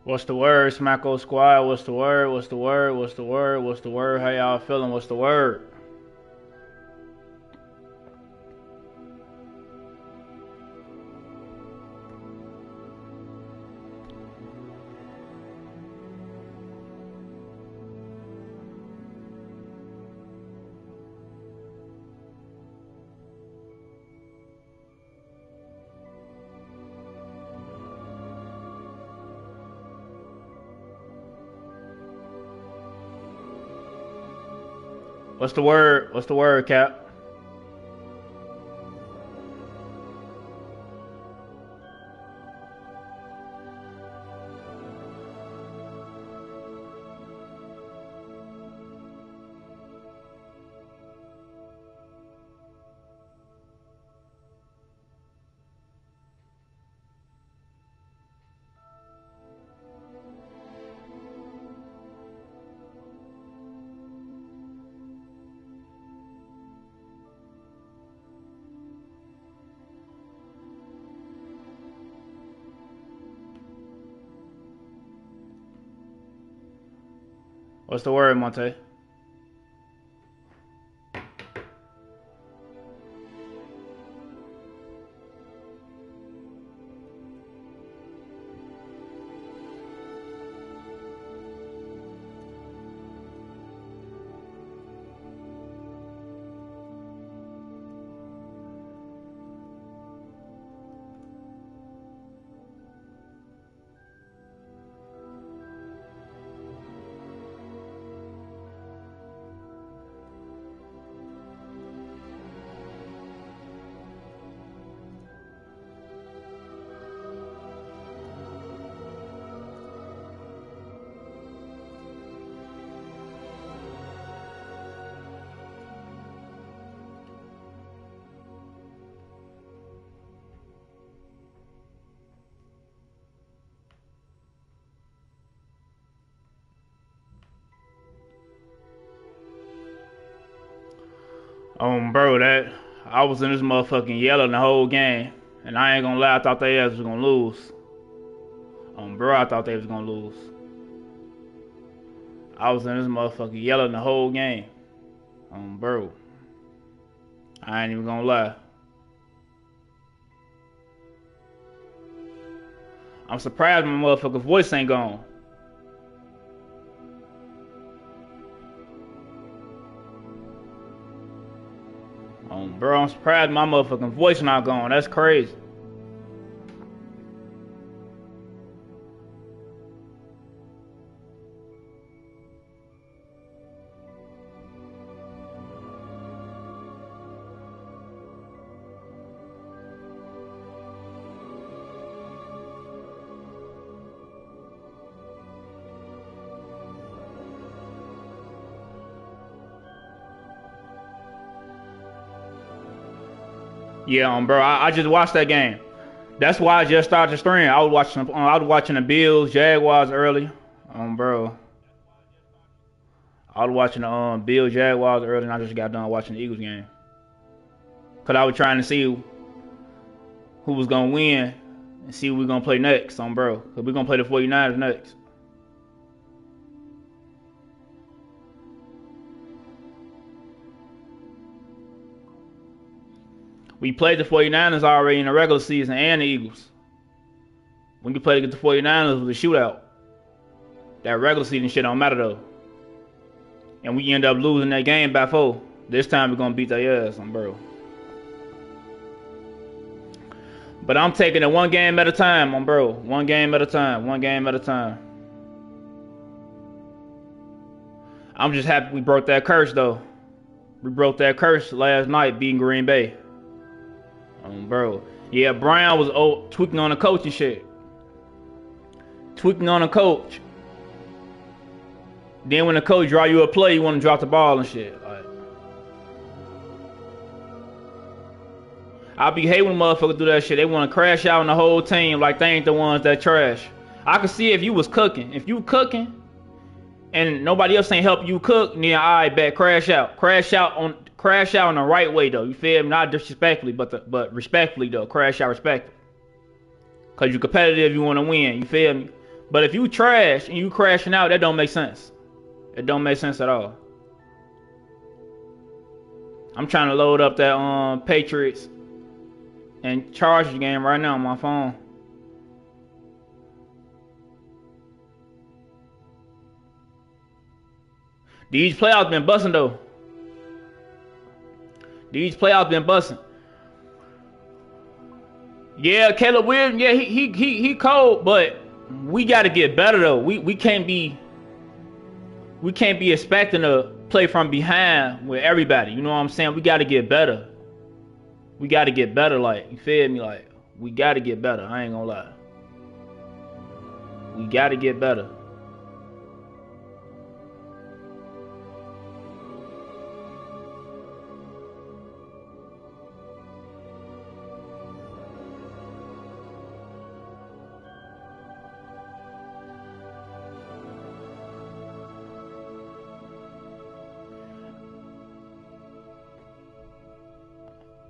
What's the word, Smacko Squad? What's the word? What's the word? What's the word? What's the word? How y'all feeling? What's the word? What's the word? What's the word, Cap? What's the word, Monte? Bro, that I was in this motherfucking yelling the whole game, and I ain't gonna lie, I thought they ass was gonna lose. Bro, I thought they was gonna lose. I was in this motherfucking yelling the whole game. Bro, I ain't even gonna lie. I'm surprised my motherfucking voice ain't gone. Bro, I'm surprised my motherfucking voice not gone. That's crazy. Yeah, bro, I just watched that game. That's why I just started the stream. I was watching the Bills Jaguars early. Bro, I was watching the Bills Jaguars early, and I just got done watching the Eagles game. Cause I was trying to see who was gonna win and see who we gonna play next, bro. Cause we gonna play the 49ers next. We played the 49ers already in the regular season and the Eagles. When you play against the 49ers with a shootout, that regular season shit don't matter though. And we end up losing that game by 4. This time we're gonna beat their ass, bro. But I'm taking it one game at a time, bro. One game at a time. One game at a time. I'm just happy we broke that curse though. We broke that curse last night beating Green Bay. Bro. Yeah, Brown was tweaking on the coach and shit. Tweaking on the coach. Then when the coach draw you a play, you want to drop the ball and shit. Like, I be hating when motherfuckers do that shit. They want to crash out on the whole team like they ain't the ones that trash. I could see if you was cooking. If you cooking and nobody else ain't help you cook, then I bet crash out. Crash out in the right way though. You feel me? Not disrespectfully, but respectfully though. Crash out respectfully. Cause you competitive, you want to win. You feel me? But if you trash and you crashing out, that don't make sense. It don't make sense at all. I'm trying to load up that Patriots and Chargers game right now on my phone. These playoffs been busting though. These playoffs been busting. Yeah, Caleb Williams, yeah, he cold, but we got to get better though. We can't be expecting to play from behind with everybody. You know what I'm saying? We got to get better. We got to get better. Like, you feel me? Like, we got to get better. I ain't gonna lie. We got to get better.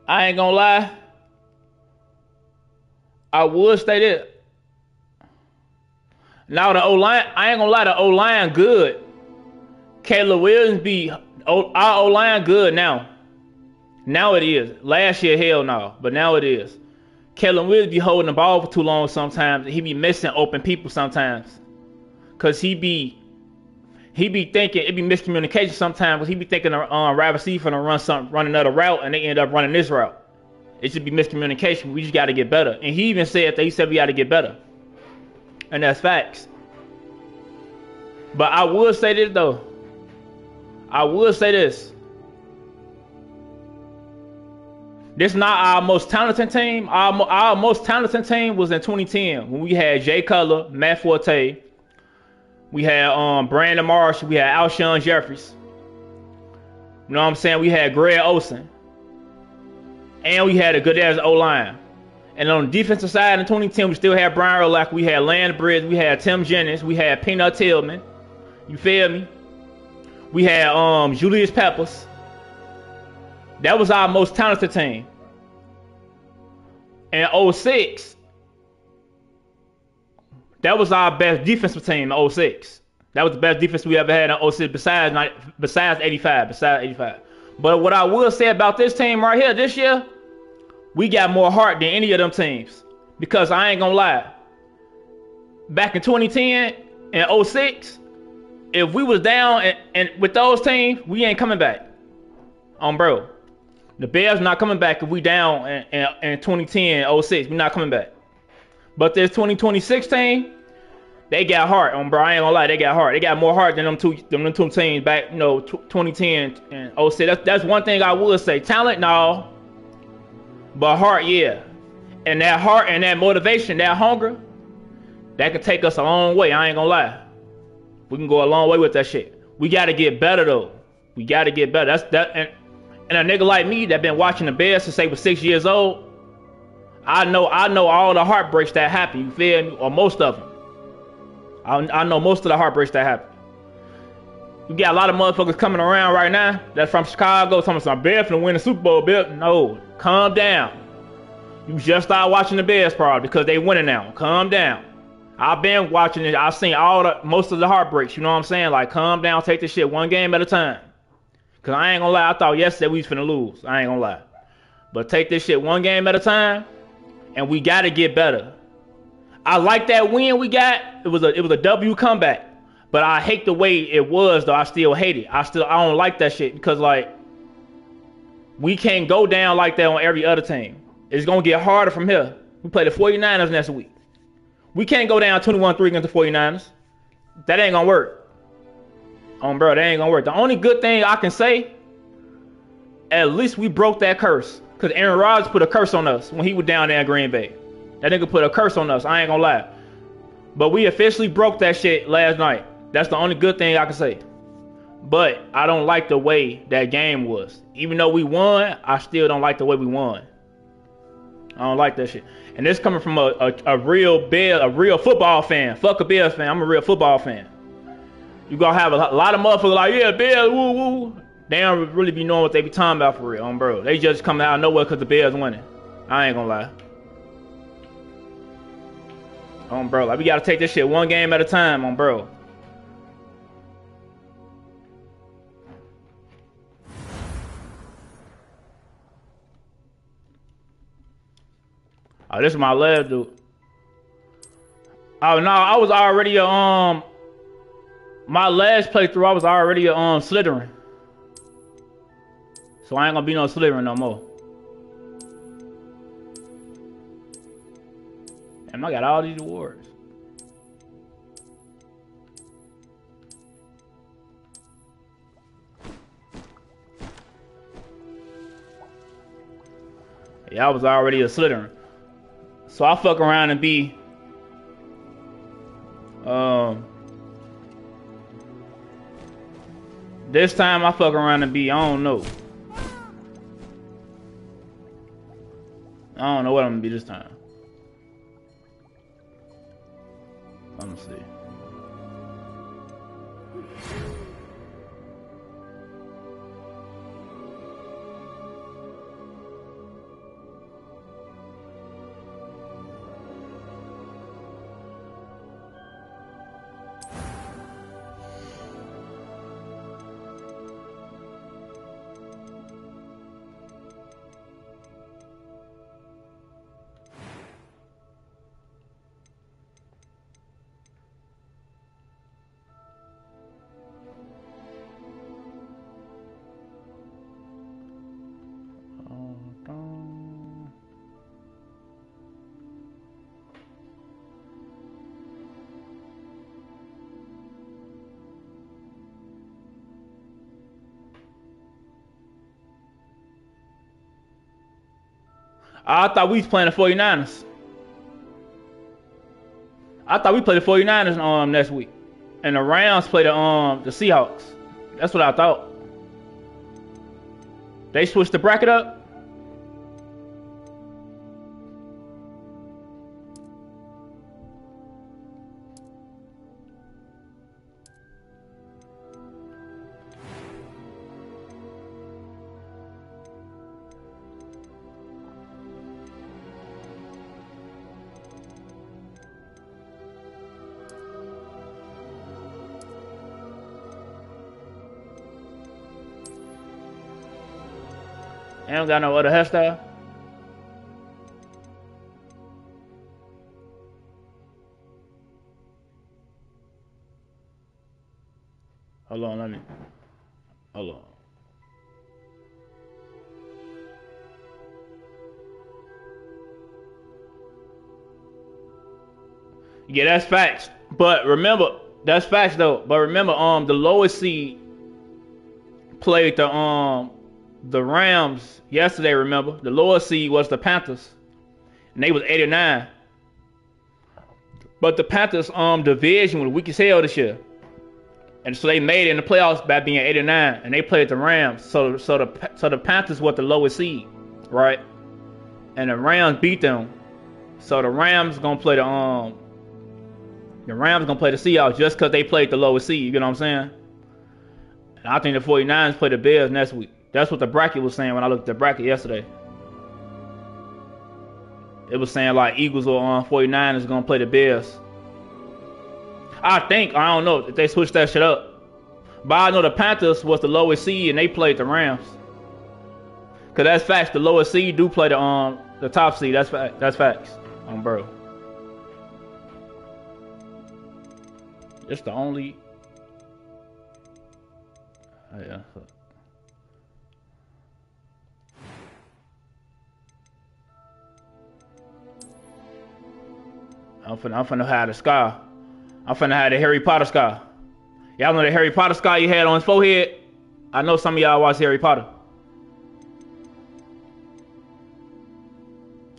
I ain't gonna lie. I would say that. Now the O-line, I ain't gonna lie, the O-line good. Caleb Williams our O-line good now. Now it is. Last year, hell no. But now it is. Caleb Williams be holding the ball for too long sometimes. He be missing open people sometimes. Cause he be thinking, it be miscommunication sometimes, because he be thinking wide receiver gonna run another route, and they end up running this route. It should be miscommunication. We just got to get better. And he even said that, he said we got to get better. And that's facts. But I would say this though. I would say this. This not our most talented team. Our most talented team was in 2010 when we had Jay Cutler, Matt Forte. We had Brandon Marshall. We had Alshon Jeffries. You know what I'm saying? We had Greg Olsen. And we had a good ass O-line. And on the defensive side in 2010, we still had Brian Urlacher. We had Landbridge. We had Tim Jennings. We had Peanut Tillman. You feel me? We had Julius Peppers. That was our most talented team. And 06, that was our best defensive team in 06. That was the best defense we ever had in 06 besides 85. But what I will say about this team right here this year, we got more heart than any of them teams. Because I ain't gonna lie. Back in 2010 and 06, if we was down and with those teams, we ain't coming back. Bro. The Bears not coming back if we down in 2010, 06. We're not coming back. But this 2026 team, they got heart. Bro, I ain't gonna lie, they got heart. They got more heart than them two teams back, 2010 and 06. That's one thing I would say. Talent, no. But heart, yeah. And that heart and that motivation, that hunger, that can take us a long way. I ain't gonna lie. We can go a long way with that shit. We gotta get better though. We gotta get better. And a nigga like me that been watching the Bears since they was 6 years old, I know all the heartbreaks that happen. You feel me? Or most of them. I know most of the heartbreaks that happen. You got a lot of motherfuckers coming around right now that's from Chicago, talking about Bears finna win the Super Bowl. No, calm down. You just started watching the Bears probably because they winning now. Calm down. I've been watching it. I've seen most of the heartbreaks. You know what I'm saying? Like, calm down, take this shit one game at a time. Cause I ain't gonna lie, I thought yesterday we was finna lose. I ain't gonna lie. But take this shit one game at a time, and we gotta get better. I like that win we got. It was a W comeback. But I hate the way it was though. I still hate it. I don't like that shit because like we can't go down like that on every other team. It's gonna get harder from here. We play the 49ers next week. We can't go down 21-3 against the 49ers. That ain't gonna work. Bro, that ain't gonna work. The only good thing I can say, at least we broke that curse. Because Aaron Rodgers put a curse on us when he was down there in Green Bay. That nigga put a curse on us. I ain't gonna lie. But we officially broke that shit last night. That's the only good thing I can say. But I don't like the way that game was. Even though we won, I still don't like the way we won. I don't like that shit. And this coming from a real football fan. Fuck a Bears fan. I'm a real football fan. You gonna have a lot of motherfuckers like, yeah, Bears, woo, woo. They don't really be knowing what they be talking about for real, bro. They just come out of nowhere because the Bears winning. I ain't gonna lie. Bro. Like, we gotta take this shit one game at a time, bro. Oh, this is my last dude. Oh no, I was already a my last playthrough I was already a Slytherin. So I ain't gonna be no Slytherin no more. Damn, I got all these awards. Yeah, I was already a Slytherin. So I fuck around and be this time I fuck around and be, I don't know. I don't know what I'm gonna be this time. Let me see. I thought we was playing the 49ers. I thought we played the 49ers next week. And the Rams play the Seahawks. That's what I thought. They switched the bracket up. They don't got no other hairstyle. Hold on, let me. Hold on. Yeah, that's facts. But remember, that's facts though. But remember, the lowest seed played the Rams yesterday. Remember, the lowest seed was the Panthers, and they was 89. But the Panthers division was weak as hell this year, and so they made it in the playoffs by being 89, and they played the Rams. So the Panthers were the lowest seed, right? And the Rams beat them. So the Rams gonna play the Seahawks just because they played the lowest seed. You know what I'm saying? And I think the 49ers play the Bears next week. That's what the bracket was saying when I looked at the bracket yesterday. It was saying like Eagles or 49ers gonna play the Bears. I don't know if they switched that shit up. But I know the Panthers was the lowest seed and they played the Rams. Cause that's facts. The lowest seed do play the top seed. That's facts. Bro. It's the only. Oh, yeah. I'm finna have the scar. I'm finna have the Harry Potter scar. Y'all know the Harry Potter scar he had on his forehead? I know some of y'all watch Harry Potter.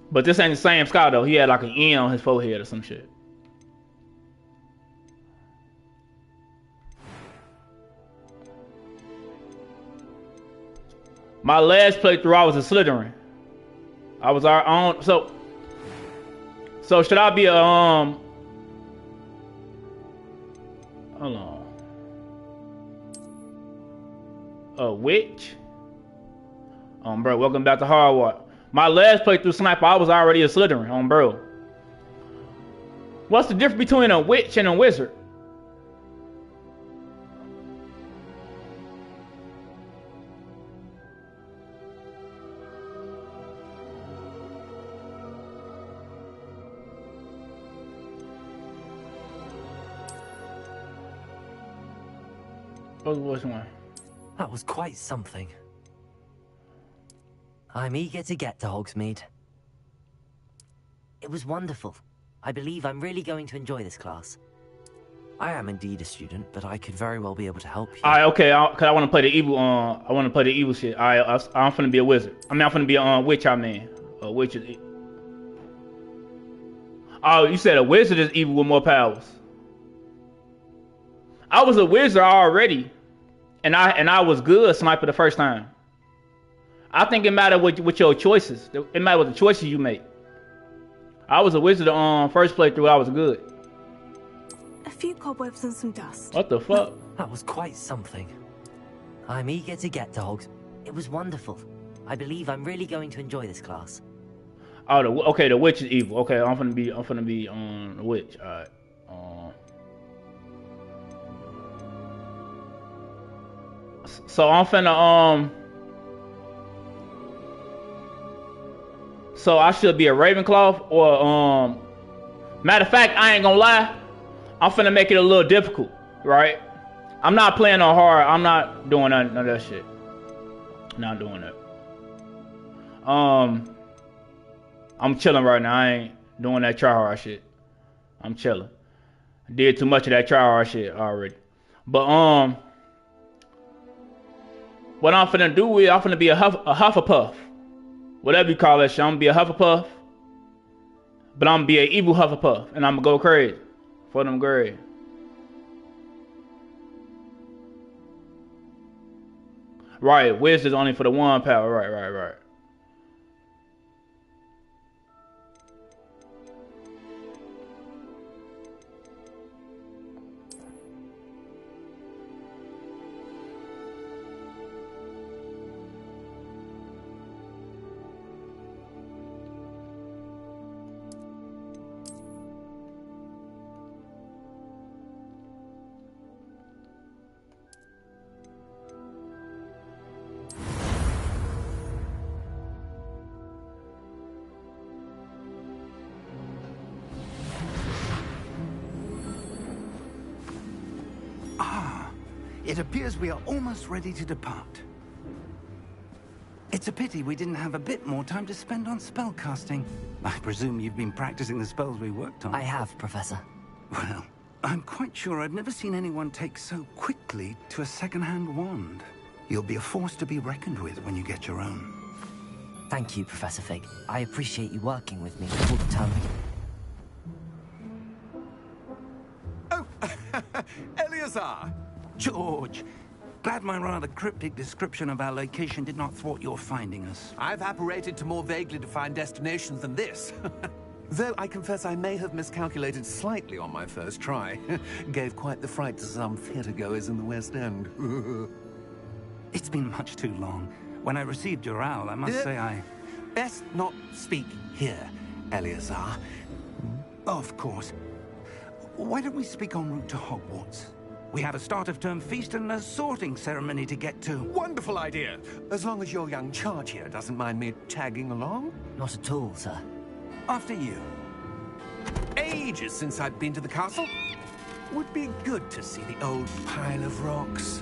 But this ain't the same scar though. He had like an N on his forehead or some shit. My last playthrough, I was a Slytherin. I was our own. So should I be a hold on, a witch? Bro, welcome back to Hogwarts. My last playthrough sniper, I was already a Slytherin, bro. What's the difference between a witch and a wizard? Which one? That was quite something. I'm eager to get to Hogsmeade. It was wonderful. I believe I'm really going to enjoy this class. I am indeed a student, but I could very well be able to help you. Alright, okay, cause I want to play the evil. I want to play the evil shit. Alright, I'm finna be a wizard. I mean, I'm finna be a witch. I mean, a witch is. Oh, you said a wizard is evil with more powers. I was a wizard already, and I was good sniper the first time. I think it matters with your choices. It matters with the choices you make. I was a wizard first playthrough. I was good. A few cobwebs and some dust. What the fuck? That was quite something. I'm eager to get to Hogsmeade. It was wonderful. I believe I'm really going to enjoy this class. Oh, okay, the witch is evil. Okay, I'm finna be the witch. All right. So I'm finna So I should be a Ravenclaw or matter of fact, I ain't gonna lie. I'm finna make it a little difficult, right? I'm not playing on hard. I'm not doing none of that shit. Not doing that. I'm chilling right now. I ain't doing that try hard shit. I'm chilling. I did too much of that try hard shit already. But what I'm finna do is I'm finna be a Hufflepuff. Whatever you call that shit, I'm gonna be a Hufflepuff. But I'm gonna be an evil Hufflepuff, and I'm gonna go crazy for them grades. Right, wizard's only for the one power. Right. It appears we are almost ready to depart. It's a pity we didn't have a bit more time to spend on spellcasting. I presume you've been practicing the spells we worked on. I have, Professor. Well, I'm quite sure I've never seen anyone take so quickly to a second-hand wand. You'll be a force to be reckoned with when you get your own. Thank you, Professor Fig. I appreciate you working with me all the time. Oh, Eleazar! George, glad my rather cryptic description of our location did not thwart your finding us. I've apparated to more vaguely defined destinations than this. Though I confess I may have miscalculated slightly on my first try. Gave quite the fright to some theatergoers in the West End. It's been much too long. When I received your owl, I must say I... Best not speak here, Eleazar. Of course. Why don't we speak en route to Hogwarts? We have a start-of-term feast and a sorting ceremony to get to. Wonderful idea! As long as your young charge here doesn't mind me tagging along. Not at all, sir. After you. Ages since I've been to the castle. Would be good to see the old pile of rocks.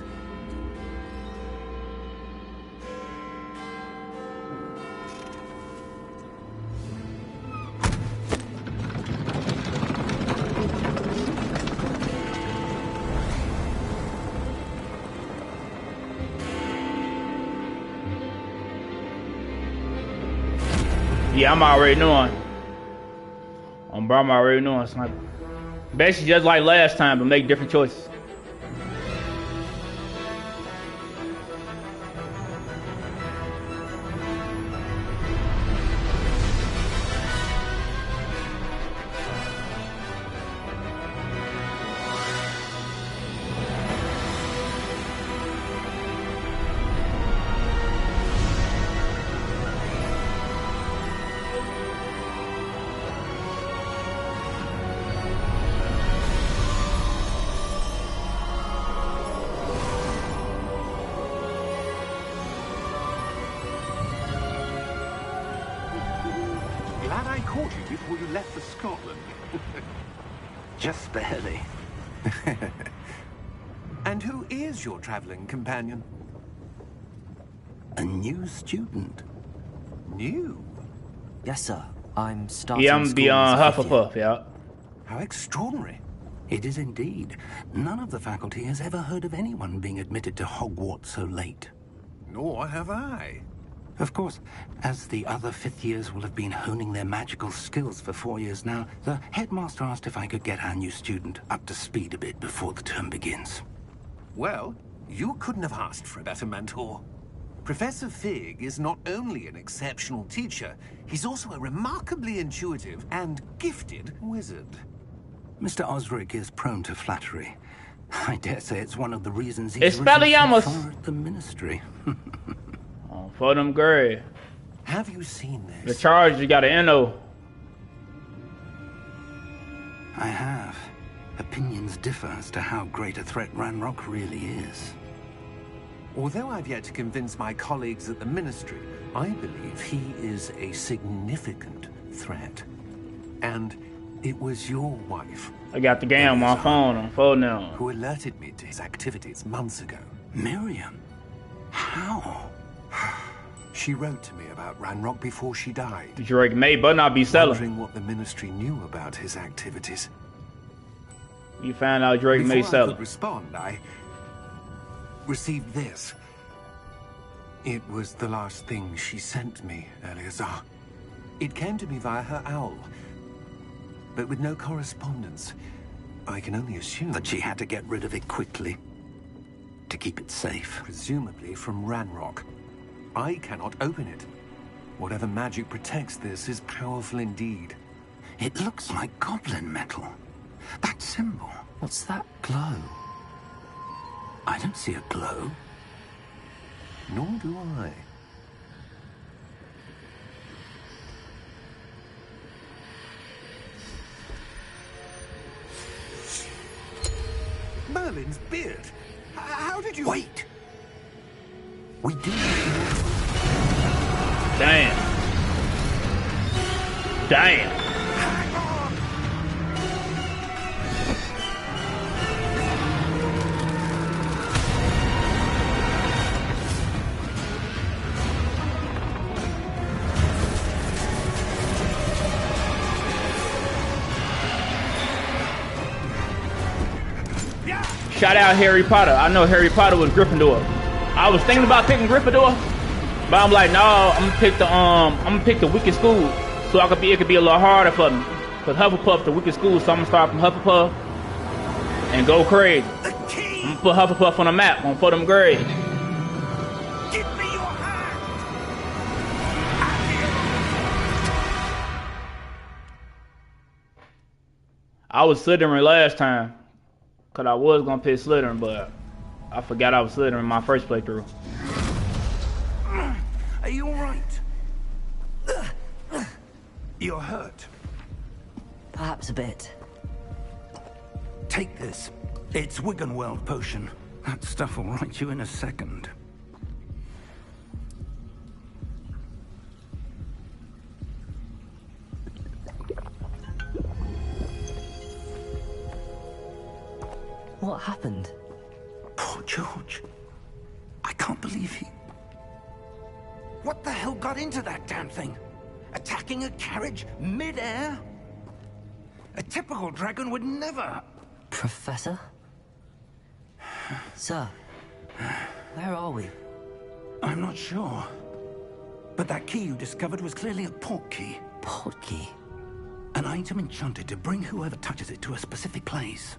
Yeah, I'm already knowing. Bro, I'm already knowing. Sniper. Basically just like last time, but make different choices. left for Scotland. Just barely. And who is your traveling companion? A new student. New? Yes, sir. I'm starting Yeah, I'm school beyond as a fifth year. Hufflepuff, yeah. How extraordinary. It is indeed. None of the faculty has ever heard of anyone being admitted to Hogwarts so late. Nor have I. Of course, as the other fifth years will have been honing their magical skills for 4 years now, the headmaster asked if I could get our new student up to speed a bit before the term begins. Well, you couldn't have asked for a better mentor. Professor Fig is not only an exceptional teacher, he's also a remarkably intuitive and gifted wizard. Mr. Osric is prone to flattery. I dare say it's one of the reasons he's risen EXPELLIARMUS. so far at the ministry. Oh, for them grades. Have you seen The this? charge, you got an NO. I have. Opinions differ as to how great a threat Ranrock really is. Although I've yet to convince my colleagues at the Ministry, I believe he is a significant threat. And it was your wife I got the game on my phone on phone now. who alerted me to his activities months ago. Miriam? How? She wrote to me about Ranrock before she died, Drake May better not be selling. wondering what the Ministry knew about his activities. You found out Drake May Before I selling. could respond, I received this. It was the last thing she sent me, Eleazar. It came to me via her owl, but with no correspondence. I can only assume That she had to get rid of it quickly. To keep it safe. presumably from Ranrock. I cannot open it. Whatever magic protects this is powerful indeed. It looks like goblin metal. That symbol. What's that glow? I don't see a glow. Nor do I. Merlin's beard. How did you... Wait! We do. Damn. Damn. Shout out Harry Potter. I know Harry Potter was Gryffindor. I was thinking about picking Gryffindor, but I'm like, no, I'm gonna pick the weakest school, so it could be a little harder for me. Cause Hufflepuff's the weakest school, so I'm gonna start from Hufflepuff and go crazy. The key! I'm gonna put Hufflepuff on the map, on for them grades. Give me your hand! I was Slytherin last time, cause I was gonna pick Slytherin, but I forgot I was Slytherin my first playthrough. Are you alright? You're hurt. Perhaps a bit. Take this. It's Wiggenweld potion. That stuff will right you in a second. What happened? Poor George. I can't believe he... What the hell got into that damn thing? Attacking a carriage mid-air? A typical dragon would never... Professor? Sir, where are we? I'm not sure. But that key you discovered was clearly a port key. Port key? An item enchanted to bring whoever touches it to a specific place.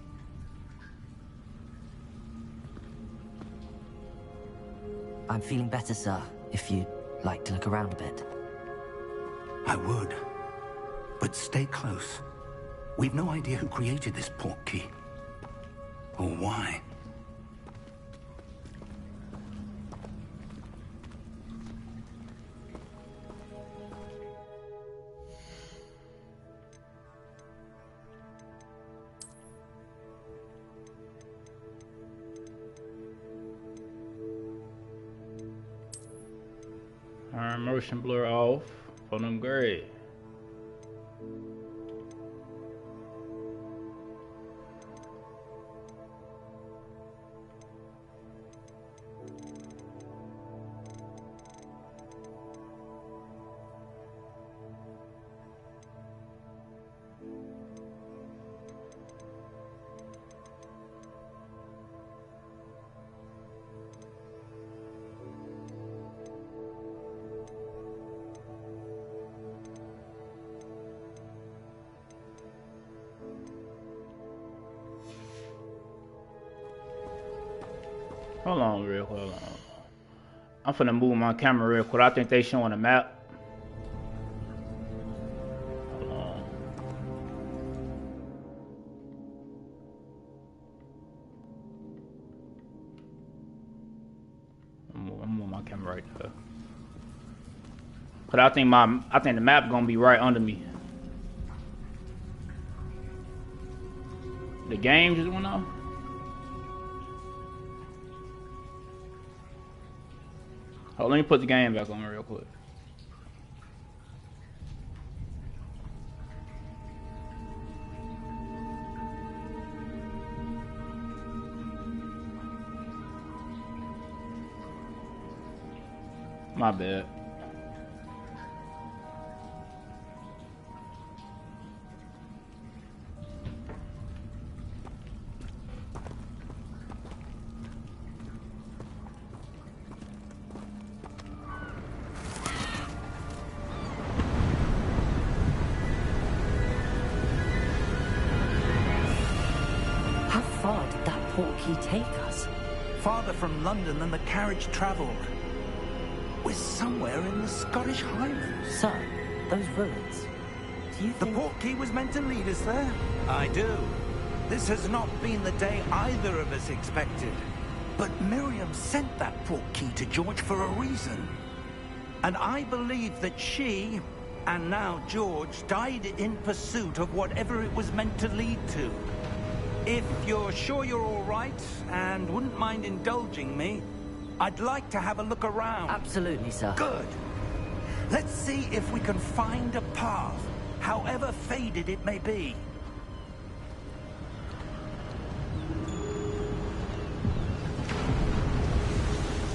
I'm feeling better, sir, if you'd like to look around a bit. I would. But stay close. We've no idea who created this port key. Or why. Motion blur off for them grades. Hold on real quick. Hold on. I'm finna move my camera real quick. I think they showing a map. Hold on. I'm moving my camera right there. Cause I think the map gonna be right under me. The game just went off. Oh, let me put the game back on real quick. My bad. Portkey take us? Farther from London than the carriage travelled. We're somewhere in the Scottish Highlands. Sir, those ruins. Do you think... The Portkey was meant to lead us there? I do. This has not been the day either of us expected. But Miriam sent that Portkey to George for a reason. And I believe that she, and now George, died in pursuit of whatever it was meant to lead to. If you're sure you're all right, and wouldn't mind indulging me, I'd like to have a look around. Absolutely, sir. Good. Let's see if we can find a path, however faded it may be.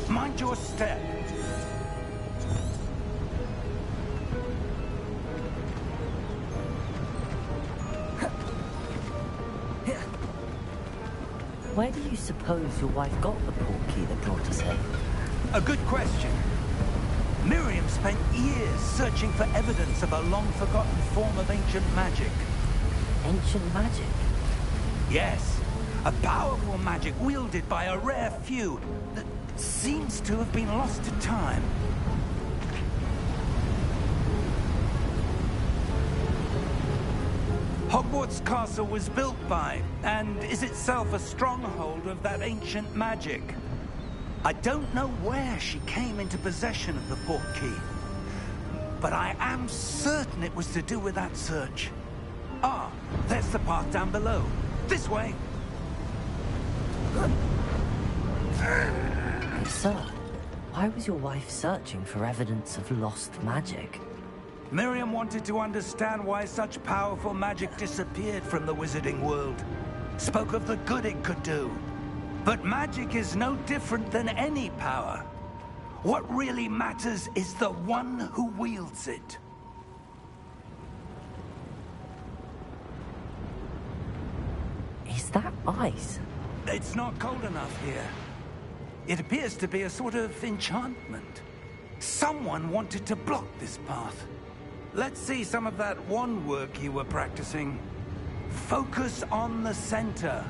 Mind your step. Where do you suppose your wife got the portkey that brought us here? A good question. Miriam spent years searching for evidence of a long-forgotten form of ancient magic. Ancient magic? Yes. A powerful magic wielded by a rare few that seems to have been lost to time. Hogwarts Castle was built by, and is itself a stronghold of that ancient magic. I don't know where she came into possession of the portkey, but I am certain it was to do with that search. Ah, there's the path down below. This way. Sir, why was your wife searching for evidence of lost magic? Miriam wanted to understand why such powerful magic disappeared from the wizarding world. Spoke of the good it could do. But magic is no different than any power. What really matters is the one who wields it. Is that ice? It's not cold enough here. It appears to be a sort of enchantment. Someone wanted to block this path. Let's see some of that wand work you were practicing. Focus on the center.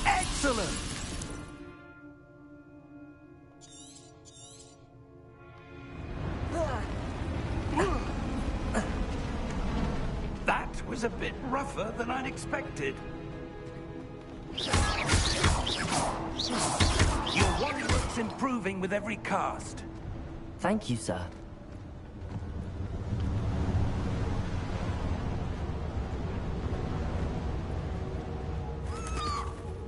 Excellent! That was a bit rougher than I'd expected. Your wand work's improving with every cast. Thank you, sir.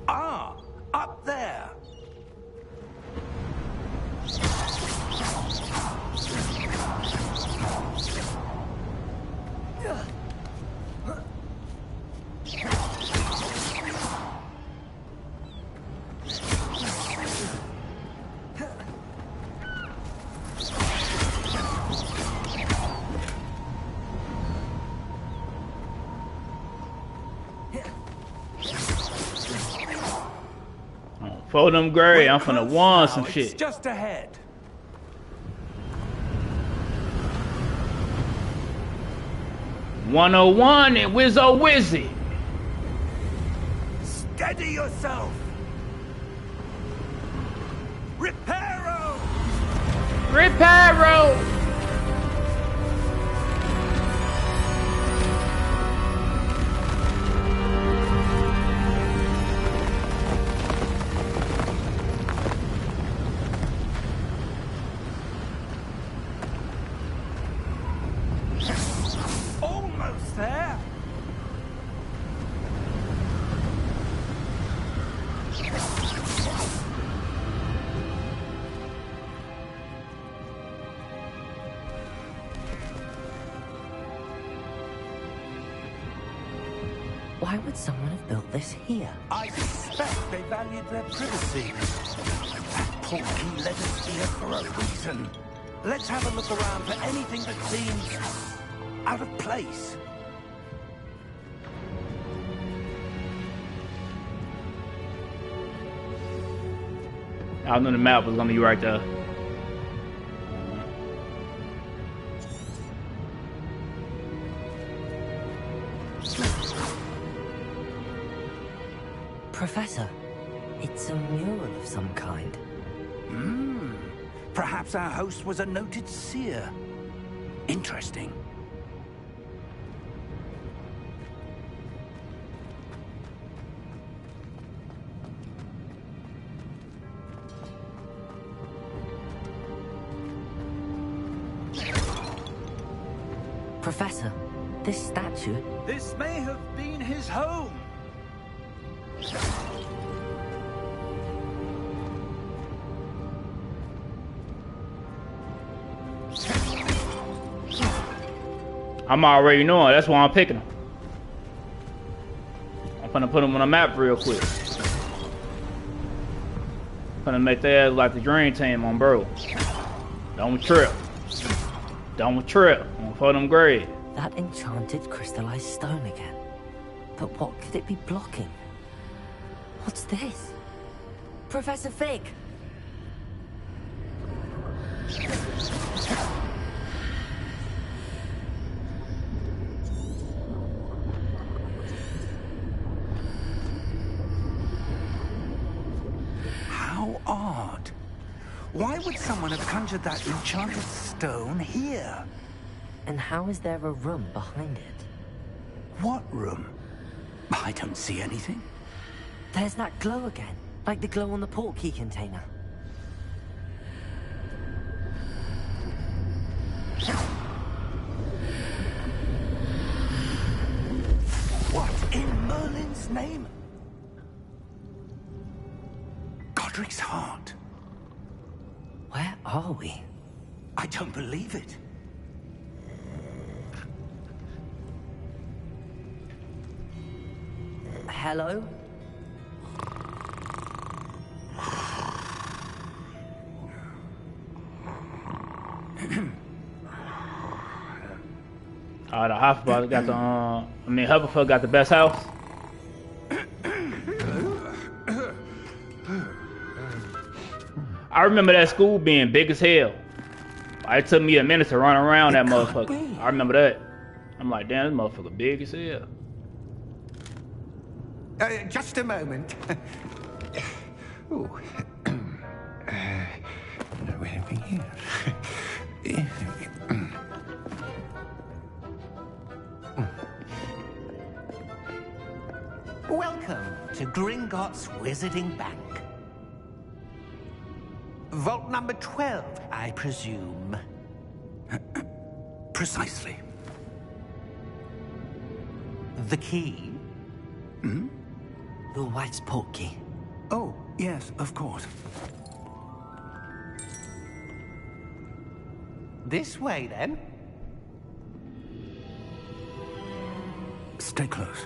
Ah, up there. For them gray, I'm finna wand some shit. It's just ahead. 101 and Wizzo Wizzy. Steady yourself. Reparo! Reparo! Almost there. Why would someone have built this here? I suspect they valued their privacy. That portkey led us here for a reason. Let's have a look around for anything that seems out of place. I knew the map was gonna be right there. Professor, it's a mural of some kind. Perhaps our host was a noted seer. Interesting. Professor, this statue... This may have been his home. I'm already knowing. That's why I'm picking them. I'm gonna put them on a map real quick. Gonna make that like the dream team on bro. Don't trip. Don't trip. I'm for them grades. That enchanted crystallized stone again. But what could it be blocking? What's this? Professor Fig! How odd. Why would someone have conjured that enchanted stone here? And how is there a room behind it? What room? I don't see anything. There's that glow again, like the glow on the portkey container. What in Merlin's name? Godric's heart. Where are we? I don't believe it. Hello? The Hufflepuff got the Hufflepuff got the best house. I remember that school being big as hell. It took me a minute to run around that motherfucker. I remember that. I'm like, damn, this motherfucker big as hell. Just a moment. Oh. Where are we here? Welcome to Gringotts Wizarding Bank. Vault number 12, I presume. Precisely. The key? Your wife's portkey. Oh, yes, of course. This way, then. Stay close.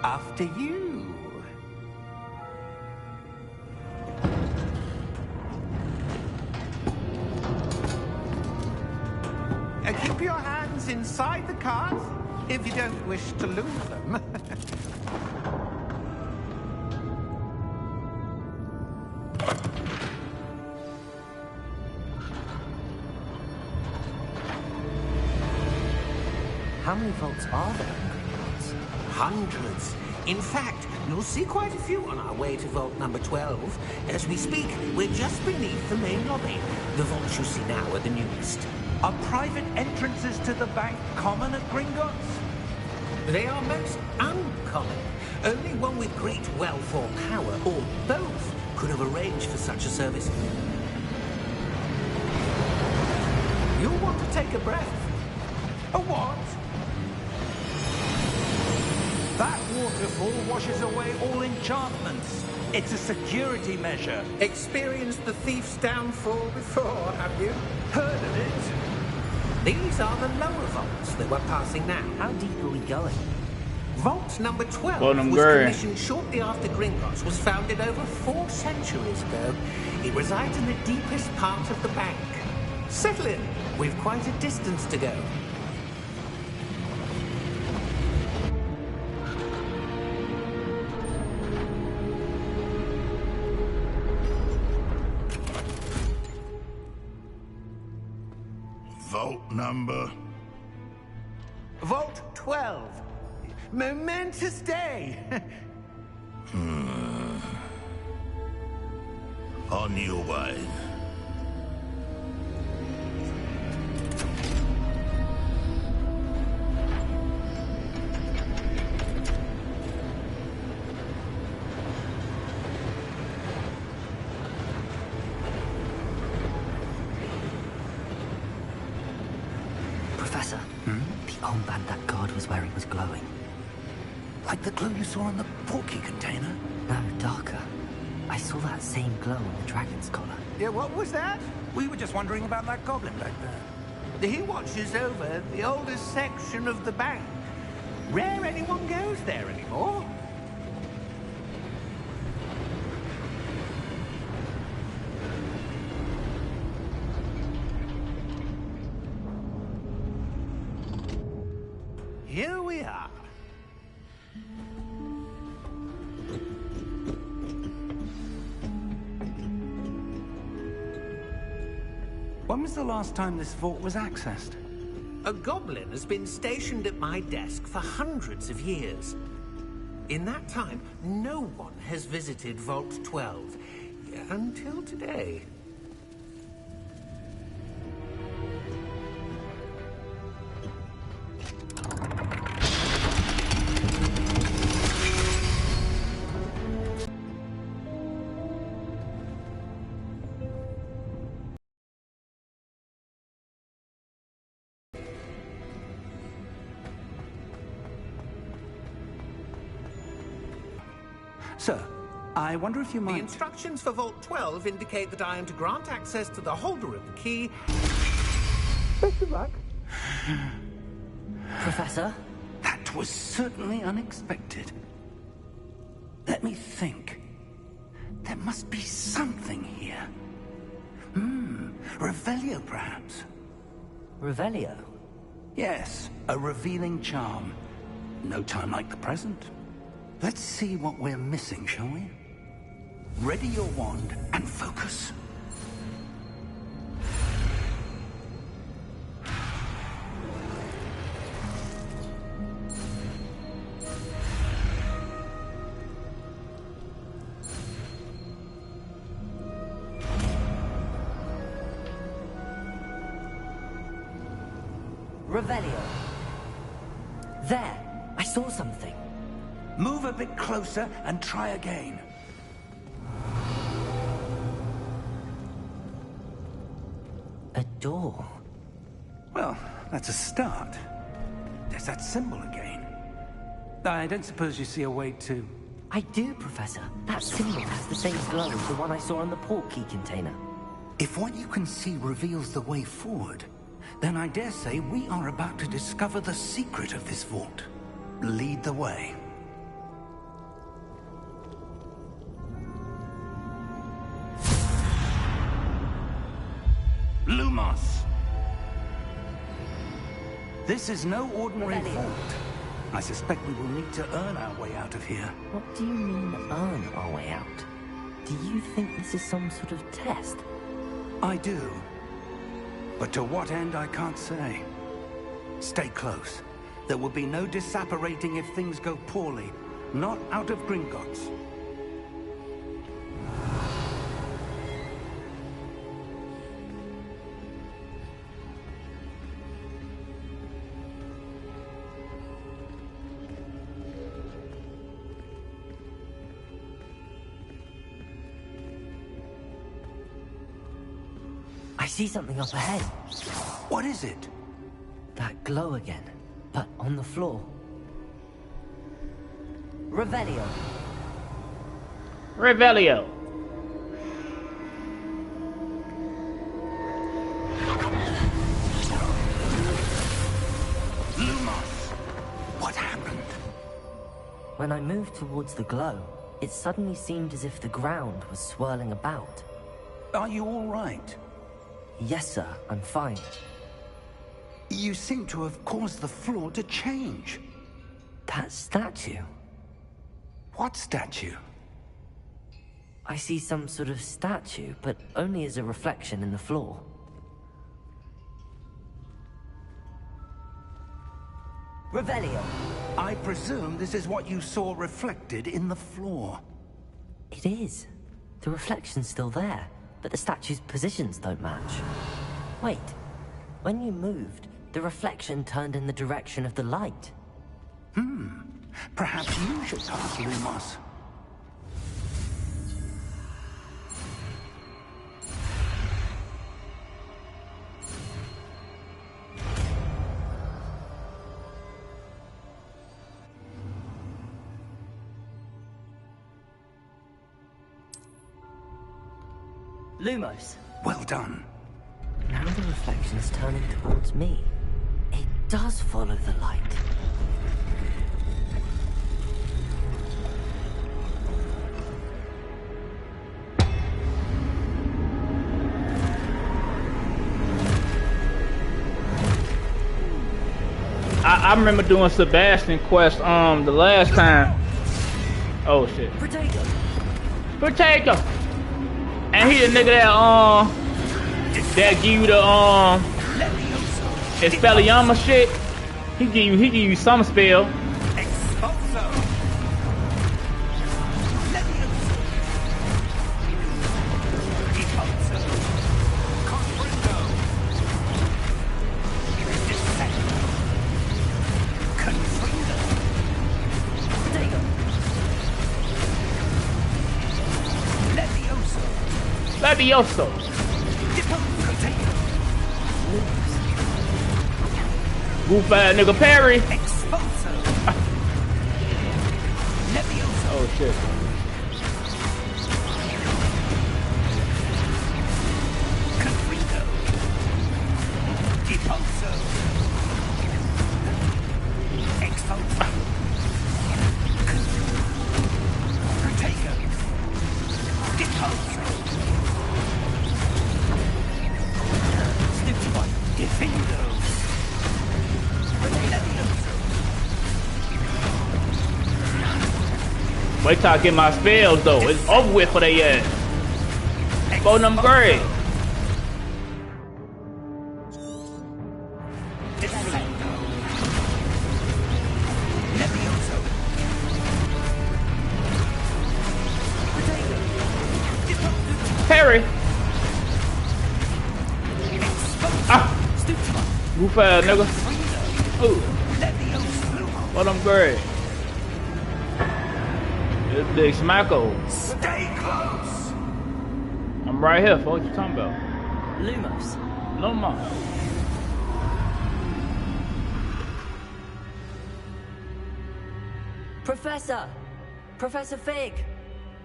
After you. Keep your hands inside the cart if you don't wish to lose them. How many vaults are there in Greenbay? Hundreds. In fact, you'll see quite a few on our way to vault number 12. As we speak, we're just beneath the main lobby. The vaults you see now are the newest. Are private entrances to the bank common at Gringotts? They are most uncommon. Only one with great wealth or power, or both, could have arranged for such a service. You'll want to take a breath. A what? That waterfall washes away all enchantments. It's a security measure. Experienced the thief's downfall before, have you? Heard of it? These are the lower vaults that we're passing now. How deep are we going? Vault number 12 Well, was girl. commissioned shortly after Gringotts was founded over 4 centuries ago. It resides in the deepest part of the bank. Settle in. We've quite a distance to go. Vault number? Vault 12. Momentous day. On your way. Professor, the armband that guard was wearing was glowing. Like the glue you saw in the porky container? No, darker. I saw that same glow on the dragon's collar. Yeah, what was that? We were just wondering about that goblin back there. He watches over the oldest section of the bank. Rare anyone goes there anymore. Here we are. When was the last time this vault was accessed? A goblin has been stationed at my desk for hundreds of years. In that time, no one has visited Vault 12 until today. Sir, I wonder if you The might... instructions for Vault 12 indicate that I am to grant access to the holder of the key. Best of luck. Professor? That was certainly unexpected. Let me think. There must be something here. Revelio, perhaps. Revelio? Yes, a revealing charm. No time like the present. Let's see what we're missing, shall we? Ready your wand and focus. Revelio. There! I saw something. Move a bit closer and try again. A door. Well, that's a start. There's that symbol again. I don't suppose you see a way to... I do, Professor. That symbol has the same glow as the one I saw on the port key container. If what you can see reveals the way forward, then I dare say we are about to discover the secret of this vault. Lead the way. Lumos! This is no ordinary vault. I suspect we will need to earn our way out of here. What do you mean, earn our way out? Do you think this is some sort of test? I do. But to what end, I can't say. Stay close. There will be no disapparating if things go poorly. Not out of Gringotts. I see something up ahead. What is it? That glow again, but on the floor. Revelio. Revelio. Lumos! What happened? When I moved towards the glow, it suddenly seemed as if the ground was swirling about. Are you all right? Yes, sir, I'm fine. You seem to have caused the floor to change. That statue? What statue? I see some sort of statue, but only as a reflection in the floor. Revelio. I presume this is what you saw reflected in the floor. It is. The reflection's still there, but the statue's positions don't match. Wait. When you moved, the reflection turned in the direction of the light. Perhaps you should ask Lumos. Lumos. Well done. Now the reflection is turning towards me. It does follow the light. I remember doing Sebastian quest the last time. Oh shit. Potato. And he the nigga that give you the EXPELLIARMUS shit. He give you some spell. Levioso. Goof ass nigga parry. Oh shit. Wait till I get my spells though. It's over with for they ass. Phone them great. Parry. Goof ass nigga. Ooh. Phone them great. This big smacko. Stay close. I'm right here, folks. What you talking about? Lumos. Lumos. Professor! Professor Fig!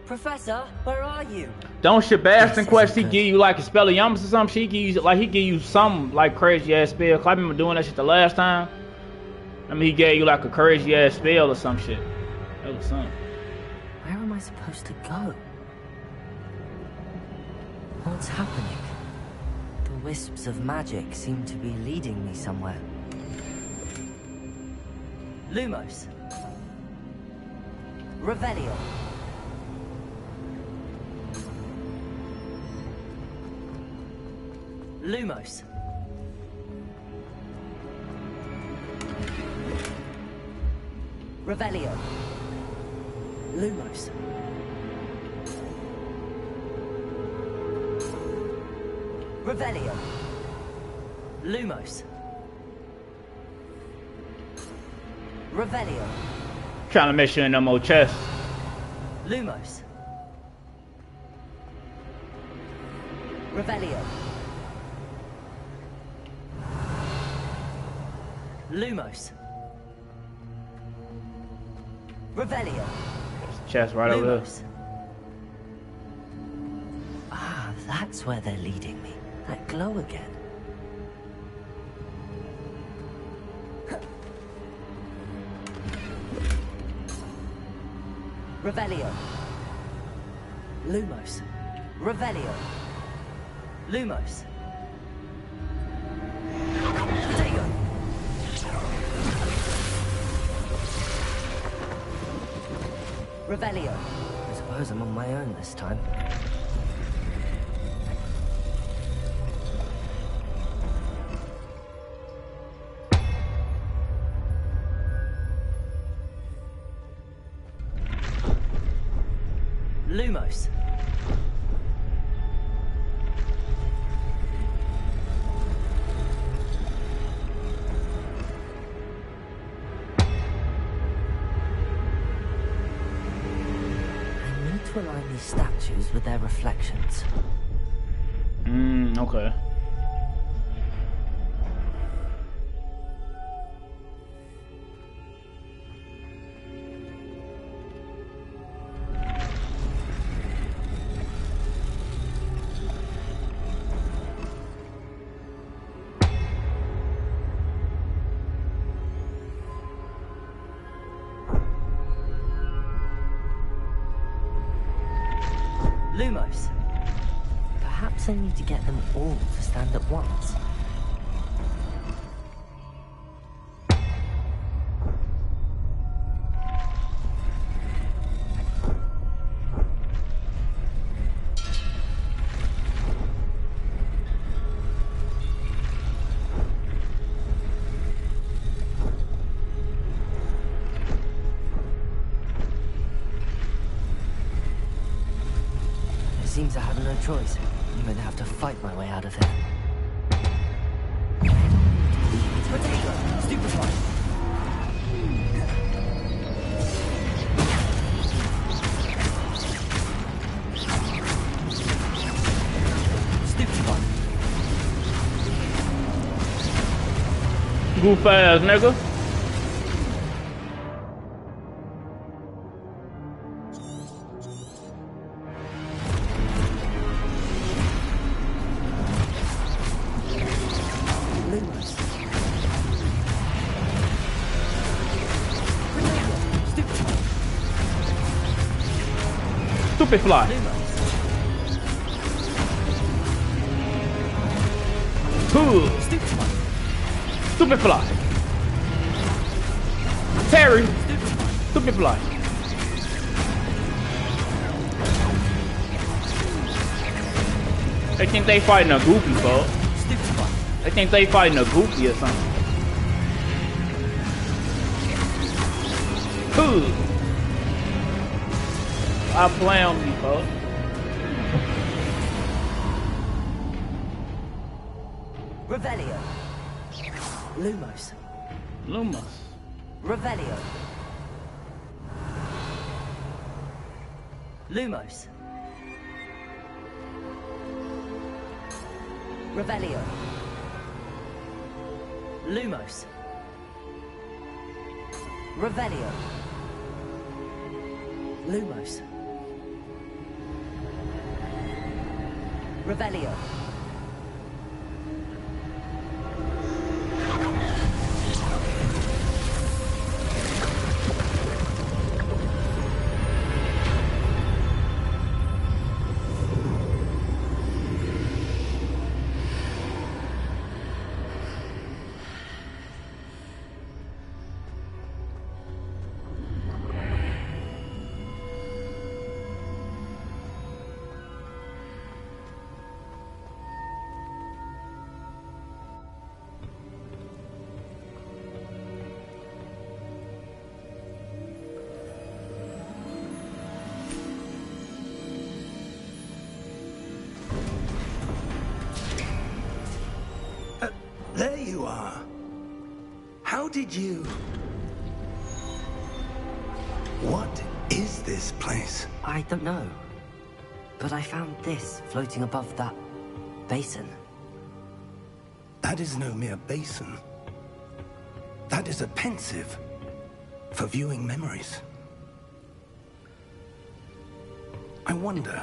Professor, where are you? Don't Sebastian quest he give you like EXPELLIARMUS or something? He give you some like crazy ass spell. I remember doing that shit the last time. I mean he gave you like a crazy ass spell or some shit. That was something. Where am I supposed to go? What's happening? The wisps of magic seem to be leading me somewhere. Lumos. Revelio. Lumos. Revelio. Lumos. Revelio. Lumos. Revelio. Trying to make sure in no more chests. Lumos. Revelio. Lumos. Revelio. Chest right over there. Lumos. Ah, that's where they're leading me. That glow again. Revelio. Lumos. Revelio. Lumos. Protego. Revelio. I suppose I'm on my own this time. Lumos. I need to align these statues with their reflections. Okay. Lumos. Perhaps I need to get them all to stand at once. Seems I have no choice. I'm going to have to fight my way out of here. Potato! Stupefy! Stupefy! Goof ass nigga. Stupid fly. Stupid fly. Terry. Stupid fly. They think they fighting a goofy, folks. They think they fighting a goofy or something. I play on me, folks. Revelio. Lumos. Lumos. Revelio. Lumos. Revelio. Lumos. Revelio. Lumos. Revelio. There you are. How did you... What is this place? I don't know. But I found this floating above that basin. That is no mere basin. That is a pensive for viewing memories. I wonder...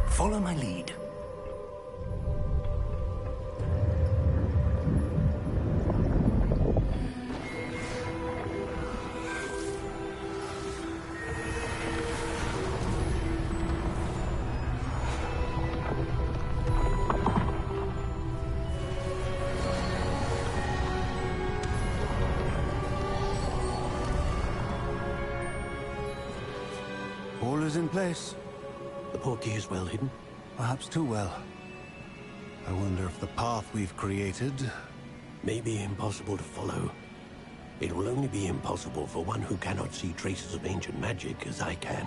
Follow my lead. All is in place. The portkey is well hidden? Perhaps too well. I wonder if the path we've created... May be impossible to follow. It will only be impossible for one who cannot see traces of ancient magic as I can.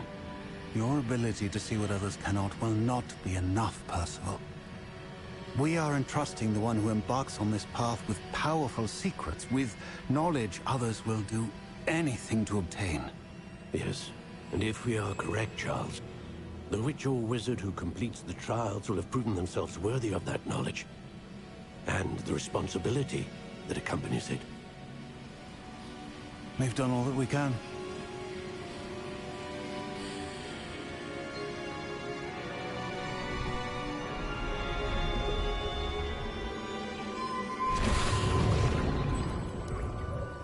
Your ability to see what others cannot will not be enough, Percival. We are entrusting the one who embarks on this path with powerful secrets, with knowledge others will do anything to obtain. Yes, and if we are correct, Charles, the witch or wizard who completes the trials will have proven themselves worthy of that knowledge, and the responsibility that accompanies it. We've done all that we can.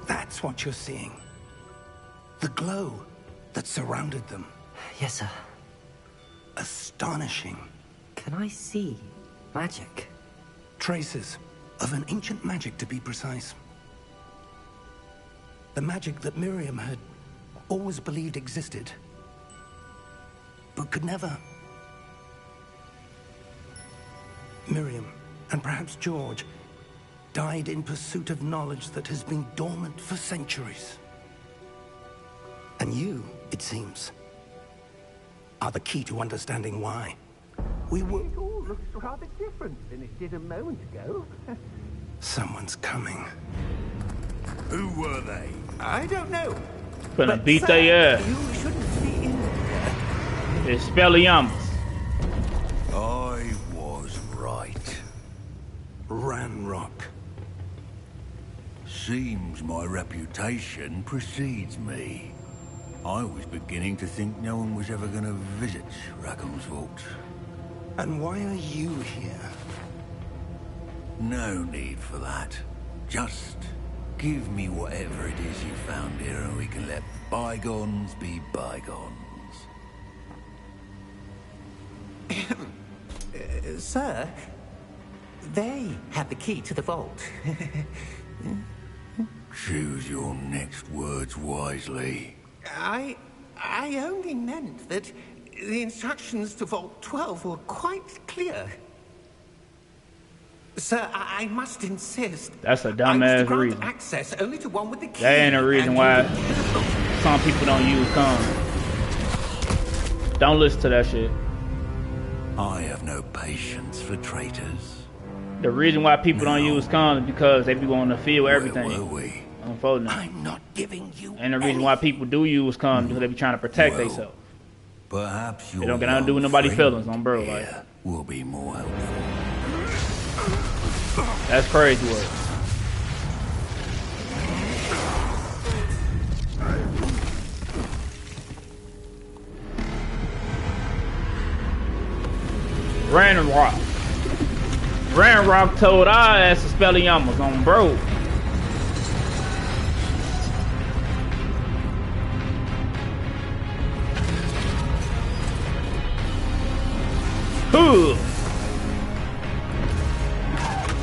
That's what you're seeing. The glow that surrounded them. Yes, sir. Astonishing. Can I see magic? Traces of an ancient magic, to be precise. The magic that Miriam had always believed existed, but could never. Miriam, and perhaps George, died in pursuit of knowledge that has been dormant for centuries. And you, it seems, are the key to understanding why. We will... It all looks rather different than it did a moment ago. Someone's coming. Who were they? I don't know. Gonna But, beat sir, their ass. You shouldn't be in there. EXPELLIARMUS. I was right. Ranrock. Seems my reputation precedes me. I was beginning to think no one was ever going to visit Rackham's Vault. And why are you here? No need for that. Just give me whatever it is you found here and we can let bygones be bygones. Sir, they have the key to the vault. Choose your next words wisely. I only meant that the instructions to Vault 12 were quite clear. Sir, I must insist. That's a I was to dumbass grant reason. access only to one with the key. That ain't a reason and why you- some people don't use condoms. Don't listen to that shit. I have no patience for traitors. The reason why people don't No. use condoms is because they be wanting to feel everything. Where were we? Unfolding. I'm not giving you And the reason why people do use condoms is because they be trying to protect Well, themselves. Perhaps your don't get nothing to do with nobody's friend feelings, on bro, like. here will be more helpful. That's crazy work. Ranrock told our ass to EXPELLIARMUS on bro.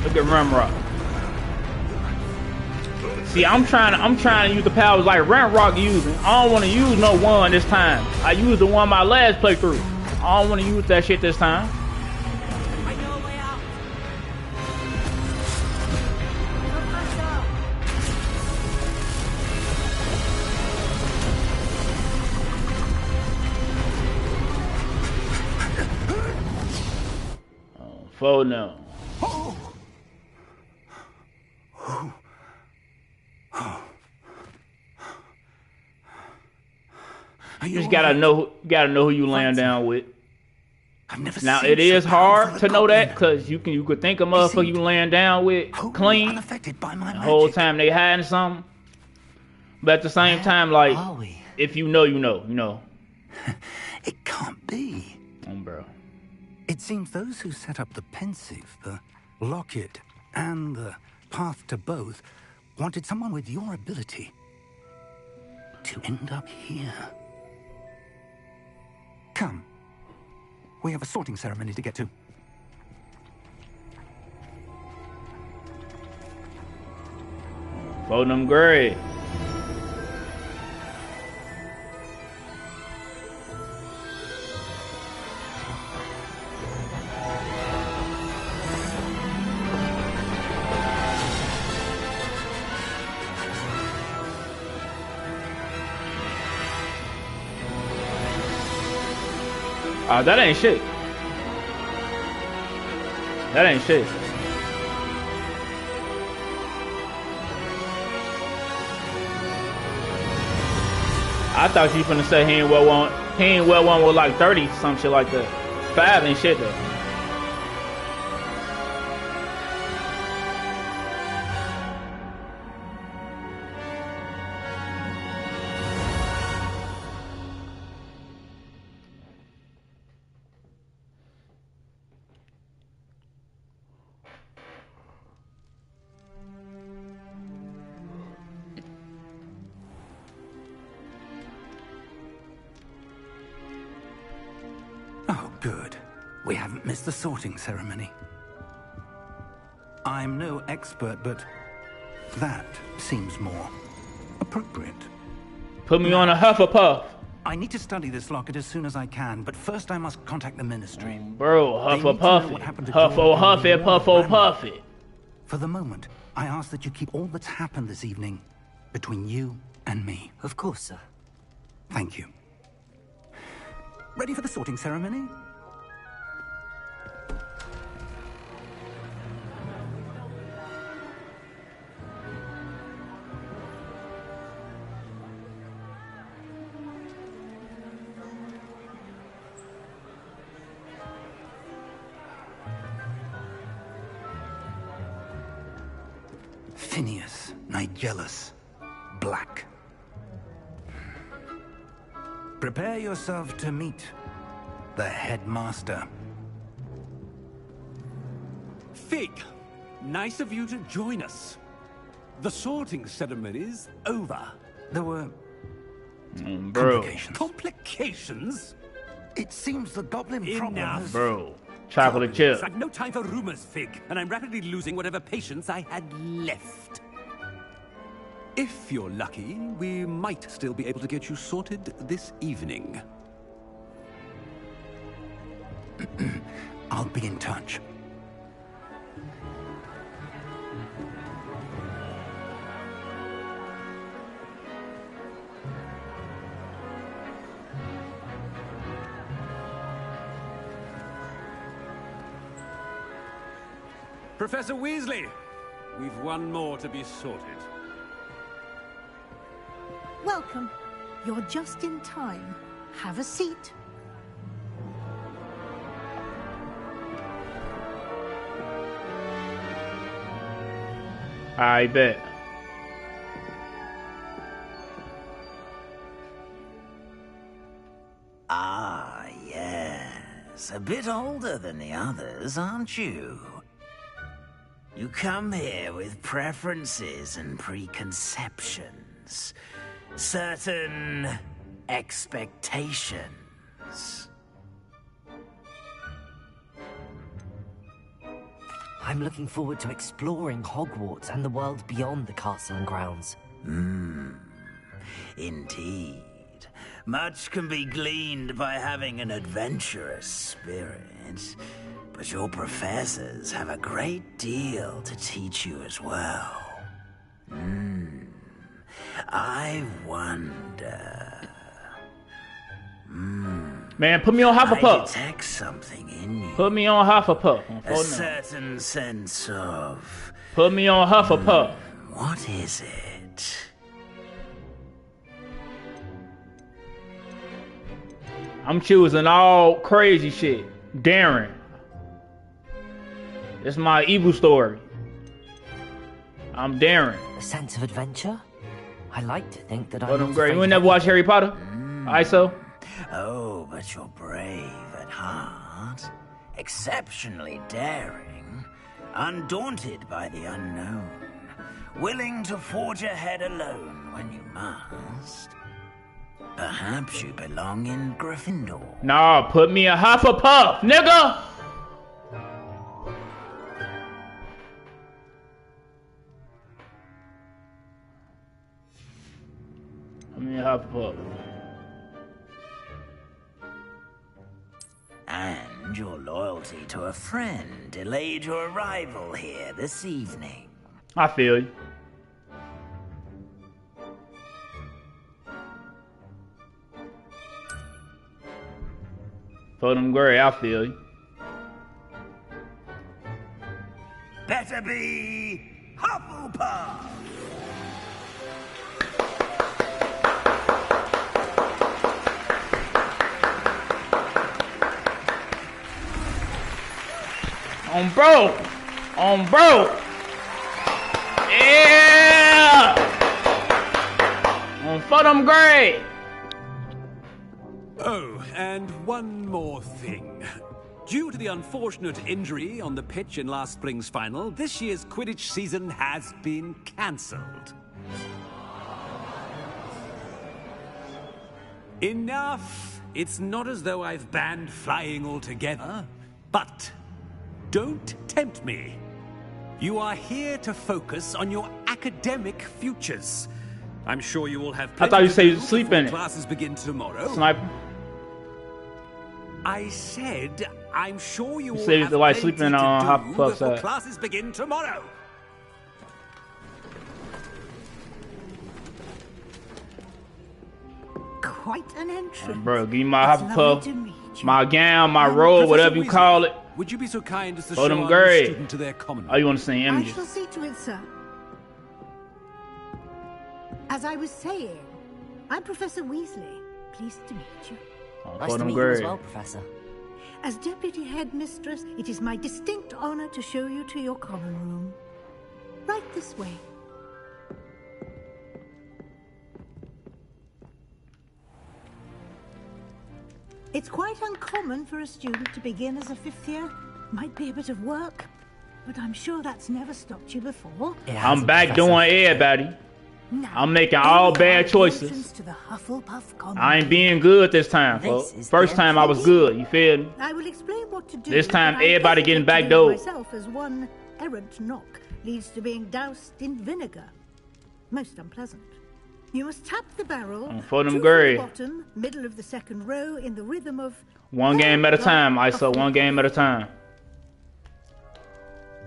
Look at Ranrock. See, I'm trying to use the powers like Ranrock using. I don't want to use no one this time. I used the one my last playthrough. I don't want to use that shit this time. I know a way out. For no. You just gotta know who you laying down with. I've never Now seen it is so hard powerful to a know that goblin. because you could think a motherfucker you laying down with Wholly clean unaffected by my the whole magic. time they hiding something. But at the same time, like Are we? if you know, you know. It can't be. Bro. It seems those who set up the pensive, the locket, and the path to both wanted someone with your ability to end up here. Come. We have a sorting ceremony to get to. For them gray. That ain't shit. That ain't shit. I thought you finna say he ain't well one with like 30, some shit like that. 5 ain't shit though. Oh, good. We haven't missed the sorting ceremony. I'm no expert, but that seems more appropriate. Put me on a Hufflepuff. I need to study this locket as soon as I can, but first I must contact the Ministry. Bro, They need to know Hufflepuffy. what happened to Huffo Jordan Huffy, and Warren Puffo Bramble. Puffy. For the moment, I ask that you keep all that's happened this evening between you and me. Of course, sir. Thank you. Ready for the sorting ceremony? Phineas, Nigellus, Black. Prepare yourself to meet the headmaster. Fig, nice of you to join us. The sorting ceremony's over. There were Bro. complications. Complications? It seems the goblin problem Enough. has... Bro. Chocolate chip. I've no time for rumors, Fig, and I'm rapidly losing whatever patience I had left. If you're lucky, we might still be able to get you sorted this evening. I'll be in touch. Professor Weasley, we've one more to be sorted. Welcome. You're just in time. Have a seat. I bet. Ah, yes. A bit older than the others, aren't you? You come here with preferences and preconceptions. Certain expectations. I'm looking forward to exploring Hogwarts and the world beyond the castle and grounds. Indeed. Much can be gleaned by having an adventurous spirit, but your professors have a great deal to teach you as well. I wonder... Man, put me on I Hufflepuff. detect something in you. Put me on Hufflepuff. A certain sense of... Put me on Hufflepuff. What is it? I'm choosing all crazy shit. Darren. It's my evil story. I'm Darren. A sense of adventure? I like to think that I'm great. You ain't never watch Harry Potter? ISO? Oh, but you're brave at heart. Exceptionally daring. Undaunted by the unknown. Willing to forge ahead alone when you must. Perhaps you belong in Gryffindor. Nah, put me in Hufflepuff, nigga! Put me in Hufflepuff. And your loyalty to a friend delayed your arrival here this evening. I feel you. For them gray, I feel you. Better be Hufflepuff! On bro! On bro! Yeah! On for them gray! Oh, and one more thing. Due to the unfortunate injury on the pitch in last spring's final, this year's Quidditch season has been cancelled. Enough! It's not as though I've banned flying altogether, but don't tempt me. You are here to focus on your academic futures. I'm sure you will have I thought you said you sleep in it. Classes begin tomorrow. Sniper. I said, I'm sure you will said have the white plenty sleeping to on do Hufflepuff's before side. classes begin tomorrow. Quite an entrance. Bro, give me my It's lovely to Hufflepuff, meet you. my gown, my robe, Professor whatever you Weasley, call it. Would you be so kind as to For show them our gray. new student to their common room? Oh, you want to see I images? shall see to it, sir. As I was saying, I'm Professor Weasley. Pleased to meet you. Oh, Nice for to them meet you as gray. well, Professor. As Deputy Headmistress, it is my distinct honor to show you to your common room. Right this way. It's quite uncommon for a student to begin as a fifth year. Might be a bit of work, but I'm sure that's never stopped you before. I'm back doing everybody. Now, I'm making all bad choices. To the Hufflepuff common I ain't room. being good this time, folks. First time I was good, you feel me? I will explain what to do. This time, but I everybody getting hesitate to backdoored. do myself, as one errant knock leads to being doused in vinegar. Most unpleasant. You must tap the barrel. For them two gray. from the bottom, middle of the second row, in the rhythm of One game at a time, ISO. One game at a time.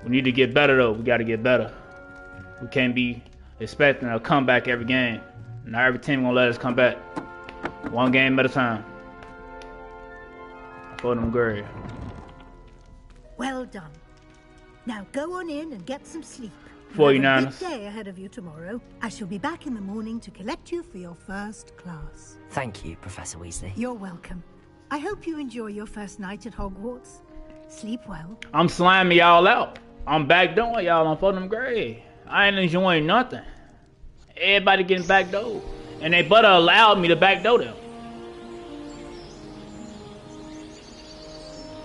We need to get better, though. We got to get better. We can't be expecting a comeback every game. Not every team gonna let us come back. One game at a time. For them gray. Well done. Now go on in and get some sleep. You have a 49ers. big day ahead of you tomorrow. I shall be back in the morning to collect you for your first class. Thank you, Professor Weasley. You're welcome. I hope you enjoy your first night at Hogwarts. Sleep well. I'm slamming y'all out. I'm back doing y'all on for them gray. I ain't enjoying nothing. Everybody getting backdoored. And they better allowed me to backdoor them.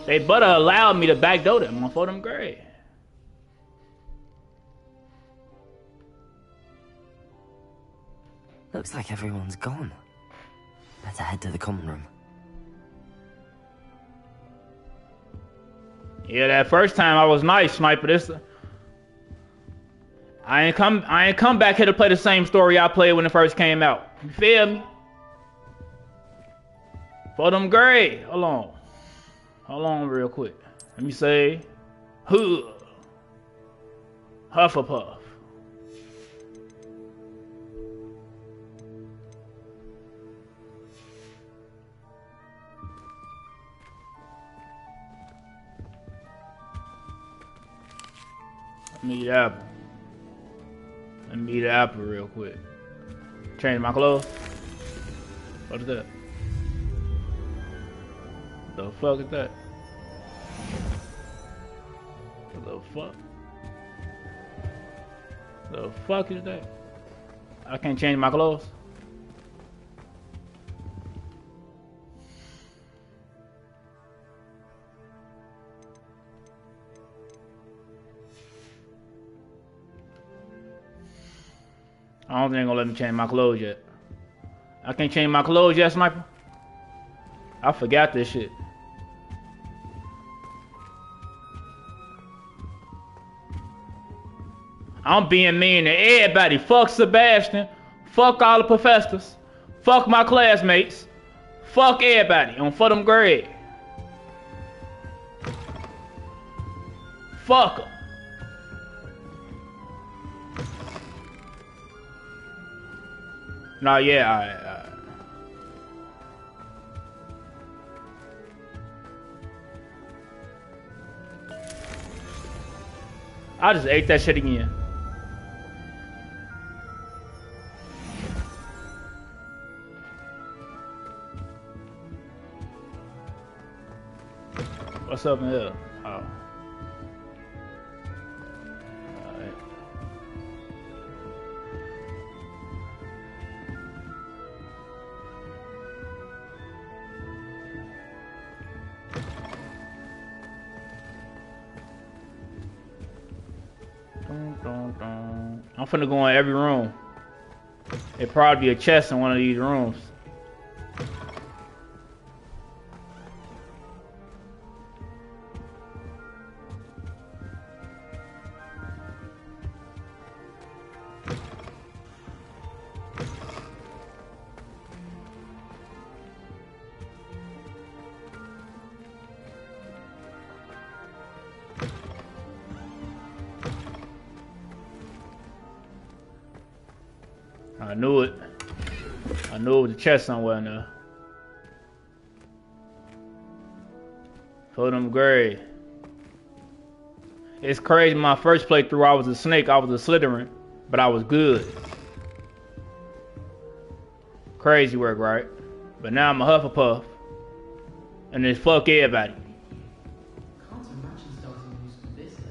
They better allowed me to backdoor them on for them gray. Looks like everyone's gone. Better head to the common room. Yeah, that first time I was nice, Sniper. This I ain't come back here to play the same story I played when it first came out. You feel me? For them gray. Hold on real quick. Let me say Hufflepuff. Let me eat an apple. Let me eat an apple real quick. Change my clothes. What is that? The fuck is that? What the fuck? The fuck is that? I can't change my clothes. I don't think they're gonna let me change my clothes yet. I can't change my clothes yet, Sniper? I forgot this shit. I'm being mean to everybody. Fuck Sebastian. Fuck all the professors. Fuck my classmates. Fuck everybody. And for them grades. Fuck them. No, yeah, alright. I just ate that shit again. What's up in here? Oh. Alright. I'm finna go in every room. It'd probably be a chest in one of these rooms. I knew it. I knew it was a chest somewhere in there. For them grade. It's crazy, my first playthrough I was a snake, I was a Slytherin, but I was good. Crazy work, right? But now I'm a Hufflepuff. And it's fuck everybody. Can't imagine starting music this late.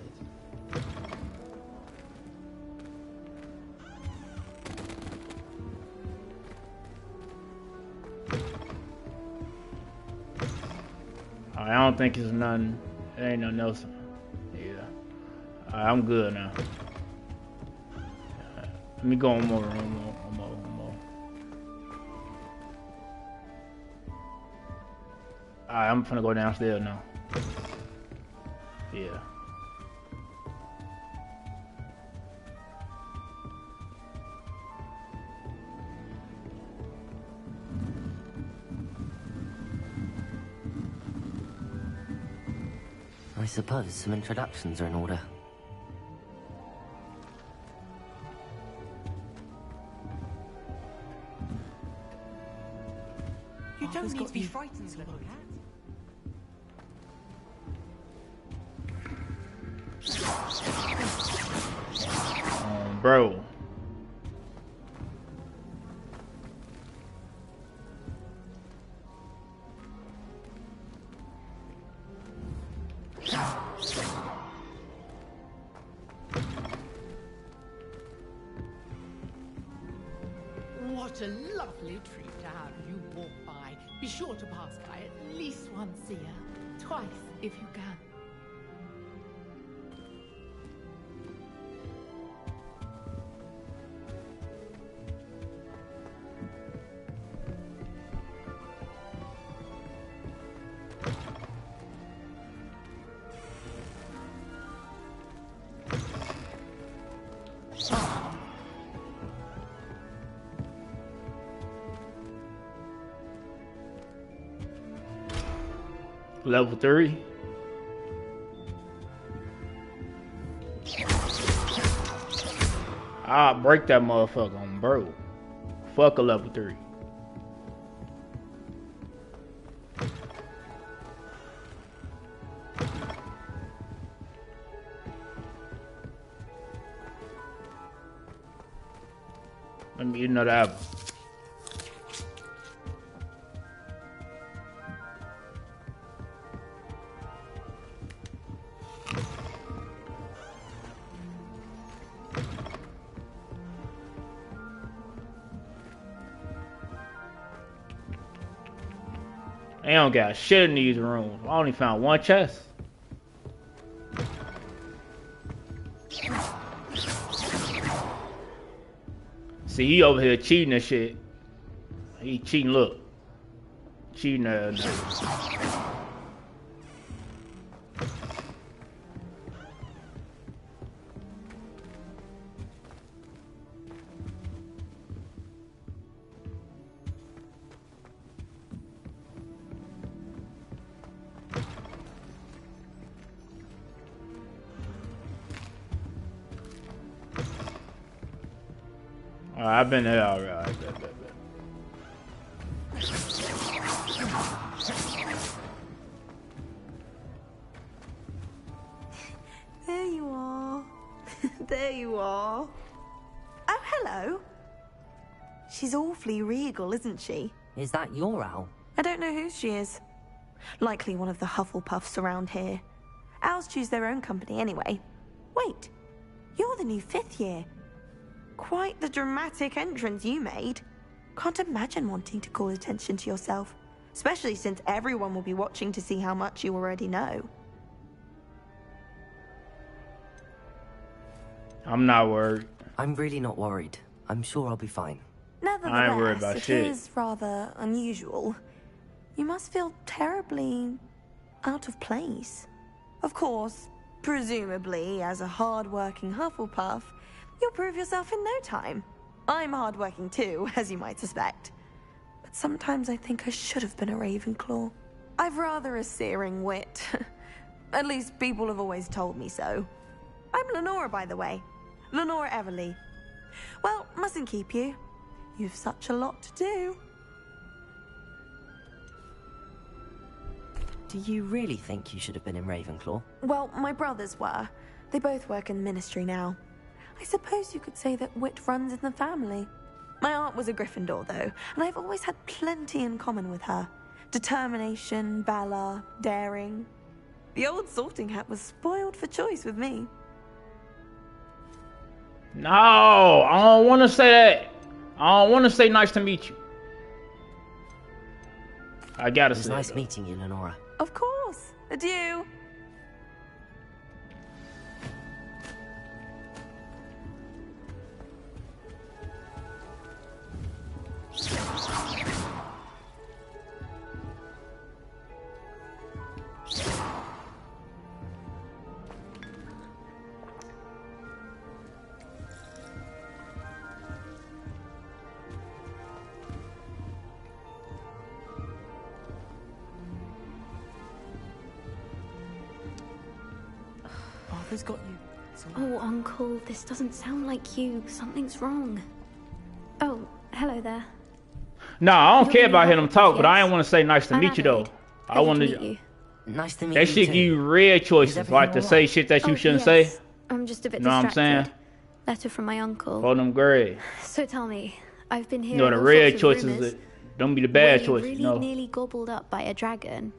I don't think it's nothing. It ain't nothing else. Yeah. I'm good now. Let me go one more room. One more. Alright, I'm finna go downstairs now. Yeah. I suppose some introductions are in order. You don't need to be frightened, little cat. Bro. What a lovely treat to have you walk by. Be sure to pass by at least once a year. Twice if you can. Level 3. I'll break that motherfucker on bro. Fuck a level 3. Let me eat another apple. They don't got shit in these rooms. I only found one chest. See, he over here cheating and shit. He cheating, look. Cheating I've been there already. There you are. There you are. Oh, hello. She's awfully regal, isn't she? Is that your owl? I don't know who she is. Likely one of the Hufflepuffs around here. Owls choose their own company anyway. Wait, you're the new 5th year. Quite the dramatic entrance you made. Can't imagine wanting to call attention to yourself, especially since everyone will be watching to see how much you already know. I'm not worried. I'm really not worried. I'm sure I'll be fine. Nevertheless, I ain't worried about it shit. is rather unusual. You must feel terribly out of place. Of course, presumably, as a hard-working Hufflepuff, you'll prove yourself in no time. I'm hard-working too, as you might suspect. But sometimes I think I should have been a Ravenclaw. I've rather a searing wit. At least people have always told me so. I'm Lenora, by the way. Lenora Everly. Well, mustn't keep you. You've such a lot to do. Do you really think you should have been in Ravenclaw? Well, my brothers were. They both work in the ministry now. I suppose you could say that wit runs in the family. My aunt was a Gryffindor, though, and I've always had plenty in common with her. Determination, valor, daring. The old sorting hat was spoiled for choice with me. No, I don't want to say that. I don't want to say nice to meet you. I gotta say it was nice meeting you, Lenora. Of course. Adieu. Arthur's got you. Oh, Uncle, this doesn't sound like you. Something's wrong. Oh, hello there. No, I don't care about hearing them talk, but I ain't want to say nice to meet you though. I want to. Nice to meet They you. should give you red choices, like to say shit that you shouldn't say. I'm just a bit You know what I'm distracted. saying? Letter from my uncle. For them grades. So tell me, I've been hearing You know, the all red sorts of choices rumors. that don't be the bad Were choices. you You really know. nearly gobbled up by a dragon?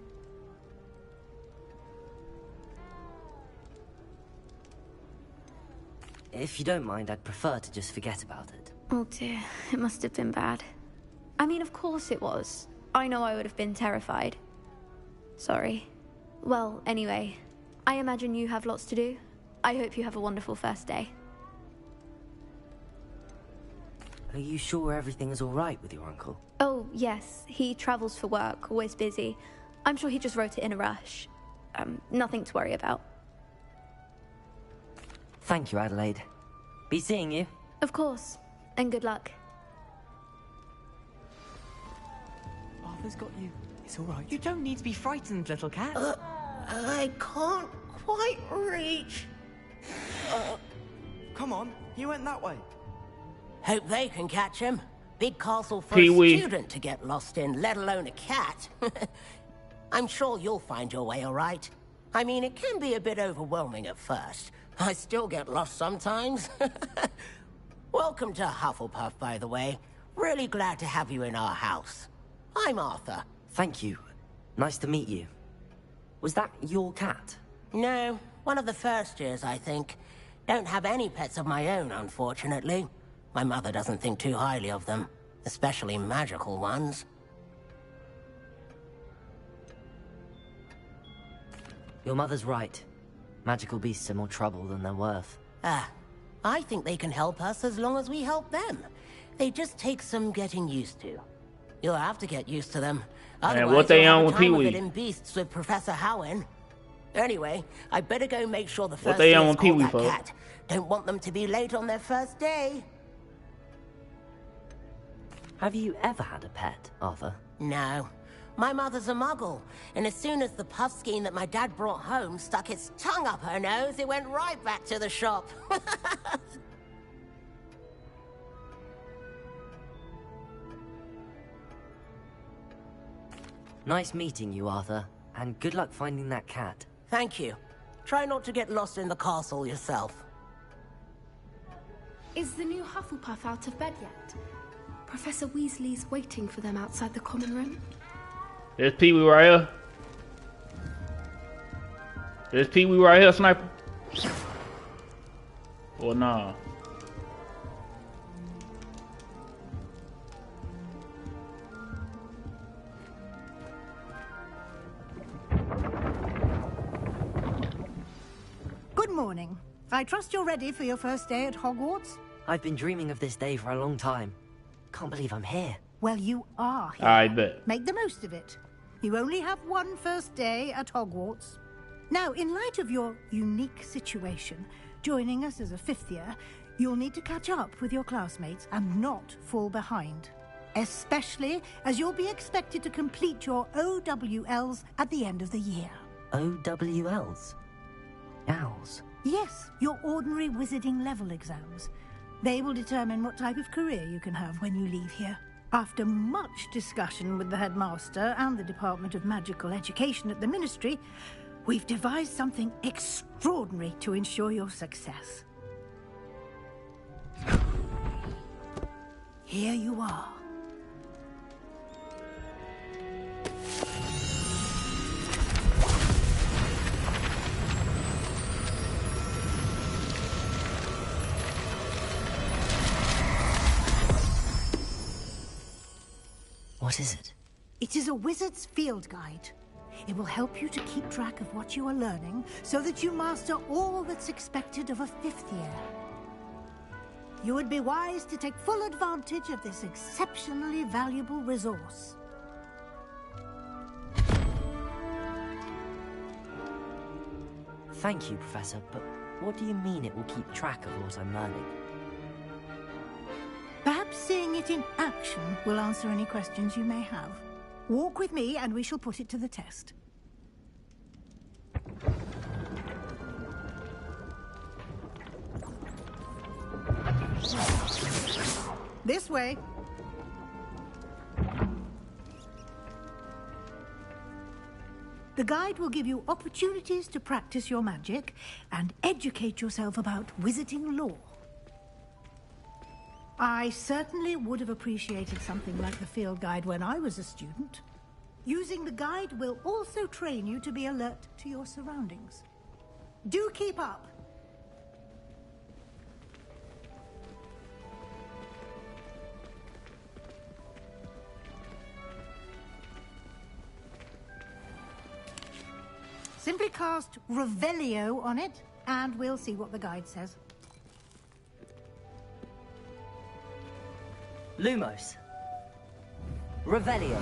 If you don't mind, I'd prefer to just forget about it. Oh dear, it must have been bad. I mean, of course it was. I know I would have been terrified. Sorry. Well, anyway, I imagine you have lots to do. I hope you have a wonderful first day. Are you sure everything is all right with your uncle? Oh, yes. He travels for work, always busy. I'm sure he just wrote it in a rush. Nothing to worry about. Thank you, Adelaide. Be seeing you. Of course. And good luck. Arthur's got you. It's all right. You don't need to be frightened, little cat. I can't quite reach. Come on, you went that way. Hope they can catch him. Big castle for Pee-wee. a student to get lost in, let alone a cat. I'm sure you'll find your way all right. I mean, it can be a bit overwhelming at first. I still get lost sometimes. Welcome to Hufflepuff, by the way. Really glad to have you in our house. I'm Arthur. Thank you. Nice to meet you. Was that your cat? No, one of the first years, I think. Don't have any pets of my own, unfortunately. My mother doesn't think too highly of them, especially magical ones. Your mother's right. Magical beasts are more trouble than they're worth. I think they can help us as long as we help them. They just take some getting used to. You'll have to get used to them. Otherwise, what they you'll on have with a time of Pee-wee? it in Beasts with Professor Howen. Anyway, I better go make sure the first they on years with Pee-wee, call that folks? cat. Don't want them to be late on their first day. Have you ever had a pet, Arthur? No. My mother's a muggle, and as soon as the puffskein that my dad brought home stuck its tongue up her nose, it went right back to the shop. Nice meeting you, Arthur, and good luck finding that cat. Thank you. Try not to get lost in the castle yourself. Is the new Hufflepuff out of bed yet? Professor Weasley's waiting for them outside the common room. There's Pee-wee right here. There's Pee-wee right here, sniper. Or nah. Good morning. I trust you're ready for your first day at Hogwarts? I've been dreaming of this day for a long time. Can't believe I'm here. Well, you are here. I bet. Make the most of it. You only have one first day at Hogwarts. Now, in light of your unique situation, joining us as a fifth year, you'll need to catch up with your classmates and not fall behind. Especially as you'll be expected to complete your OWLs at the end of the year. OWLs? Owls? Yes, your ordinary wizarding level exams. They will determine what type of career you can have when you leave here. After much discussion with the headmaster and the Department of Magical Education at the Ministry, we've devised something extraordinary to ensure your success. Here you are. What is it? It is a wizard's field guide. It will help you to keep track of what you are learning so that you master all that's expected of a fifth year. You would be wise to take full advantage of this exceptionally valuable resource. Thank you, Professor, but what do you mean it will keep track of what I'm learning? Perhaps seeing it in action will answer any questions you may have. Walk with me and we shall put it to the test. This way. The guide will give you opportunities to practice your magic and educate yourself about wizarding lore. I certainly would have appreciated something like the field guide when I was a student. Using the guide will also train you to be alert to your surroundings. Do keep up! Simply cast Revelio on it, and we'll see what the guide says. Lumos. Revelio.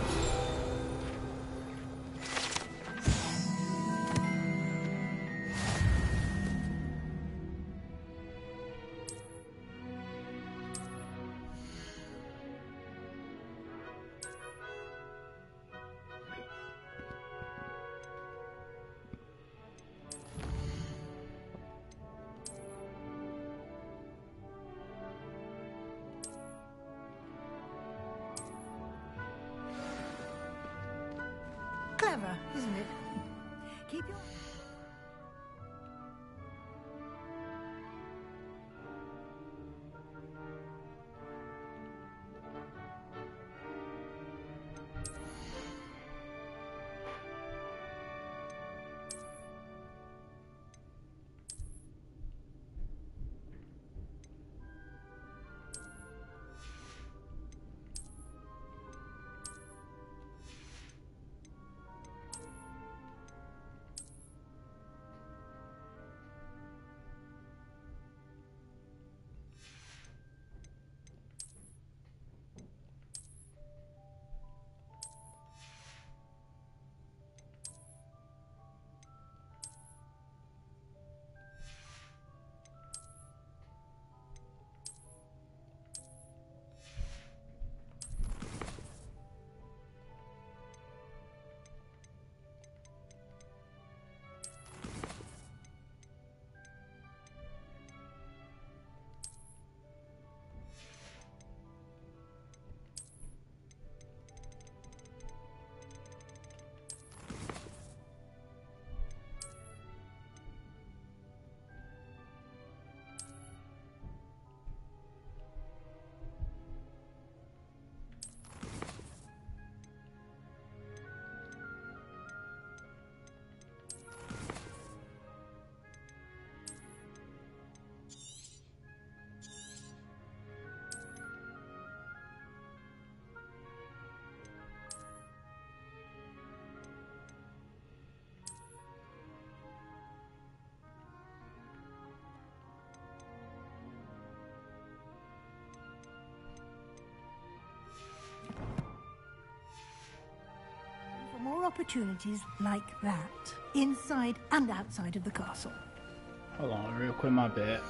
Clever, isn't it? Keep your... opportunities like that, inside and outside of the castle. Hold on, real quick, my bad.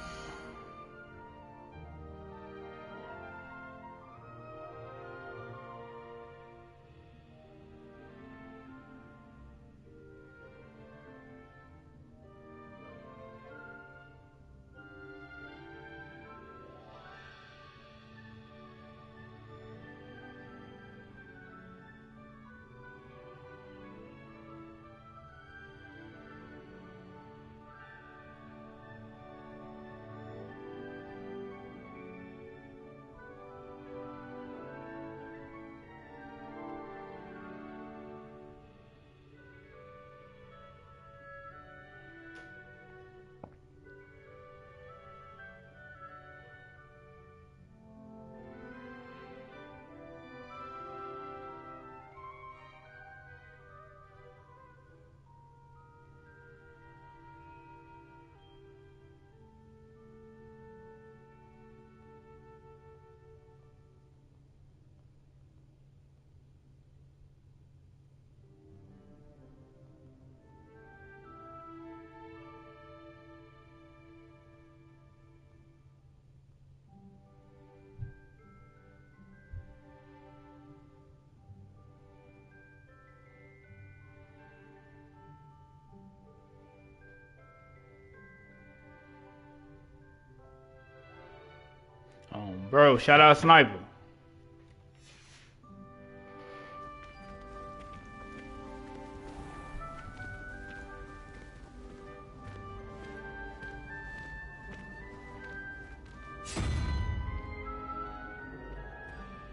Bro, shout out Sniper.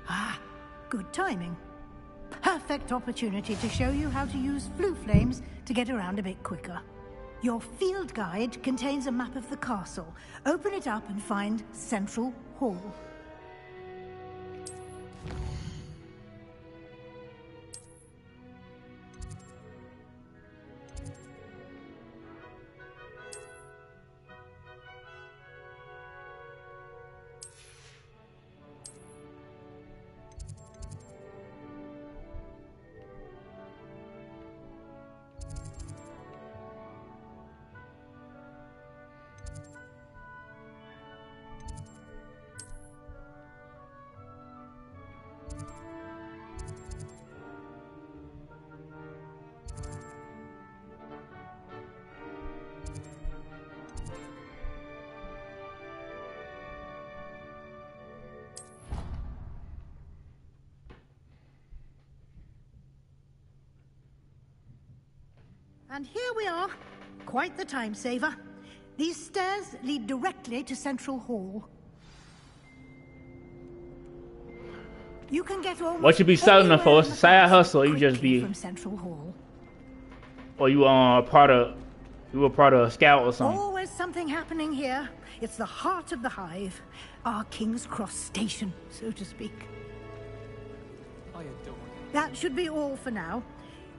Ah, good timing. Perfect opportunity to show you how to use flue flames to get around a bit quicker. Your field guide contains a map of the castle. Open it up and find Central Hall. And here we are. Quite the time saver. These stairs lead directly to Central Hall. You can get almost what you be selling them for? It's a side hustle. You just be from Central Hall. Or you a part of a scout or something. Always something happening here. It's the heart of the hive. Our King's Cross station, so to speak. I adore it. That should be all for now.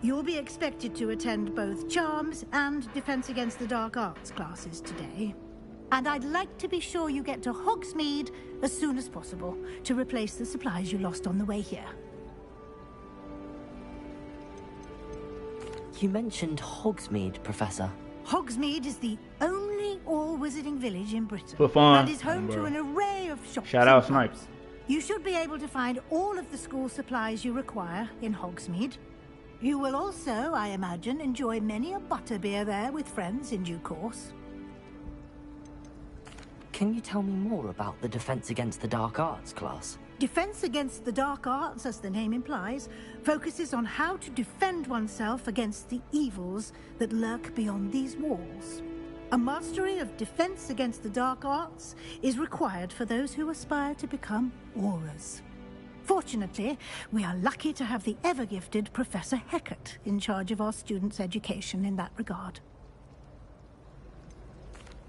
You'll be expected to attend both Charms and Defense Against the Dark Arts classes today. And I'd like to be sure you get to Hogsmeade as soon as possible to replace the supplies you lost on the way here. You mentioned Hogsmeade, Professor. Hogsmeade is the only all-wizarding village in Britain. For fun. And is home to an array of shops. Shout out Snipes. You should be able to find all of the school supplies you require in Hogsmeade. You will also, I imagine, enjoy many a butterbeer there with friends in due course. Can you tell me more about the Defense Against the Dark Arts class? Defense Against the Dark Arts, as the name implies, focuses on how to defend oneself against the evils that lurk beyond these walls. A mastery of Defense Against the Dark Arts is required for those who aspire to become Aurors. Fortunately, we are lucky to have the ever-gifted Professor Hecat in charge of our students' education in that regard.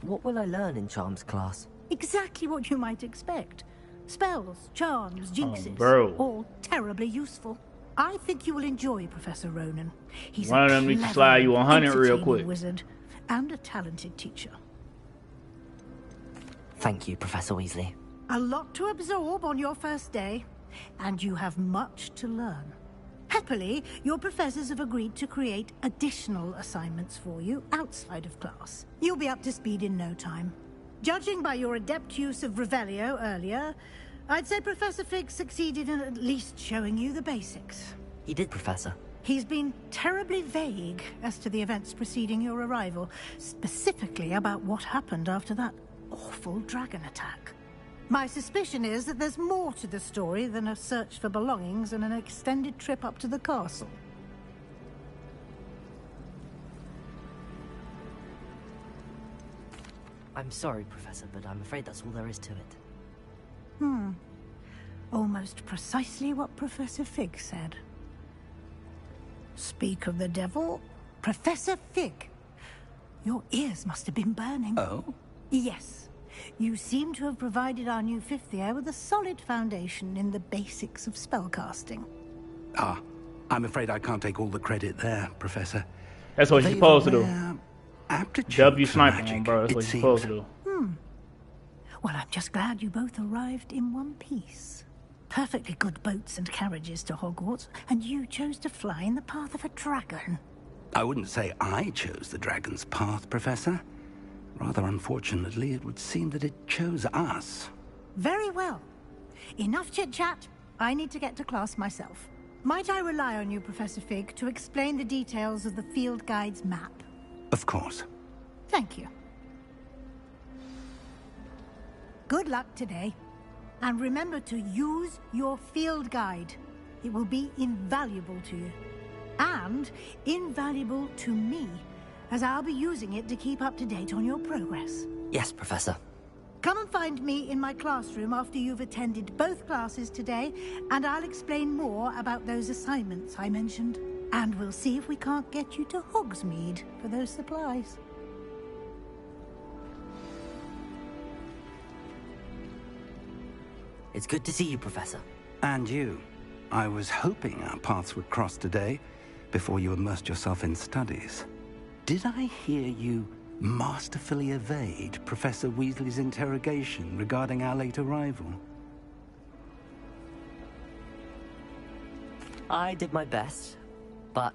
What will I learn in Charms class? Exactly what you might expect. Spells, charms, jinxes, all terribly useful. I think you will enjoy Professor Ronan. He's one of them needs to slide you 100 real quick. Wizard and a talented teacher. Thank you, Professor Weasley. A lot to absorb on your first day, and you have much to learn. Happily, your professors have agreed to create additional assignments for you outside of class. You'll be up to speed in no time. Judging by your adept use of Revelio earlier, I'd say Professor Fig succeeded in at least showing you the basics. He did, Professor. He's been terribly vague as to the events preceding your arrival, specifically about what happened after that awful dragon attack. My suspicion is that there's more to the story than a search for belongings and an extended trip up to the castle. I'm sorry, Professor, but I'm afraid that's all there is to it. Almost precisely what Professor Fig said. Speak of the devil, Professor Fig. Your ears must have been burning. Oh? Yes. You seem to have provided our new fifth year with a solid foundation in the basics of spellcasting. Ah, I'm afraid I can't take all the credit there, Professor. That's what you're supposed to do. Aptitude W for sniping magic, on, bro. That's it what you're seems. supposed to do. Well, I'm just glad you both arrived in one piece. Perfectly good boats and carriages to Hogwarts, and you chose to fly in the path of a dragon. I wouldn't say I chose the dragon's path, Professor. Rather unfortunately, it would seem that it chose us. Very well. Enough chit-chat. I need to get to class myself. Might I rely on you, Professor Fig, to explain the details of the field guide's map? Of course. Thank you. Good luck today. And remember to use your field guide. It will be invaluable to you. And invaluable to me, as I'll be using it to keep up to date on your progress. Yes, Professor. Come and find me in my classroom after you've attended both classes today, and I'll explain more about those assignments I mentioned. And we'll see if we can't get you to Hogsmeade for those supplies. It's good to see you, Professor. And you. I was hoping our paths would cross today, before you immersed yourself in studies. Did I hear you masterfully evade Professor Weasley's interrogation regarding our late arrival? I did my best, but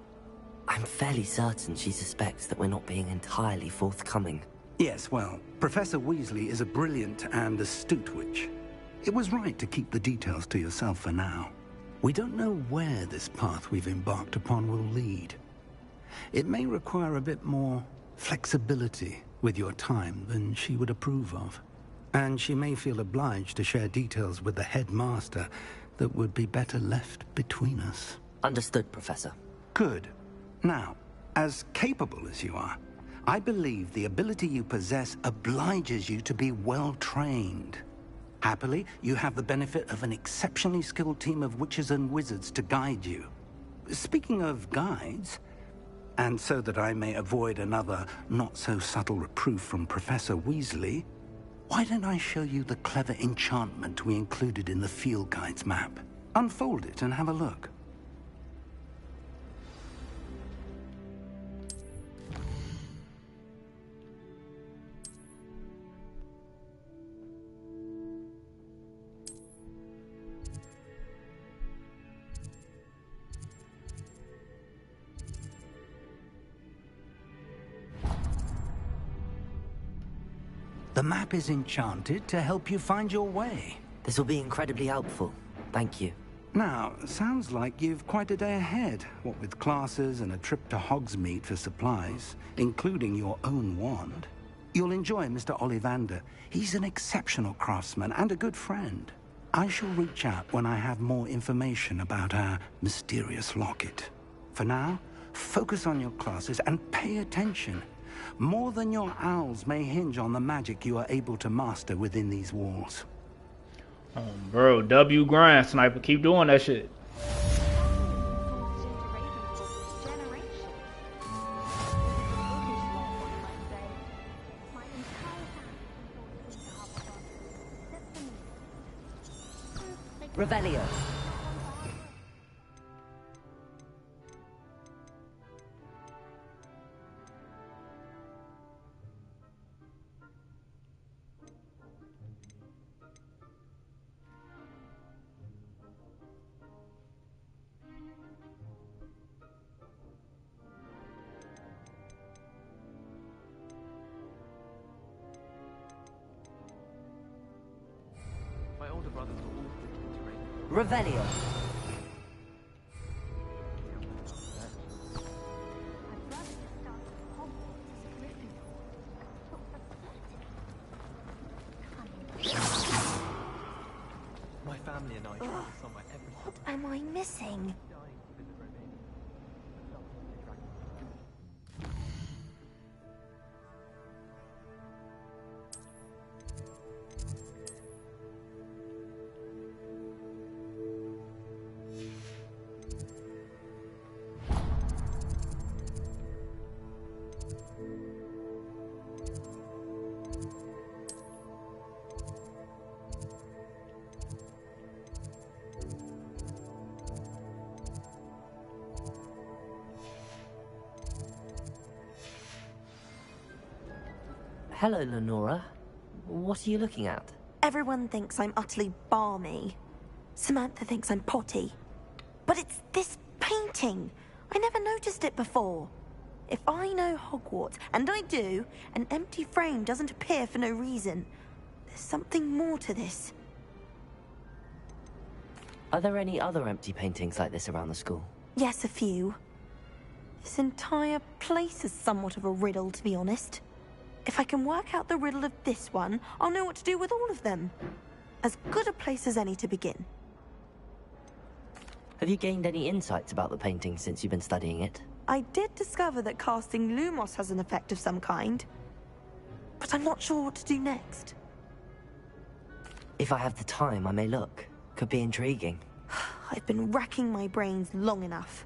I'm fairly certain she suspects that we're not being entirely forthcoming. Yes, well, Professor Weasley is a brilliant and astute witch. It was right to keep the details to yourself for now. We don't know where this path we've embarked upon will lead. It may require a bit more flexibility with your time than she would approve of. And she may feel obliged to share details with the headmaster that would be better left between us. Understood, Professor. Good. Now, as capable as you are, I believe the ability you possess obliges you to be well-trained. Happily, you have the benefit of an exceptionally skilled team of witches and wizards to guide you. Speaking of guides, and so that I may avoid another not-so-subtle reproof from Professor Weasley, why don't I show you the clever enchantment we included in the field guide's map? Unfold it and have a look. The map is enchanted to help you find your way. This will be incredibly helpful. Thank you. Now, sounds like you've quite a day ahead, what with classes and a trip to Hogsmeade for supplies, including your own wand. You'll enjoy Mr. Ollivander. He's an exceptional craftsman and a good friend. I shall reach out when I have more information about our mysterious locket. For now, focus on your classes and pay attention. More than your owls may hinge on the magic you are able to master within these walls. Bro, W grind, sniper. Keep doing that shit. Revelio. Revelio. My family and I travel somewhere every What am I missing? Hello, Lenora. What are you looking at? Everyone thinks I'm utterly balmy. Samantha thinks I'm potty. But it's this painting. I never noticed it before. If I know Hogwarts, and I do, an empty frame doesn't appear for no reason. There's something more to this. Are there any other empty paintings like this around the school? Yes, a few. This entire place is somewhat of a riddle, to be honest. If I can work out the riddle of this one, I'll know what to do with all of them. As good a place as any to begin. Have you gained any insights about the painting since you've been studying it? I did discover that casting Lumos has an effect of some kind. But I'm not sure what to do next. If I have the time, I may look. Could be intriguing. I've been racking my brains long enough.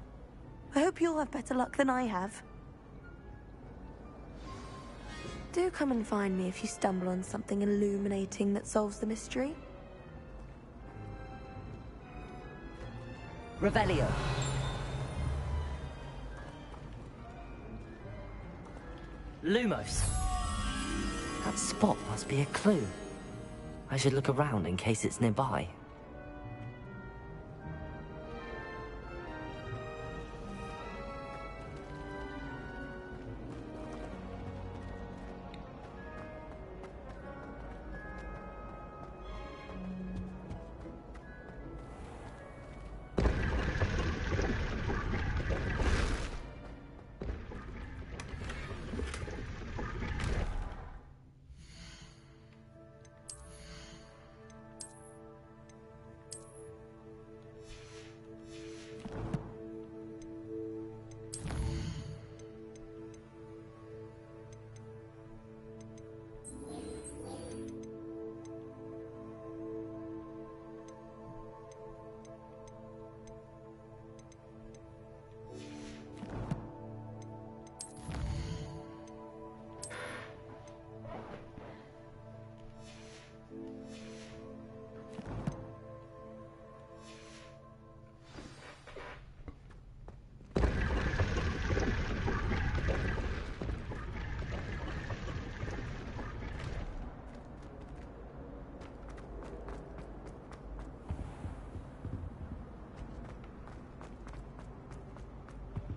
I hope you'll have better luck than I have. Do come and find me if you stumble on something illuminating that solves the mystery. Revelio. Lumos. That spot must be a clue. I should look around in case it's nearby.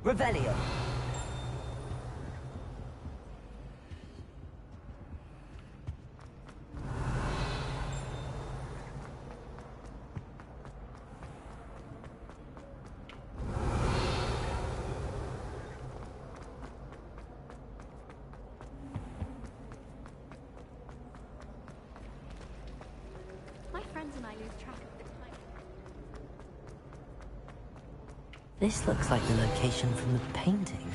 Revelio. My friends and I lose track of the time. This looks like the location from the painting.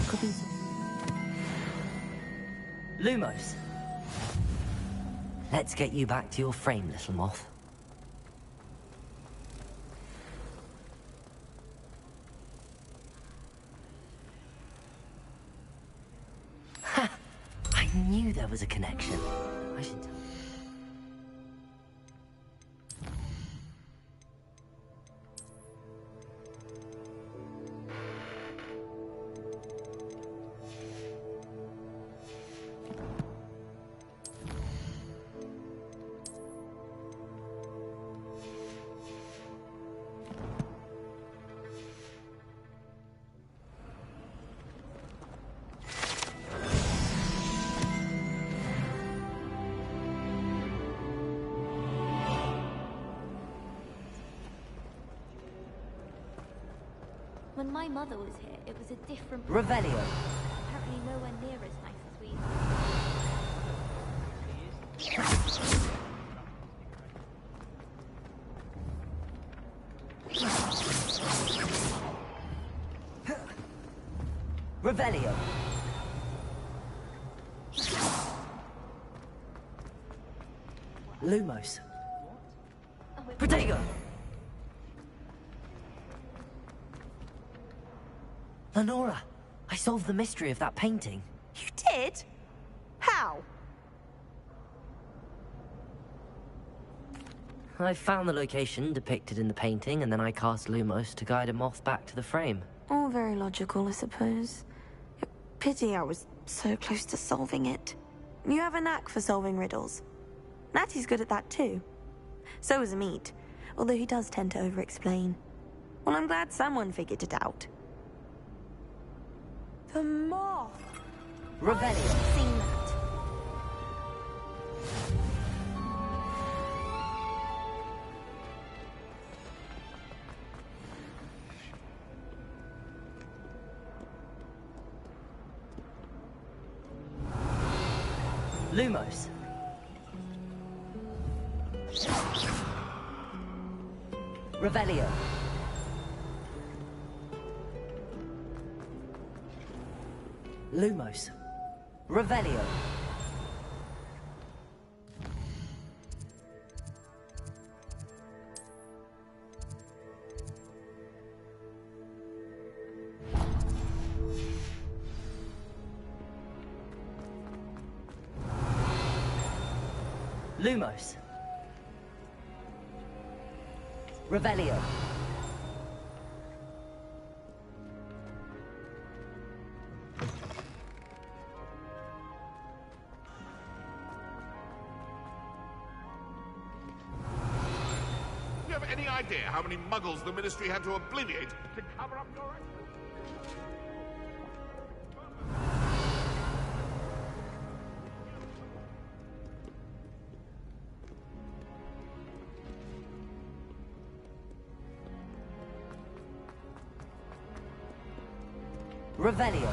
Could be... Lumos. Let's get you back to your frame, little moth. Ha! I knew there was a connection. I should... When my mother was here, it was a different... Revelio. Apparently nowhere near as nice as we... Revelio. Lumos. Protego. Lenora, I solved the mystery of that painting. You did? How? I found the location depicted in the painting, and then I cast Lumos to guide a moth back to the frame. All very logical, I suppose. Pity I was so close to solving it. You have a knack for solving riddles. Natty's good at that too. So is Amit, although he does tend to over-explain. Well, I'm glad someone figured it out. The moth! Revelio. I've seen that. Lumos. Revelio. Lumos. Revelio. Lumos. Revelio. Do you have any idea how many muggles the Ministry had to obliviate to cover up your... Revelio.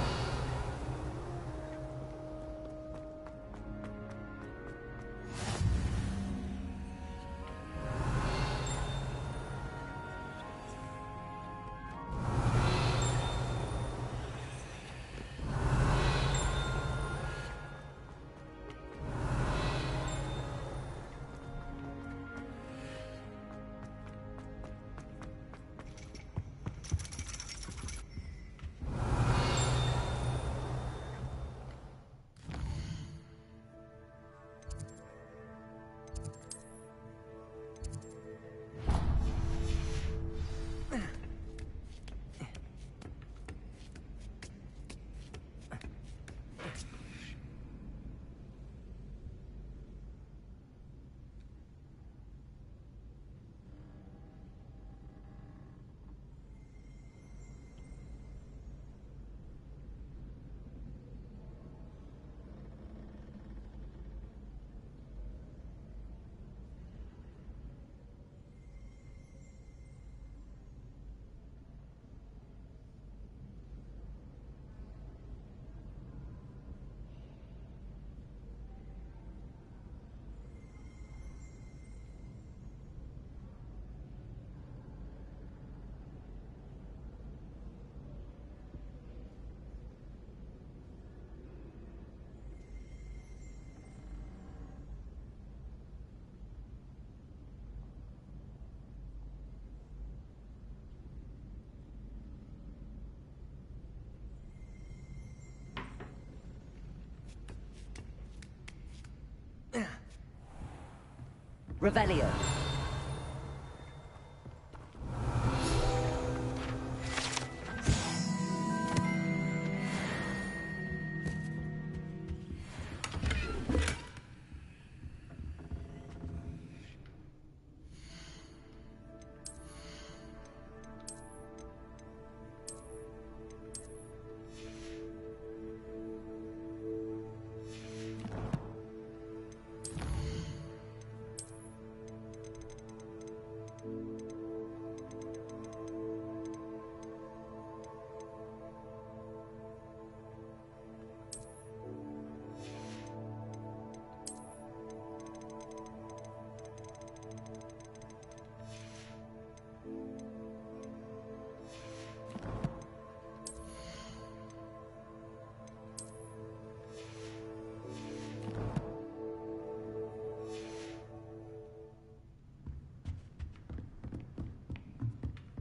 Revelio.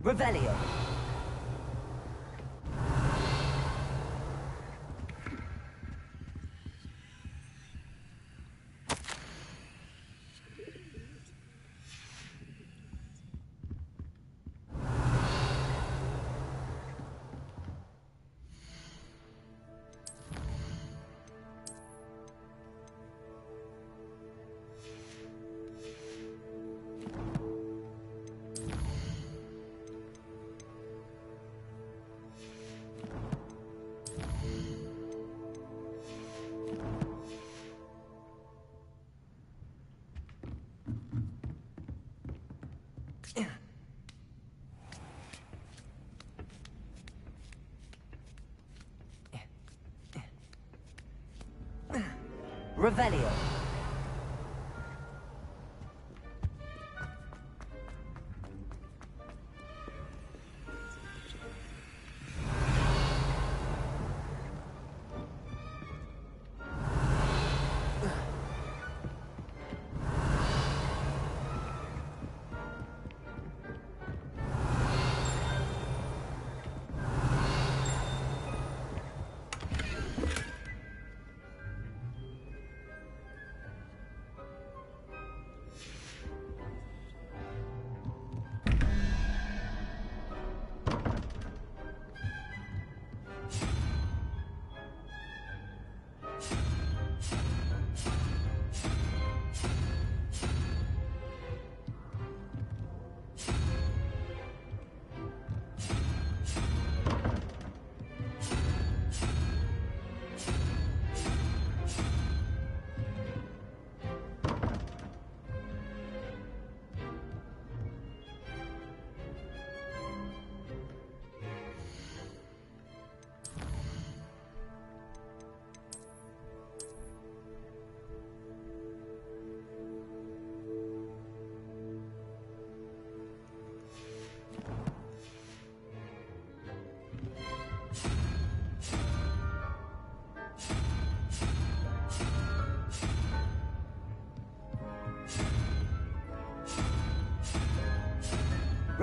Revelio. Revelio.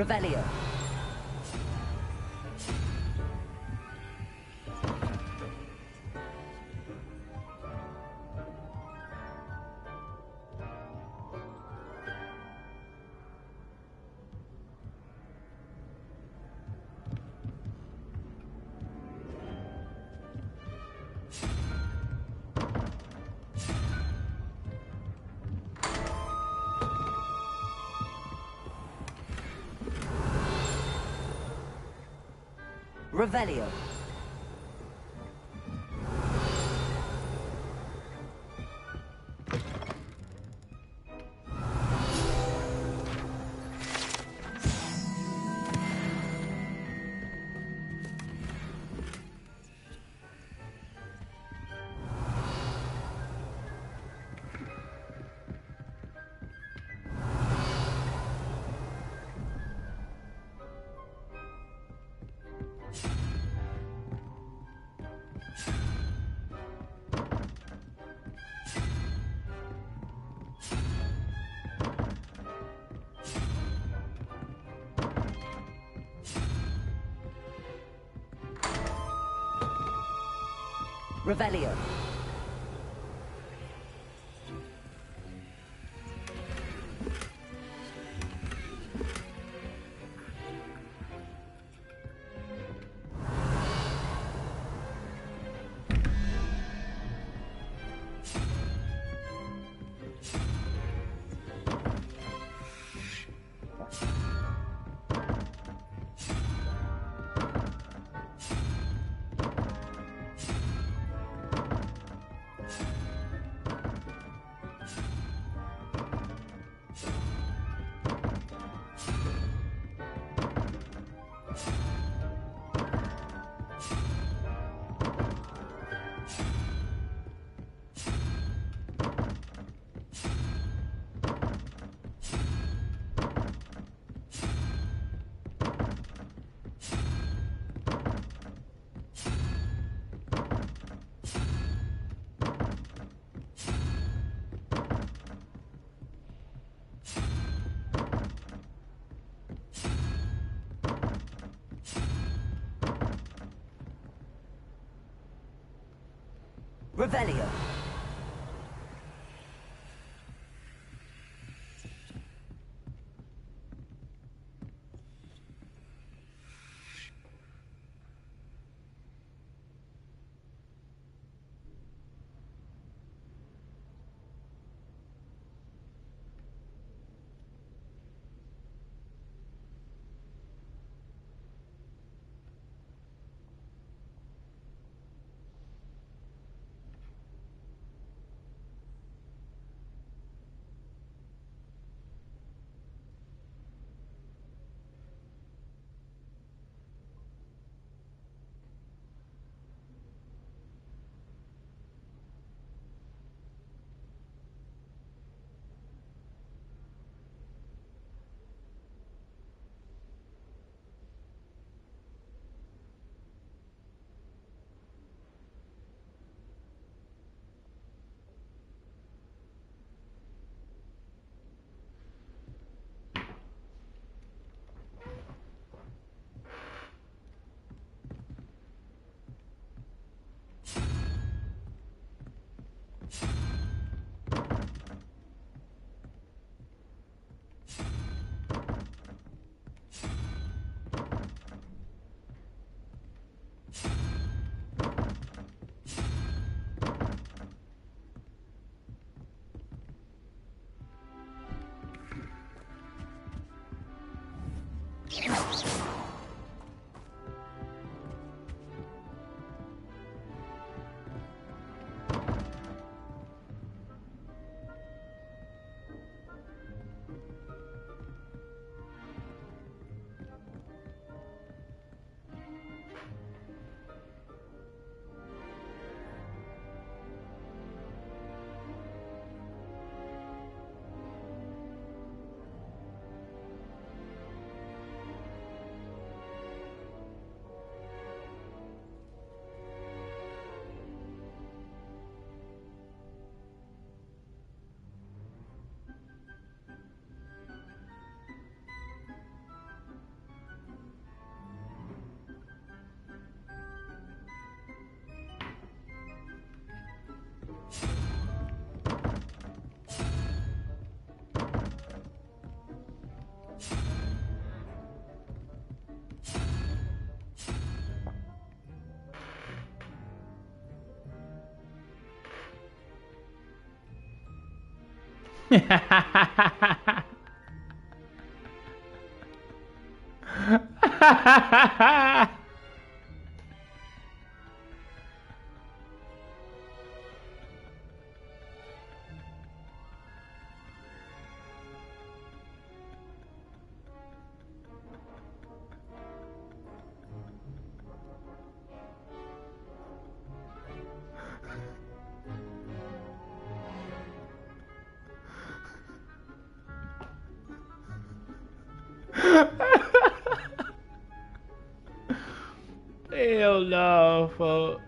Revelio. Revelio. Revelio. Revelio. Hell no, fuck.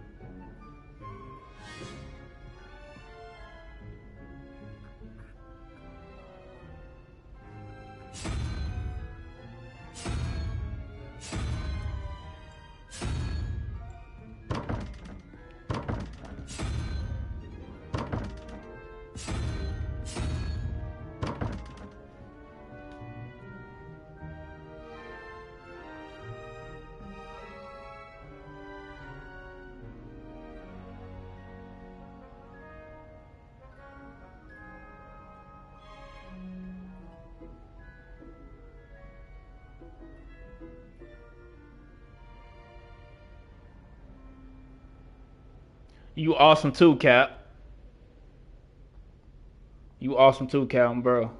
You awesome too, Cap. You awesome too, Cap, bro.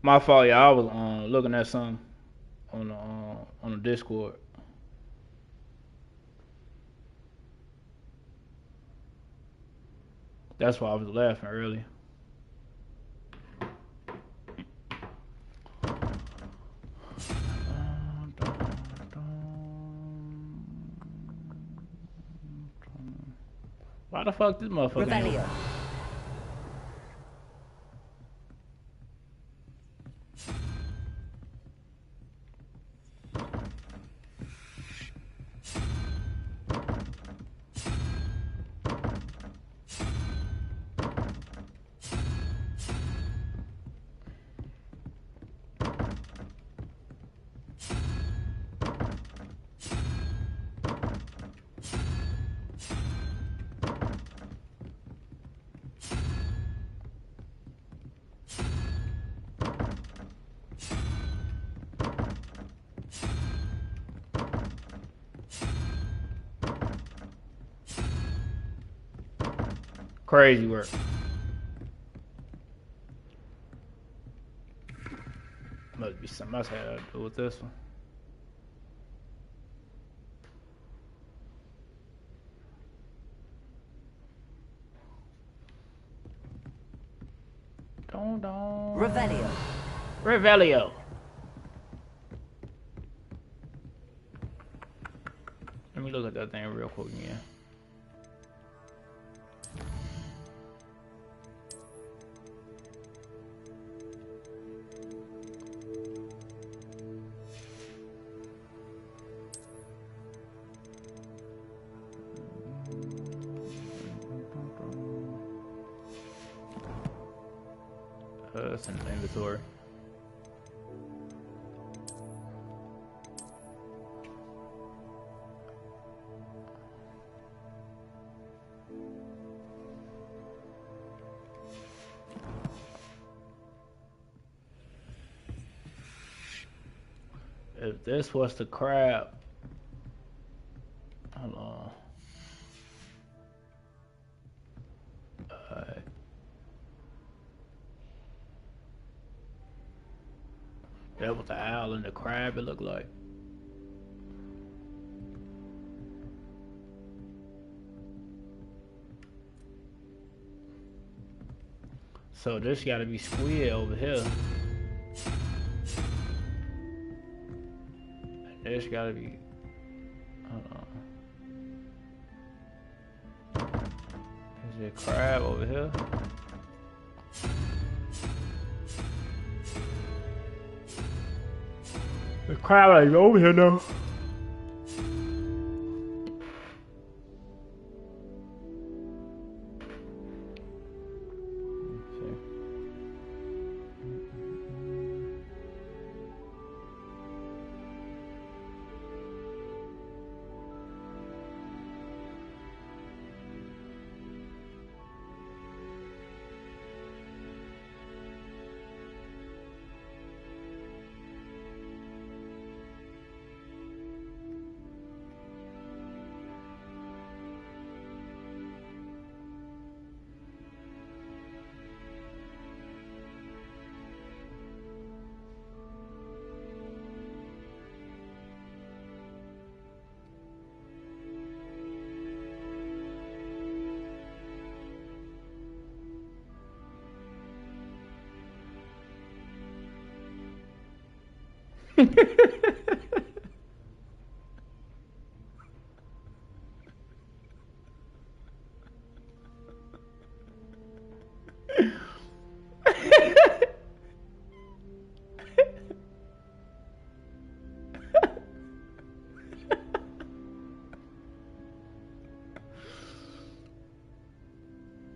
My fault, yeah. I was looking at something on the Discord. That's why I was laughing earlier. Why the fuck this motherfucker? Revelio. Crazy work. Must be something else had to do with this one. Don't. Revelio. Revelio. Let me look at that thing real quick again. That's in the inventory. If this was the crab, hold on. That was the owl and the crab, it looked like. So this gotta be squid over here. And this gotta be, hold on. Is there a crab over here? The crab is over here now.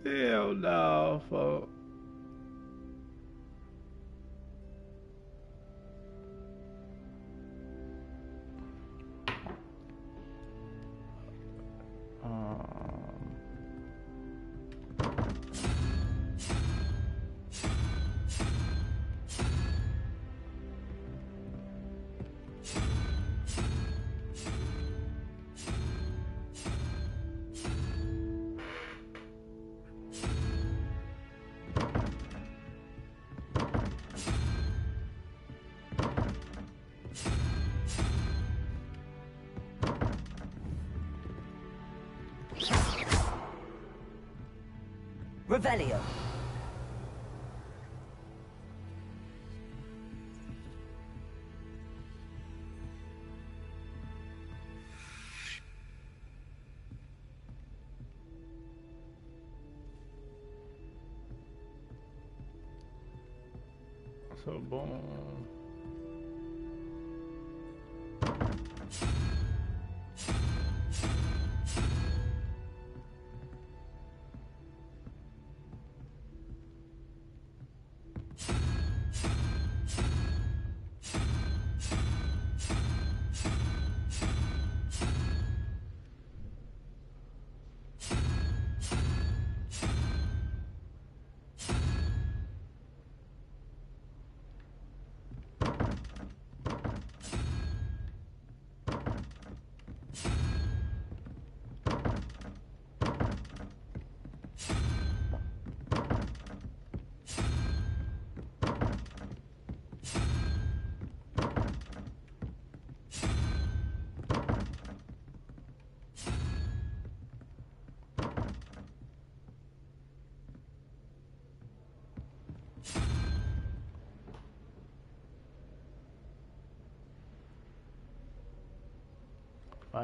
Hell no, folks. Revelio. So boom.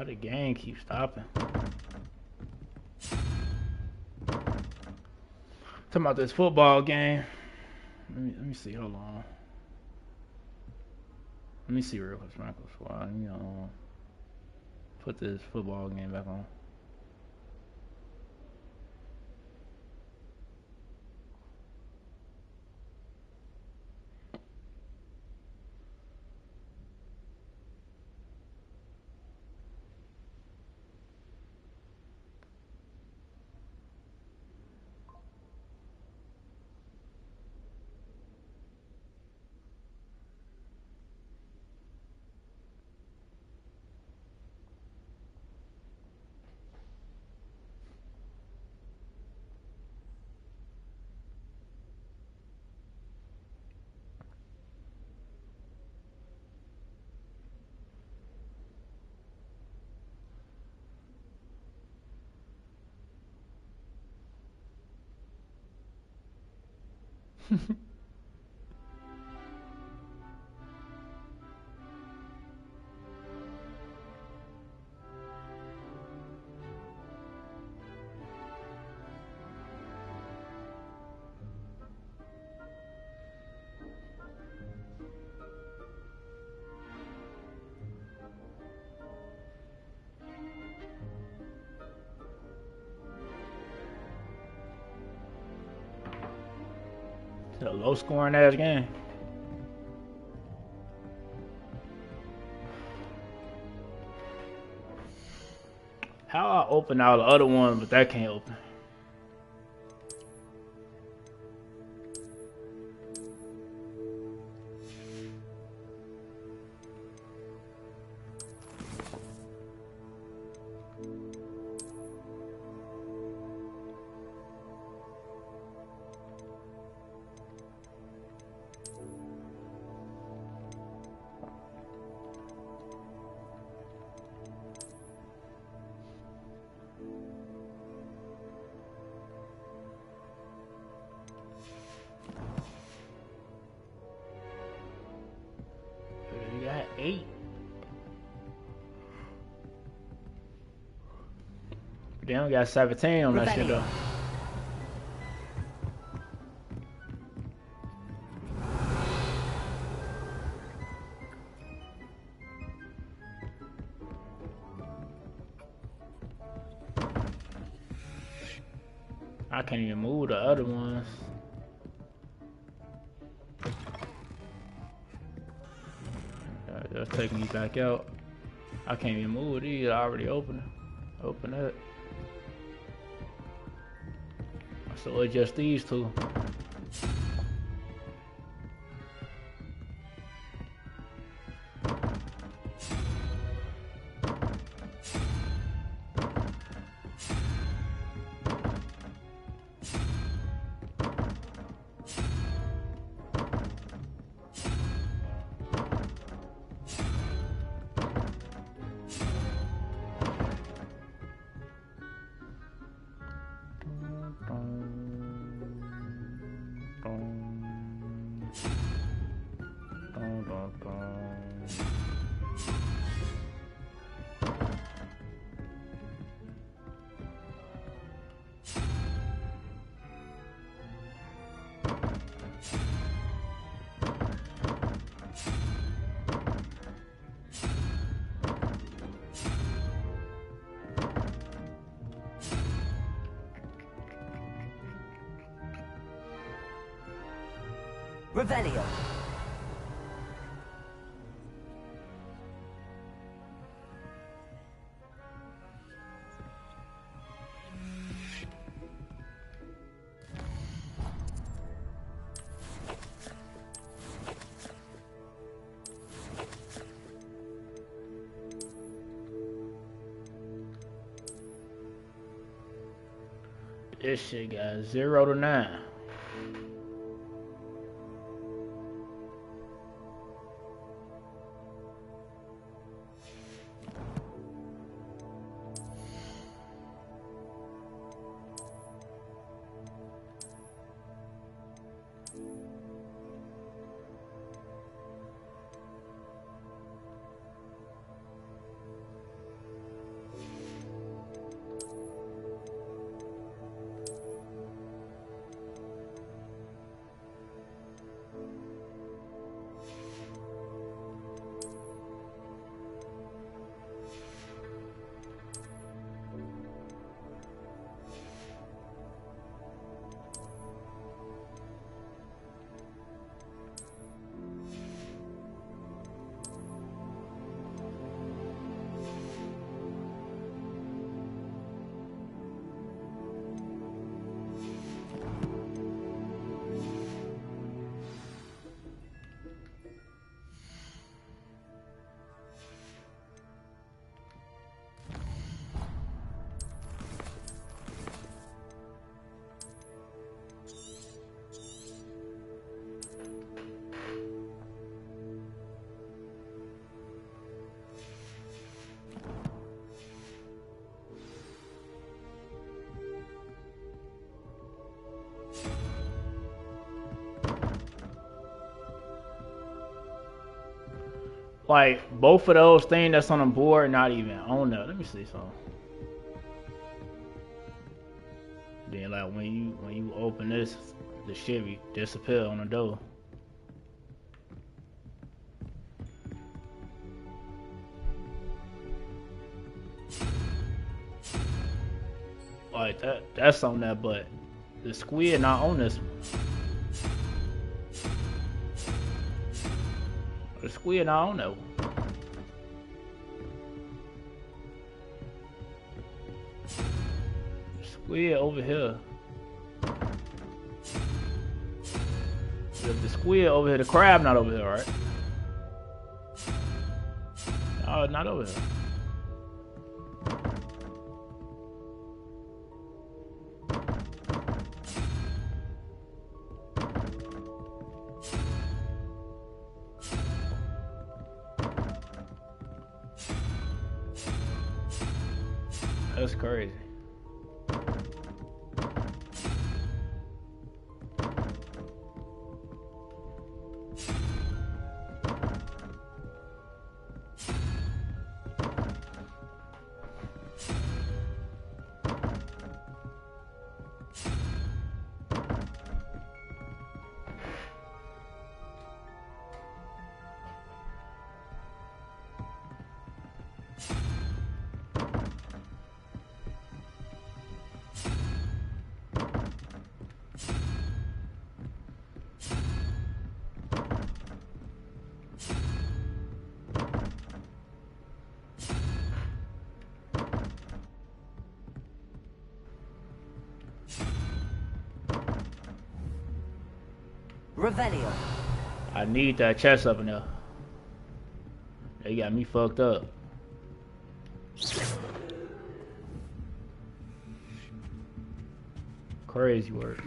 Why the game keep stopping? Talking about this football game. Let me see. Hold on. Let me see real quick. Let me put this football game back on. It's a low scoring ass game. How I open all the other ones, but that can't open. You got 8. They only got 17 on that shit though. I can't even move the other ones. They're taking me back out. I can't even move these. I already opened it. Open it. So it's just these two. Revelio. This shit got 0 to 9. Like both of those things that's on the board, not even on there. Let me see something. Then like when you open this, the shit be disappear on the door. Like that's on that, but the squid not on this one. The squid not on that one. The squid over here. The squid over here, the crab not over here, right? No, not over here. That's crazy. Revelio. I need that chest up in there. They got me fucked up. Crazy work.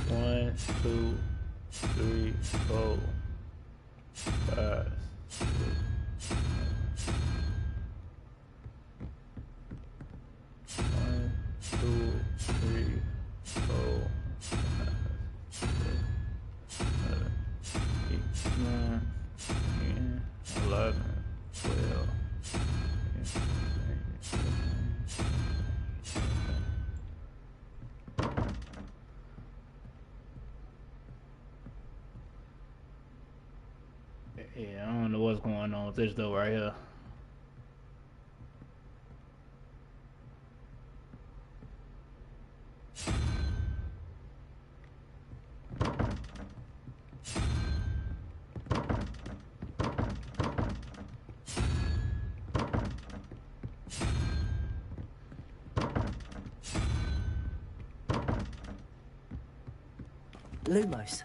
One, two, three, four, five, six. One, two, three, four, five, six, 7, 8, 9, 10, 11, 12. Yeah, I don't know what's going on with this though right here. Lumos.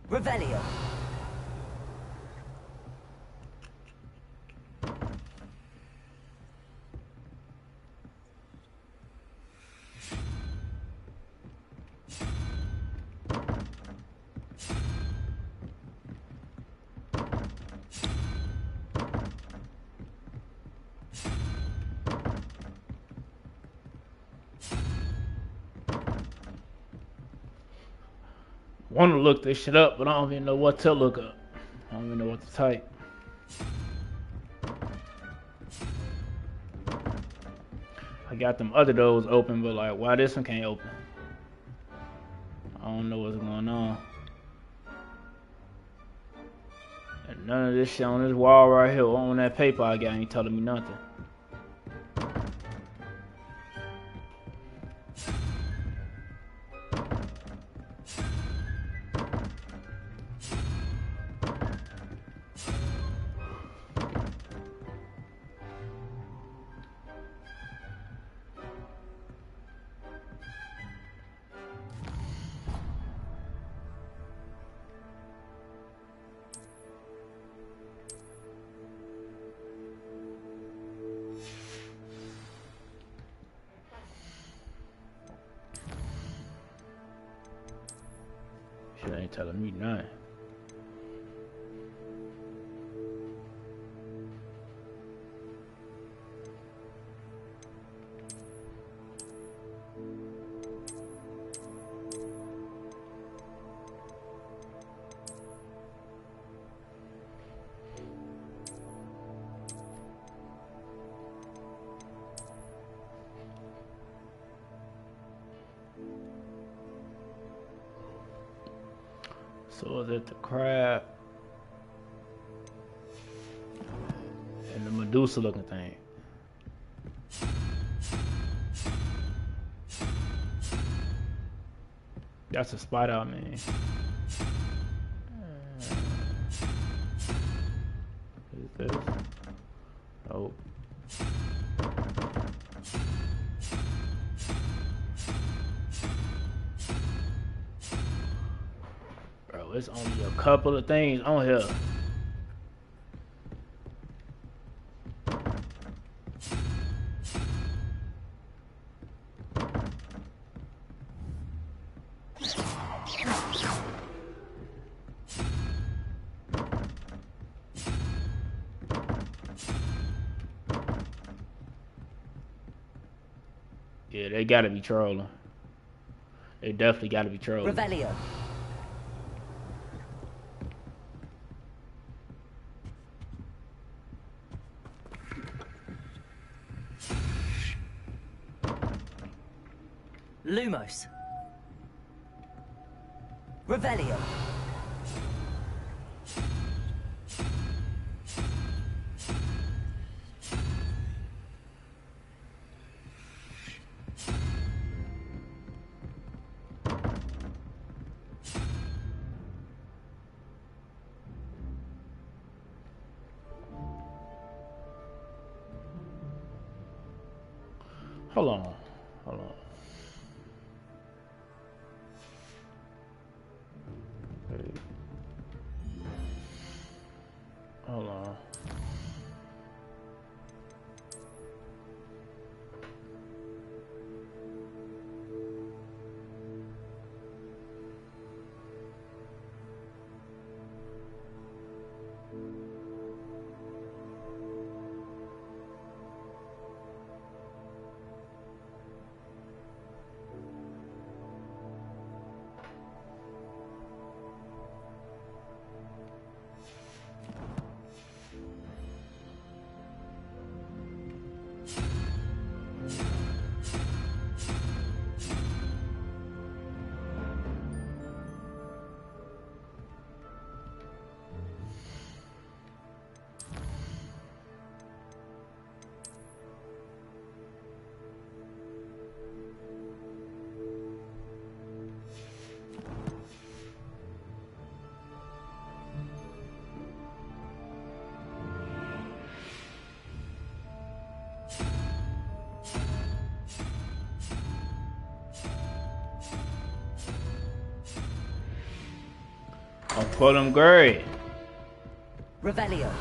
Revelio. Want to look this shit up, but I don't even know what to look up. I don't even know what to type. I got them other doors open, but like, why this one can't open? I don't know what's going on. None of this shit on this wall right here on that paper I got ain't telling me nothing. Shit ain't telling me nothing. So is it the crab and the Medusa looking thing? That's a spider, I mean. Is this? Oh. Bro, it's only a couple of things on here. Yeah, they gotta be trolling. They definitely gotta be trolling. Revelio. Lumos. Revelio. Hold on. Hold on. Wait. Hold on. I'll put them great. Revelio.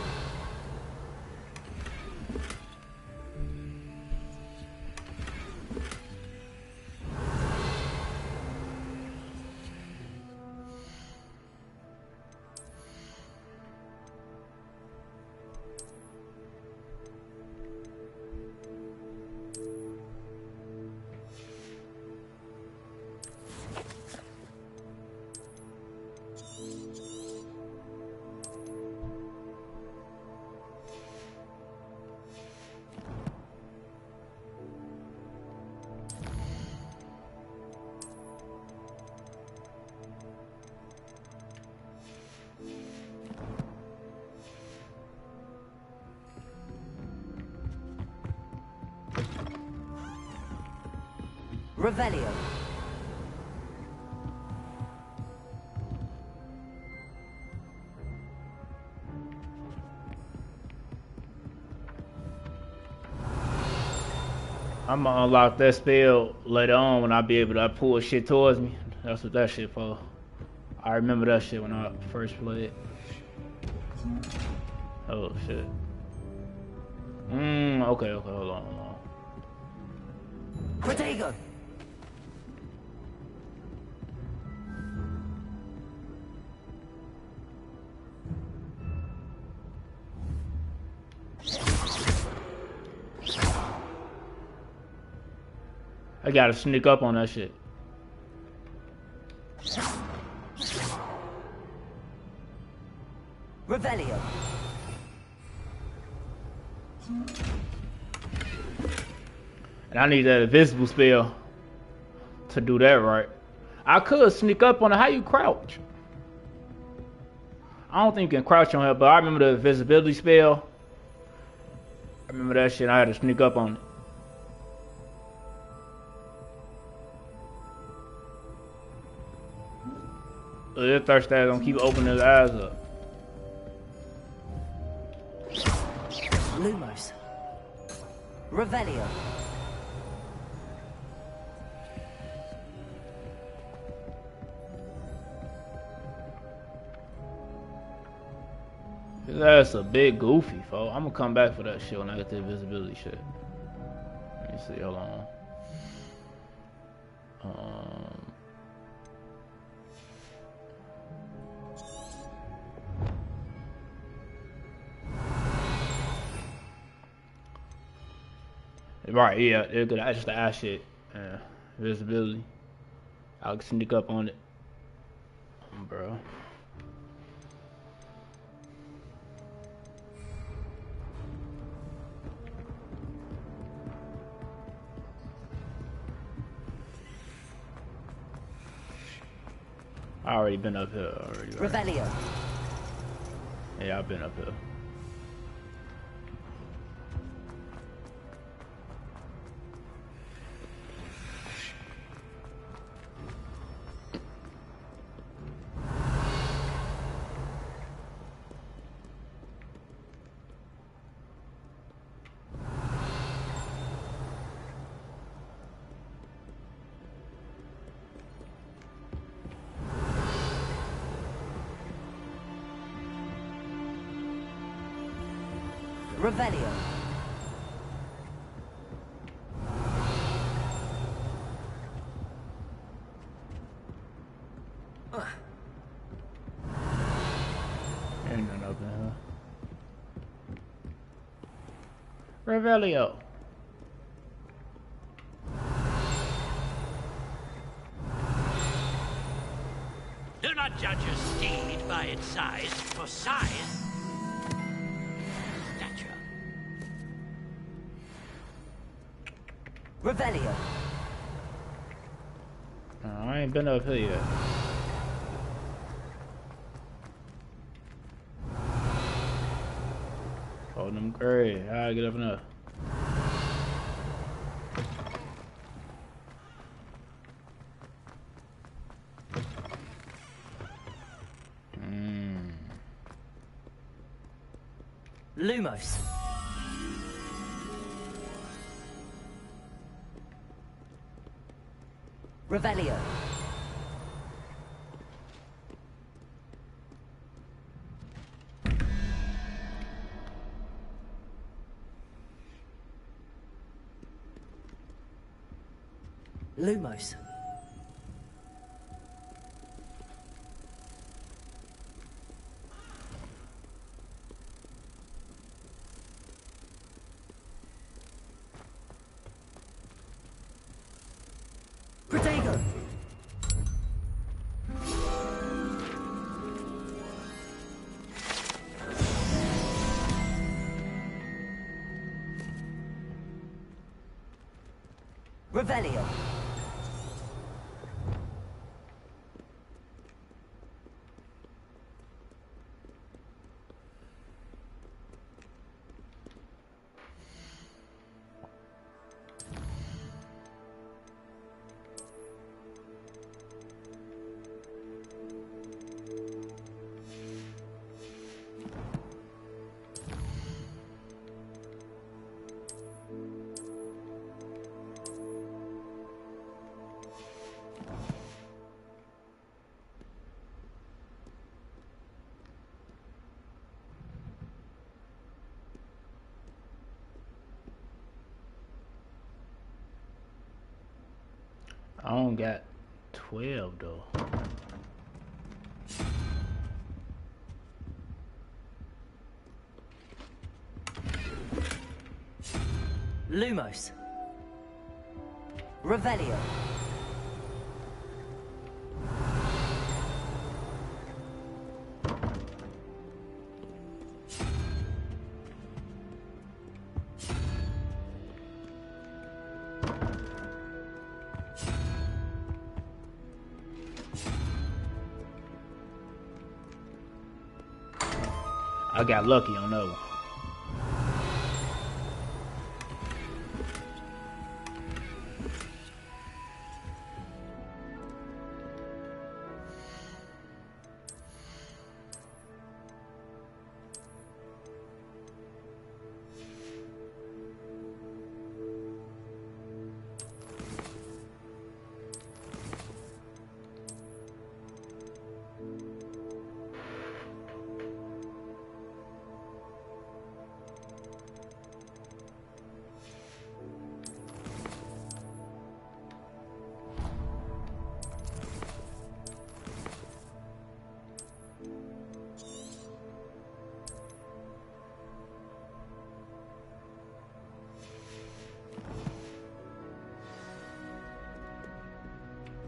Revelio. I'm gonna unlock that spell later on when I be able to pull shit towards me. That's what that shit for. I remember that shit when I first played. Oh shit. Okay, hold on. Protego. I gotta sneak up on that shit. Revelio. And I need that invisible spell to do that right. I could sneak up on it. How you crouch? I don't think you can crouch on her, but I remember the invisibility spell. I remember that shit. I had to sneak up on it. This thirst ass gonna keep opening his eyes up. Lumos. Revelio. His ass a big goofy, folks. I'm gonna come back for that shit when I get the invisibility shit. Let me see, hold on. Right, yeah, they're good. That's just the ass shit. Visibility. I'll sneak up on it. Bro. I already been up here already. Right? Revelio. Yeah, I've been up here. Revelio. Ain't nothing up in here. Revelio. Do not judge a steed by its size, for size. Revelio. I ain't been up here yet. Oh, them great. How I get up in there? Lumos. Revelio. Lumos. Protego. Revelio. I don't got 12 though. Lumos. Revelio. I got lucky on that one.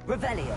Revelio.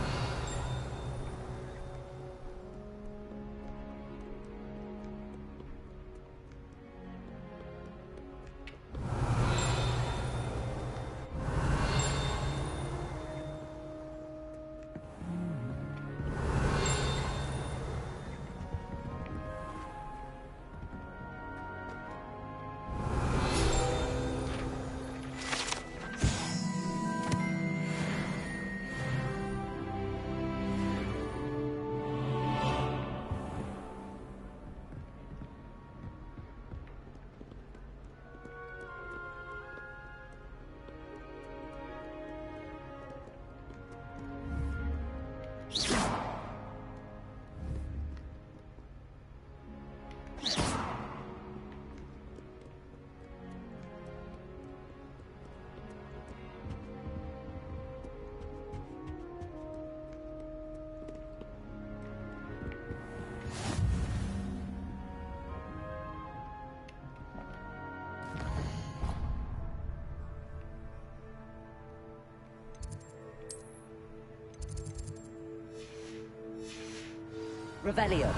Revelio.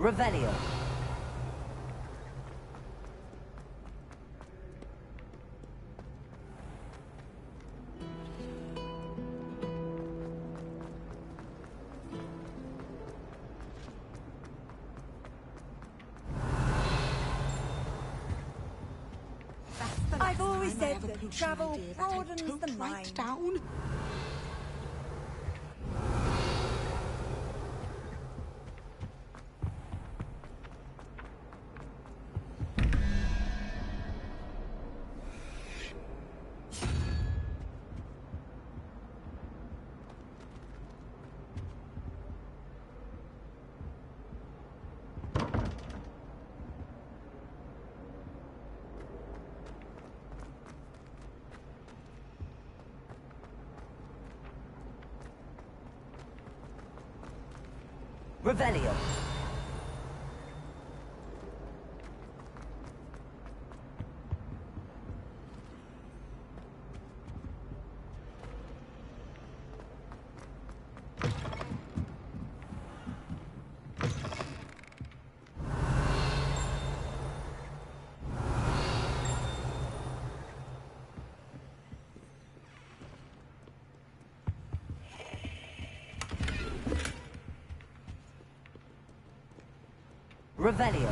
Revelio. I've always said that travel broadens the mind. Down. Revelio. Revelio.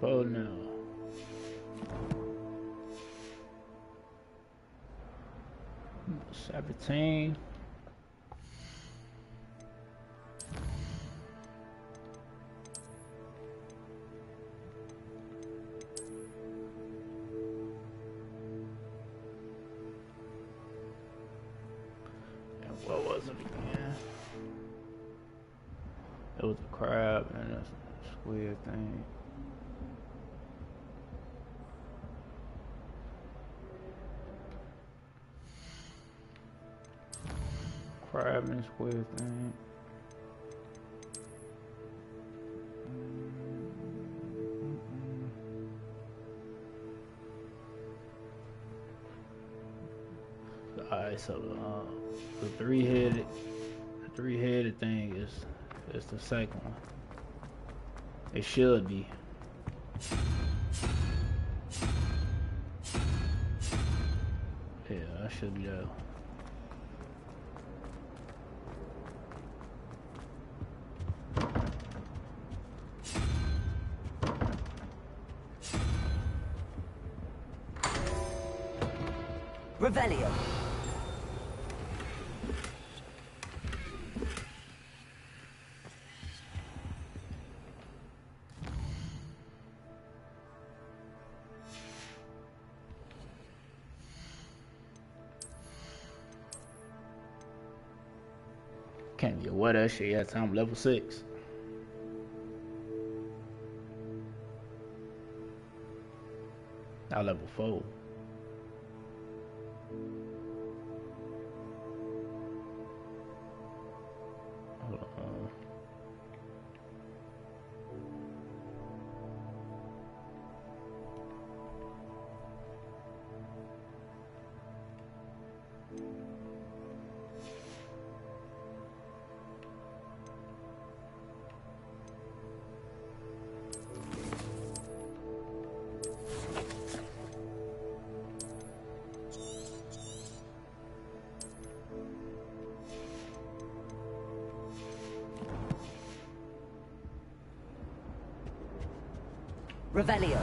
Oh no. Number 17. And what was it again? It was a crab and a squid thing. Crab and squid thing. Alright, so the three-headed thing is the second one. It should be. Yeah, that should be that. Revelio. Can't get what that shit yet. I'm level 6. Now level 4. Hold on. Revelio.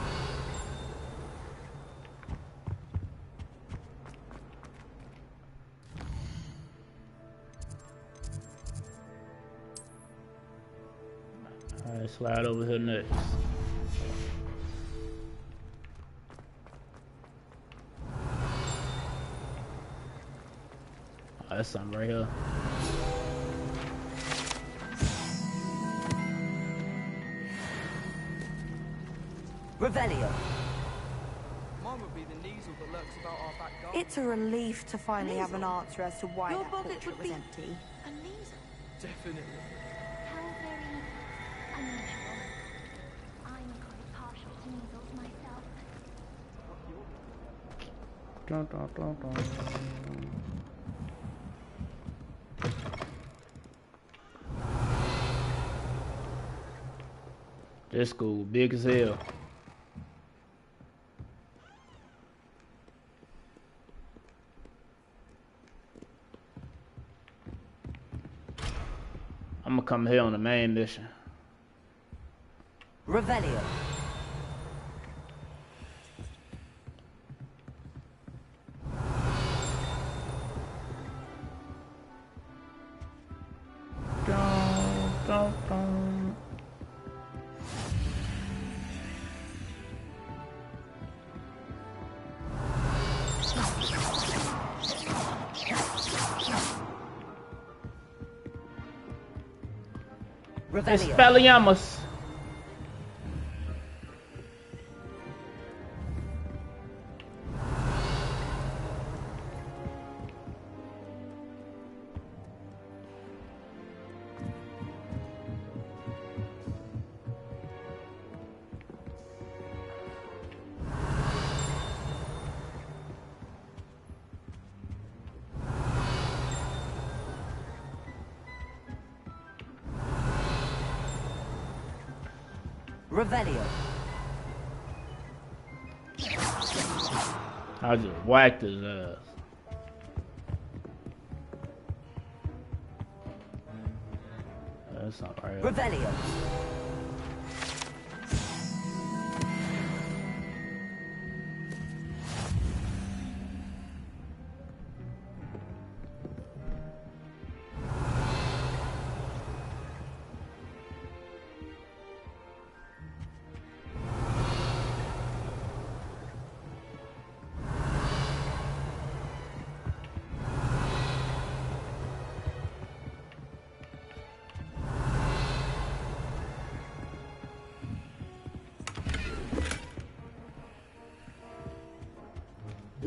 Alright, slide over here next. Oh, that's something right here. Revelio. Mine would be the Kneasel that lurks about our back garden. It's a relief to finally have an answer as to why Your that pocket portrait would was be empty. a Kneasel. Definitely. How very unusual. I'm quite partial to Kneasels myself. Dun, dun, dun, dun. This school big as hell. I'm gonna come here on the main mission. Revelio. Dun, dun, dun. EXPELLIARMUS. Revelio. I just whacked his ass. That's not right. Revelio.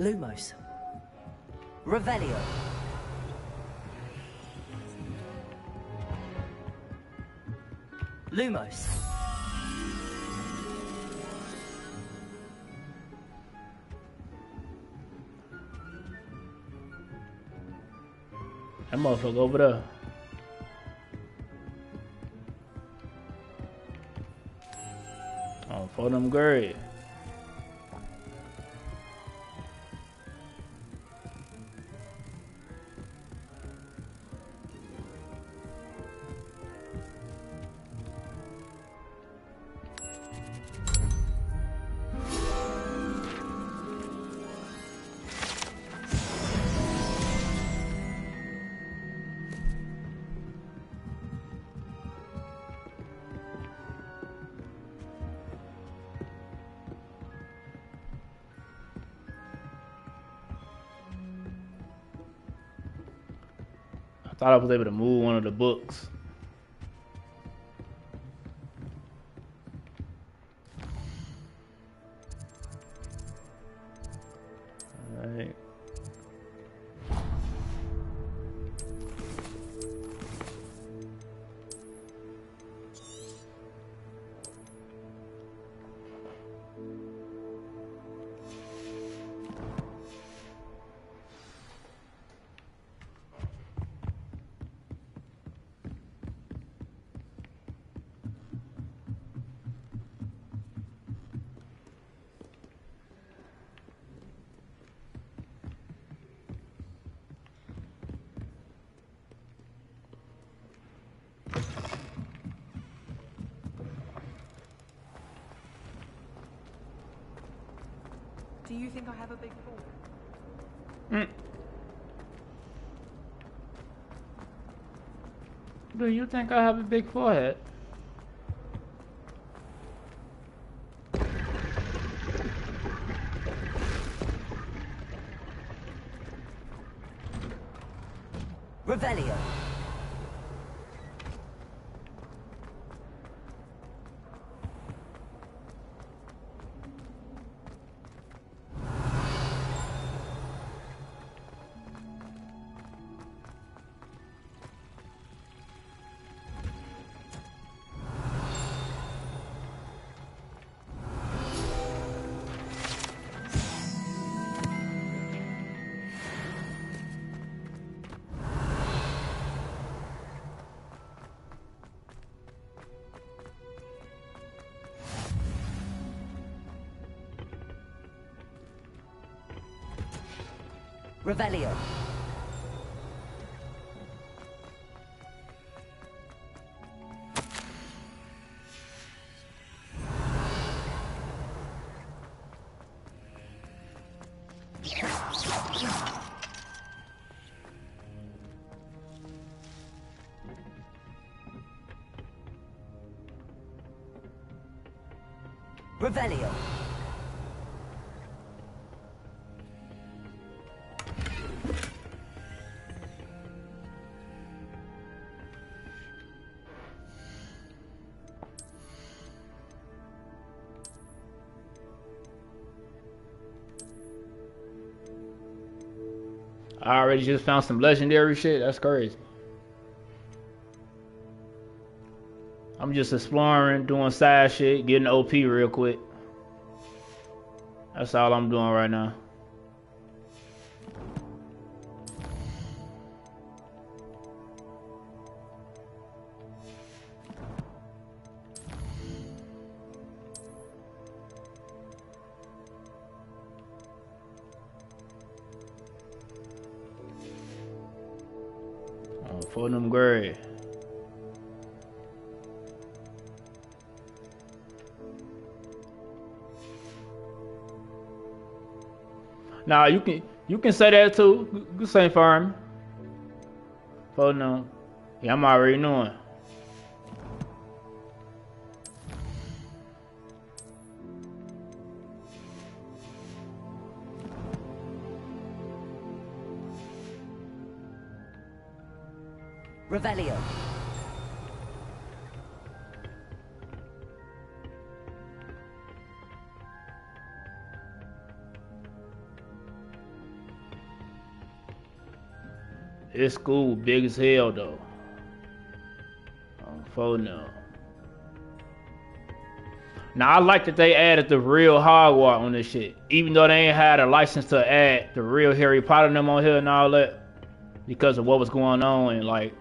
Lumos. Revelio. Lumos. That motherfucker over there. Oh, for them great. I thought I was able to move one of the books. Alright. Do you think I have a big forehead? Do you think I have a big forehead? Revelio. Revelio. Revelio. I already just found some legendary shit. That's crazy. I'm just exploring, doing side shit, getting OP real quick. That's all I'm doing right now. For them grade. Nah, you can say that too. You can say farm. For no. Yeah, I'm already knowing. Revelio. This school big as hell though. For now. Now I like that they added the real Hogwarts on this shit. Even though they ain't had a license to add the real Harry Potter and them on here and all that. Because of what was going on and like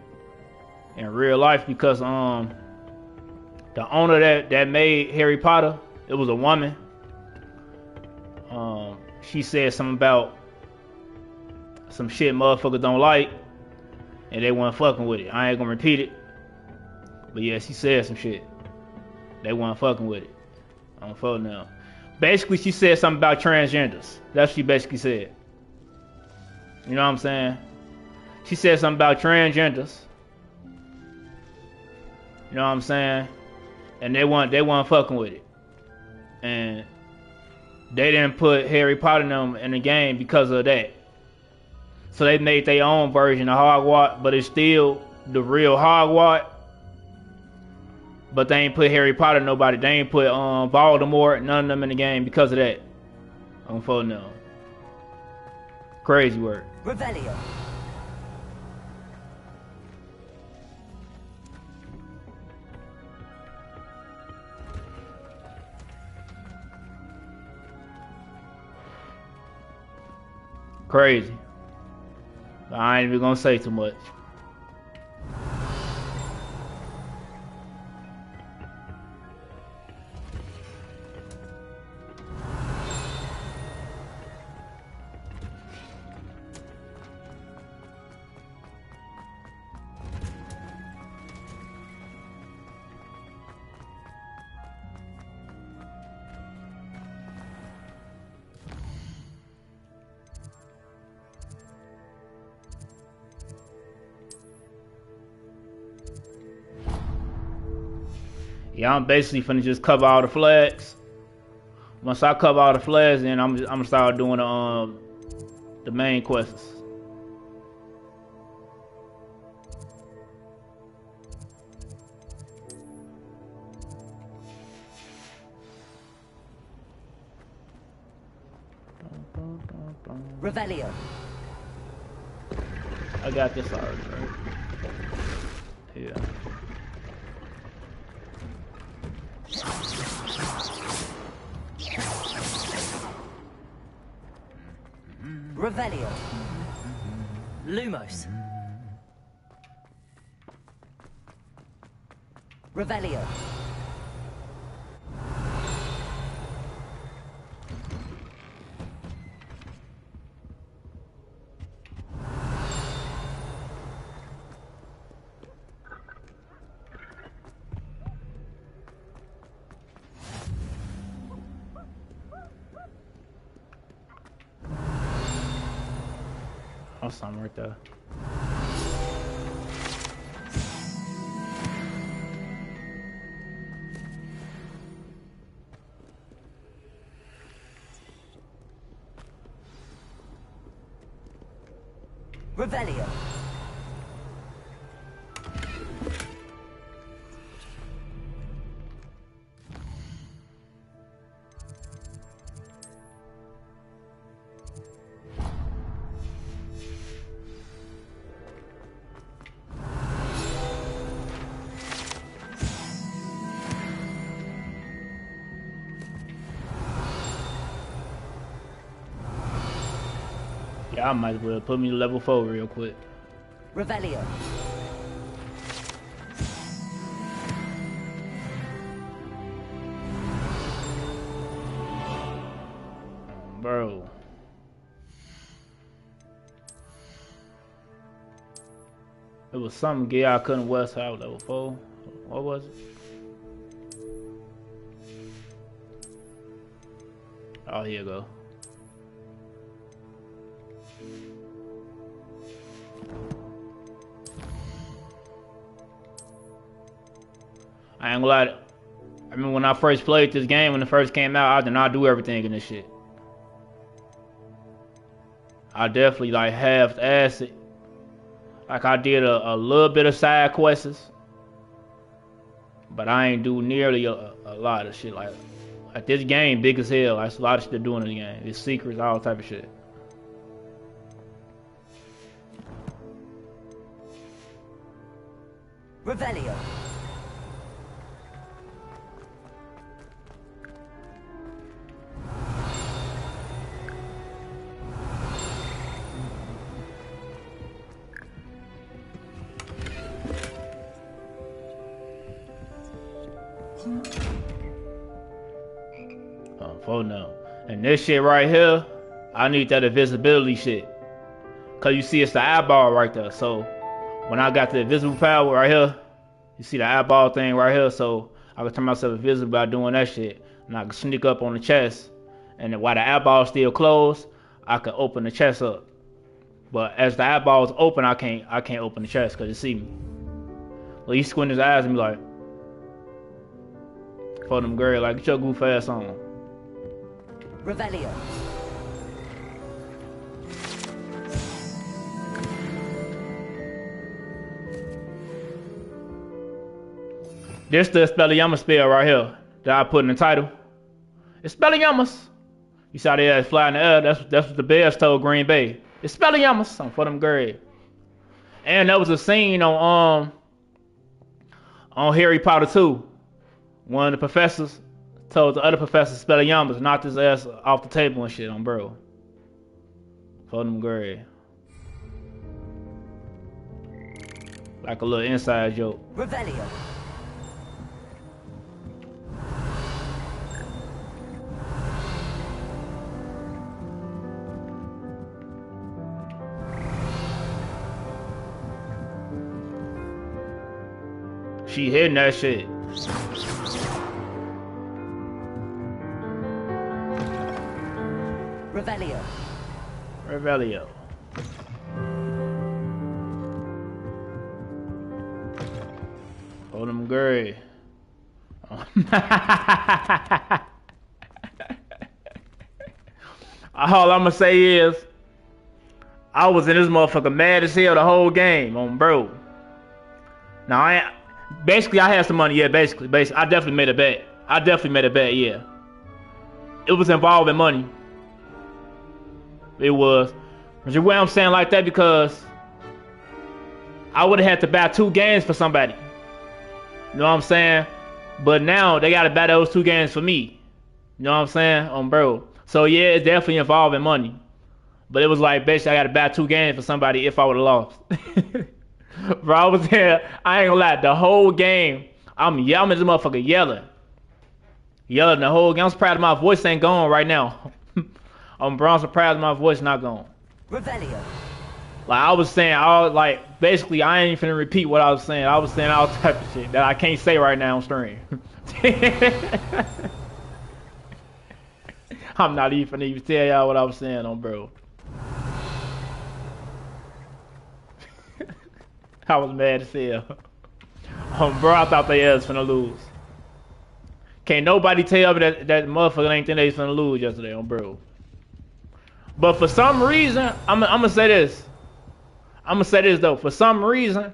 in real life, because the owner that made Harry Potter, it was a woman. She said something about some shit motherfuckers don't like and they wasn't fucking with it. I ain't gonna repeat it. But yeah, she said some shit. They wasn't fucking with it. I don't fuck now. Basically, she said something about transgenders. That's what she basically said. You know what I'm saying? She said something about transgenders. You know what I'm saying? And they weren't fucking with it. And they didn't put Harry Potter in the game because of that. So they made their own version of Hogwarts, but it's still the real Hogwarts. But they ain't put Harry Potter, nobody. They ain't put Voldemort, none of them in the game because of that. I'm full now. Crazy work. Revelio. Crazy. But I ain't even gonna say too much. Yeah, I'm basically finna just cover all the flags. Once I cover all the flags, then I'm gonna start doing the main quests. Revelio. I got this already, right? Yeah. Revelio. Lumos. Revelio. That's something right there. Revelio. Yeah, I might as well put me to level 4 real quick. Revelio. Bro. It was something gear I couldn't West Side level 4. What was it? Oh, here you go. I ain't gonna lie. I mean, when I first played this game, when it first came out, I did not do everything in this shit. I definitely like half-assed it. Like I did a little bit of side quests, but I ain't do nearly a lot of shit. Like this game big as hell. There's a lot of shit they're doing in the game. It's secrets, all type of shit. Revelio. Oh no. And this shit right here, I need that invisibility shit. Cause you see it's the eyeball right there. So when I got the invisible power right here, you see the eyeball thing right here. So I can turn myself invisible by doing that shit. And I can sneak up on the chest. And while the eyeball's still closed, I can open the chest up. But as the eyeball's open, I can't open the chest because it see me. Well, he squint his eyes and be like, for them girl, like, get your goof ass on. Revelio. This the Expelliarmus spell right here that I put in the title. Expelliarmus. You saw the ass fly in the air. That's what the bears told Greenbay. Expelliarmus. Something for them girls. And there was a scene on Harry Potter 2. One of the professors told the other professor Expelliarmus, knocked his ass off the table and shit on bro. For them girls. Like a little inside joke. Revelio. She hitting that shit. Revelio. Revelio. Hold them girl. All I'm gonna say is, I was in this motherfucker mad as hell the whole game on bro. Now I had some money, yeah, basically. I definitely made a bet. Yeah. It was involving money. It was. But you know what I'm saying like that because I would have had to buy 2 games for somebody. You know what I'm saying? But now they gotta buy those 2 games for me. You know what I'm saying? On bro. So yeah, it's definitely involving money. But it was like basically I gotta buy 2 games for somebody if I would have lost. Bro, I was there, I ain't gonna lie, the whole game, I'm yelling at this motherfucker, yelling the whole game. I'm surprised my voice ain't gone right now. I'm surprised my voice not gone. Revelio. Like I was saying, basically I ain't finna repeat what I was saying. I was saying all type of shit that I can't say right now on stream. I'm not even finna tell y'all what I was saying on bro. I was mad as hell. Bro, I thought they was finna lose. Can't nobody tell me that motherfucker ain't think they was finna lose yesterday on bro. But for some reason, I'm gonna say this. I'm gonna say this though. For some reason,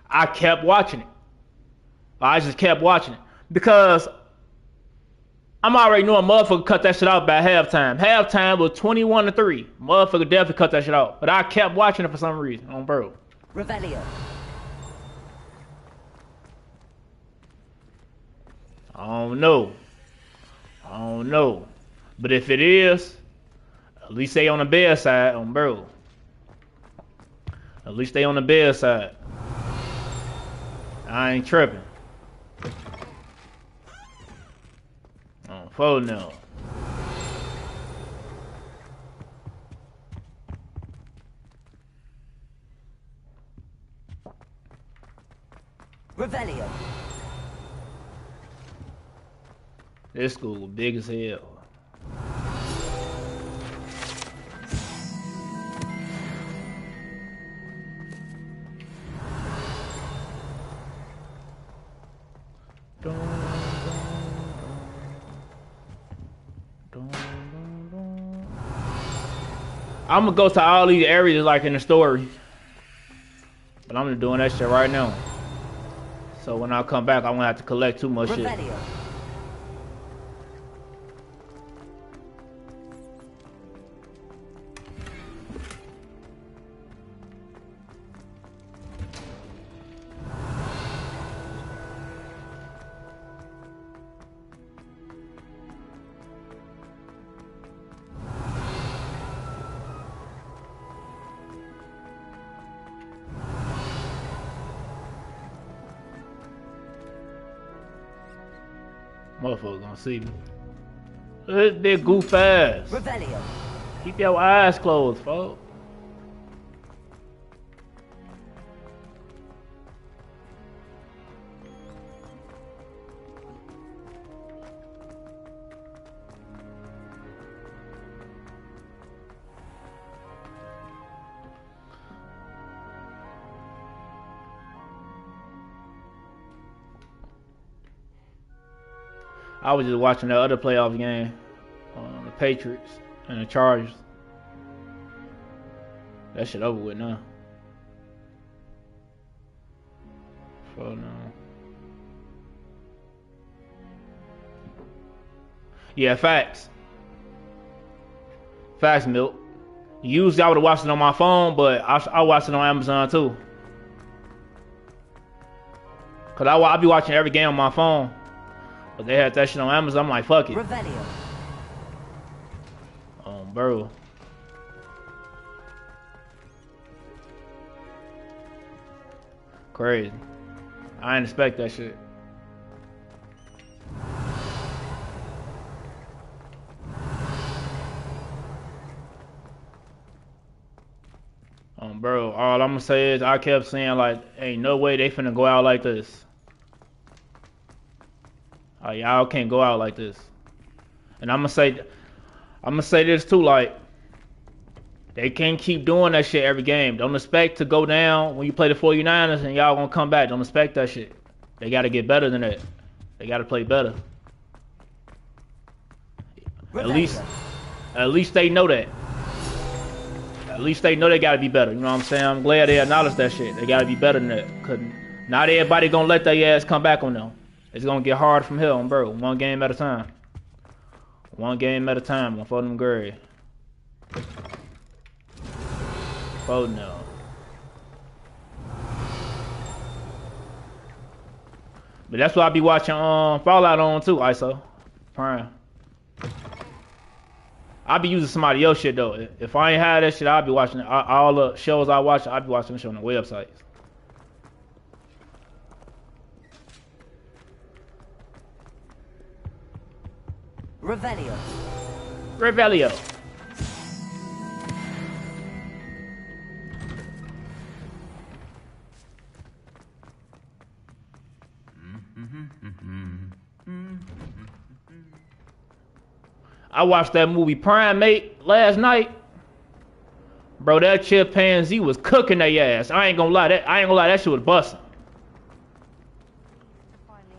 I kept watching it. I just kept watching it because I'm already knowing motherfucker cut that shit out by halftime. Halftime was 21-3. Motherfucker definitely cut that shit out. But I kept watching it for some reason on bro. Revelio. I don't know. But if it is, at least they on the bear side on bro. At least they on the bear side. I ain't tripping. Oh no. Revelio. This school big as hell. I'm gonna go to all these areas like in the story. But I'm just doing that shit right now. So when I come back, I'm gonna have to collect too much shit. Motherfucker gonna see me. This big goof ass. Revelio. Keep your eyes closed, folks. I was just watching that other playoff game, the Patriots and the Chargers. That shit over with now. For now. Yeah, facts. Facts, Milk. Usually I would have watched it on my phone, but I watched it on Amazon too. Cause I be watching every game on my phone. But they had that shit on Amazon. I'm like, fuck it. Revelio. Bro. Crazy. I didn't expect that shit. Bro, all I'm gonna say is I kept saying like, ain't no way they finna go out like this. Y'all can't go out like this. And I'm gonna say this too, like, they can't keep doing that shit every game. Don't expect to go down when you play the 49ers and y'all gonna come back. Don't expect that shit. They gotta get better than that. They gotta play better. At least they know that. At least they know they gotta be better. You know what I'm saying? I'm glad they acknowledge that shit. They gotta be better than that. Cause not everybody gonna let their ass come back on them. It's gonna get hard from here, bro. One game at a time. One game at a time. For them grade. Oh no. But that's what I be watching Fallout on too, ISO. Prime. I be using somebody else shit though. If I ain't had that shit, I'll be watching it. All the shows I watch, I'll be watching the shit on the websites. Revelio. Revelio. I watched that movie Primate last night. Bro, that chimpanzee was cooking their ass. I ain't gonna lie, that shit was busting.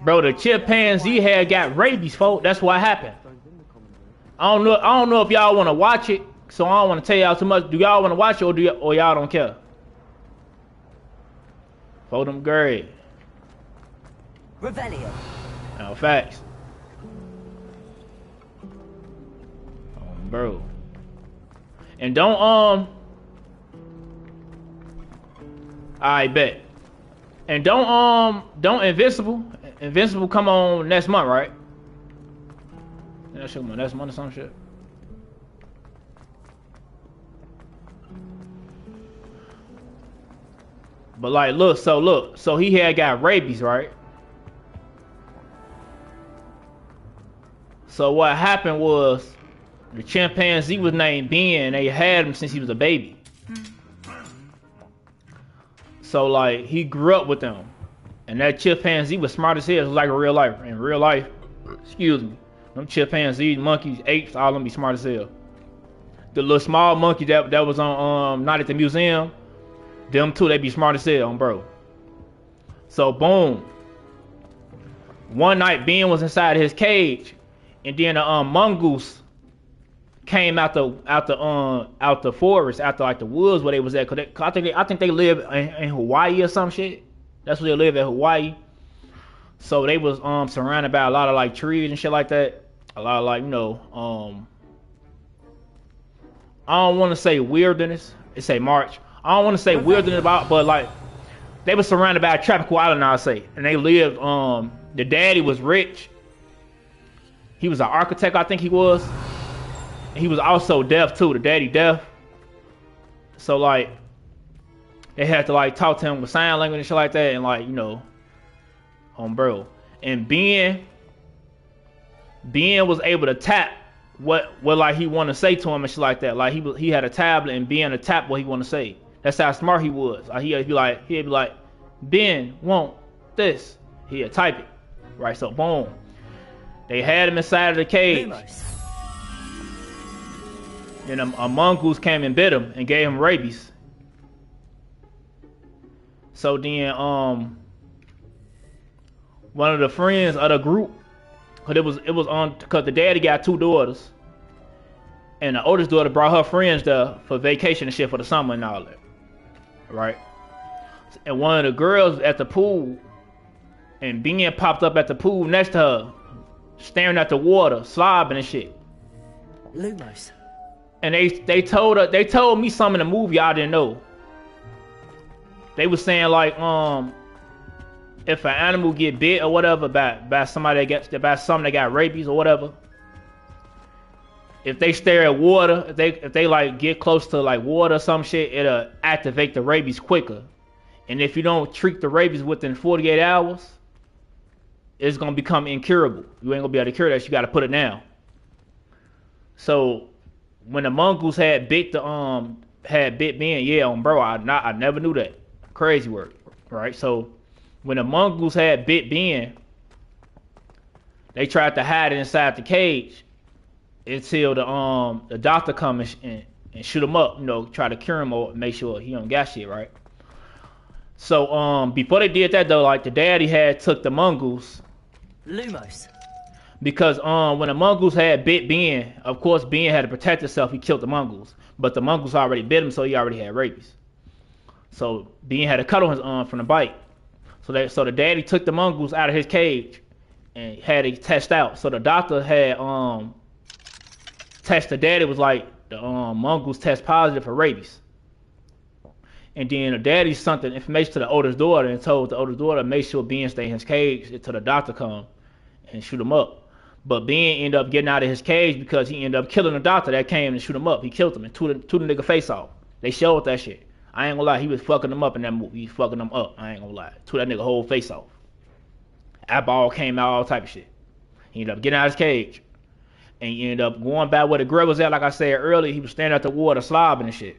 Bro, the chimpanzee had got rabies, folks. That's what happened. I don't know if y'all want to watch it, so I don't want to tell y'all too much. Do y'all want to watch it or y'all don't care? For them great. Revelio. No, facts. Bro. And don't I bet. And don't Invincible come on next month, right? That shit come on next month or some shit. But like look, so he had got rabies, right? So what happened was the chimpanzee was named Ben, and they had him since he was a baby. So like he grew up with them, and that chimpanzee was smart as hell. It was like in real life. Excuse me. Them chimpanzees, monkeys, apes, all of them be smart as hell. The little small monkey that was on Night at the Museum, them too, they be smart as hell, bro. So boom. One night Ben was inside his cage, and then a mongoose came out the forest, out the woods where they was at. Cause I think they live in Hawaii or some shit. That's where they live, at Hawaii. So they was surrounded by a lot of like trees and shit like that. A lot of like, you know, I don't want to say wilderness. It say march. I don't want to say wilderness but like they was surrounded by a tropical island, I'll say. And they lived, the daddy was rich. He was an architect, I think he was. And he was also deaf too, the daddy deaf. So like they had to like talk to him with sign language and shit like that, and like, you know, bro. And Ben Ben was able to tap what like he want to say to him and shit like that. Like he had a tablet and Ben to tap what he want to say. That's how smart he was. He'd be like, Ben want this. He'd type it, right? So boom, they had him inside of the cage. Then a mongoose came and bit him and gave him rabies. So then one of the friends of the group, cause it was on, cause the daddy got 2 daughters, and the oldest daughter brought her friends there for vacation and shit for the summer and all that, right? And one of the girls at the pool, and Ben popped up at the pool next to her, staring at the water, slobbing and shit. Lumos. And they told me something in the movie I didn't know. They was saying like if an animal get bit or whatever by somebody by something that got rabies or whatever, if they stare at water, if they like get close to like water or some shit, it'll activate the rabies quicker. And if you don't treat the rabies within 48 hours, it's gonna become incurable. You ain't gonna be able to cure that. You gotta put it down. So when the mongoose had bit Ben, yeah, bro, I never knew that. Crazy work, right? So when the mongoose had bit Ben, they tried to hide it inside the cage until the doctor come and shoot him up, try to cure him or make sure he don't got shit, right? So before they did that though, like the daddy had took the mongoose. Lumos. Because when the mongoose had bit Ben, of course Ben had to protect himself. He killed the mongoose, but the mongoose already bit him, so he already had rabies. So Ben had a cut on his arm from the bite. So the daddy took the mongoose out of his cage and had it test out. So the doctor had test the daddy, was like the mongoose test positive for rabies. And then the daddy sent the information to the oldest daughter and told the oldest daughter make sure Ben stay in his cage until the doctor come and shoot him up. But Ben ended up getting out of his cage because he ended up killing the doctor that came and shoot him up. He killed him and tore the nigga face off. They showed that shit. I ain't gonna lie, he was fucking him up in that movie. He was fucking him up. I ain't gonna lie. Tore that nigga whole face off. Eyeball came out, all type of shit. He ended up getting out of his cage. And he ended up going back where the girl was at, like I said earlier. He was standing at the water slobbing and shit.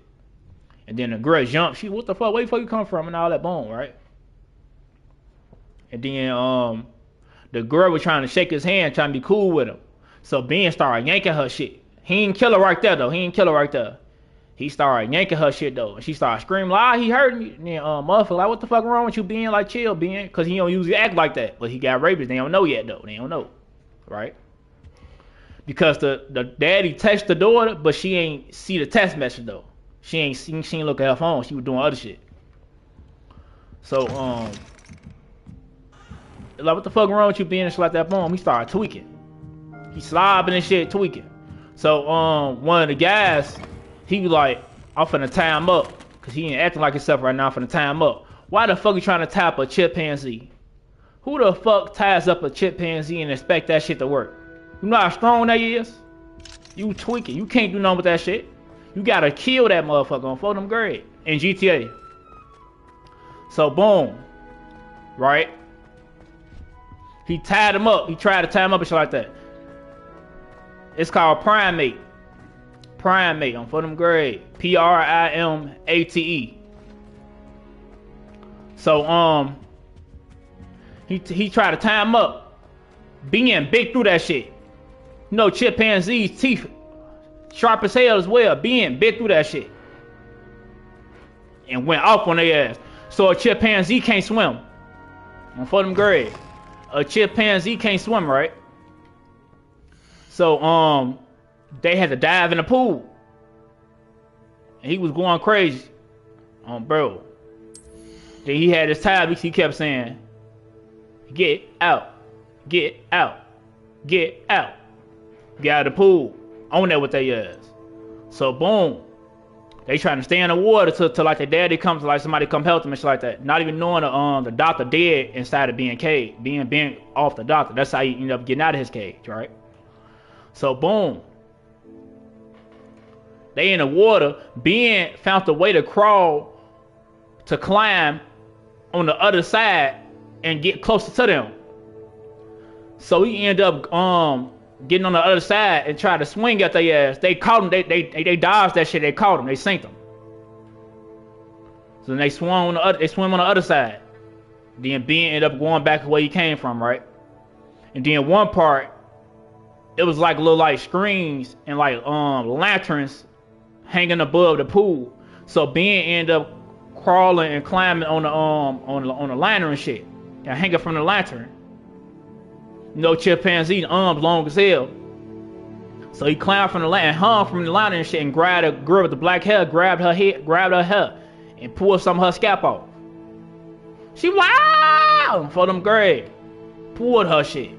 And then the girl jumped. She, what the fuck? Where the fuck you come from? And all that bone, right? And then the girl was trying to shake his hand, trying to be cool with him. So Ben started yanking her shit. He ain't kill her right there, though. He started yanking her shit, though. And she started screaming, like, he hurt me. And then motherfucker, like, what the fuck wrong with you, Ben? Like, chill, Ben. Because he don't usually act like that. But he got rabies. They don't know yet, though. They don't know. Right? Because the daddy texted the daughter, but she ain't see the text message, though. She ain't look at her phone. She was doing other shit. So, like, what the fuck wrong with you, Ben? And shit like that, boom. He started tweaking. He slobbing and shit, tweaking. So, one of the guys, he was like, I'm finna tie him up. Because he ain't acting like himself right now. I'm finna tie him up. Why the fuck you trying to tie up a chimpanzee? Who the fuck ties up a chimpanzee and expect that shit to work? You know how strong that is? You tweaking. You can't do nothing with that shit. You gotta kill that motherfucker on 4 them grade in GTA. So, boom. Right? He tied him up. He tried to tie him up and shit like that. It's called primate. Primate on 4 them grade. Primate. So he tried to tie him up. Ben big through that shit. You know, chimpanzees teeth sharp as hell as well. Ben bit through that shit and went off on their ass. So a chimpanzee can't swim on 4 them grade. A chimpanzee can't swim, right? So they had to dive in the pool. And he was going crazy. Bro. Then he had his tab. He kept saying, get out, get out, get out. Get out of the pool. On there with their ass. So boom. They trying to stay in the water till like their daddy comes, like somebody come help them and shit like that. Not even knowing the doctor dead inside of being cage. Being off the doctor. That's how he ended up getting out of his cage, right? So boom. They in the water. Ben found a way to crawl, to climb on the other side and get closer to them. So he ended up getting on the other side and tried to swing at their ass. They caught them. They dodged that shit. They caught them. They sinked them. So then they swim on the other side. Then Ben ended up going back where he came from, right? And then one part, it was like little like screens and like lanterns hanging above the pool. So Ben ended up crawling and climbing on the lantern and shit, and hanging from the lantern. No chimpanzee, arms long as hell. So he climbed from the lantern, hung from the lantern and shit, and grabbed a girl with the black hair, grabbed her hair, and pulled some of her scalp off. She was like, ah! For them grave. Pulled her shit.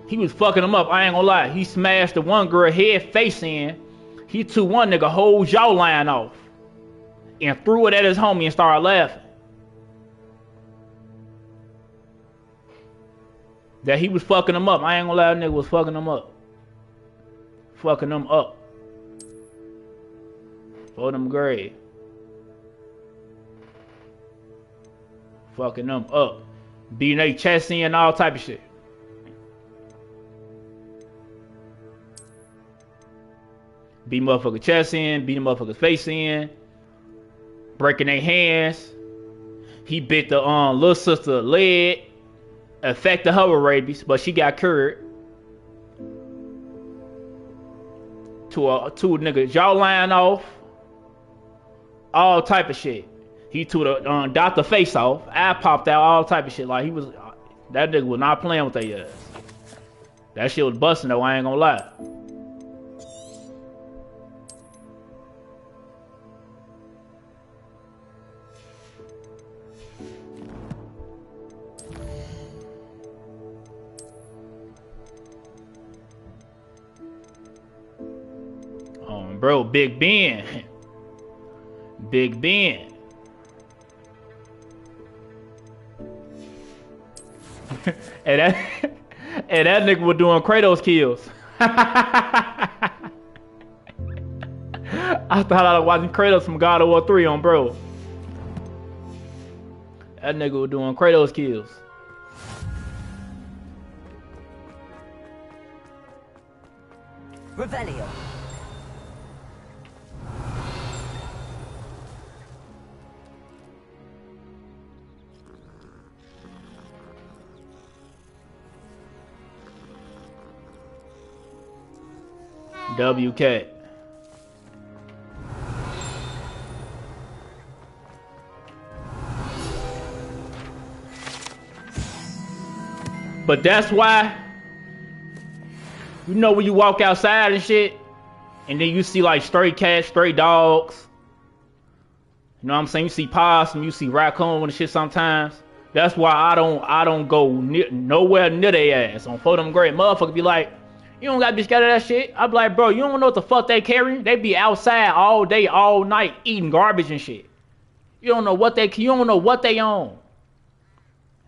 He was fucking them up, I ain't gonna lie. He smashed the one girl head face in. He took one nigga whole jawline off and threw it at his homie and started laughing. That he was fucking them up. I ain't gonna lie, that nigga was fucking them up. Fucking them up. For them grave. Fucking them up. Beating their chest in, all type of shit. Beat motherfucker chest in, beat motherfucker's face in, breaking their hands. He bit the little sister leg, affected her with rabies, but she got cured. To a nigga jawline off, all type of shit. He took the doctor face off, eye popped out, all type of shit. Like that nigga was not playing with their ass. That shit was busting though, I ain't gonna lie. Bro, Big Ben. Big Ben. and that nigga was doing Kratos kills. I thought I was watching Kratos from God of War 3 on bro. That nigga was doing Kratos kills. Revelio. WK. But that's why, you know, when you walk outside and shit, and then you see like stray cats, stray dogs, you know what I'm saying? You see possum, you see raccoon and shit sometimes. That's why I don't go nowhere near their ass. On for them great motherfuckers be like, you don't gotta be scared of that shit. I be like, bro, you don't know what the fuck they carrying. They be outside all day, all night, eating garbage and shit. You don't know what they own.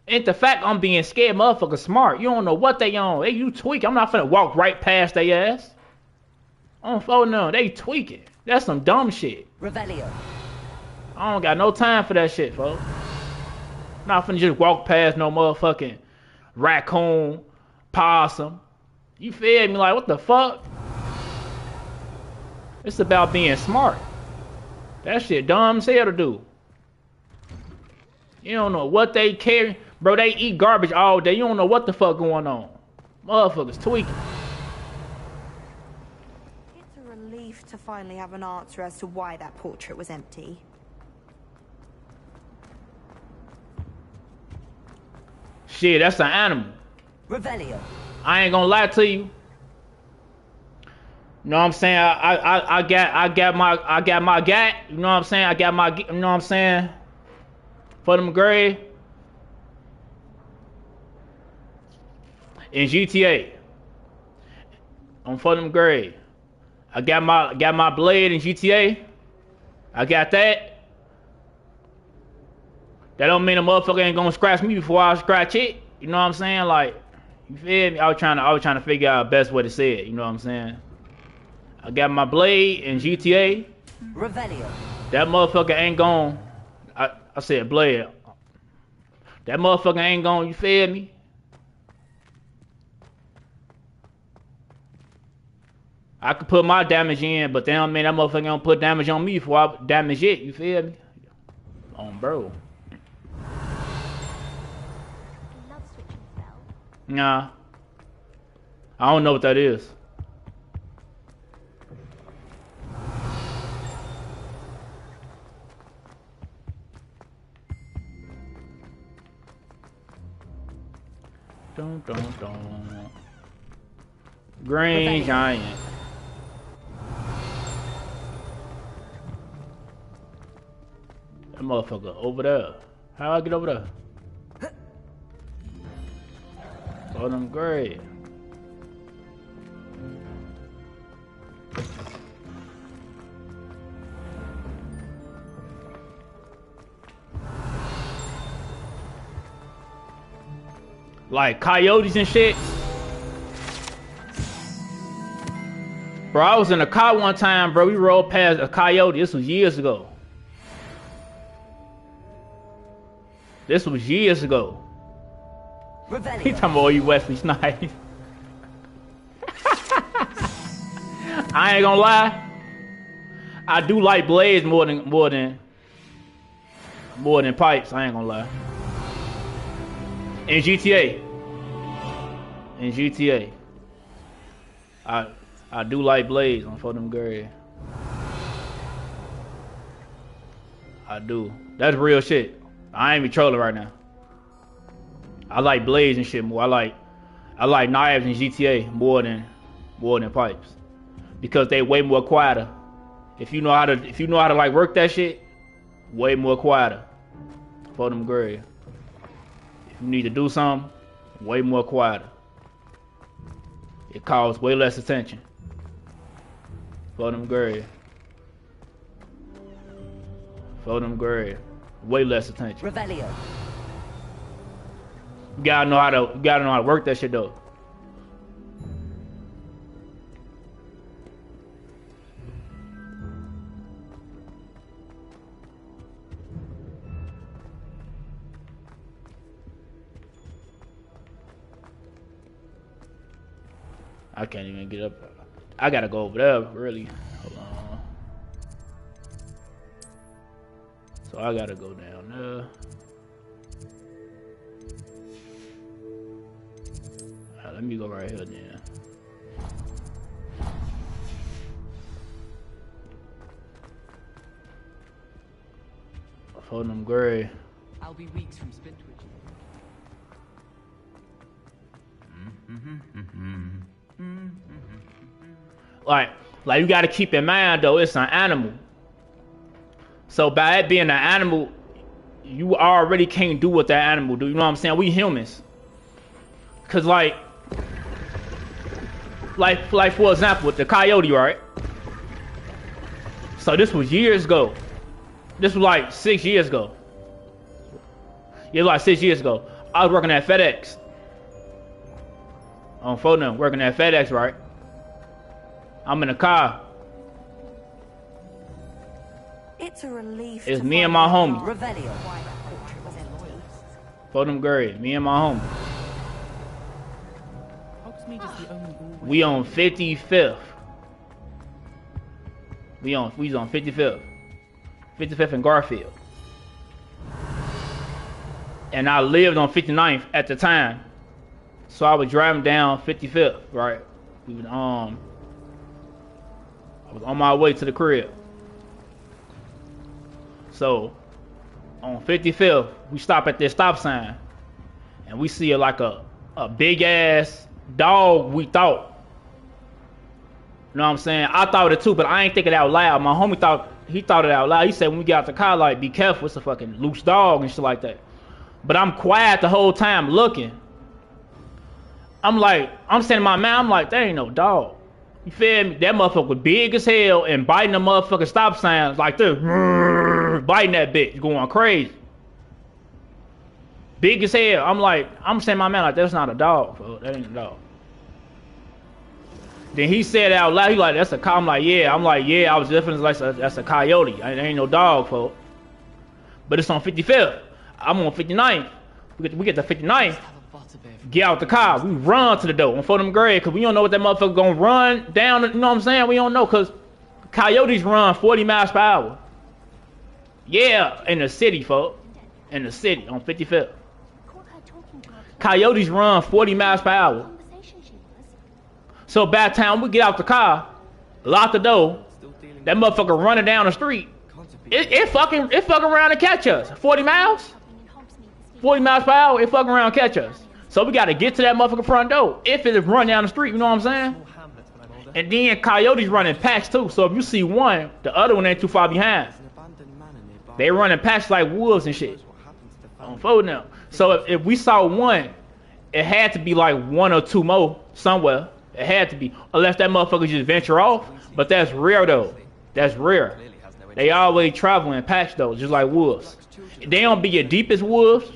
Ain't the fact I'm being scared, motherfucker smart. You don't know what they own. Hey, you tweaking. I'm not finna walk right past their ass. I don't follow no. They tweaking. That's some dumb shit. Revelio. I don't got no time for that shit, folks. I'm not finna just walk past no motherfucking raccoon, possum. You feel me? Like, what the fuck? It's about being smart. That shit dumb as hell to do. You don't know what they carry. Bro, they eat garbage all day. You don't know what the fuck going on. Motherfuckers tweaking. It's a relief to finally have an answer as to why that portrait was empty. Shit, that's an animal. Revelio. I ain't gonna lie to you. You know what I'm saying? I got my gat. You know what I'm saying? I got my, you know what I'm saying? For them grave. In GTA. On for them grave. I got my blade in GTA. I got that. That don't mean a motherfucker ain't gonna scratch me before I scratch it. You know what I'm saying? Like, you feel me? I was trying to figure out the best way to say it. You know what I'm saying? I got my blade in GTA. Revelio. That motherfucker ain't gon'. I said blade. That motherfucker ain't gon'. You feel me? I could put my damage in, but then that motherfucker gonna put damage on me before I damage it. You feel me? Bro. Nah. I don't know what that is. Dun, dun, dun. Green Giant. That motherfucker over there. How I get over there? Oh, them great. Like coyotes and shit. Bro, I was in a car one time, bro. We rode past a coyote. This was years ago. This was years ago. He talking about you Wesley Snipes. I ain't gonna lie. I do like blades more than pipes. I ain't gonna lie. In GTA. I do like blades on for them girls. I do. That's real shit. I ain't even trolling right now. I like blades and shit more. I like knives in GTA more than pipes. Because they way more quieter. If you know how to like work that shit, way more quieter. For them girls. If you need to do something, way more quieter. It calls way less attention. For them girls. Way less attention. Revelio. You gotta know how to work that shit though. I can't even get up. I gotta go over there, really. Hold on. So I gotta go down there. Alright, let me go right here then. For them gray. I'll be weeks from Spintwitch. Like you gotta keep in mind though, it's an animal. So by it being an animal, you already can't do what that animal do. You know what I'm saying? We humans. Cause like for example, the coyote, right? So this was years ago. This was like 6 years ago. Yeah, like 6 years ago. I was working at FedEx. On phone working at FedEx, right? I'm in a car. It's a relief. It's me and my homie. Revelio. For them girls, me and my homie. We on 55th. We on 55th. 55th and Garfield. And I lived on 59th at the time. So I was driving down 55th, right? I was on my way to the crib. So on 55th, we stop at this stop sign and we see like a big ass dog, we thought. You know what I'm saying? I thought it too, but I ain't thinking it out loud. My homie thought it out loud. He said when we got out the car, like, be careful, it's a fucking loose dog and shit like that. But I'm quiet the whole time looking. I'm saying to my man, I'm like, there ain't no dog. You feel me? That motherfucker was big as hell and biting the motherfucking stop signs like this. Biting that bitch, going crazy. Big as hell. I'm saying to my man, like, that's not a dog, bro. That ain't a dog. Then he said it out loud, he like, that's a cow. I'm like, yeah. I was definitely like, that's a coyote. There ain't no dog, folks. But it's on 55th. I'm on 59th. We get to 59th. Get out the car. We run to the door on for them grade because we don't know what that motherfucker gonna run down. You know what I'm saying? We don't know because coyotes run 40 miles per hour. Yeah, in the city, folks. In the city on 55th. Coyotes run 40 miles per hour. So by the time we get out the car, lock the door, that motherfucker running down the street. It fucking around and catch us. 40 miles? 40 miles per hour, it fucking around and catch us. So we gotta get to that motherfucking front door. If it run down the street, you know what I'm saying? And then coyotes running packs too. So if you see one, the other one ain't too far behind. They running packs like wolves and shit. On fold now. So if we saw one, it had to be like one or two more somewhere. It had to be. Unless that motherfucker just venture off. But that's rare though. That's rare. They always travel in packs though, just like wolves. They don't be your deepest wolves,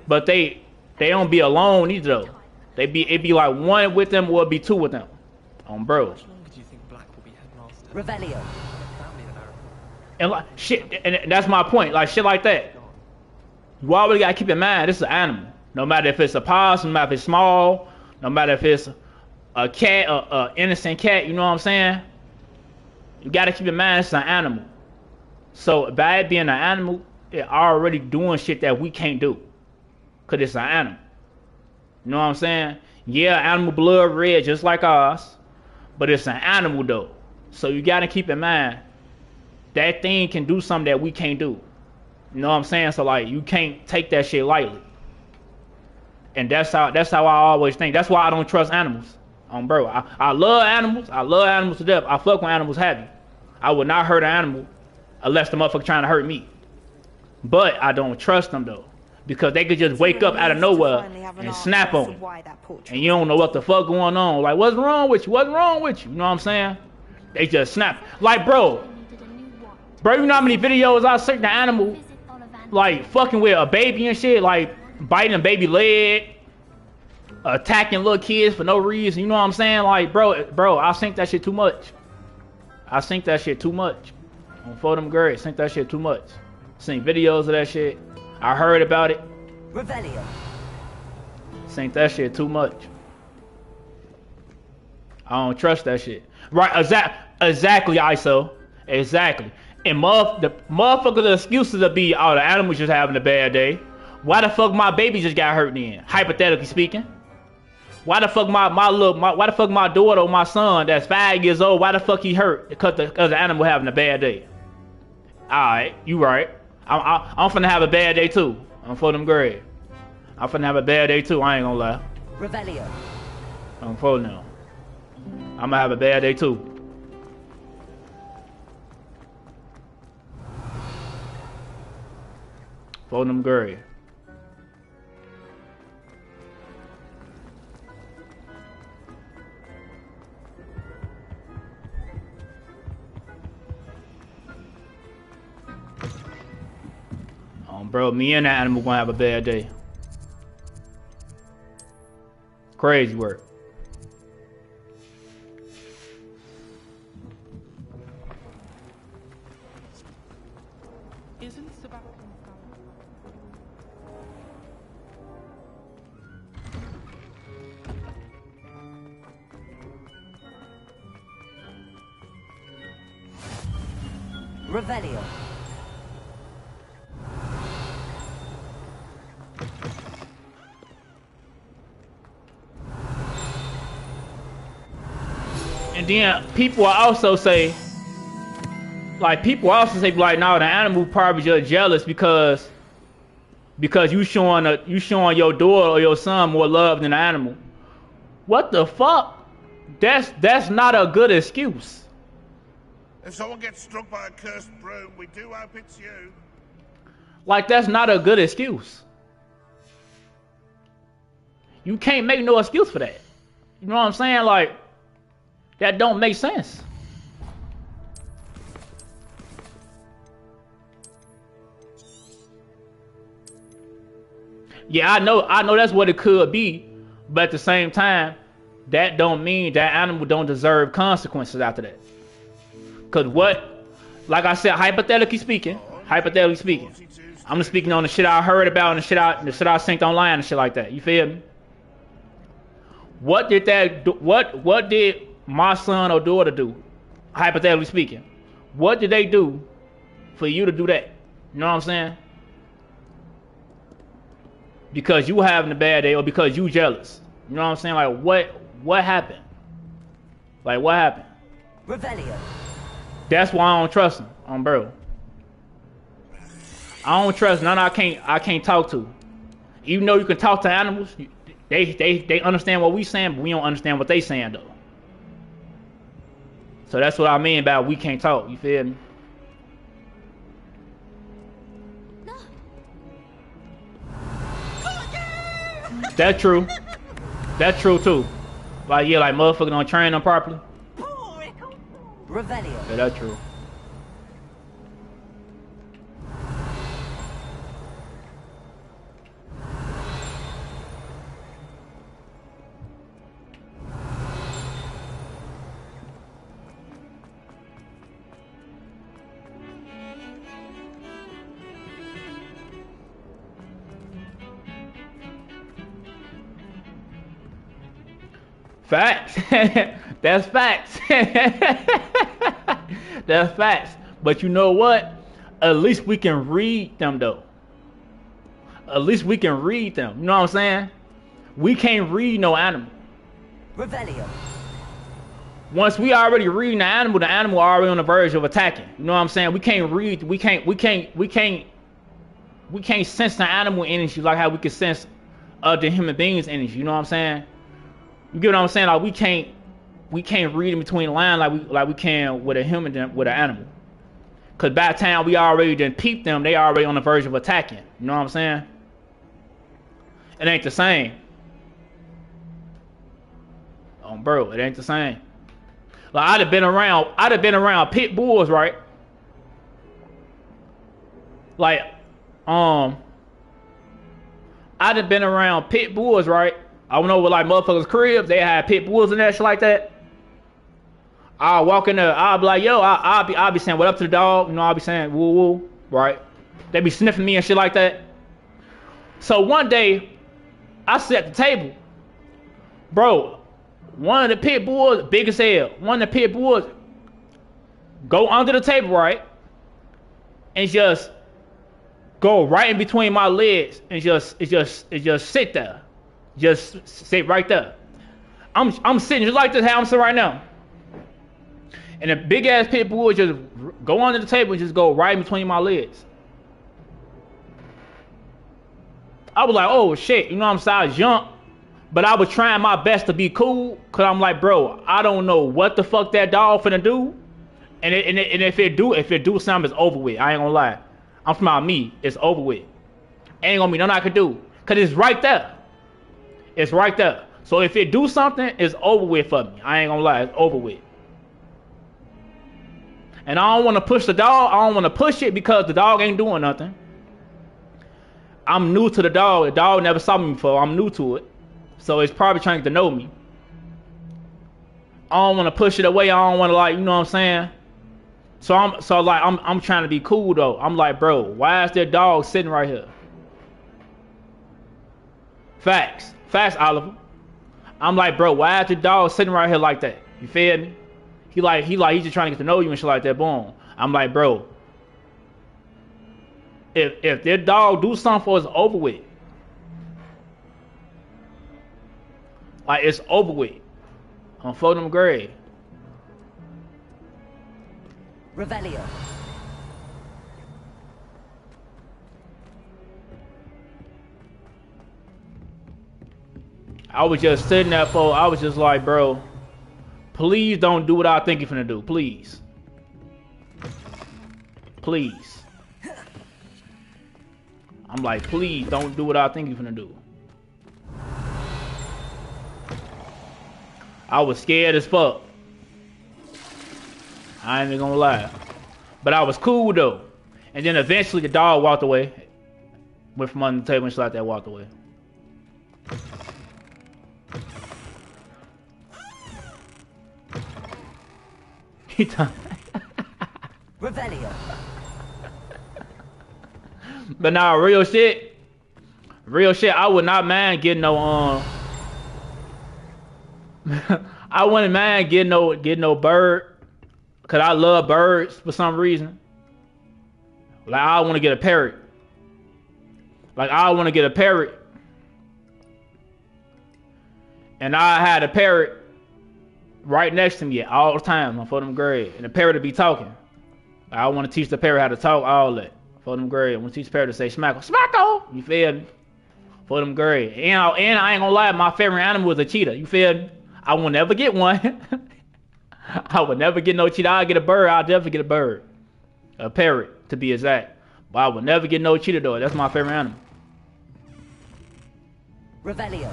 but they don't be alone either though. It be like one with them or it be two with them. On bro. Revelio. And like shit, and that's my point. Like shit like that. You always gotta keep in mind this is an animal. No matter if it's a possum, no matter if it's small, no matter if it's a cat, a innocent cat. You know what I'm saying? You gotta keep in mind it's an animal. So by it being an animal, it already doing shit that we can't do. Cause it's an animal. You know what I'm saying? Yeah, animal blood red just like ours. But it's an animal though. So you gotta keep in mind that thing can do something that we can't do. You know what I'm saying? So like you can't take that shit lightly. And that's how I always think. That's why I don't trust animals. Bro, I love animals. I love animals to death. I fuck with animals happy. I would not hurt an animal unless the motherfucker trying to hurt me. But I don't trust them though. Because they could just wake up out of nowhere and snap on you. And you don't know what the fuck going on. Like, what's wrong with you? What's wrong with you? You know what I'm saying? They just snap. Like, bro, you know how many videos I seen the animal, like, fucking with a baby and shit? Like, biting a baby leg, attacking little kids for no reason. You know what I'm saying? Like, bro, I think that shit too much. I think that shit too much. On for them grades, think that shit too much. Seen videos of that shit. I heard about it. Revelio. Think that shit too much. I don't trust that shit. Right, exactly, ISO. Exactly. And the motherfuckers' excuses will be, oh, the animals just having a bad day. Why the fuck my baby just got hurt then? Hypothetically speaking. Why the fuck my daughter or my son that's 5 years old, why the fuck he hurt? Because the animal having a bad day. Alright, you right. I'm finna have a bad day too. I'm for them grade. I'm finna have a bad day too, I ain't gonna lie. Revelio. I'm for now. I'm gonna have a bad day too. For them grade. Bro, me and that animal gonna have a bad day. Crazy work. Revelio. And then people also say, like, no, the animal probably just jealous because you showing your daughter or your son more love than the animal. What the fuck? That's not a good excuse. If someone gets struck by a cursed broom, we do hope it's you. Like, that's not a good excuse. You can't make no excuse for that. You know what I'm saying? Like, that don't make sense. Yeah, I know that's what it could be, but at the same time, that don't mean that animal don't deserve consequences after that. Cause what, like I said, hypothetically speaking, I'm just speaking on the shit I heard about and the shit I synced online and shit like that. You feel me? What did that do, what did my son or daughter do? Hypothetically speaking, what did they do for you to do that? You know what I'm saying? Because you having a bad day or because you jealous. You know what I'm saying? Like what happened? Like what happened? Revelio. That's why I don't trust him, bro. I don't trust none I can't talk to. Even though you can talk to animals, they understand what we saying, but we don't understand what they saying though. So that's what I mean by we can't talk. You feel me? That's true. That's true too. Like yeah, like motherfucker don't train them properly. Revelio. Yeah, that's true. Facts. That's facts. That's facts. But you know what? At least we can read them though. At least we can read them. You know what I'm saying? We can't read no animal. Revelio. Once we already reading the animal already on the verge of attacking. You know what I'm saying? We can't read. We can't sense the animal energy like how we can sense the human beings energy. You know what I'm saying? You get what I'm saying? Like we can't read in between the line like we can with a human with an animal. Cause by the time we already done peeped them, they already on the verge of attacking. You know what I'm saying? It ain't the same. Oh, bro, it ain't the same. Like I'd have been around pit bulls, right? Like, I'd have been around pit bulls, right? I don't know what like motherfuckers' cribs, they had pit bulls and that shit like that. I'll walk in there, I'll be like, yo, I'll be saying what up to the dog, you know, I'll be saying woo woo, right? They be sniffing me and shit like that. So one day, I sit at the table. Bro, one of the pit bulls, big as hell, one of the pit bulls go under the table, right? And just go right in between my legs and just sit there. Just sit right there. I'm sitting just like this, how I'm sitting right now. And a big ass pit bull would just go under the table and just go right in between my legs. I was like, oh shit, you know what I'm saying? I jumped, but I was trying my best to be cool, cause I'm like, bro, I don't know what the fuck that dog finna do, and if it do something, it's over with. I ain't gonna lie. I'm talking about me, it's over with. Ain't gonna be nothing I could do, cause it's right there. It's right there. So if it do something, it's over with for me. I ain't gonna lie, it's over with. And I don't want to push the dog. I don't want to push it because the dog ain't doing nothing. I'm new to the dog. The dog never saw me before. I'm new to it. So it's probably trying to know me. I don't want to push it away. I don't want to, like, you know what I'm saying? So I'm trying to be cool though. I'm like, bro, why is that dog sitting right here? Facts, Oliver. I'm like, bro, why is the dog sitting right here like that? You feel me? He's just trying to get to know you and shit like that. Boom. I'm like, bro, if their dog do something for us, it's over with. Like, it's over with. I'm floating them grave. Revelio. I was just sitting there for, I was just like, bro, please don't do what I think you're finna do. Please. Please. I'm like, please don't do what I think you're finna do. I was scared as fuck. I ain't even gonna lie. But I was cool though. And then eventually the dog walked away. Went from under the table and shit like that, walked away. He done. Revelio. But nah, real shit, I would not mind getting no I wouldn't mind getting no bird, cause I love birds for some reason. Like I want to get a parrot. And I had a parrot right next to me all the time on 4th grade, and the parrot would be talking. I want to teach the parrot how to talk, all that. 4th grade, I want to teach the parrot to say smackle, smackle. You feel me? 4th grade, and I ain't gonna lie, my favorite animal was a cheetah. You feel me? I will never get one. I would never get no cheetah. I'll get a bird. I'll definitely get a bird, a parrot to be exact. But I would never get no cheetah though. That's my favorite animal. Revelio.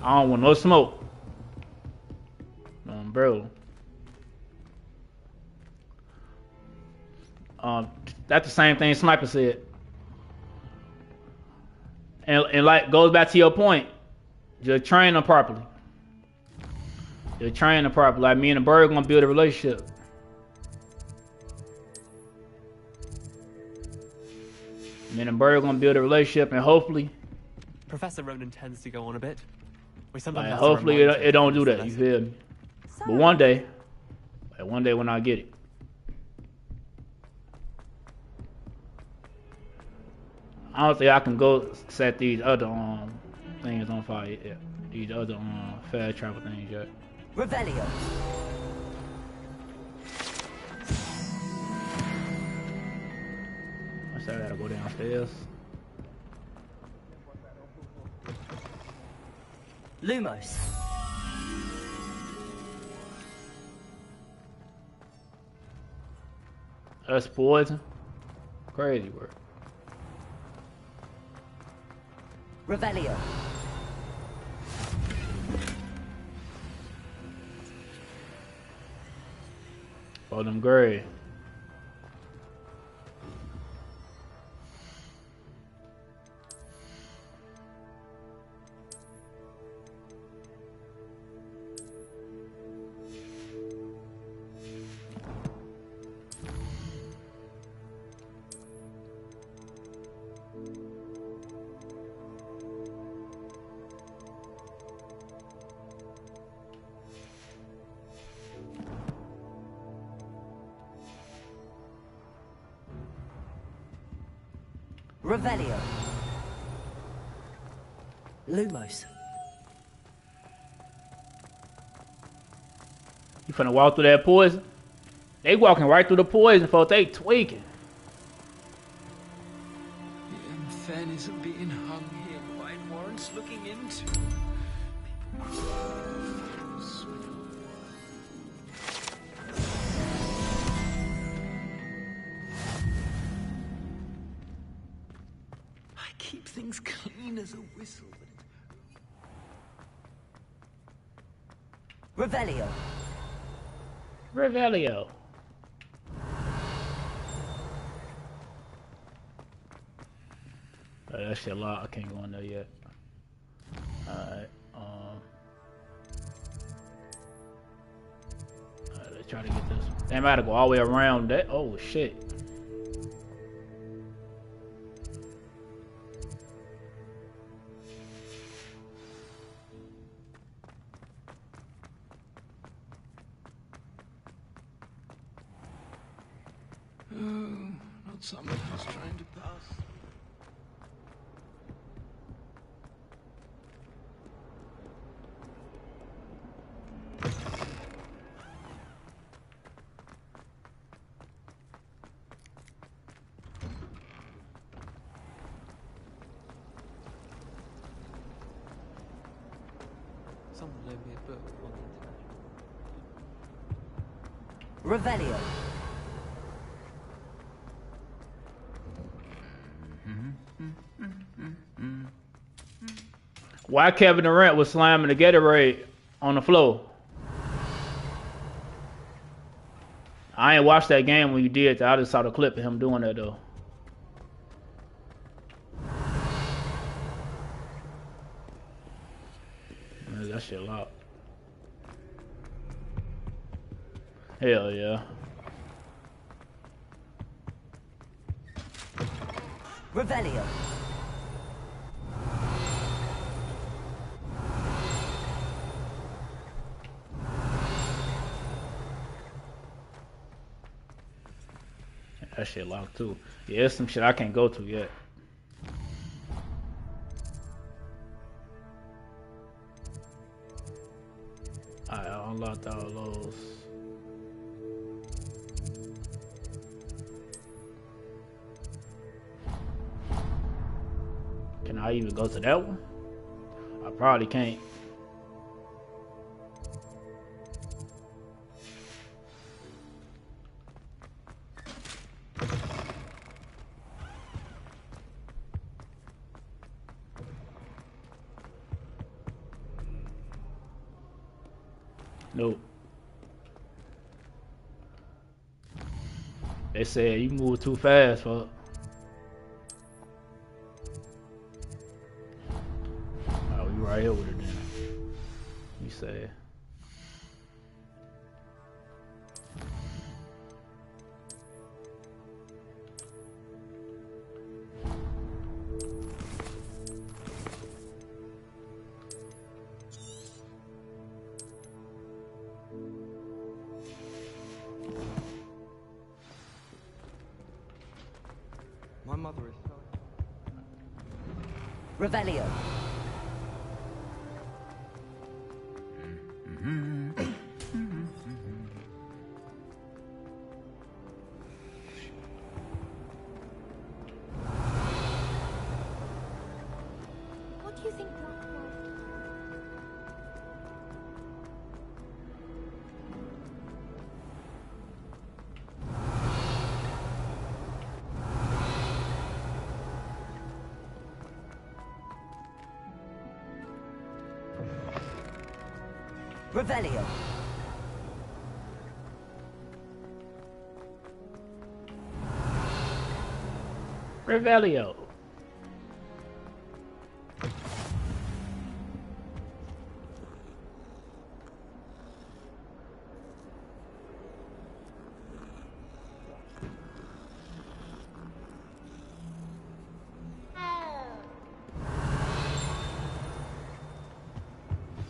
I don't want no smoke. Bro. That's the same thing Sniper said. And like goes back to your point. Just train them properly. Like me and the bird gonna build a relationship. And hopefully Professor Ronan tends to go on a bit. Hopefully it don't do that, you feel me? But one day when I get it. I don't think I can go set these other things on fire yet. These other fast travel things yet. Revelio. I said I gotta go downstairs. Lumos. That's poison. Crazy work. Revelio. For them gray. Revelio. Lumos. You finna walk through that poison? They walking right through the poison, folks. They tweaking. The fairness of being hung here quite warrants looking into. Keep things clean as a whistle, but Revelio. Revelio. That shit locked. I can't go in there yet. Alright, let's try to get this. Damn, I gotta go all the way around that. Oh shit. Not someone who's trying to pass. Someone loaned me a book on the internet. Revelio. Why Kevin Durant was slamming the Gatorade on the floor? I ain't watched that game when you did that. I just saw the clip of him doing that though. That shit locked. Hell yeah. Revelio. That shit locked too. Yeah, there's some shit I can't go to yet. I unlocked all those. Can I even go to that one? I probably can't. Nope. They said you move too fast, fuck. Oh, you right here with it then. You said. My mother is so... Revelio. What do you think Black was? Revelio. Revelio.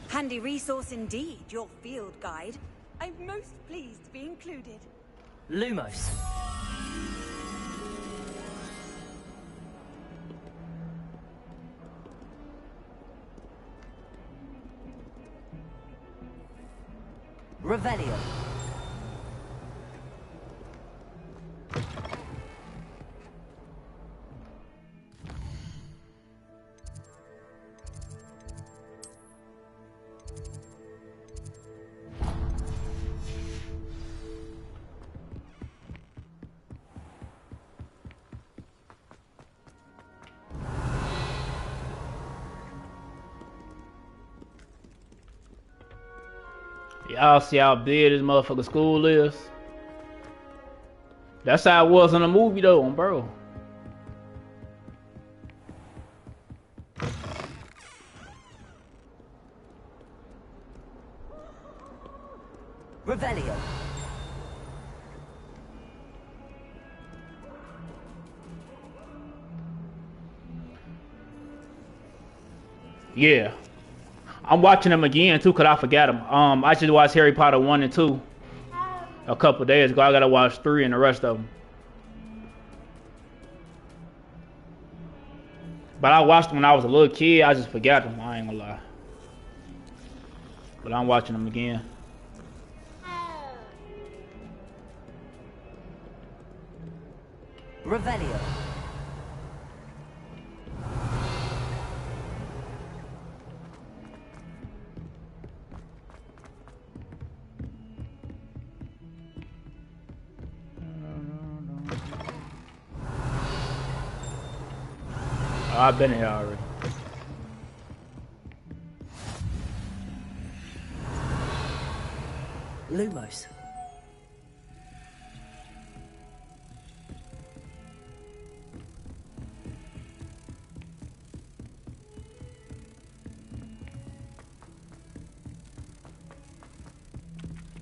Handy resource indeed, your field guide. I'm most pleased to be included. Lumos. Revelio. Y'all see how big this motherfucking school is? That's how it was in the movie though, bro. Revelio. Yeah. I'm watching them again too, cause I forgot them. I just watched Harry Potter 1 and 2 a couple days ago. I gotta watch 3 and the rest of them. But I watched them when I was a little kid. I just forgot them. I ain't gonna lie. But I'm watching them again. Revelio. Oh, I've been here already. Lumos.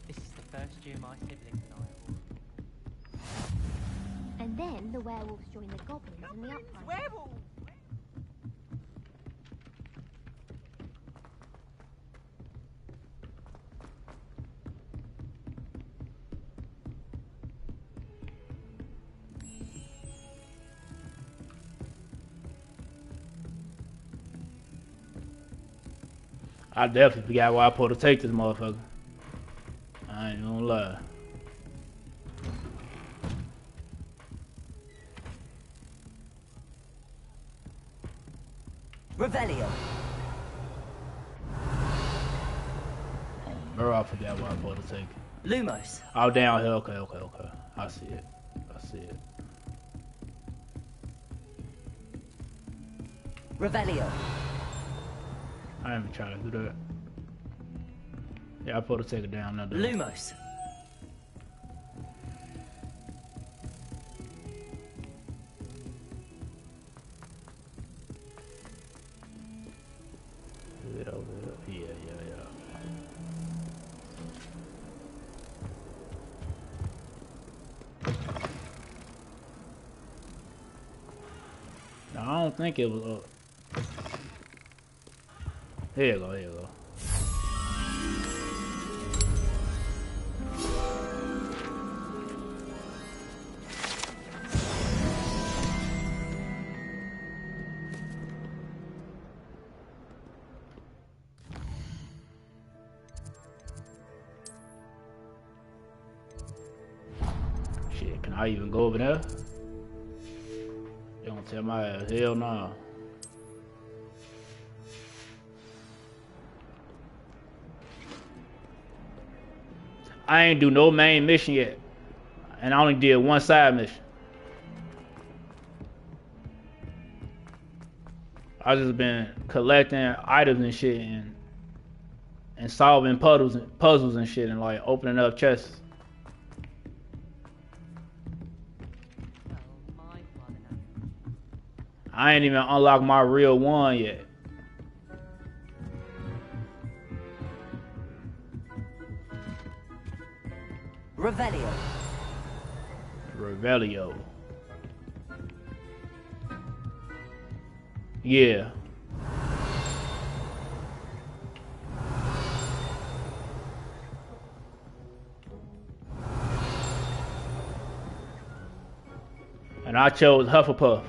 This is the first year my siblings and I are... And then the werewolves join the goblins in the uprising. Werewolves! I definitely forgot why I supposed to take this motherfucker. I ain't gonna lie. Revelio. Bro, I forgot why I supposed to take it. Lumos. Oh, down here. Okay. I see it. Revelio. I ain't even trying to do that. Yeah, I supposed to take it down now. Lumos. Yeah. No, I don't think it was up. Here you go. Shit, can I even go over there? You don't tell my ass, hell no. I ain't do no main mission yet. And I only did one side mission. I just been collecting items and shit and solving puzzles and shit and like opening up chests. I ain't even unlocked my real one yet. Revelio. Yeah. And I chose Hufflepuff.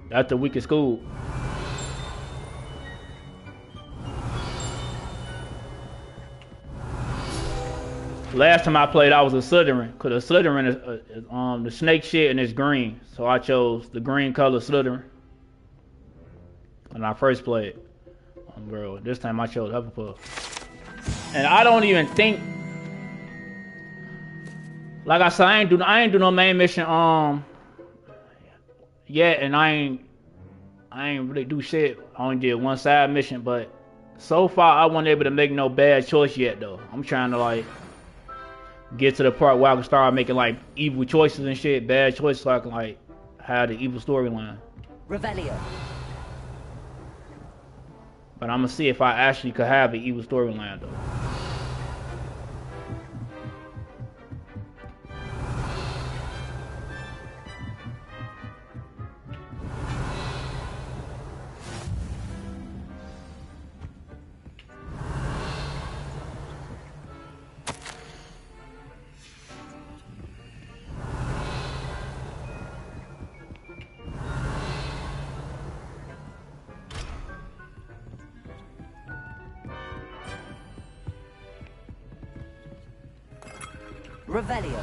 That's the weakest school. Last time I played, I was a Slytherin, cause the Slytherin is the snake shit and it's green, so I chose the green color Slytherin when I first played. Bro, this time I chose Hufflepuff, and I don't even think, like I said, I ain't do no main mission yet, and I ain't really do shit. I only did one side mission, but so far I wasn't able to make no bad choice yet though. I'm trying to like get to the part where I can start making like evil choices and shit, bad choices, so I can like have the evil storyline. Revelio. But I'm gonna see if I actually could have an evil storyline though. Revelio.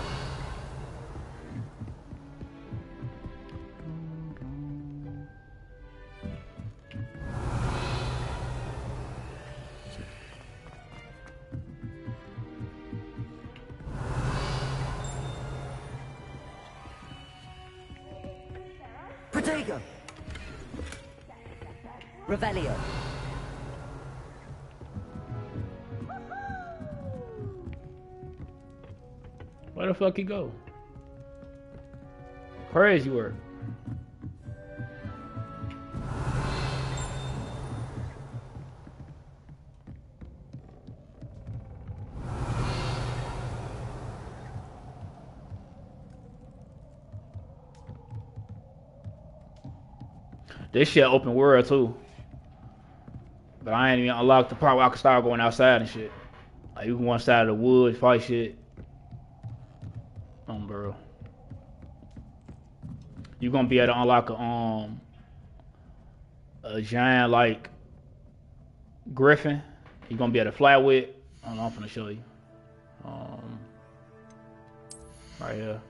Protego. Revelio. Where the fuck he go? Crazy work. This shit open world too. But I ain't even unlocked the part where I can start going outside and shit. Like you can go inside of the woods, fight shit. Bro. You're gonna be able to unlock a giant like Griffin. You're gonna be able to fly with. Hold on, I'm gonna show you. Right here.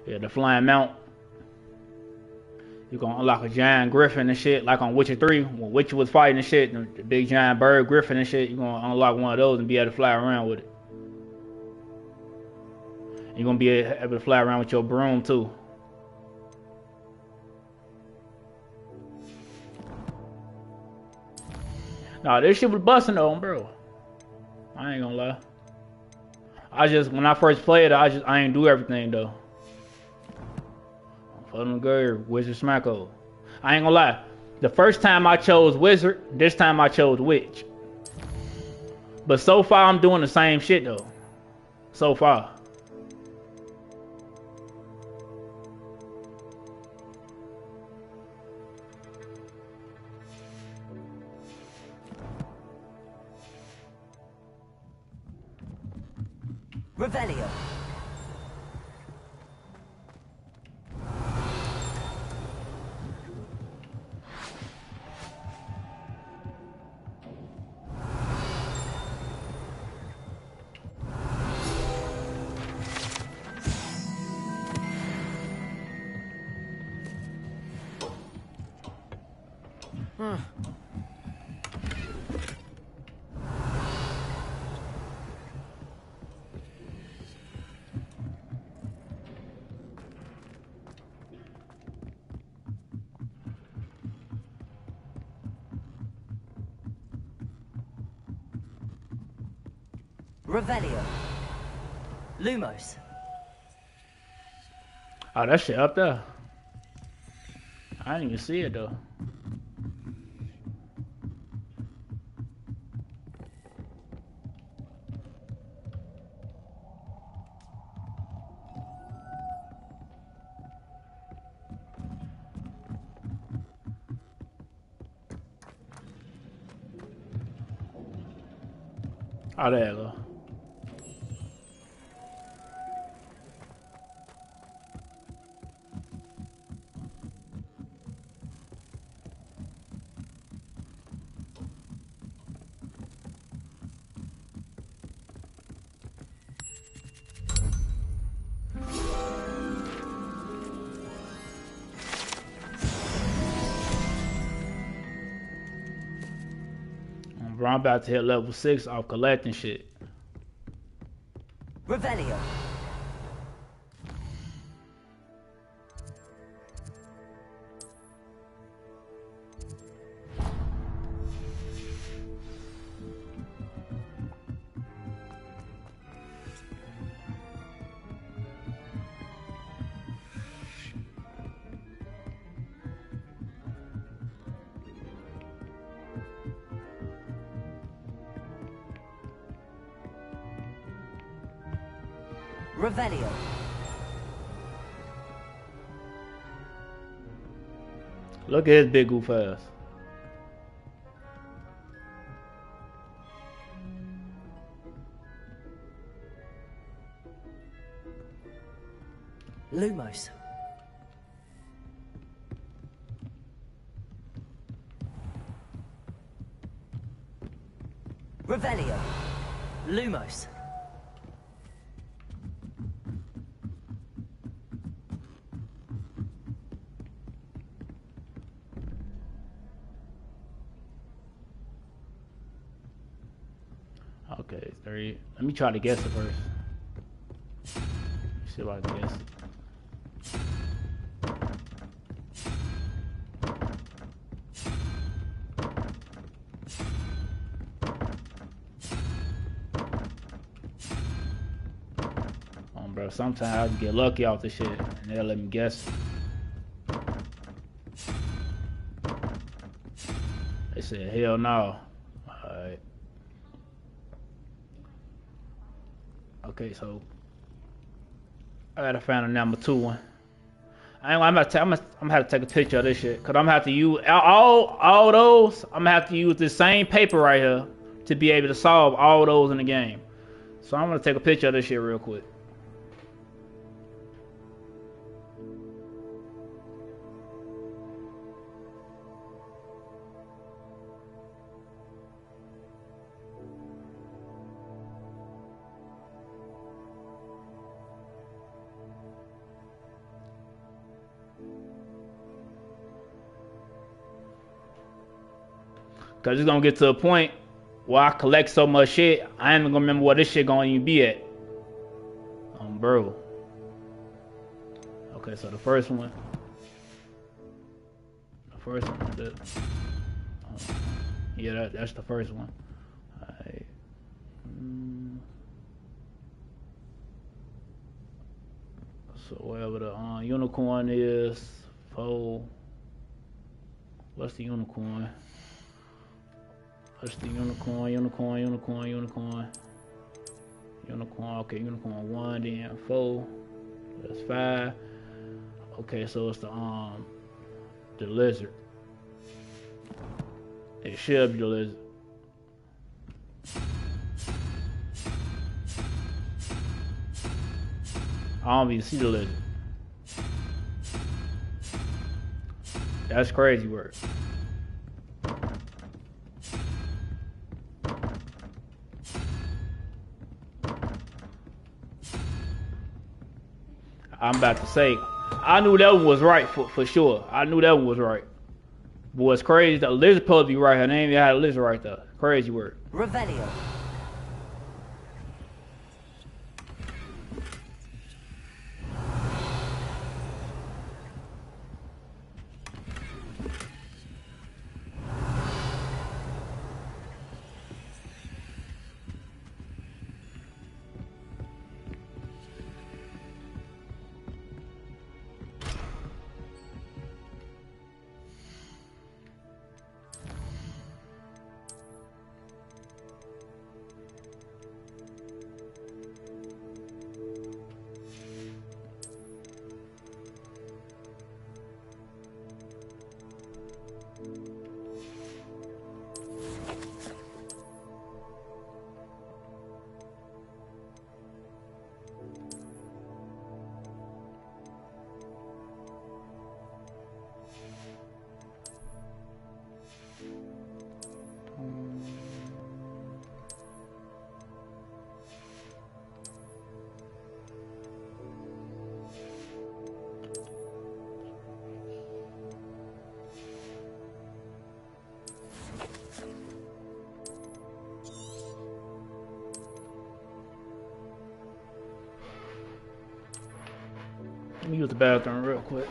Yeah, the flying mount. You're gonna unlock a giant griffin and shit, like on Witcher 3, when Witcher was fighting and shit, the big giant bird griffin and shit. You're gonna unlock one of those and be able to fly around with it. You're gonna be able to fly around with your broom too. Nah, this shit was busting though, bro. I ain't gonna lie. When I first played it, I ain't do everything though. Fucking good, Wizard Smacko. I ain't gonna lie. The first time I chose Wizard, this time I chose Witch. But so far I'm doing the same shit though. So far. Revelio. Revelio. Lumos. Oh, that shit up there. I didn't even see it though. Oh, there you go. Bro, I'm about to hit level 6 off collecting shit. Revelio. Revelio. Look at his big goof ass. Lumos. Revelio. Lumos. Okay, 30. Let me try to guess it first. See if I can guess it. Bro, sometimes I can get lucky off this shit and they'll let me guess. They said hell no. Alright. Okay, so I gotta find a number 2 one. I'm gonna have to take a picture of this shit, cause I'm gonna have to use all those. I'm gonna have to use this same paper right here to be able to solve all those in the game. So I'm gonna take a picture of this shit real quick. Cause it's gonna get to a point where I collect so much shit, I ain't gonna remember where this shit gonna even be at. Bro. Okay, so the first one. Yeah, that's the first one. Alright. So wherever the unicorn is, 4. What's the unicorn? What's the unicorn? Unicorn. Okay, unicorn 1, then 4. That's 5. Okay, so it's the lizard. It should be the lizard. I don't even see the lizard. That's crazy work. I'm about to say, I knew that one was right for sure. I knew that one was right. Boy, it's crazy. The lizard supposed to be right. Her name had a lizard right there. Crazy work. Revelio. Let me use the bathroom real quick.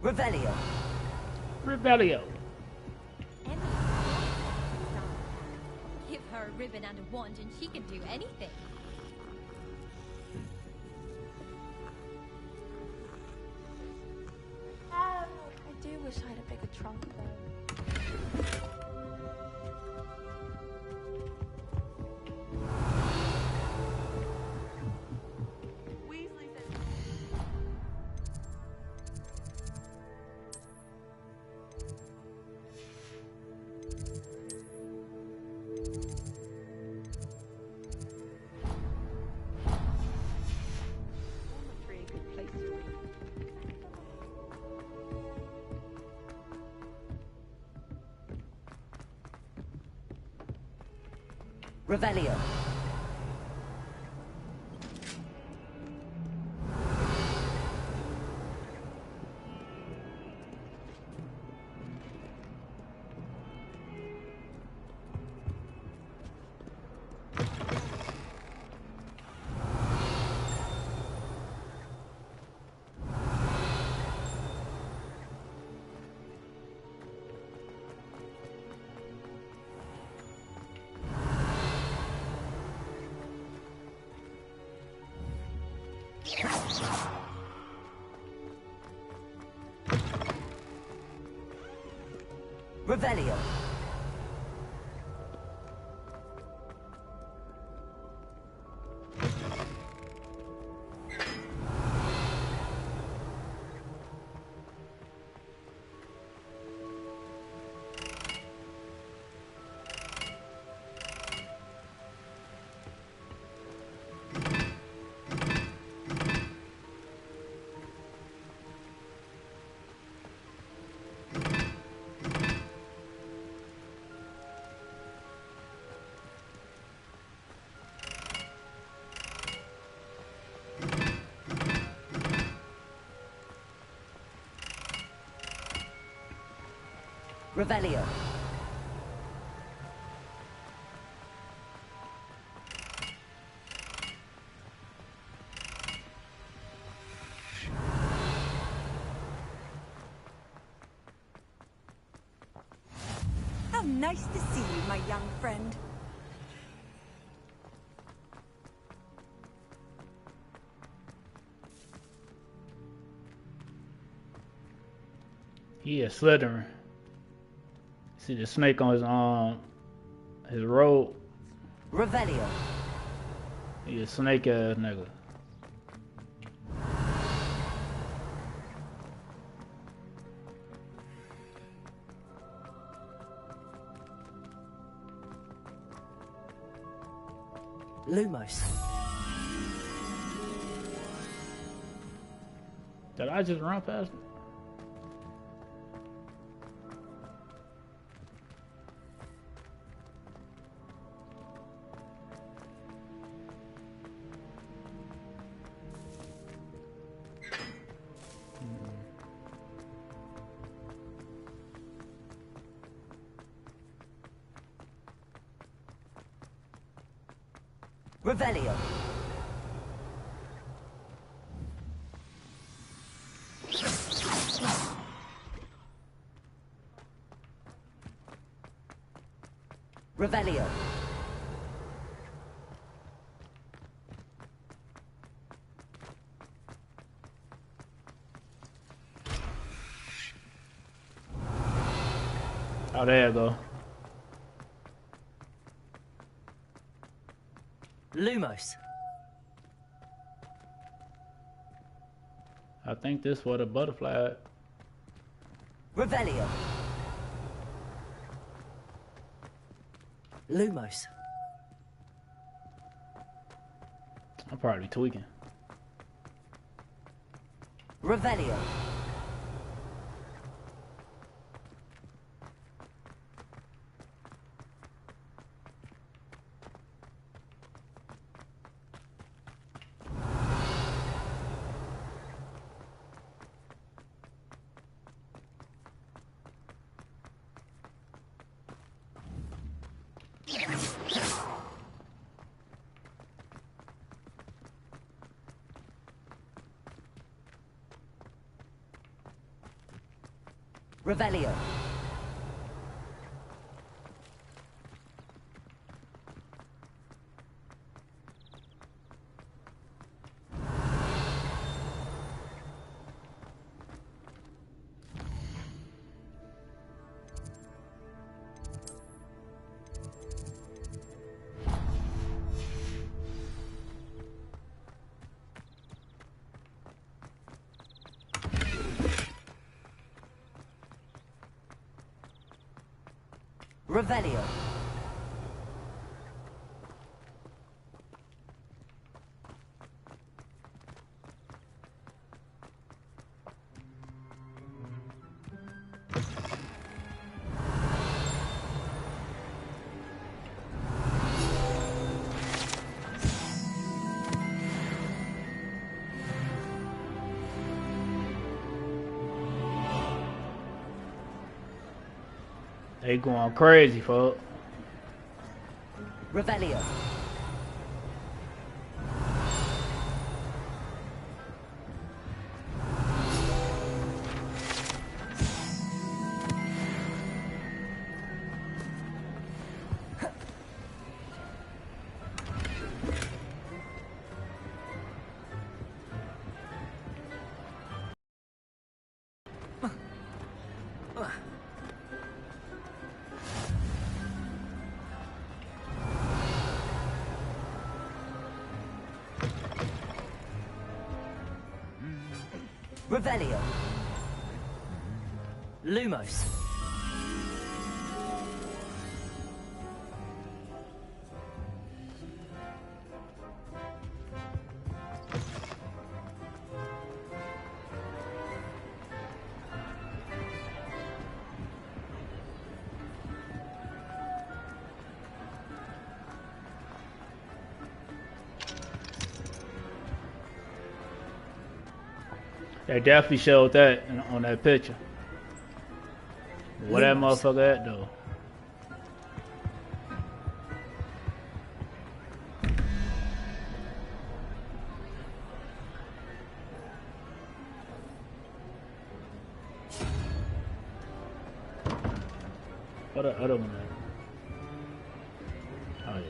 Revelio. Rebellio. Give her a ribbon and a wand and she can do anything. I do wish I had a bigger trunk though. Revelio. Revelio. Revelio. How nice to see you, my young friend. Yeah, Slytherin. See the snake on his robe. Revelio. He a snake ass nigga. Lumos. Did I just run past him? Revelio. Revelio. Oh, there you go. Lumos. I think this was a butterfly. Revelio. Lumos. I'm probably tweaking. Revelio. Revelio. Revelio. They going crazy, folks. Revelio. Revelio. Lumos. They definitely showed that on that picture. What that motherfucker at though? What the other one at? Oh yeah.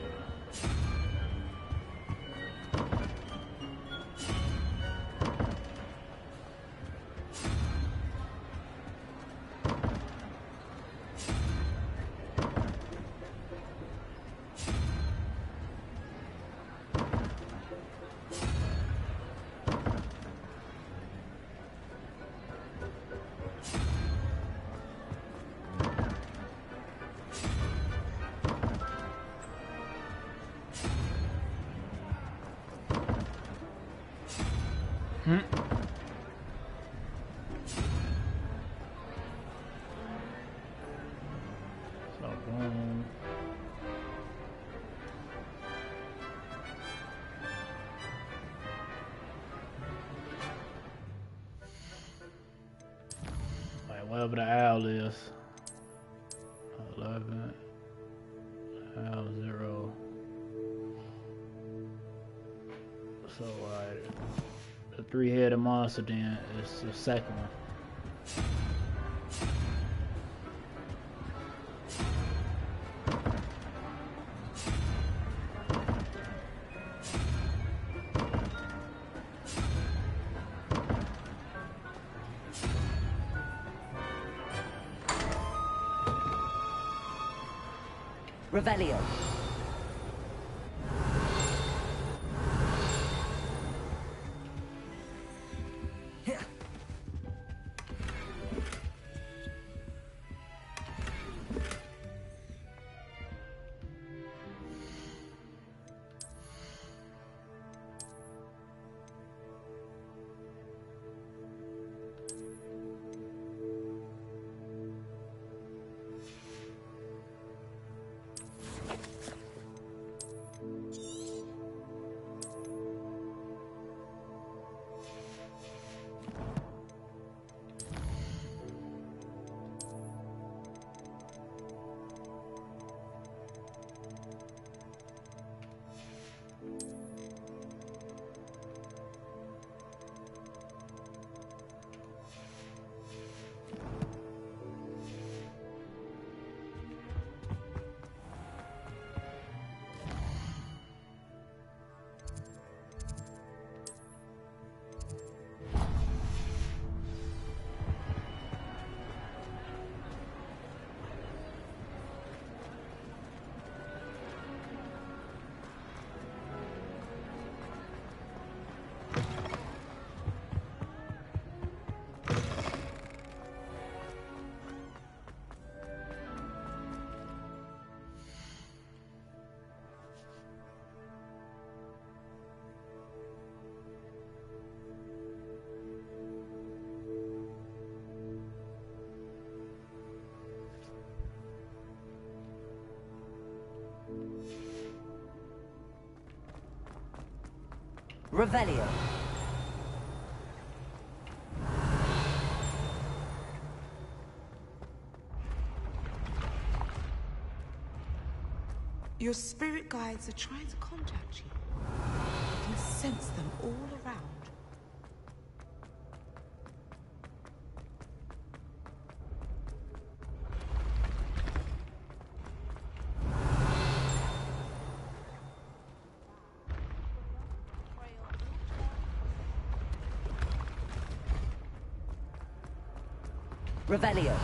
So boom. Like whatever the owl is. 11. Owl 0. So the three-headed monster then is the second one. Revelio. Revelio. Your spirit guides are trying to contact you. You can sense them all around. Revelio.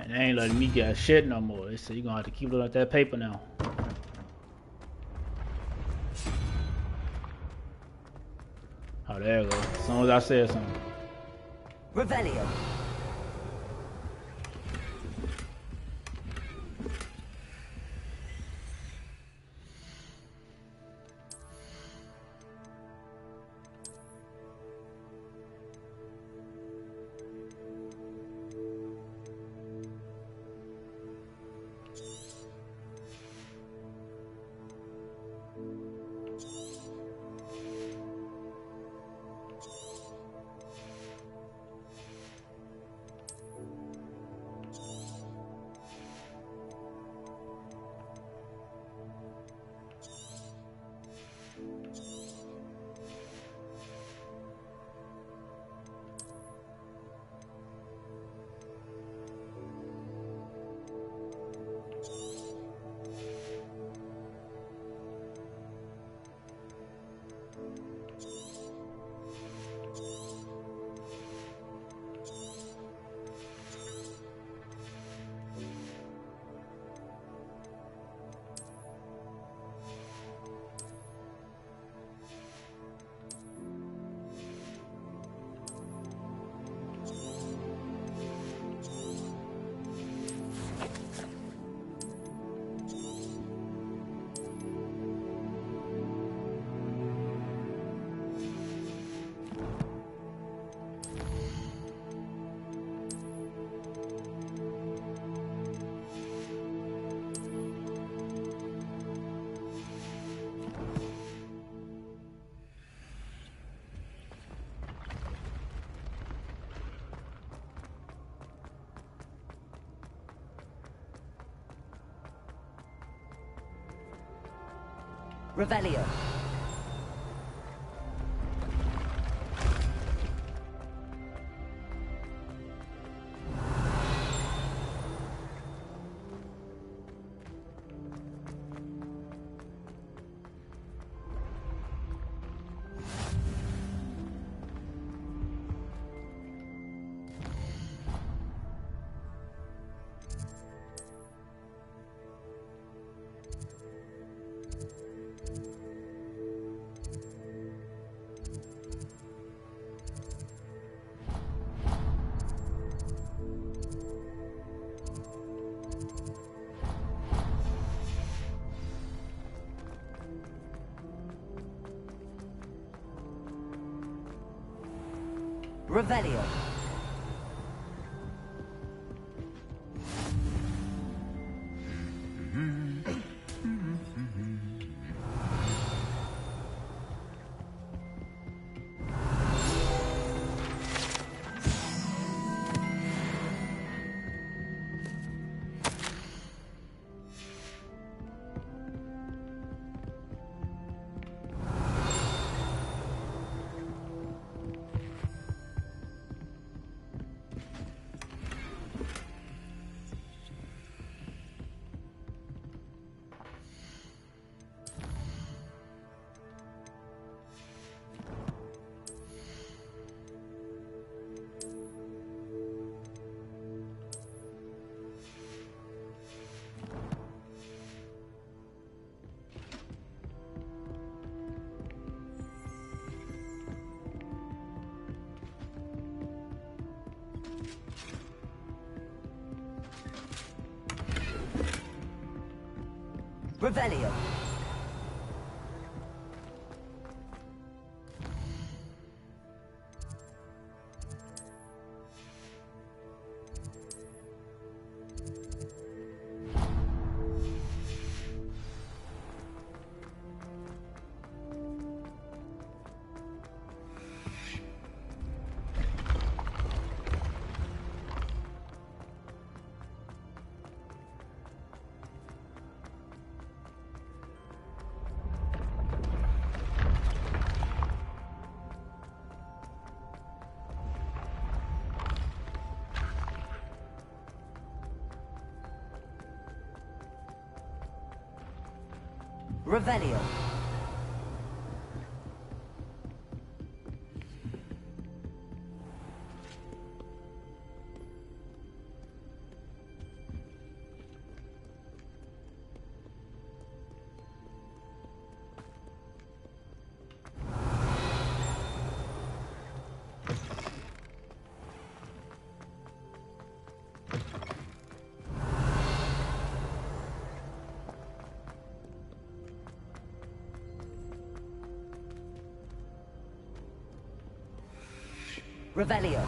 They ain't letting me get shit no more. They say you're gonna have to keep looking at that paper now. Oh, there you go. As soon as I said something. Revelio. Revelio. Revelio. Revelio. Revelio. Revelio.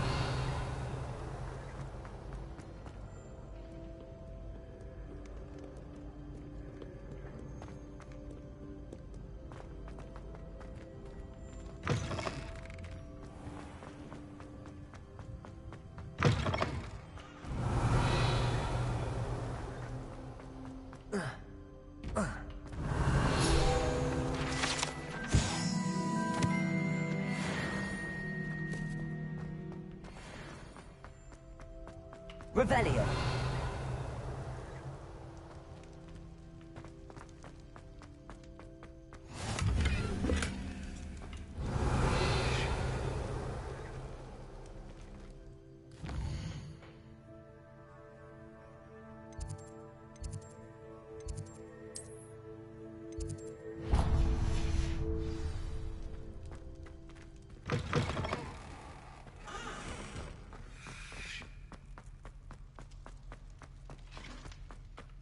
Revelio.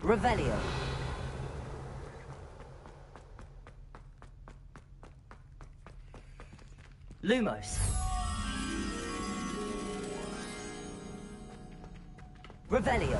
Revelio. Lumos. Revelio.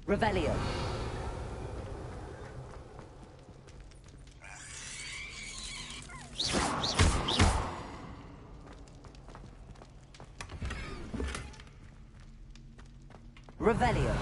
Revelio. Revelio.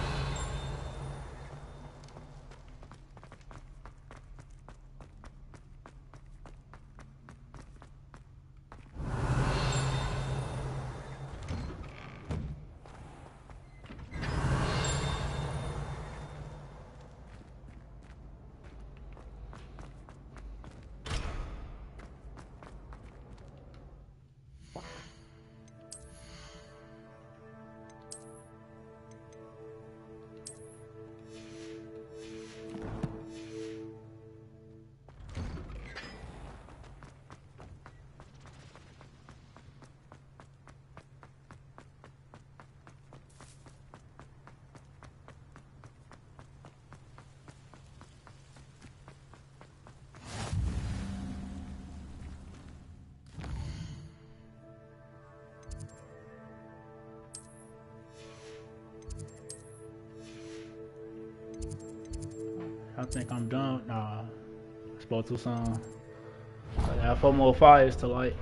I think I'm done. Nah, I spoke too soon. I have 4 more fires to light.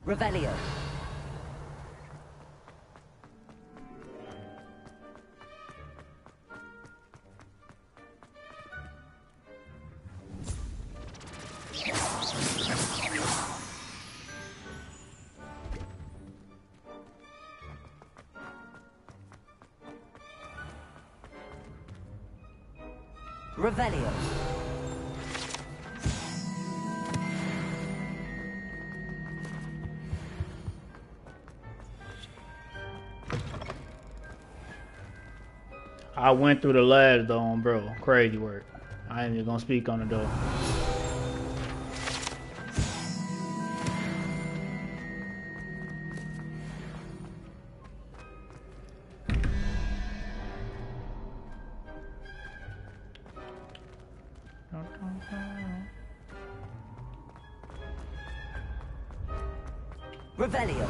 Revelio. Revelio. I went through the last door, bro. Crazy work. I ain't even gonna speak on the door. Revelio.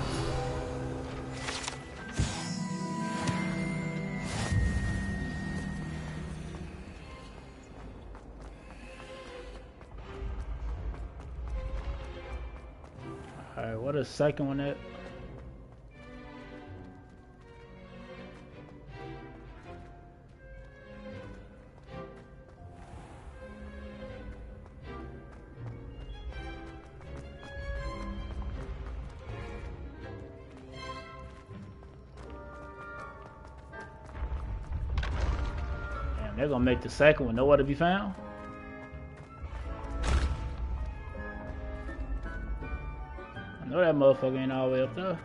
Alright, what is the second one at? Damn, they're gonna make the second one nowhere to be found? I know that motherfucker ain't all the way up there.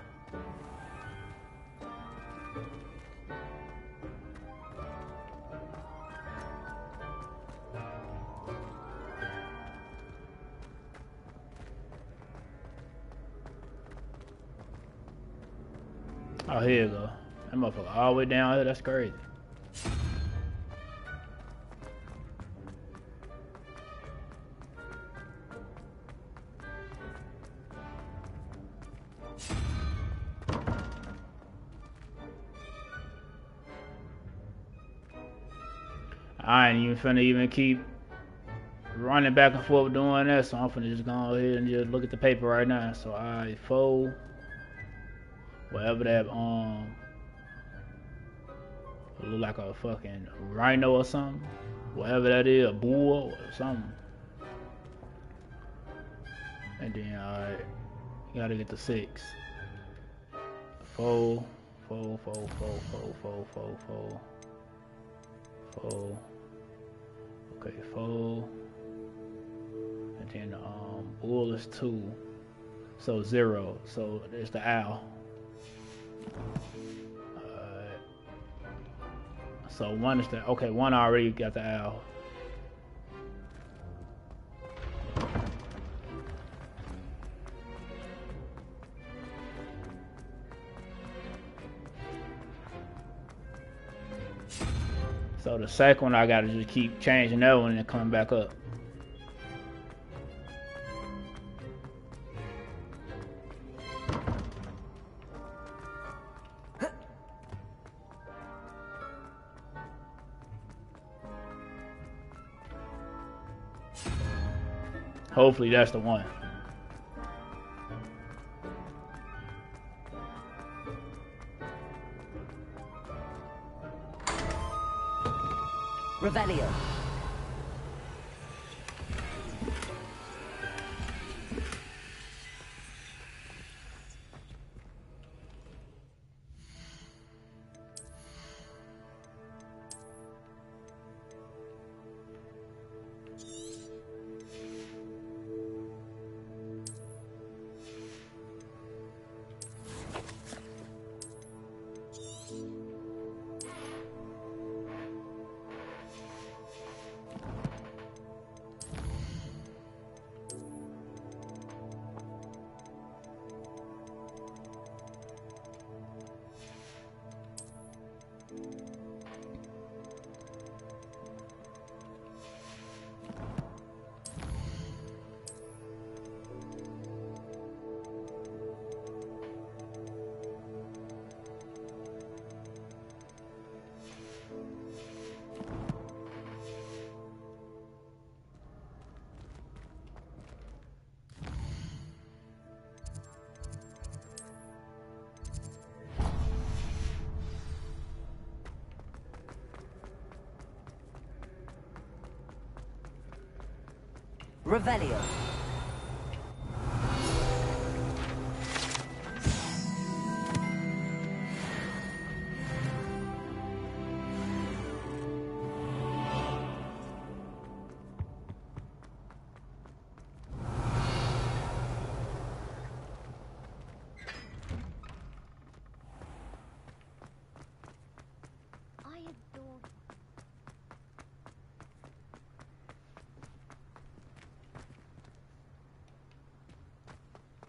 Oh, here you go. That motherfucker all the way down here, that's crazy. I ain't even finna even keep running back and forth doing that, so I'm finna just go ahead and just look at the paper right now. So I fold whatever that look like a fucking rhino or something, whatever that is, a bull or something. And then I gotta get the 6. Fold, fold, fold, fold, fold, fold, fold, fold, fold. Okay, fold. And then bull is 2. So 0. So there's the owl. So 1 is the, okay, 1 already got the owl. So the second one I gotta just keep changing that one and coming back up. Hopefully that's the one. Revelio. Revelio.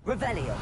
Revelio.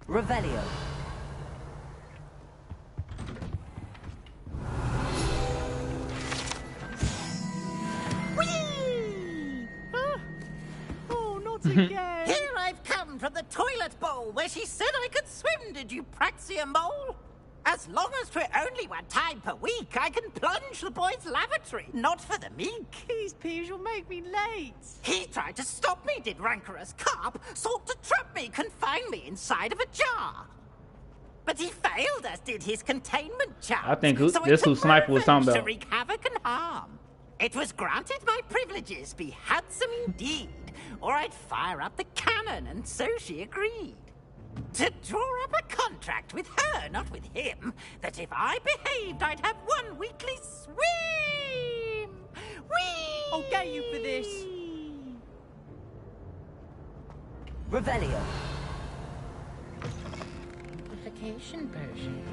Revelio. Whee! Oh, not again! Here I've come from the toilet bowl where she said I could swim, did you praxia mole? As long as 'twere only one time per week, I can plunge the boy's lavatory, not for the meek. These peas will make me late. He tried to stop me, did rancorous carp, sought to trap me, confine me inside of a jar. But he failed, as did his containment charm. I think this who Sniper was talking to about. wreak havoc and harm. It was granted my privileges be handsome indeed, or I'd fire up the cannon, and so she agreed. To draw up a contract with her, not with him, that if I behaved, I'd have one weekly swim. Whee! I'll get you for this. Revelio. Vacation version.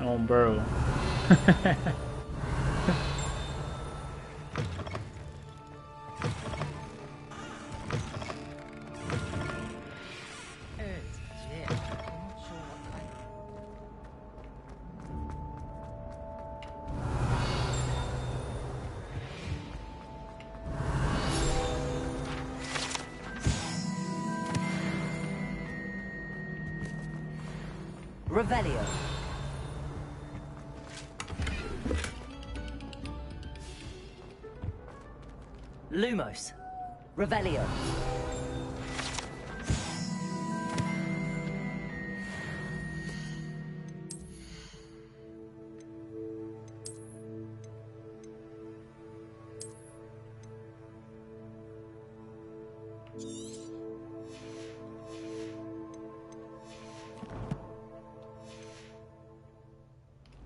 Oh, bro. Revelio. Lumos. Revelio.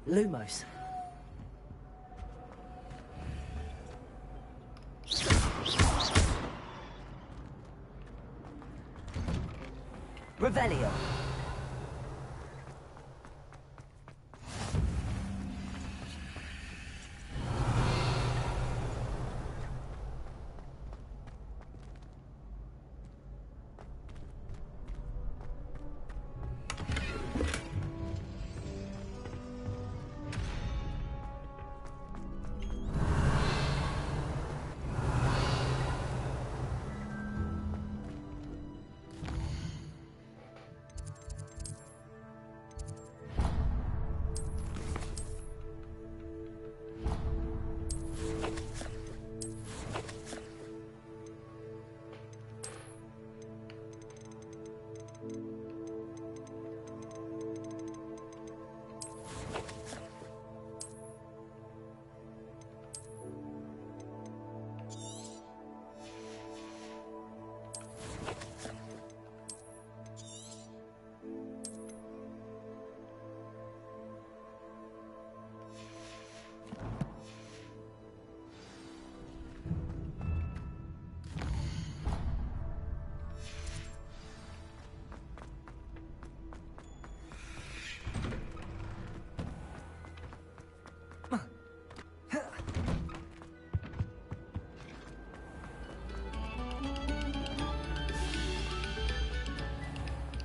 Lumos. Revelio.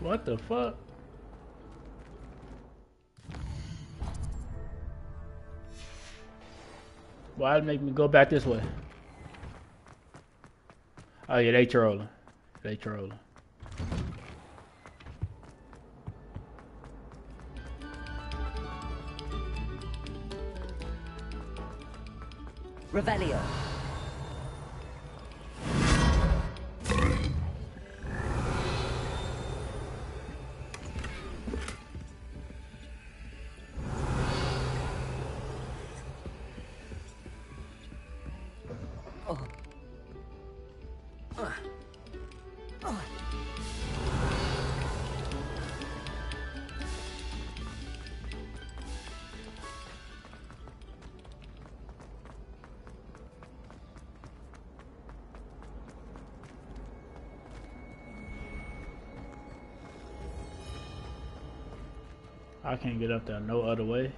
What the fuck? Why'd it make me go back this way? Oh yeah, they trolling. They trolling. Revelio. I can't get up there no other way.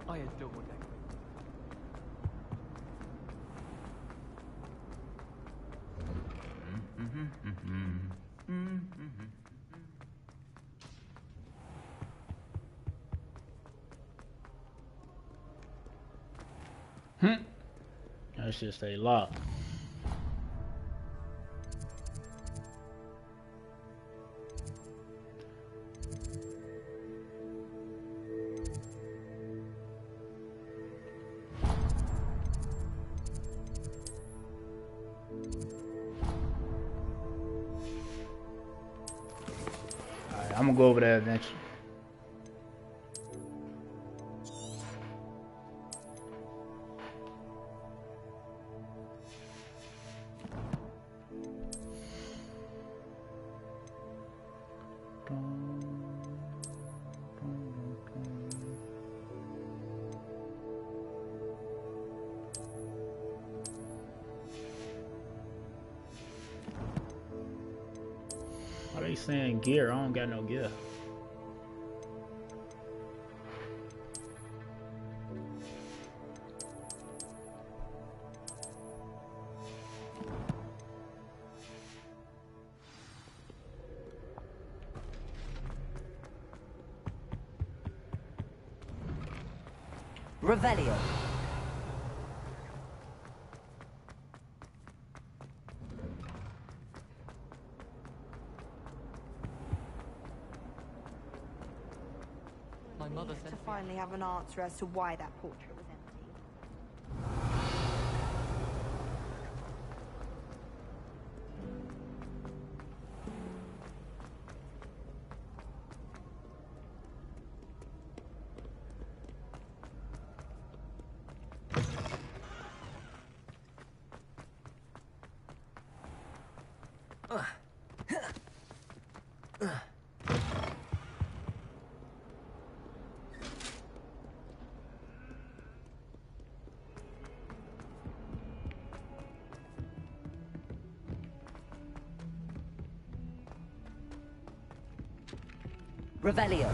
I adore that. That should stay locked. Alright, I'm gonna go over there eventually. Why they saying gear? I don't got no gear. Revelio. My mother said To finally have an answer as to why that portrait was empty. Revelio.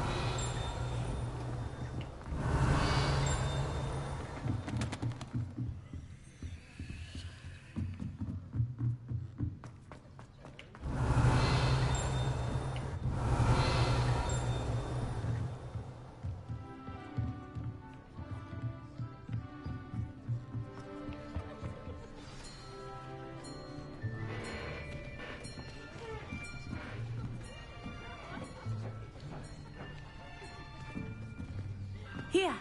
Here.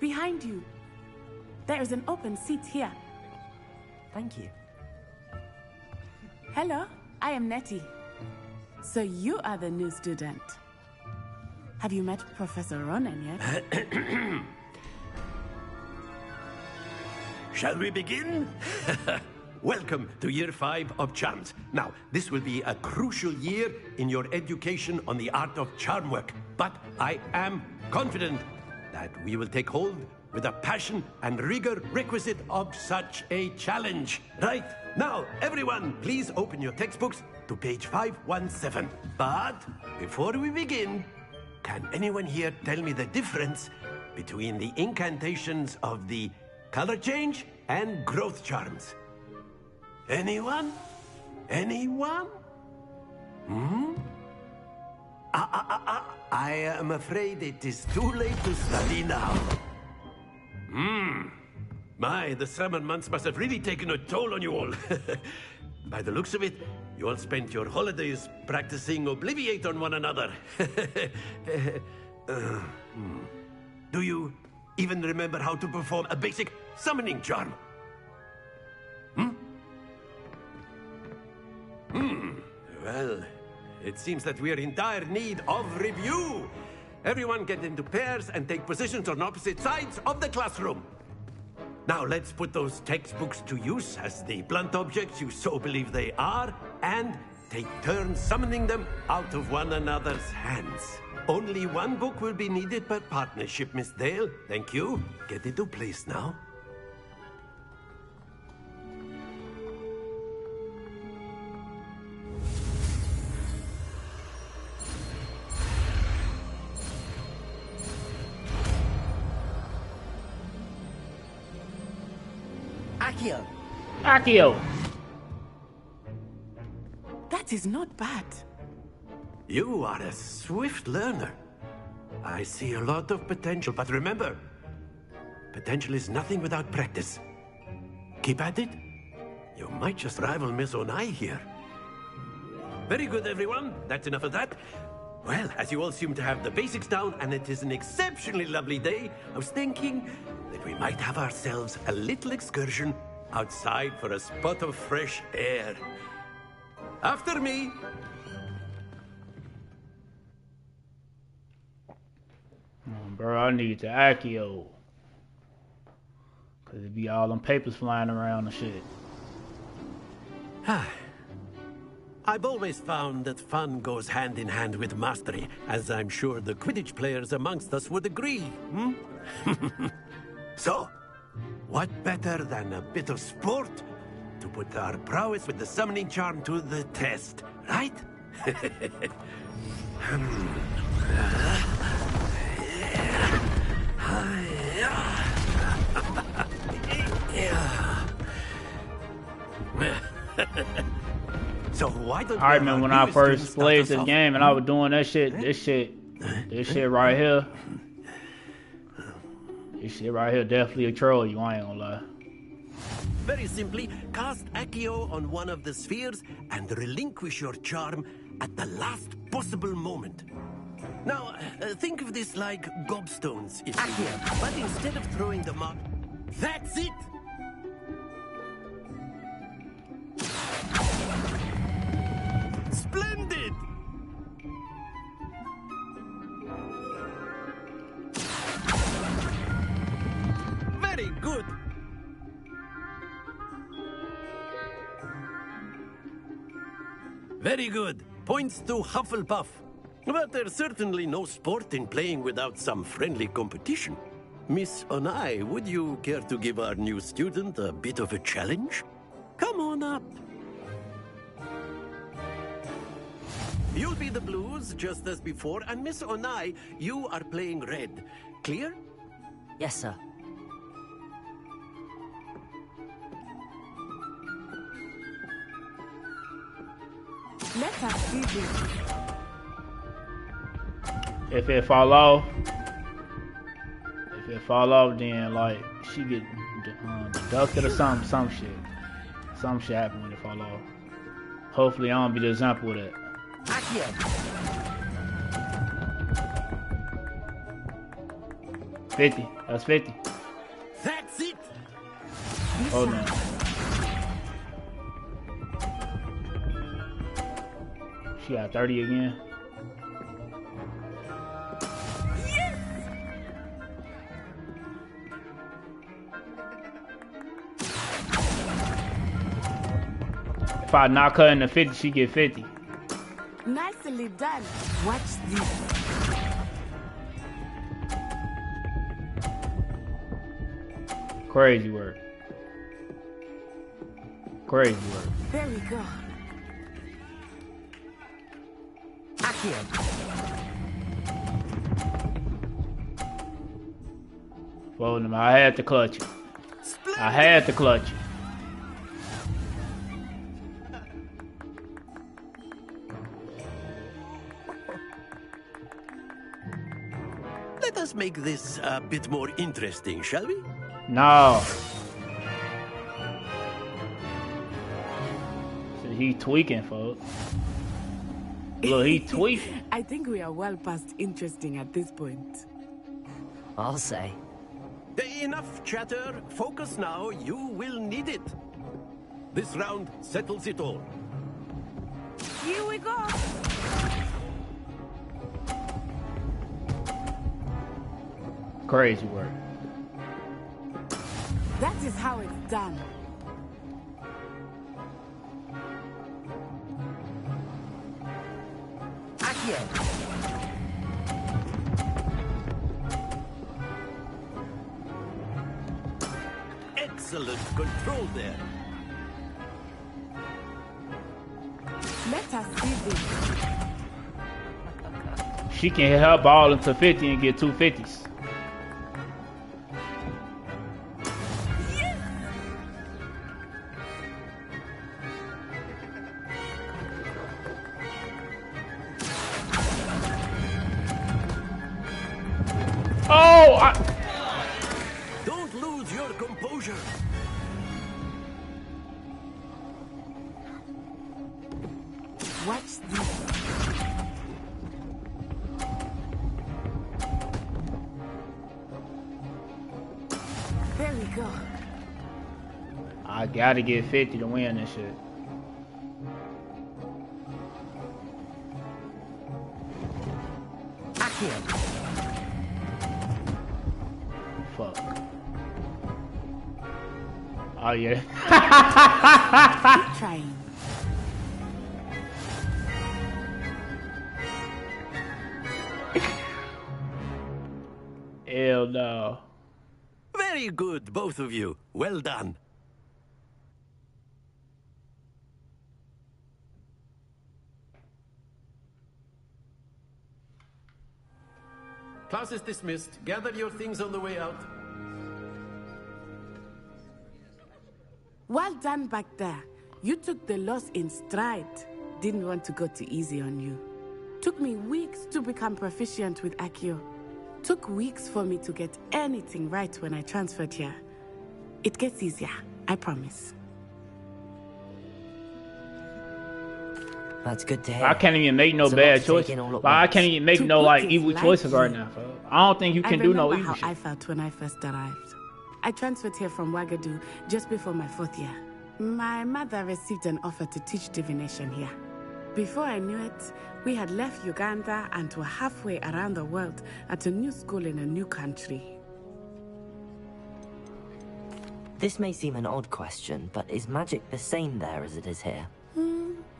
Behind you. There is an open seat here. Thank you. Hello, I am Nettie. So you are the new student. Have you met Professor Ronan yet? Shall we begin? Welcome to Year 5 of Charms. Now, this will be a crucial year in your education on the art of charm work. But I am confident that we will take hold with the passion and rigor requisite of such a challenge. Right, now, everyone, please open your textbooks to page 517. But before we begin, can anyone here tell me the difference between the incantations of the color change and growth charms? Anyone? Anyone? I am afraid it is too late to study now. My, the summer months must have really taken a toll on you all. By the looks of it, you all spent your holidays practicing Obliviate on one another. Do you even remember how to perform a basic summoning charm? Well, it seems that we are in dire need of review. Everyone get into pairs and take positions on opposite sides of the classroom. Now let's put those textbooks to use as the blunt objects you so believe they are, and take turns summoning them out of one another's hands. Only one book will be needed per partnership, Miss Dale. Thank you. Get into place now. Accio. Accio. That is not bad. You are a swift learner. I see a lot of potential, but remember, potential is nothing without practice. Keep at it. You might just rival Miss Onai here. Very good, everyone. That's enough of that. Well, as you all seem to have the basics down, and it is an exceptionally lovely day, I was thinking that we might have ourselves a little excursion outside for a spot of fresh air. After me. Bro, I need the Accio. Cause it be all them papers flying around and shit. I've always found that fun goes hand in hand with mastery, as I'm sure the Quidditch players amongst us would agree, So, what better than a bit of sport to put our prowess with the summoning charm to the test, right? So why don't I remember when I first played this game and I was doing that shit, this shit right here. This shit right here definitely a troll you, I ain't gonna lie. Very simply, cast Accio on one of the spheres and relinquish your charm at the last possible moment. Now, think of this like gobstones, if you will. But instead of throwing them up, that's it! Splendid! Very good! Very good. Points to Hufflepuff. But there's certainly no sport in playing without some friendly competition. Miss Onai, would you care to give our new student a bit of a challenge? Come on up. You'll be the blues, just as before, and Miss Onai, you are playing red. Clear? Yes, sir. Let us see this. If it fall off, then like she get deducted or something, some shit happen when it fall off. Hopefully, I don't be the example of that. 50. That's 50. That's it. Hold on. She got 30 again. If I knock her in the 50, she get 50. Nicely done. Watch this. Crazy work. Crazy work. There we go. Fold him. I had to clutch it. I had to clutch it. Let us make this a bit more interesting, shall we? No. So he tweaking, folks. Look, he tweaking. I think we are well past interesting at this point. I'll say. Enough chatter. Focus now. You will need it. This round settles it all. Here we go. Crazy work. That is how it's done. Excellent control there. Let us see this. She can hit her ball into 50 and get 2 50s. Oh! Don't lose your composure. Watch this. There we go. I gotta get 50 to win this shit. Fuck. Oh yeah. Keep trying. Hell no. Very good, both of you. Well done. Class is dismissed. Gather your things on the way out. Well done back there. You took the loss in stride. Didn't want to go too easy on you. Took me weeks to become proficient with Accio. Took weeks for me to get anything right when I transferred here. It gets easier, I promise. That's good to hear. I can't even make no bad choices. I can't even make no like evil choices right now, bro. I don't think you can do no evil shit. I felt when I first arrived. I transferred here from Ouagadougou just before my 4th year. My mother received an offer to teach divination here. Before I knew it, we had left Uganda and were halfway around the world at a new school in a new country. This may seem an odd question, but is magic the same there as it is here?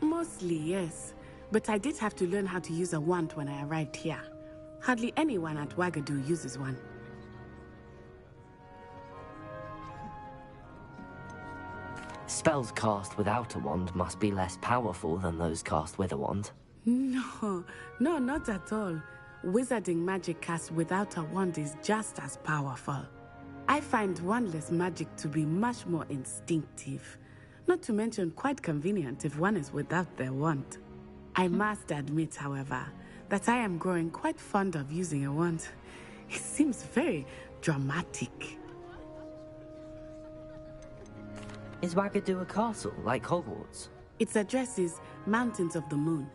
Mostly, yes. But I did have to learn how to use a wand when I arrived here. Hardly anyone at Ouagadougou uses one. Spells cast without a wand must be less powerful than those cast with a wand. No, not at all. Wizarding magic cast without a wand is just as powerful. I find wandless magic to be much more instinctive. Not to mention quite convenient if one is without their wand. I must admit, however, that I am growing quite fond of using a wand. It seems very dramatic. Is Wagadu a castle, like Hogwarts? Its address is Mountains of the Moon.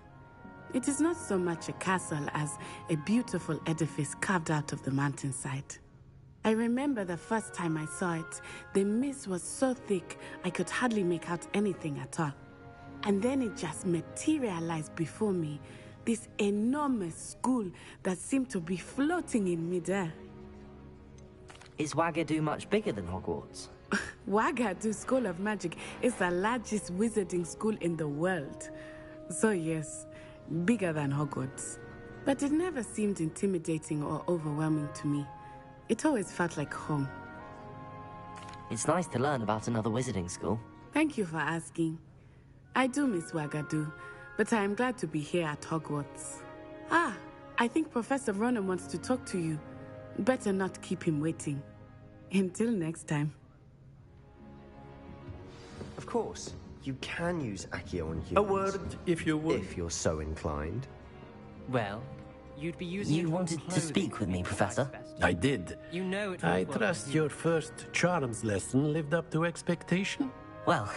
It is not so much a castle as a beautiful edifice carved out of the mountainside. I remember the first time I saw it, the mist was so thick I could hardly make out anything at all. And then it just materialized before me, this enormous school that seemed to be floating in midair. Is Wagadu much bigger than Hogwarts? Wagadu School of Magic is the largest wizarding school in the world. So yes, bigger than Hogwarts. But it never seemed intimidating or overwhelming to me. It always felt like home. It's nice to learn about another wizarding school. Thank you for asking. I do miss Wagadu, but I am glad to be here at Hogwarts. Ah, I think Professor Ronan wants to talk to you. Better not keep him waiting. Until next time. Of course, you can use Accio on humans. A word, if you would. If you're so inclined. Well, you'd be using You wanted to speak with me, Professor? I did. You know it I won't work. trust your first charms lesson lived up to expectation? Well,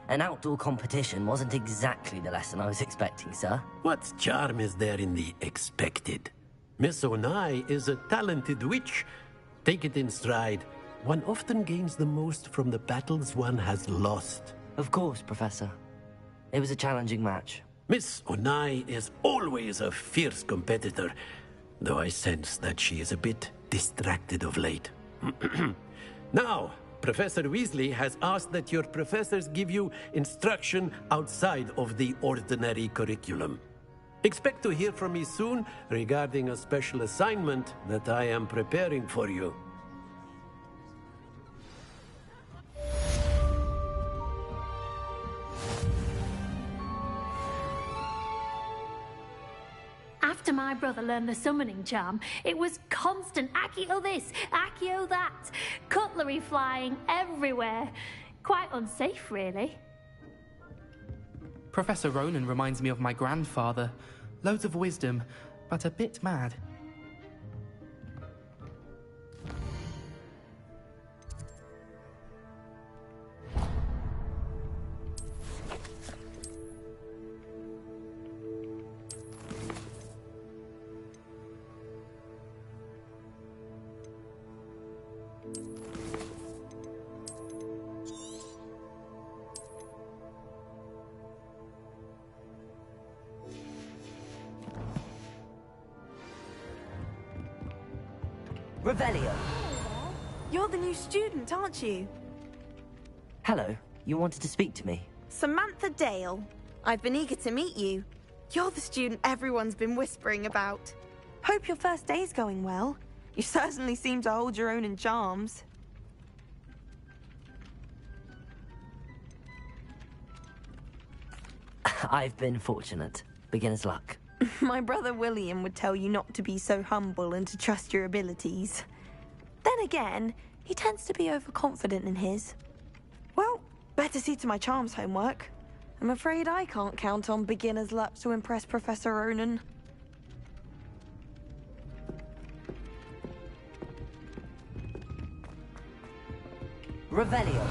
an outdoor competition wasn't exactly the lesson I was expecting, sir. What charm is there in the expected? Miss Onai is a talented witch. Take it in stride. One often gains the most from the battles one has lost. Of course, Professor. It was a challenging match. Miss Onai is always a fierce competitor, though I sense that she is a bit distracted of late. Now, Professor Weasley has asked that your professors give you instruction outside of the ordinary curriculum. Expect to hear from me soon regarding a special assignment that I am preparing for you. After my brother learned the summoning charm, it was constant Accio this, Accio that, cutlery flying everywhere. Quite unsafe, really. Professor Ronan reminds me of my grandfather. Loads of wisdom, but a bit mad. Revelio. You're the new student, aren't you? Hello. You wanted to speak to me? Samantha Dale. I've been eager to meet you. You're the student everyone's been whispering about. Hope your first day's going well. You certainly seem to hold your own in charms. I've been fortunate. Beginner's luck. My brother William would tell you not to be so humble and to trust your abilities. Then again, he tends to be overconfident in his. Well, better see to my charms homework. I'm afraid I can't count on beginner's luck to impress Professor Ronan. Revelio.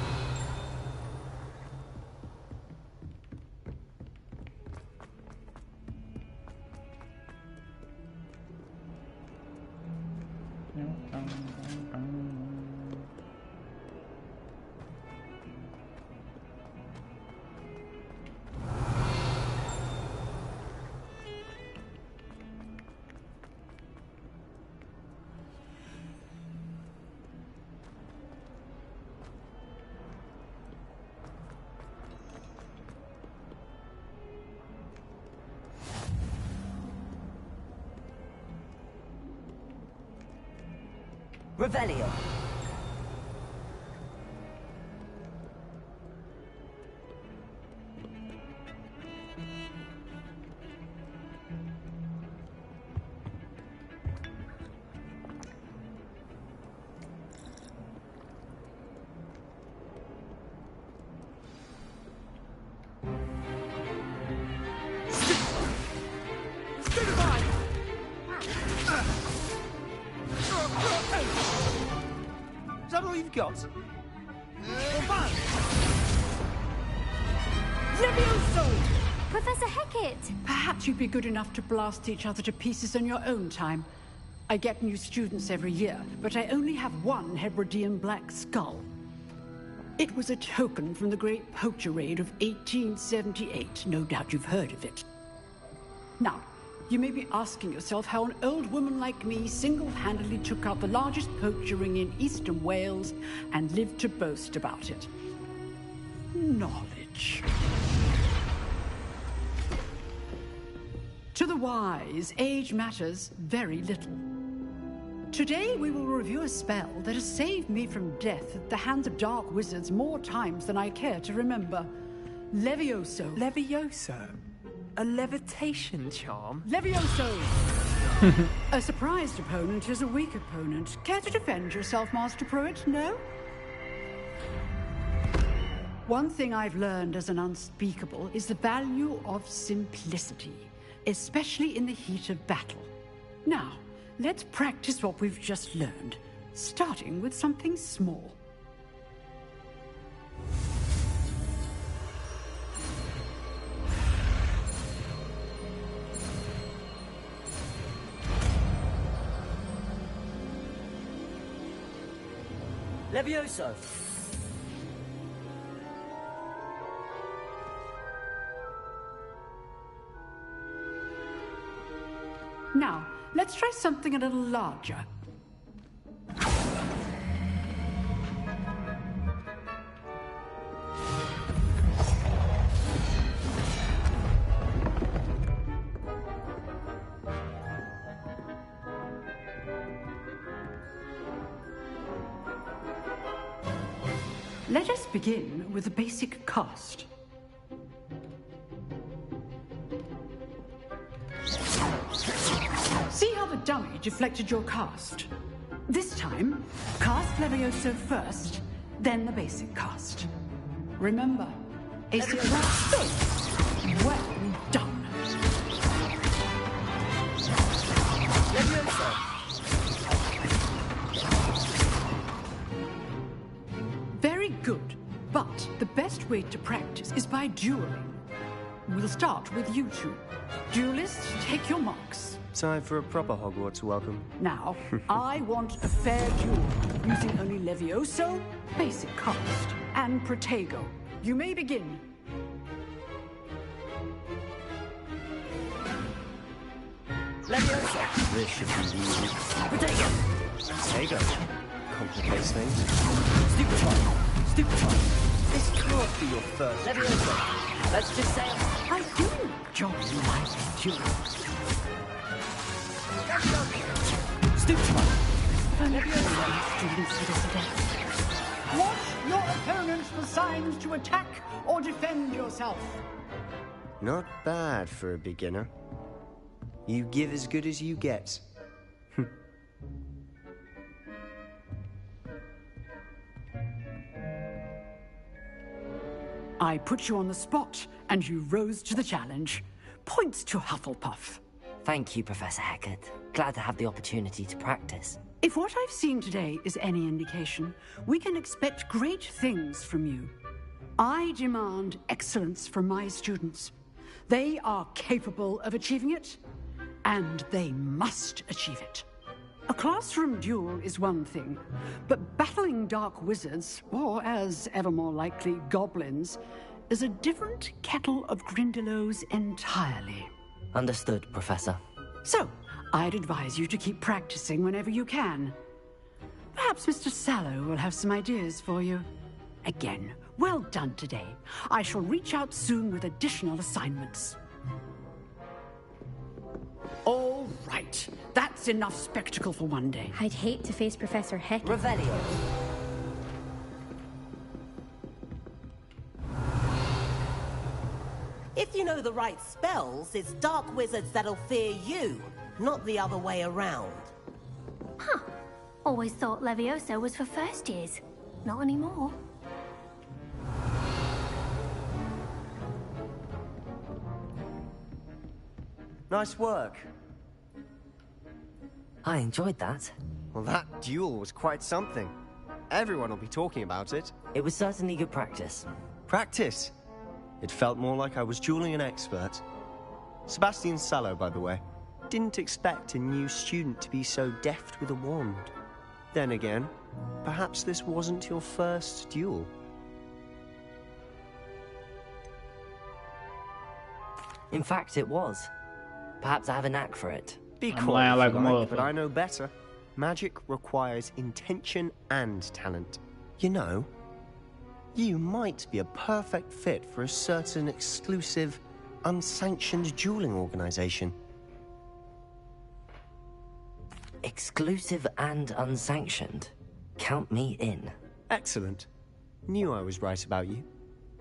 Revelio. we've got? Levioso! Professor Hecat! Perhaps you'd be good enough to blast each other to pieces in your own time. I get new students every year, but I only have one Hebridean black skull. It was a token from the Great Poacher Raid of 1878. No doubt you've heard of it. Now, you may be asking yourself how an old woman like me single-handedly took out the largest poacher ring in eastern Wales and lived to boast about it. Knowledge. To the wise, age matters very little. Today we will review a spell that has saved me from death at the hands of dark wizards more times than I care to remember. Levioso. Levioso? A levitation charm? Levioso! A surprised opponent is a weak opponent. Care to defend yourself, Master Pruitt? No? One thing I've learned as an unspeakable is the value of simplicity, especially in the heat of battle. Now, let's practice what we've just learned, starting with something small. Levioso! Now, let's try something a little larger. Let us begin with a basic cast. See how the dummy deflected your cast? This time, cast Levioso first, then the basic cast. Remember, a surprise. Well done. Levioso! Very good, but the best way to practice is by dueling. We'll start with you two. Duelists, take your marks. Time for a proper Hogwarts welcome. Now, I want a fair duel, using only Levioso, basic cast, and Protego. You may begin. Levioso! This should be easy. Protego! Protego. Complicates things. Stupefy! Stupefy! This can't be your first. Levioso! Let's just say I do enjoy my duels. Watch your opponents for signs to attack or defend yourself. Not bad for a beginner. You give as good as you get. I put you on the spot, and you rose to the challenge. Points to Hufflepuff. Thank you, Professor Hecat. Glad to have the opportunity to practice. If what I've seen today is any indication, we can expect great things from you. I demand excellence from my students. They are capable of achieving it, and they must achieve it. A classroom duel is one thing, but battling dark wizards, or as ever more likely, goblins, is a different kettle of Grindylows entirely. Understood, Professor. So, I'd advise you to keep practicing whenever you can. Perhaps Mr. Sallow will have some ideas for you. Again, well done today. I shall reach out soon with additional assignments. All right. That's enough spectacle for one day. I'd hate to face Professor Hecat. Revelio. If you know the right spells, it's dark wizards that'll fear you, not the other way around. Huh. Always thought Levioso was for first years. Not anymore. Nice work. I enjoyed that. Well, that duel was quite something. Everyone will be talking about it. It was certainly good practice. Practice? It felt more like I was dueling an expert. Sebastian Sallow, by the way. Didn't expect a new student to be so deft with a wand. Then again, perhaps this wasn't your first duel. In fact, it was. Perhaps I have a knack for it. Be I'm quiet, lying like a like, but motherfucker. I know better. Magic requires intention and talent. You know, you might be a perfect fit for a certain exclusive, unsanctioned dueling organization. Exclusive and unsanctioned? Count me in. Excellent. Knew I was right about you.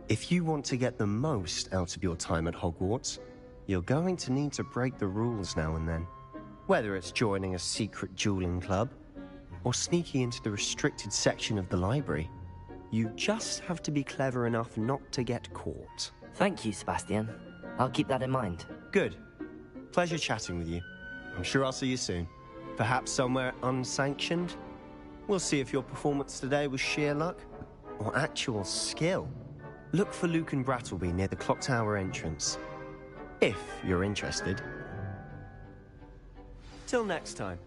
If you want to get the most out of your time at Hogwarts, you're going to need to break the rules now and then. Whether it's joining a secret dueling club, or sneaking into the restricted section of the library, you just have to be clever enough not to get caught. Thank you, Sebastian. I'll keep that in mind. Good. Pleasure chatting with you. I'm sure I'll see you soon. Perhaps somewhere unsanctioned? We'll see if your performance today was sheer luck, or actual skill. Look for Luke and Brattleby near the clock tower entrance. If you're interested. Till next time.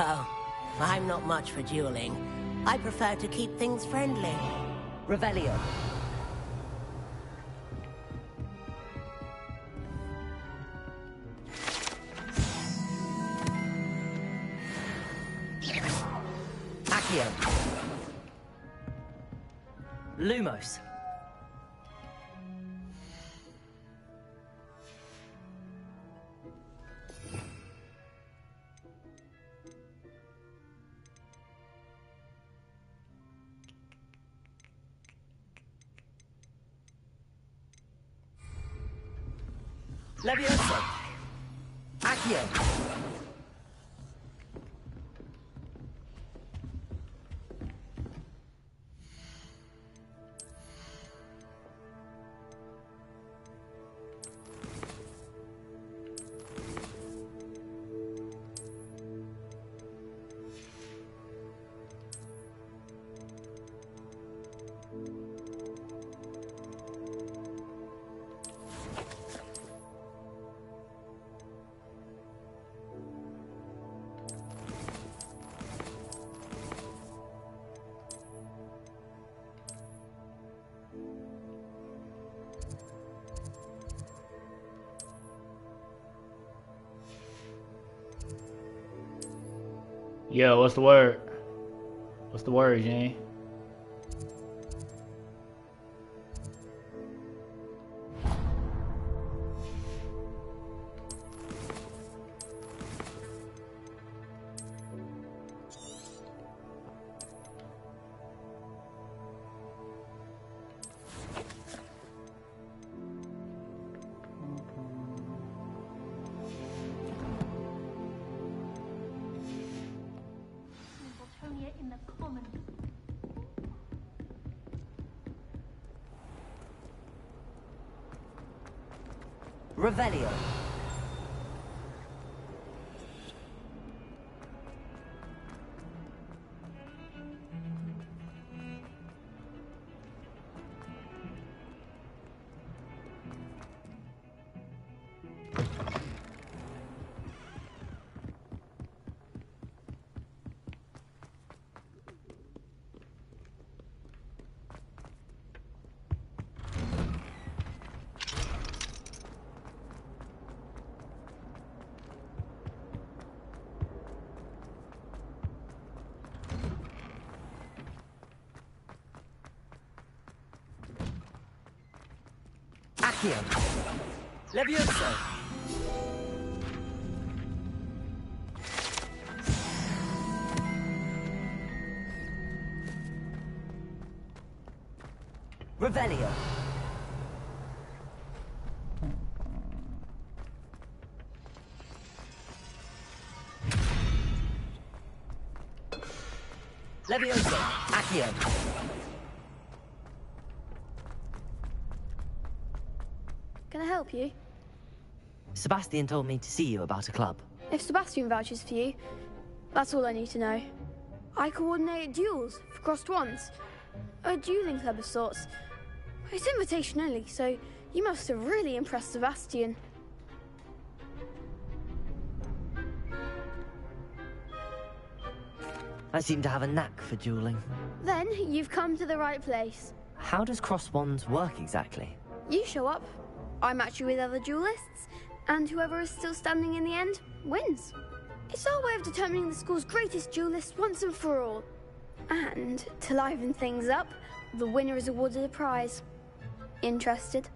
Oh, I'm not much for dueling. I prefer to keep things friendly. Revelio. Accio. Lumos. Levioso. Accio. Yo, what's the word? What's the word, Jane? In the common. Revelio. Accio. Levioso. Revelio. Levioso. Accio. Can I help you? Sebastian told me to see you about a club. If Sebastian vouches for you, that's all I need to know. I coordinate duels for crossed wands. A dueling club of sorts. It's invitation only, so you must have really impressed Sebastian. I seem to have a knack for dueling. Then you've come to the right place. How does crossed wands work exactly? You show up, I match you with other duelists, and whoever is still standing in the end wins. It's our way of determining the school's greatest duelist once and for all. And to liven things up, the winner is awarded a prize. Interested?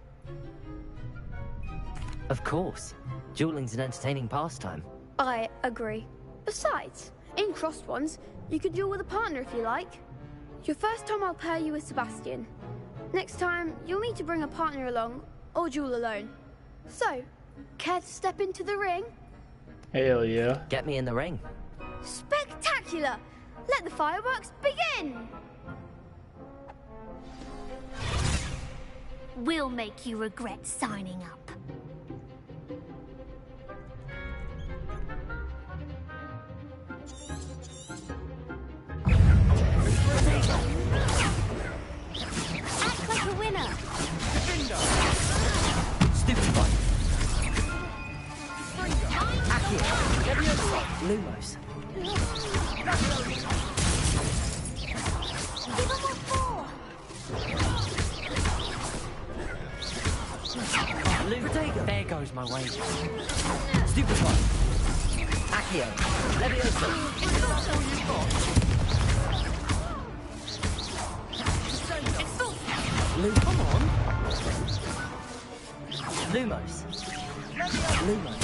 Of course. Dueling's an entertaining pastime. I agree. Besides, in crossed wands, you could duel with a partner if you like. Your first time I'll pair you with Sebastian. Next time, you'll need to bring a partner along, or duel alone. So, care to step into the ring? Hell yeah. Get me in the ring. Spectacular! Let the fireworks begin! We'll make you regret signing up. Act like a winner. Stupid one. Lumos. Give them a four. There goes my way. Stupid one. Accio. Levioso. Come on. Lumos. Lumos.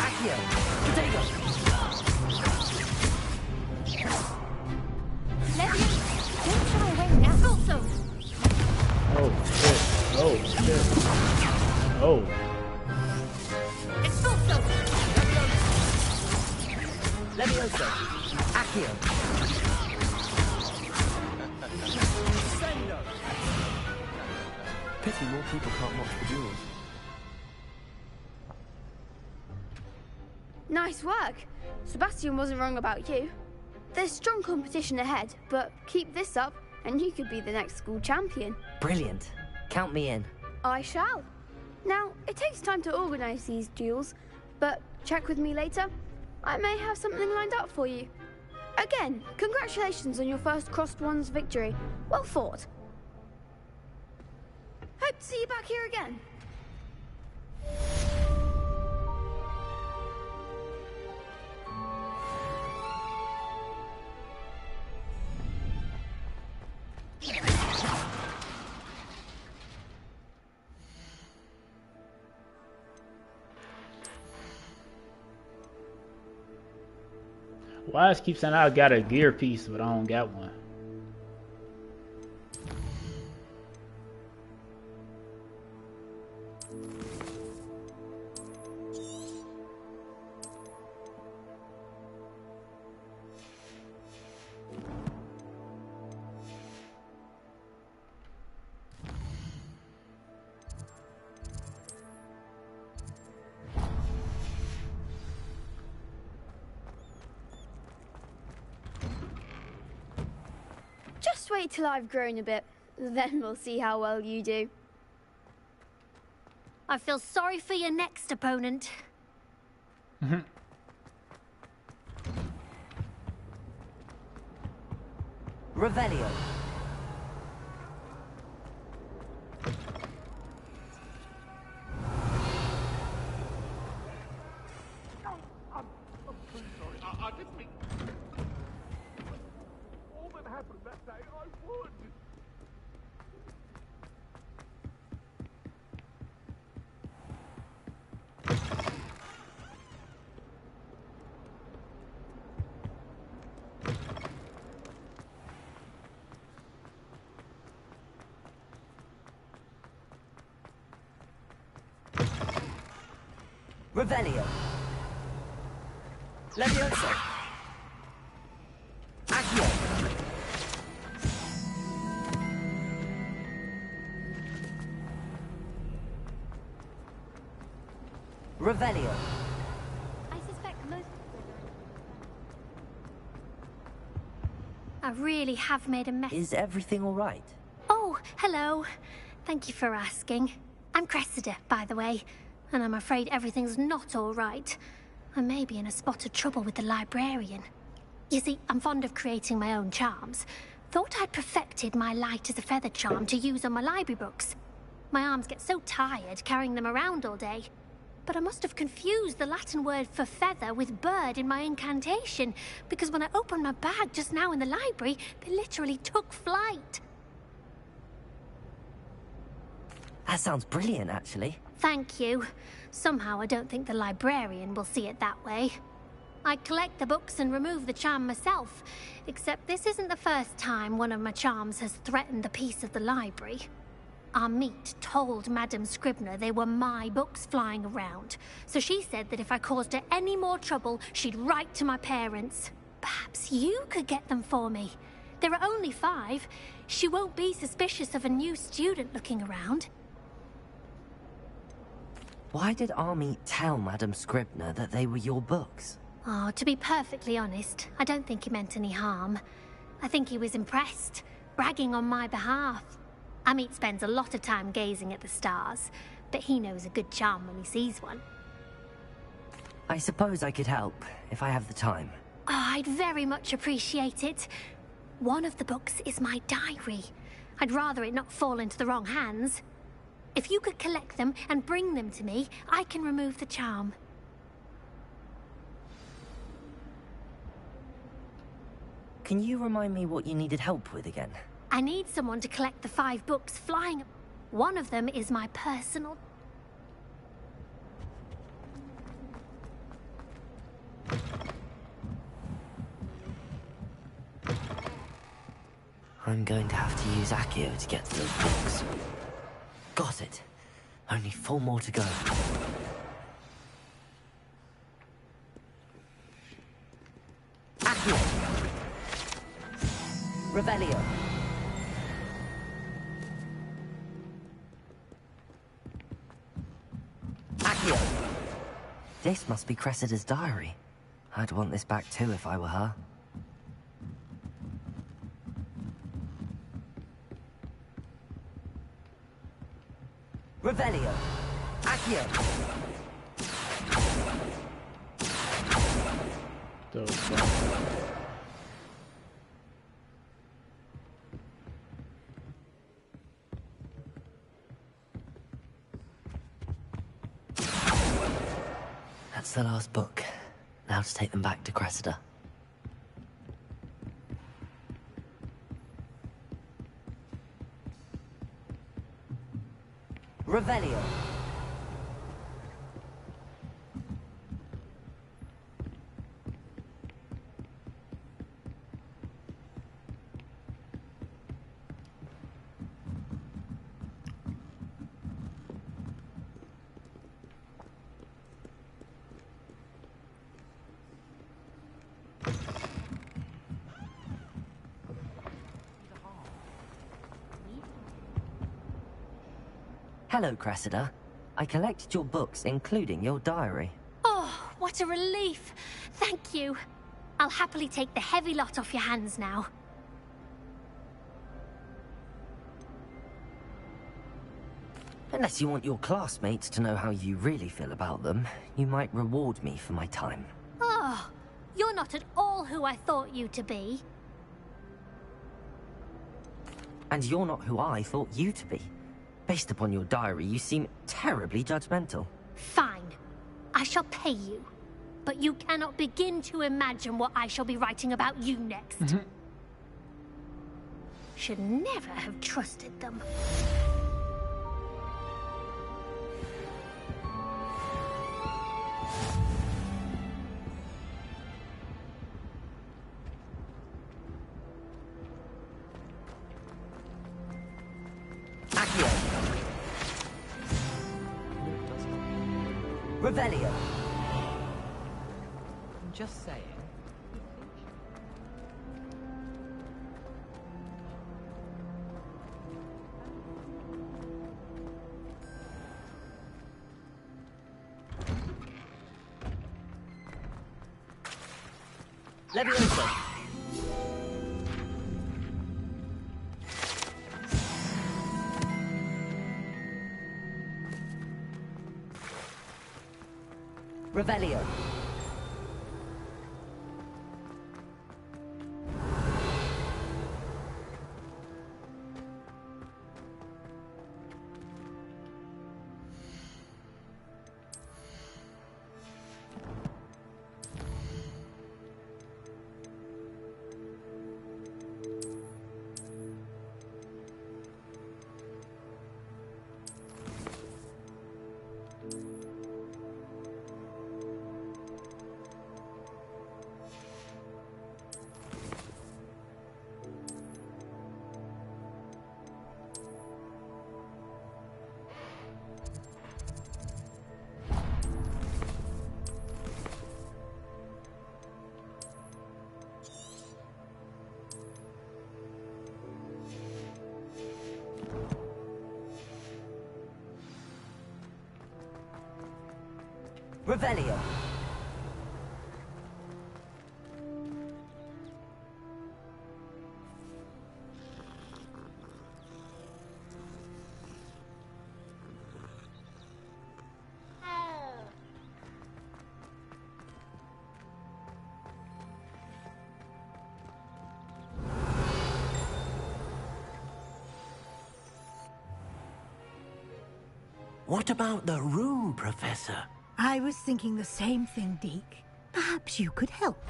Accio. Potato. Levioso. Don't shy away now. Also. Oh shit. Oh shit. Oh. Expulso. Levioso. Accio. Pity more people can't watch the duels. Nice work. Sebastian wasn't wrong about you. There's strong competition ahead, but keep this up and you could be the next school champion. Brilliant. Count me in. I shall. Now, it takes time to organise these duels, but check with me later. I may have something lined up for you. Again, congratulations on your first crossed wands victory. Well fought. Hope to see you back here again. Why does it keep saying I got a gear piece, but I don't got one? Just wait till I've grown a bit, then we'll see how well you do. I feel sorry for your next opponent. Revelio. I'm pretty sorry. I didn't mean... All that happened that day, I would. Revelio. Levioso. Accio. Revelio. I suspect most... I really have made a mess. Is everything all right? Oh, hello. Thank you for asking. I'm Cressida, by the way, and I'm afraid everything's not all right. I may be in a spot of trouble with the librarian. You see, I'm fond of creating my own charms. Thought I'd perfected my light as a feather charm to use on my library books. My arms get so tired carrying them around all day. But I must have confused the Latin word for feather with bird in my incantation, because when I opened my bag just now in the library, they literally took flight. That sounds brilliant, actually. Thank you. Somehow I don't think the librarian will see it that way. I collect the books and remove the charm myself, except this isn't the first time one of my charms has threatened the peace of the library. Our meet told Madame Scribner they were my books flying around, so she said that if I caused her any more trouble, she'd write to my parents. Perhaps you could get them for me. There are only 5. She won't be suspicious of a new student looking around. Why did Army tell Madame Scribner that they were your books? Oh, to be perfectly honest, I don't think he meant any harm. I think he was impressed, bragging on my behalf. Amit spends a lot of time gazing at the stars, but he knows a good charm when he sees one. I suppose I could help, if I have the time. Oh, I'd very much appreciate it. One of the books is my diary. I'd rather it not fall into the wrong hands. If you could collect them and bring them to me, I can remove the charm. Can you remind me what you needed help with again? I need someone to collect the 5 books flying. One of them is my personal... I'm going to have to use Accio to get to those books. Got it. Only 4 more to go. Accio! Revelio! Accio! This must be Cressida's diary. I'd want this back too if I were her. Revelio! Accio! That's the last book. Now to take them back to Cressida. Revelio. Hello, Cressida. I collected your books, including your diary. Oh, what a relief. Thank you. I'll happily take the heavy lot off your hands now. Unless you want your classmates to know how you really feel about them, you might reward me for my time. Oh, you're not at all who I thought you to be. And you're not who I thought you to be. Based upon your diary, you seem terribly judgmental. Fine. I shall pay you. But you cannot begin to imagine what I shall be writing about you next. Should never have trusted them. Revelio. I'm just saying. Levioso. Revelio. Revelio. What about the room, Professor? I was thinking the same thing, Deke. Perhaps you could help.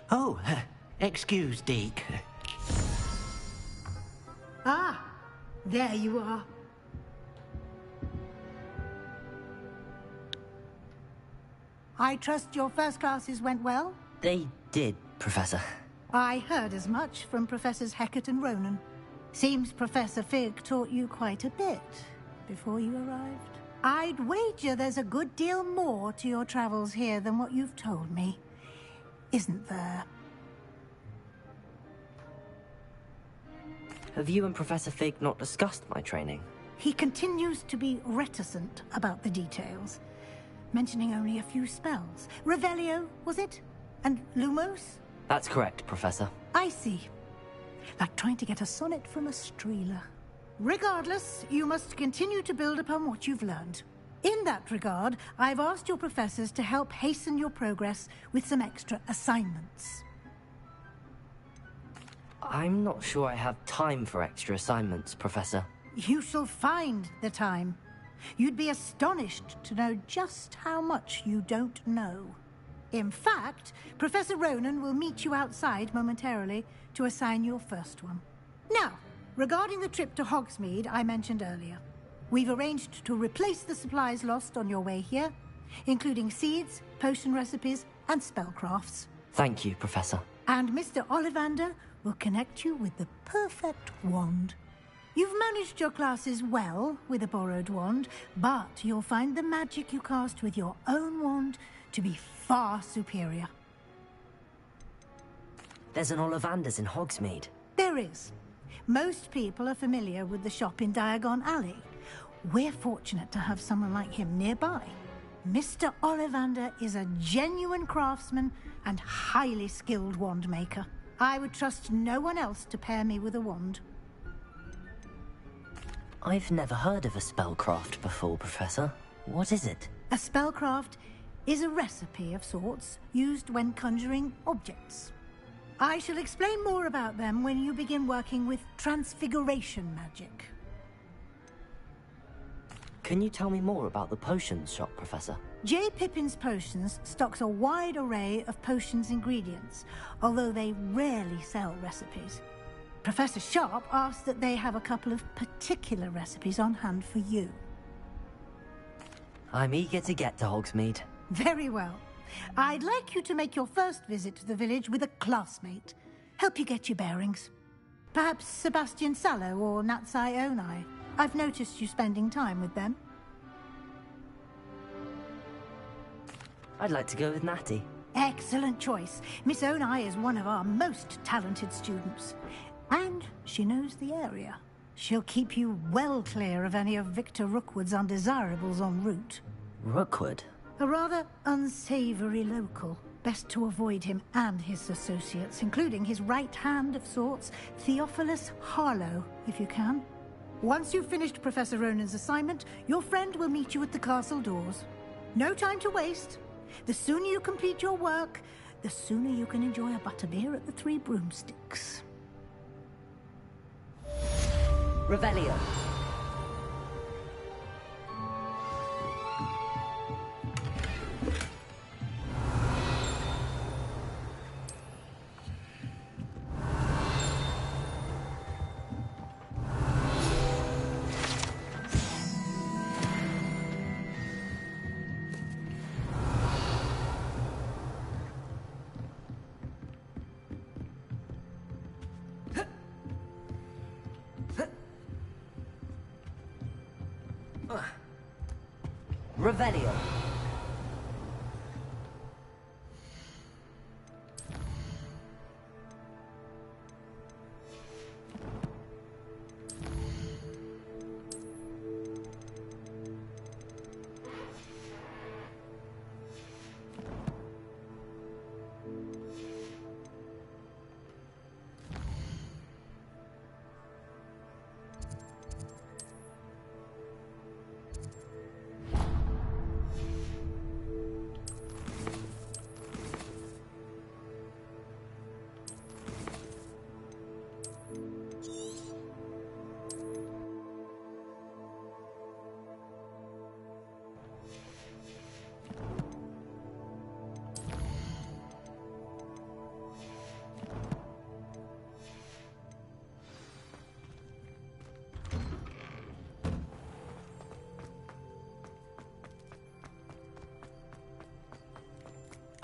Oh, excuse, Deke. Ah, there you are. I trust your first classes went well? They did, Professor. I heard as much from Professors Hecat and Ronan. Seems Professor Fig taught you quite a bit before you arrived. I'd wager there's a good deal more to your travels here than what you've told me. Isn't there? Have you and Professor Fig not discussed my training? He continues to be reticent about the details, mentioning only a few spells. Revelio, was it? And Lumos? That's correct, Professor. I see. Like trying to get a sonnet from a streeler. Regardless, you must continue to build upon what you've learned. In that regard, I've asked your professors to help hasten your progress with some extra assignments. I'm not sure I have time for extra assignments, Professor. You shall find the time. You'd be astonished to know just how much you don't know. In fact, Professor Ronan will meet you outside momentarily to assign your first one. Now, regarding the trip to Hogsmeade I mentioned earlier, we've arranged to replace the supplies lost on your way here, including seeds, potion recipes, and spellcrafts. Thank you, Professor. And Mr. Ollivander will connect you with the perfect wand. You've managed your classes well with a borrowed wand, but you'll find the magic you cast with your own wand to be far superior. There's an Ollivander's in Hogsmeade. There is. Most people are familiar with the shop in Diagon Alley. We're fortunate to have someone like him nearby. Mr. Ollivander is a genuine craftsman and highly skilled wand maker. I would trust no one else to pair me with a wand. I've never heard of a spellcraft before, Professor. What is it? A spellcraft is a recipe of sorts used when conjuring objects. I shall explain more about them when you begin working with transfiguration magic. Can you tell me more about the potions shop, Professor? J. Pippin's Potions stocks a wide array of potions ingredients, although they rarely sell recipes. Professor Sharp asked that they have a couple of particular recipes on hand for you. I'm eager to get to Hogsmeade. Very well. I'd like you to make your first visit to the village with a classmate. Help you get your bearings. Perhaps Sebastian Sallow or Natsai Onai. I've noticed you spending time with them. I'd like to go with Natty. Excellent choice. Miss Onai is one of our most talented students. And she knows the area. She'll keep you well clear of any of Victor Rookwood's undesirables en route. Rookwood? A rather unsavory local. Best to avoid him and his associates, including his right hand of sorts, Theophilus Harlow, if you can. Once you've finished Professor Ronan's assignment, your friend will meet you at the castle doors. No time to waste. The sooner you complete your work, the sooner you can enjoy a butterbeer at the Three Broomsticks. Revelio. Revelio.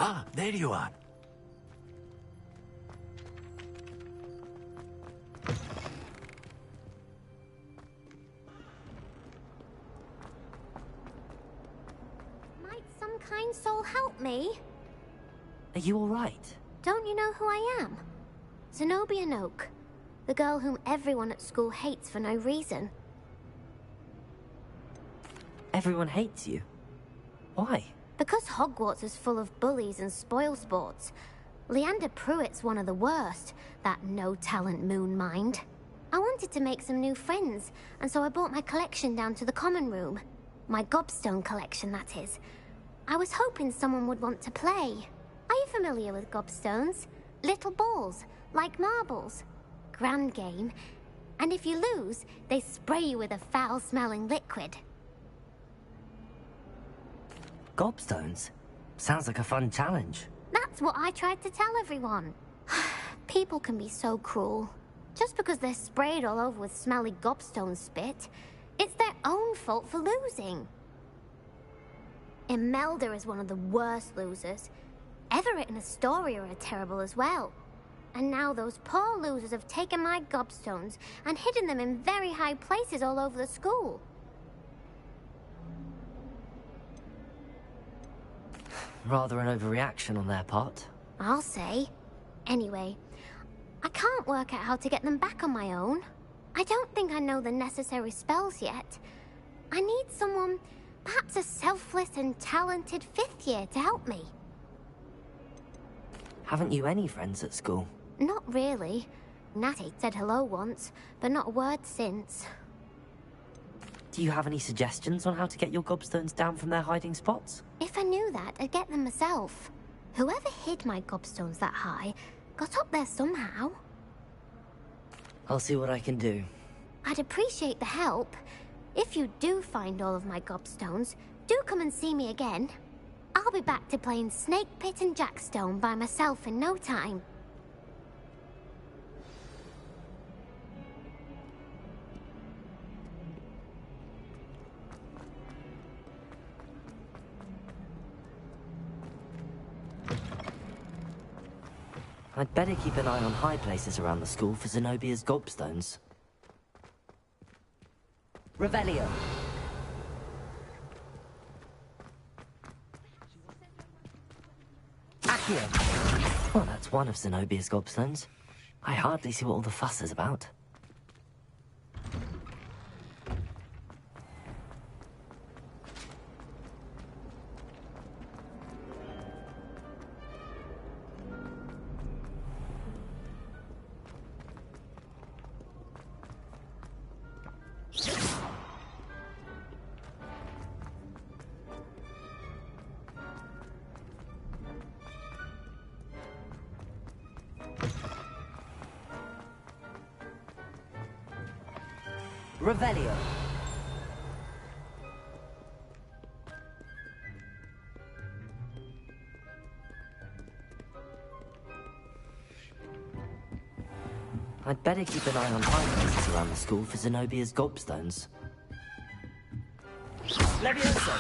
Ah, there you are. Might some kind soul help me? Are you all right? Don't you know who I am? Zenobia Noak, the girl whom everyone at school hates for no reason. Everyone hates you. Why? Because Hogwarts is full of bullies and spoilsports. Leander Pruitt's one of the worst, that no-talent moon mind. I wanted to make some new friends, and so I brought my collection down to the common room. My gobstone collection, that is. I was hoping someone would want to play. Are you familiar with gobstones? Little balls, like marbles. Grand game. And if you lose, they spray you with a foul-smelling liquid. Gobstones? Sounds like a fun challenge. That's what I tried to tell everyone. People can be so cruel. Just because they're sprayed all over with smelly gobstone spit, it's their own fault for losing. Imelda is one of the worst losers. Everett and Astoria are terrible as well. And now those poor losers have taken my gobstones and hidden them in very high places all over the school. Rather an overreaction on their part. I'll say. Anyway, I can't work out how to get them back on my own. I don't think I know the necessary spells yet. I need someone, perhaps a selfless and talented fifth year to help me. Haven't you any friends at school? Not really. Natty said hello once, but not a word since. Do you have any suggestions on how to get your gobstones down from their hiding spots? If I knew that, I'd get them myself. Whoever hid my gobstones that high got up there somehow. I'll see what I can do. I'd appreciate the help. If you do find all of my gobstones, do come and see me again. I'll be back to playing Snake Pit and Jackstone by myself in no time. I'd better keep an eye on high places around the school for Zenobia's gobstones. Revelio. Accio! Well, that's one of Zenobia's gobstones. I hardly see what all the fuss is about. Revelio. I'd better keep an eye on high places around the school for Zenobia's gobstones. Levioso.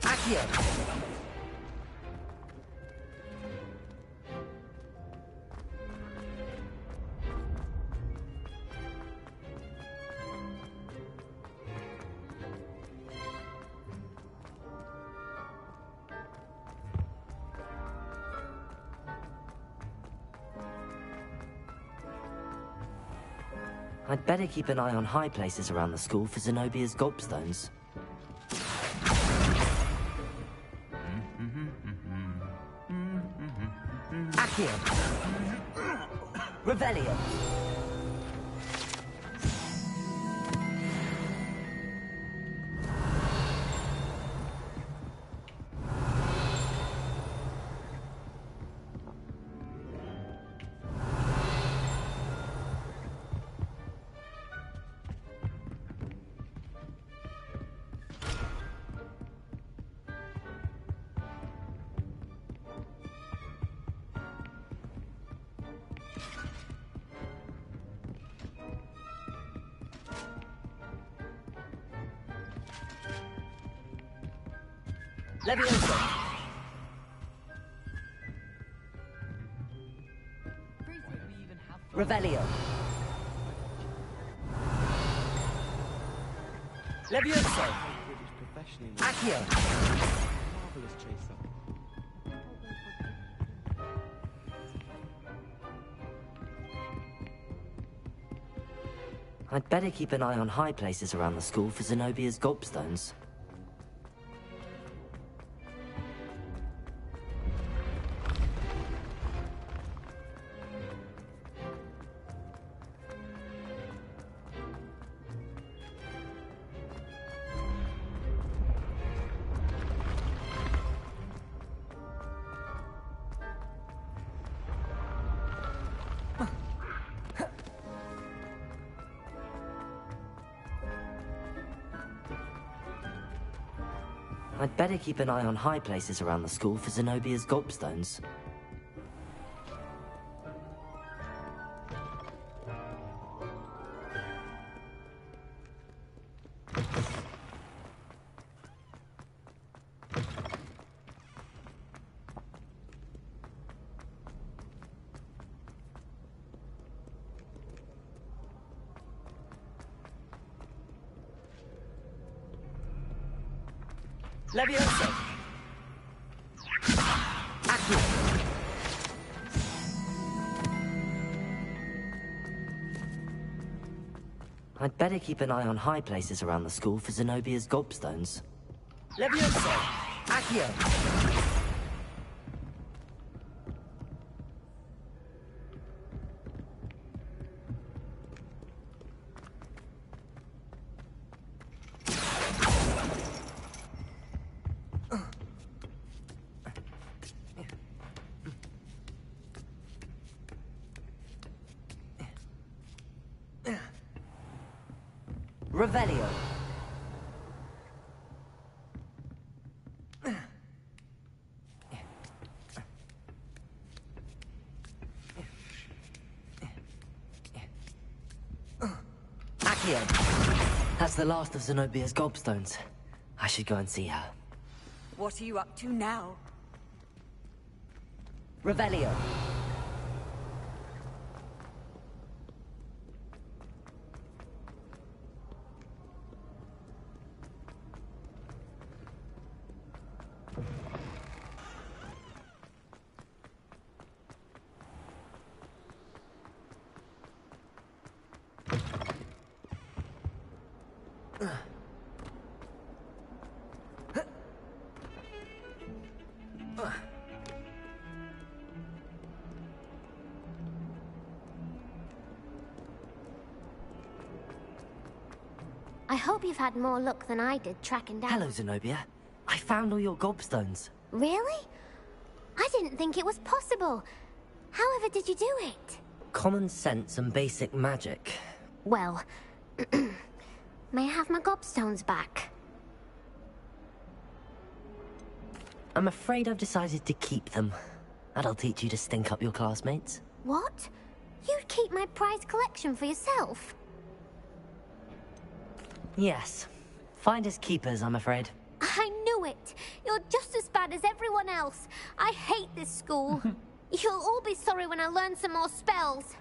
Accio. I'd better keep an eye on high places around the school for Zenobia's gobstones. Accio. Revelio. Levioso. Revelio. Levioso. Accio. Marvelous chaser. I'd better keep an eye on high places around the school for Zenobia's gobstones. I'd better keep an eye on high places around the school for Zenobia's gobstones. Levioso. Accio. I'd better keep an eye on high places around the school for Zenobia's gobstones. Levioso. Accio. Revelio. Accio. That's the last of Zenobia's gobstones. I should go and see her. What are you up to now? Revelio. I hope you've had more luck than I did tracking down... Hello, Zenobia. I found all your gobstones. Really? I didn't think it was possible. However did you do it? Common sense and basic magic. Well, may I have my gobstones back? I'm afraid I've decided to keep them. That'll teach you to stink up your classmates. What? You'd keep my prized collection for yourself? Yes. Finders keepers, I'm afraid. I knew it! You're just as bad as everyone else. I hate this school. You'll all be sorry when I learn some more spells.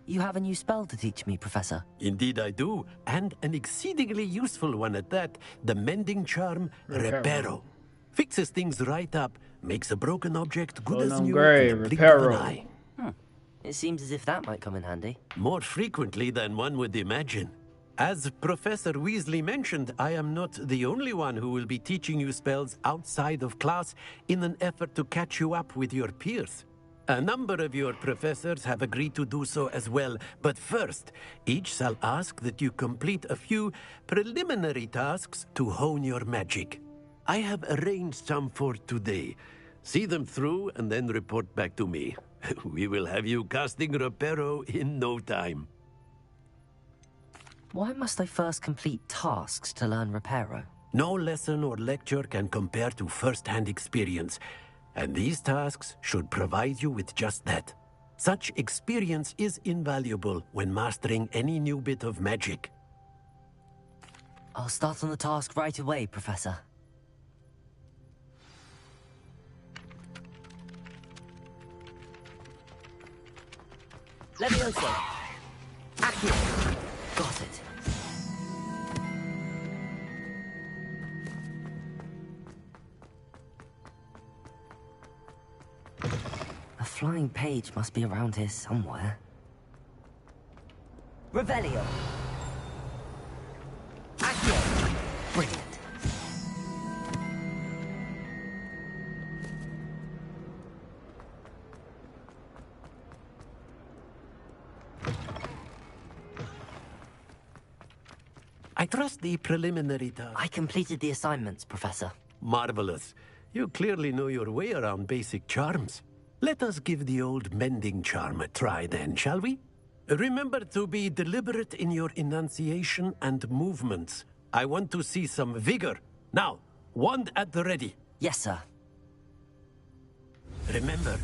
You have a new spell to teach me, Professor. Indeed I do, and an exceedingly useful one at that. The mending charm, Reparo. Fixes things right up, makes a broken object good as new in the blink of an eye. It seems as if that might come in handy. More frequently than one would imagine. As Professor Weasley mentioned, I am not the only one who will be teaching you spells outside of class in an effort to catch you up with your peers. A number of your professors have agreed to do so as well, but first, each shall ask that you complete a few preliminary tasks to hone your magic. I have arranged some for today. See them through and then report back to me. We will have you casting Reparo in no time. Why must I first complete tasks to learn Reparo? No lesson or lecture can compare to first-hand experience. And these tasks should provide you with just that. Such experience is invaluable when mastering any new bit of magic. I'll start on the task right away, Professor. Levioso. Accio. Got it. A flying page must be around here somewhere. Revelio. Accio. Brilliant. I trust the preliminary task. I completed the assignments, Professor. Marvelous. You clearly know your way around basic charms. Let us give the old mending charm a try then, shall we? Remember to be deliberate in your enunciation and movements. I want to see some vigor. Now, wand at the ready. Yes, sir. Remember,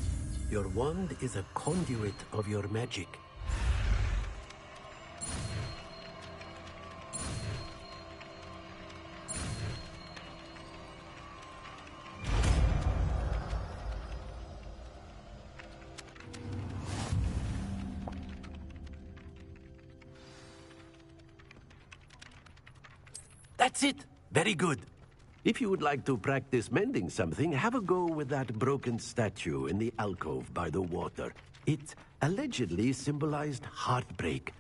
your wand is a conduit of your magic. That's it. Very good. If you would like to practice mending something, have a go with that broken statue in the alcove by the water. It allegedly symbolized heartbreak.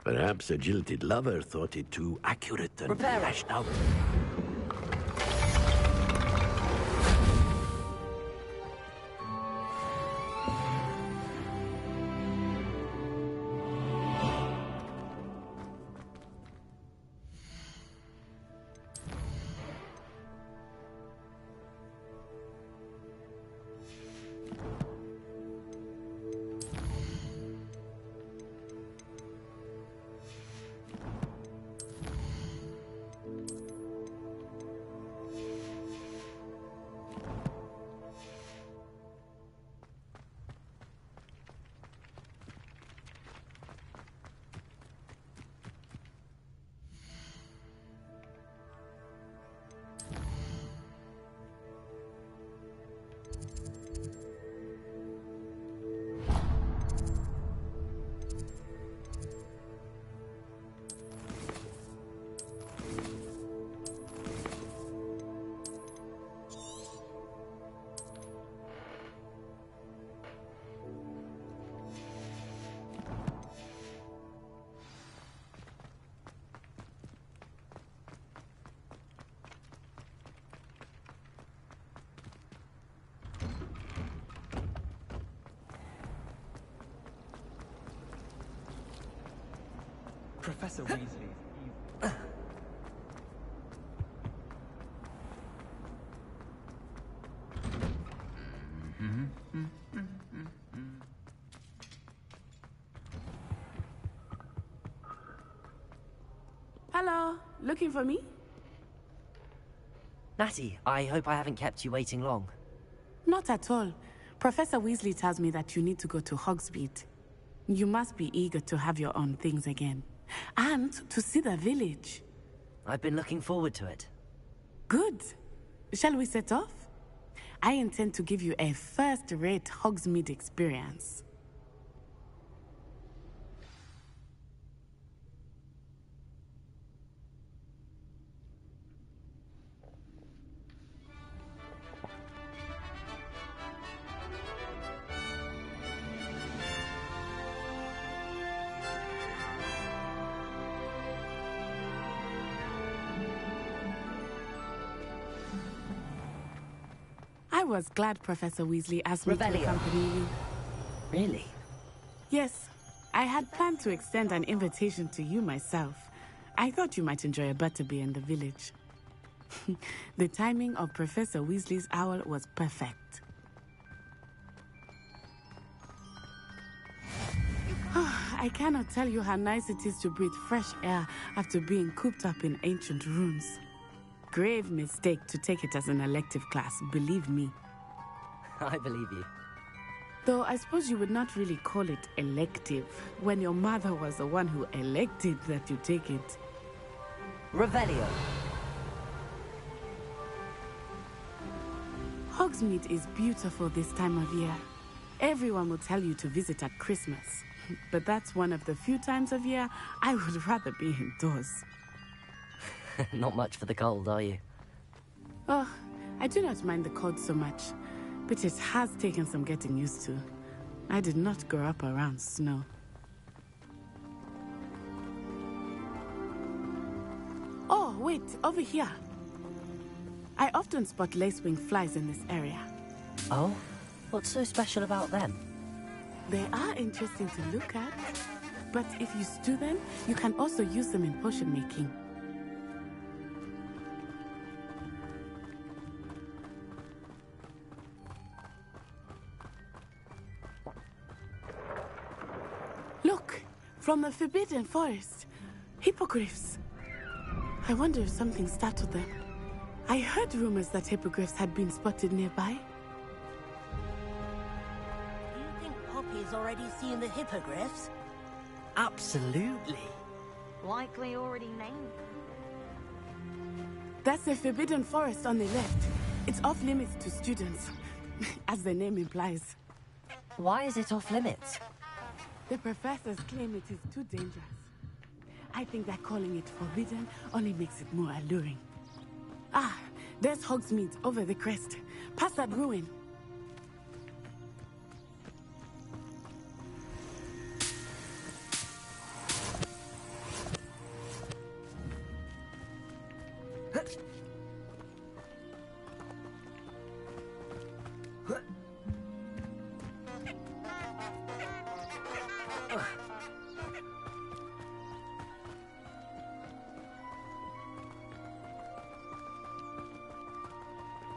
Perhaps a jilted lover thought it too accurate and lashed out. Professor Weasley. Hello, looking for me? Natty, I hope I haven't kept you waiting long. Not at all. Professor Weasley tells me that you need to go to Hogsmeade. You must be eager to have your own things again. And to see the village. I've been looking forward to it. Good. Shall we set off? I intend to give you a first-rate Hogsmeade experience. I was glad Professor Weasley asked me to accompany you. Really? Yes. I had planned to extend an invitation to you myself. I thought you might enjoy a butterbeer in the village. The timing of Professor Weasley's owl was perfect. I cannot tell you how nice it is to breathe fresh air after being cooped up in ancient rooms. Grave mistake to take it as an elective class, believe me. I believe you. Though I suppose you would not really call it elective when your mother was the one who elected that you take it. Revelio. Hogsmeade is beautiful this time of year. Everyone will tell you to visit at Christmas. But that's one of the few times of year I would rather be indoors. Not much for the cold, are you? Oh, I do not mind the cold so much, but it has taken some getting used to. I did not grow up around snow. Oh, wait, over here. I often spot lacewing flies in this area. Oh? What's so special about them? They are interesting to look at, but if you stew them, you can also use them in potion making. Look, from the Forbidden Forest. Hippogriffs. I wonder if something startled them. I heard rumors that hippogriffs had been spotted nearby. Do you think Poppy's already seen the hippogriffs? Absolutely. Likely already named. That's the Forbidden Forest on the left. It's off limits to students, as the name implies. Why is it off limits? The professors claim it is too dangerous. I think that calling it forbidden only makes it more alluring. Ah, there's Hogsmeade over the crest. Past that ruin.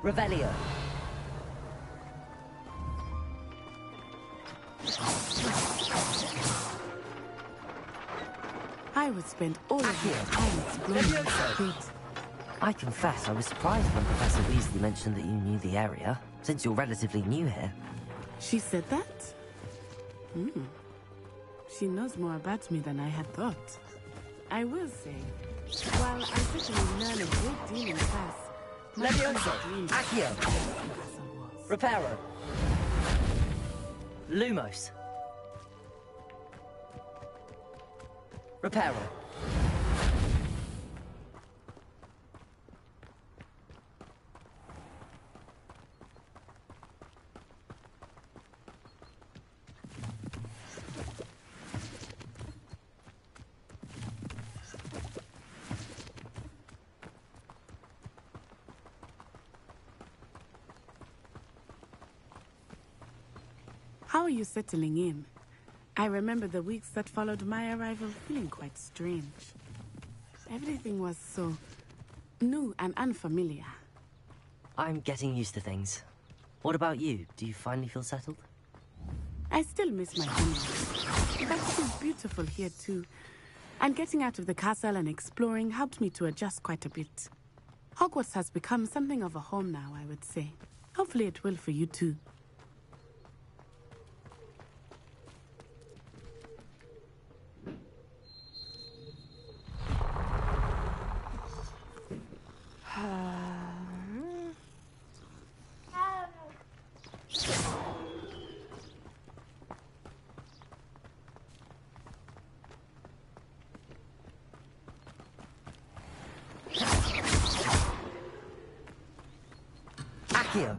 Revelio. I would spend all of your time exploring. I confess I was surprised when Professor Weasley mentioned that you knew the area, since you're relatively new here. She said that? She knows more about me than I had thought. I will say, while I certainly learn a great deal in class, Levioso, Accio, Reparo, Lumos, Reparo. How are you settling in? I remember the weeks that followed my arrival feeling quite strange. Everything was so new and unfamiliar. I'm getting used to things. What about you? Do you finally feel settled? I still miss my family, but it is beautiful here too. And getting out of the castle and exploring helped me to adjust quite a bit. Hogwarts has become something of a home now, I would say. Hopefully it will for you too. Accio.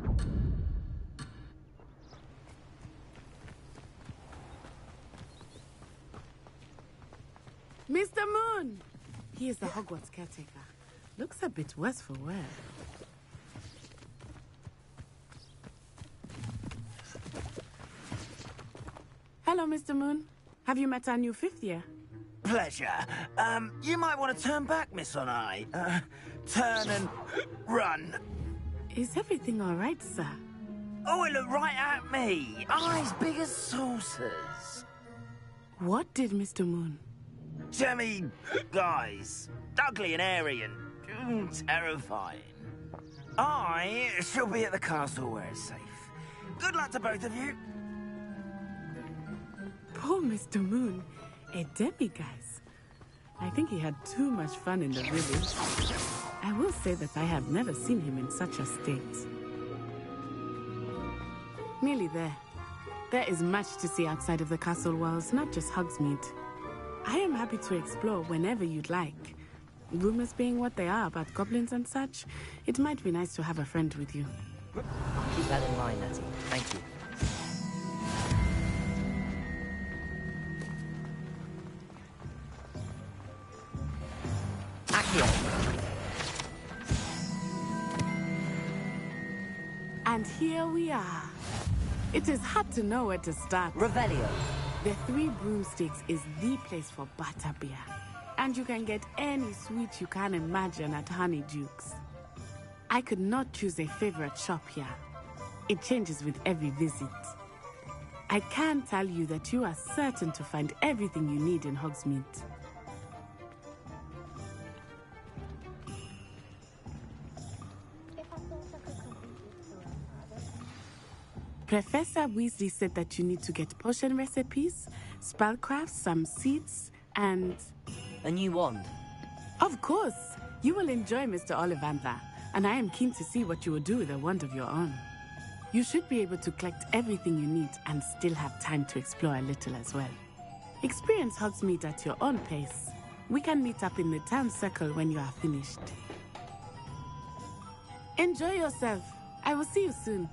Mr. Moon! He is the Hogwarts caretaker. Looks a bit worse for wear. Hello, Mr. Moon. Have you met our new fifth year? Pleasure. You might want to turn back, Miss Onai. Turn and run. Is everything all right, sir? Oh, it looked right at me. Eyes big as saucers. What did Mr. Moon? Jemmy, guys. Ugly and airy and terrifying. I shall be at the castle where it's safe. Good luck to both of you. Poor Mr. Moon. A demiguise. I think he had too much fun in the village. I will say that I have never seen him in such a state. Nearly there. There is much to see outside of the castle walls, not just Hogsmeade. I am happy to explore whenever you'd like. Rumors being what they are about goblins and such, it might be nice to have a friend with you. Keep that in mind, Natty. Thank you. And here we are. It is hard to know where to start. Revelio. The Three Broomsticks is the place for butterbeer. And you can get any sweet you can imagine at Honeydukes. I could not choose a favorite shop here. It changes with every visit. I can tell you that you are certain to find everything you need in Hogsmeade. Professor Weasley said that you need to get potion recipes, spellcrafts, some seeds, and... a new wand. Of course! You will enjoy Mr. Ollivander, and I am keen to see what you will do with a wand of your own. You should be able to collect everything you need and still have time to explore a little as well. Experience Hogsmeade at your own pace. We can meet up in the town circle when you are finished. Enjoy yourself. I will see you soon.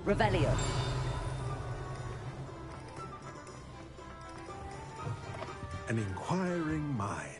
Revelio. An inquiring mind.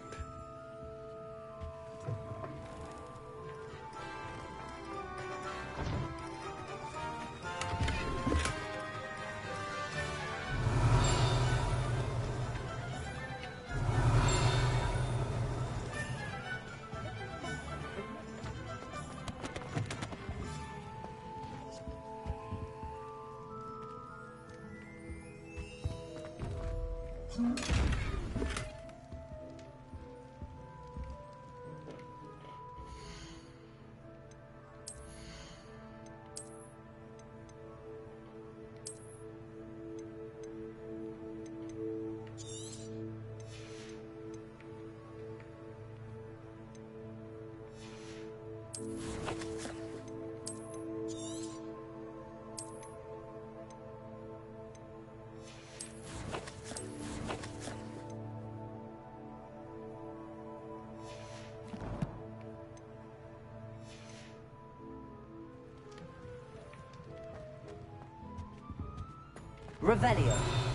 Revelio.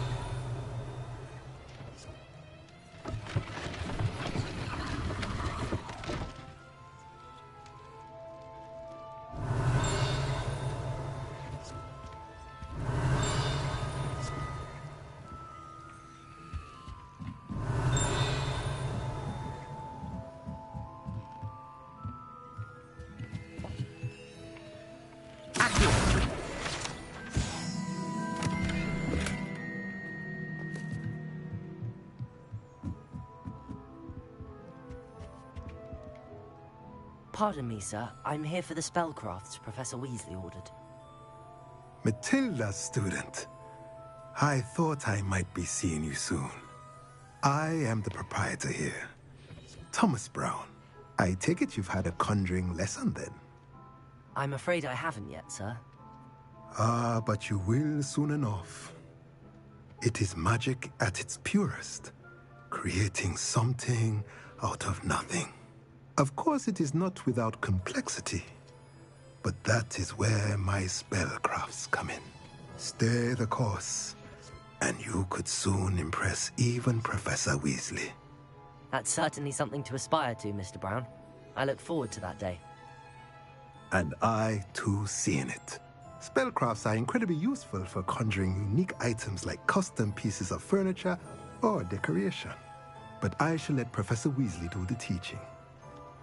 Pardon me, sir. I'm here for the spellcrafts Professor Weasley ordered. Matilda's student. I thought I might be seeing you soon. I am the proprietor here, Thomas Brown. I take it you've had a conjuring lesson then? I'm afraid I haven't yet, sir. Ah, but you will soon enough. It is magic at its purest, creating something out of nothing. Of course, it is not without complexity, but that is where my spellcrafts come in. Stay the course, and you could soon impress even Professor Weasley. That's certainly something to aspire to, Mr. Brown. I look forward to that day. And I, too, seeing it. Spellcrafts are incredibly useful for conjuring unique items like custom pieces of furniture or decoration. But I shall let Professor Weasley do the teaching.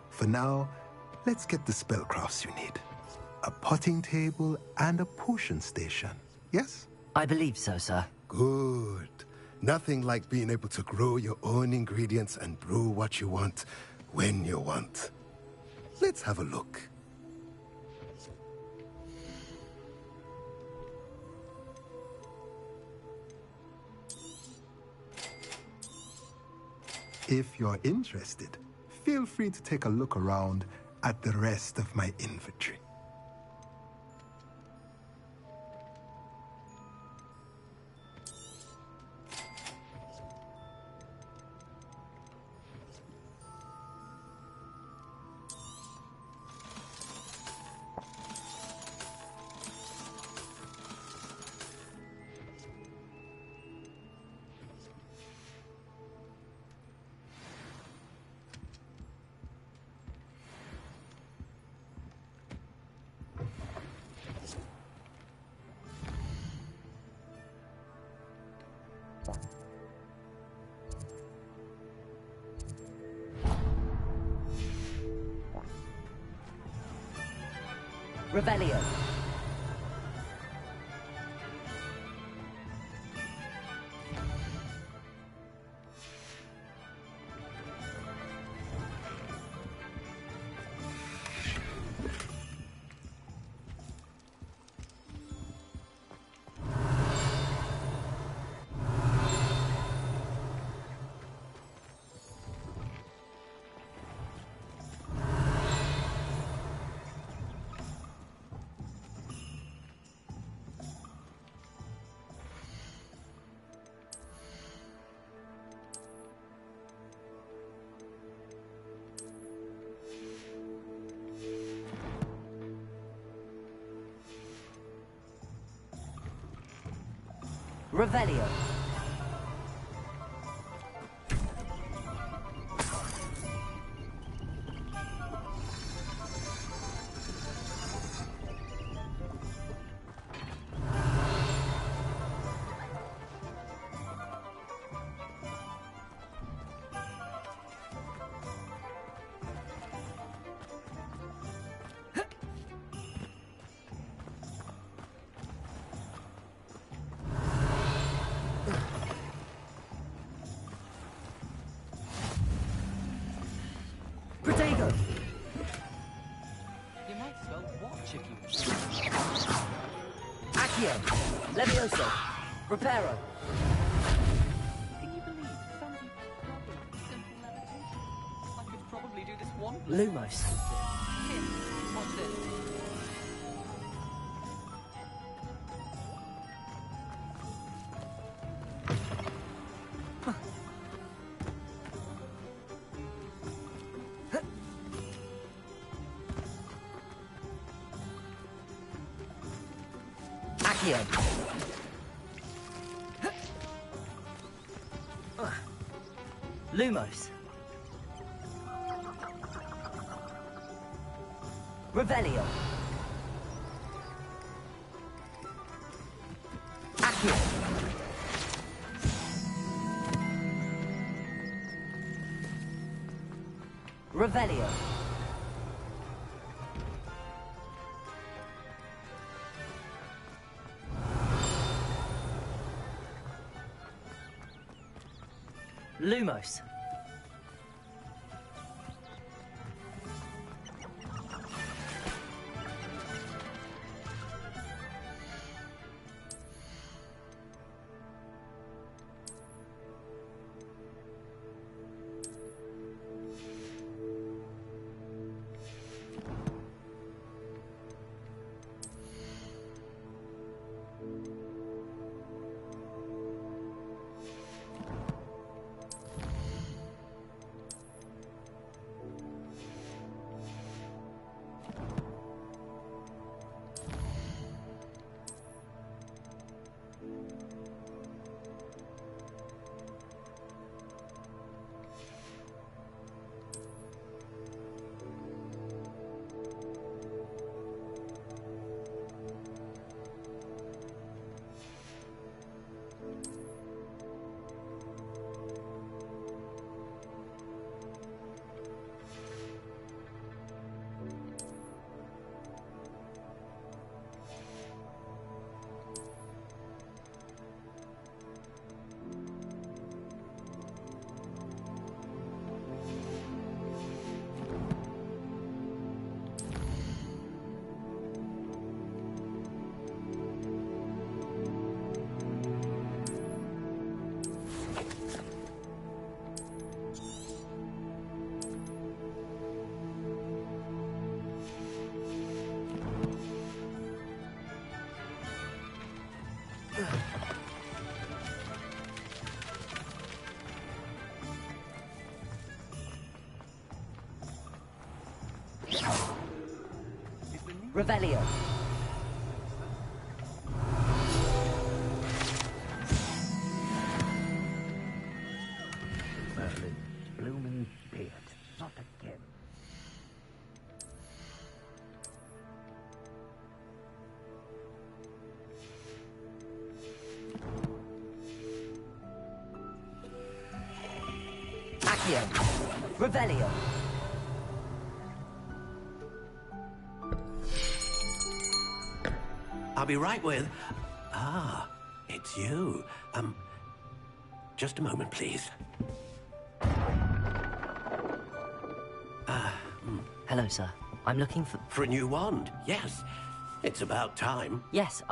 For now, let's get the spellcrafts you need. A potting table and a potion station, yes? I believe so, sir. Good. Nothing like being able to grow your own ingredients and brew what you want, when you want. Let's have a look. If you're interested, feel free to take a look around at the rest of my inventory. Revelio. Revelio. Protego. You might as well watch if you Accio. Levioso. Reparo. Can you believe somebody probably simple levitation? I could probably do this one. Lumos. Here, watch this. Accio. Lumos. Revelio. Accio. Revelio. Lumos. Revelio. Merlin, blooming beard, not again. Accio. Revelio. I'll be right with... Ah, it's you. Just a moment, please. Hello, sir. I'm looking for... For a new wand, yes. It's about time. Yes,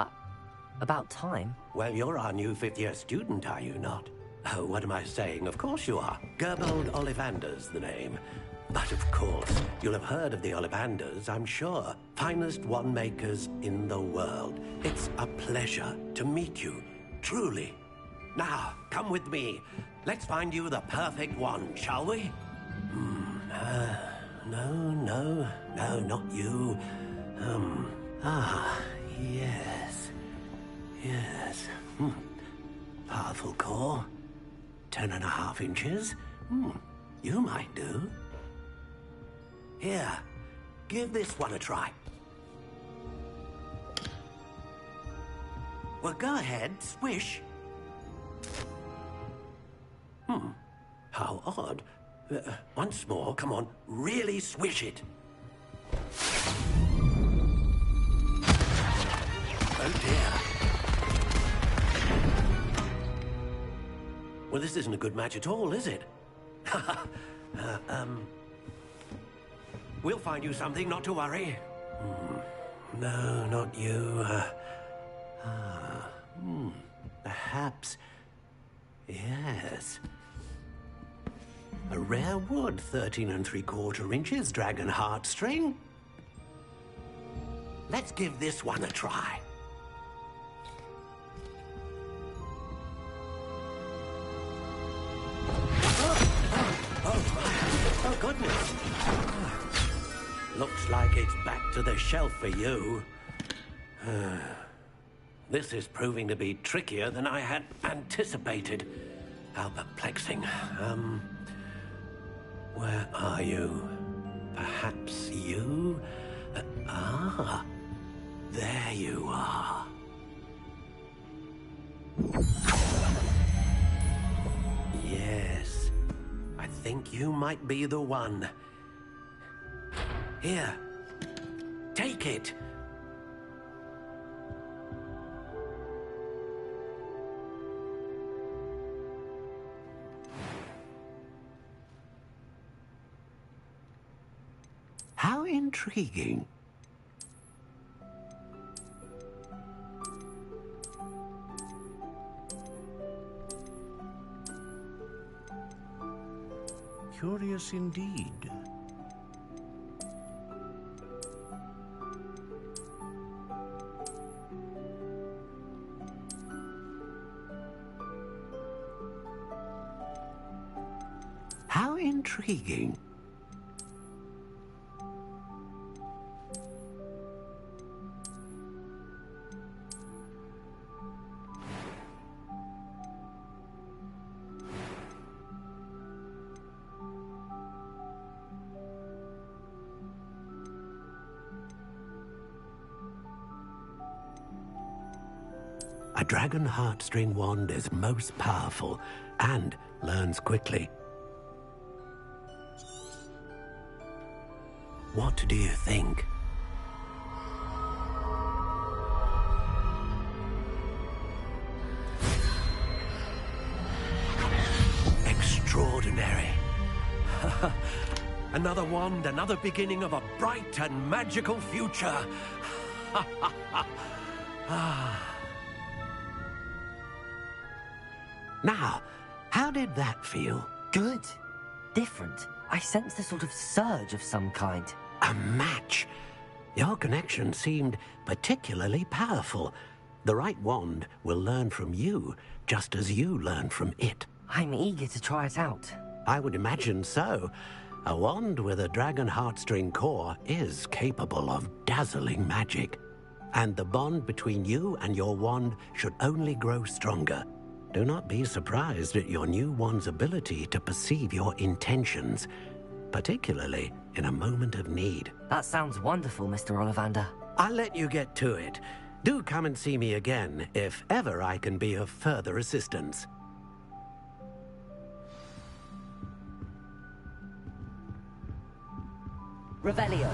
about time? Well, you're our new fifth-year student, are you not? Oh, what am I saying? Of course you are. Gerbold Ollivander's the name. But of course, you'll have heard of the Ollivanders, I'm sure. Finest wand makers in the world. It's a pleasure to meet you, truly. Now, come with me. Let's find you the perfect wand, shall we? No, not you. Yes. Powerful core. 10.5 inches. You might do. Here, give this one a try. Well, go ahead, swish. How odd. Once more, come on, really swish it. Oh dear. Well, this isn't a good match at all, is it? We'll find you something, not to worry. No, not you. Perhaps... Yes. A rare wood, 13 3/4 inches, dragon heartstring. Let's give this one a try. Oh, goodness. Looks like it's back to the shelf for you. This is proving to be trickier than I had anticipated. How perplexing. Where are you? Perhaps you? There you are. Yes, I think you might be the one. Here, take it. How intriguing. Curious indeed. How intriguing. A dragon heartstring wand is most powerful and learns quickly. What do you think? Extraordinary. Another wand, another beginning of a bright and magical future. Now, how did that feel? Good. Different. I sensed a sort of surge of some kind. A match. Your connection seemed particularly powerful. The right wand will learn from you, just as you learn from it. I'm eager to try it out. I would imagine so. A wand with a dragon heartstring core is capable of dazzling magic. And the bond between you and your wand should only grow stronger. Do not be surprised at your new wand's ability to perceive your intentions, particularly in a moment of need. That sounds wonderful, Mr. Ollivander. I'll let you get to it. Do come and see me again if ever I can be of further assistance. Revelio.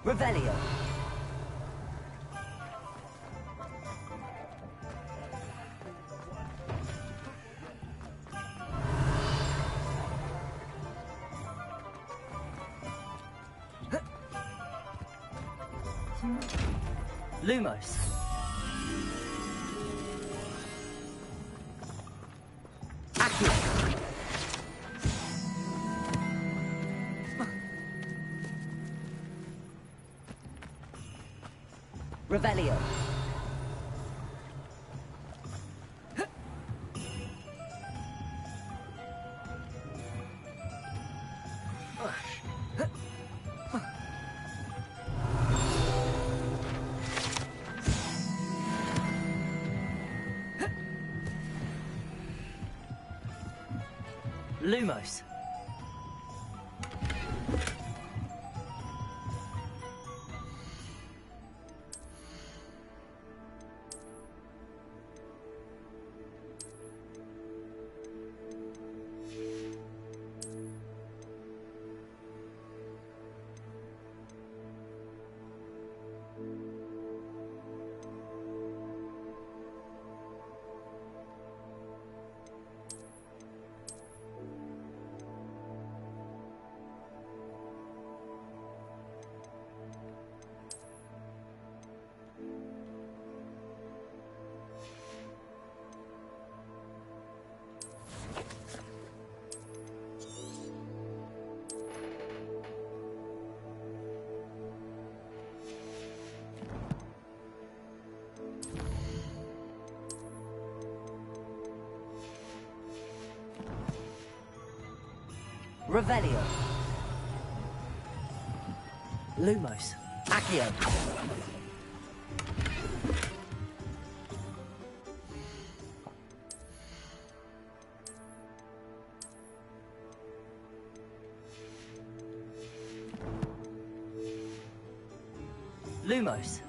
Revelio. Lumos. Accio. Revelio. Lumos. Revelio. Lumos. Accio. Lumos.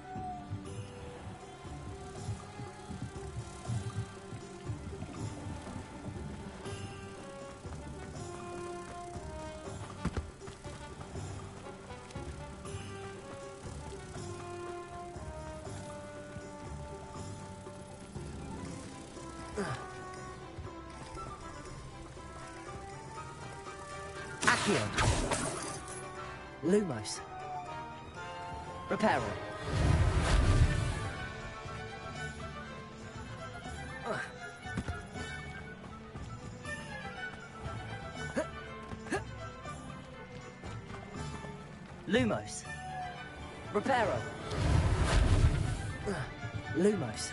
Accio. Lumos. Reparo. Lumos. Reparo. Lumos.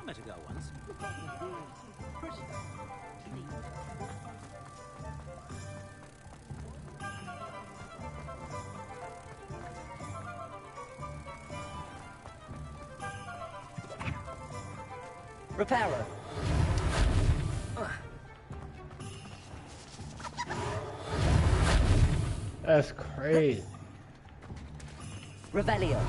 I met a girl once. Pretty. Reparo. That's crazy. Revelio.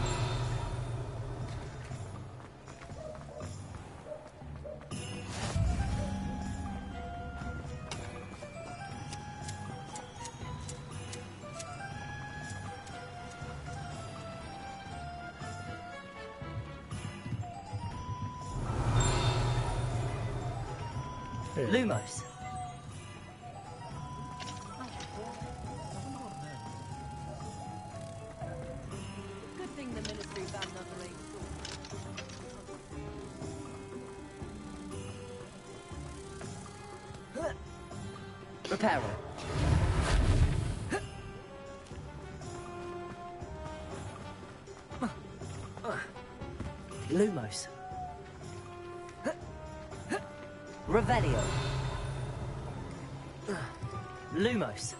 Lumos. Good thing the ministry found nothing. Reparo. Lumos. Revelio. Lumos.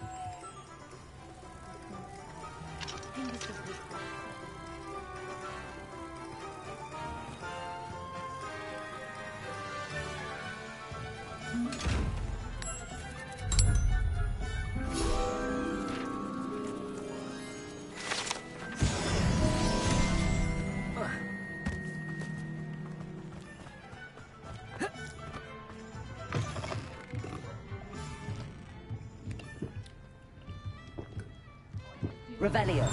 Revelio.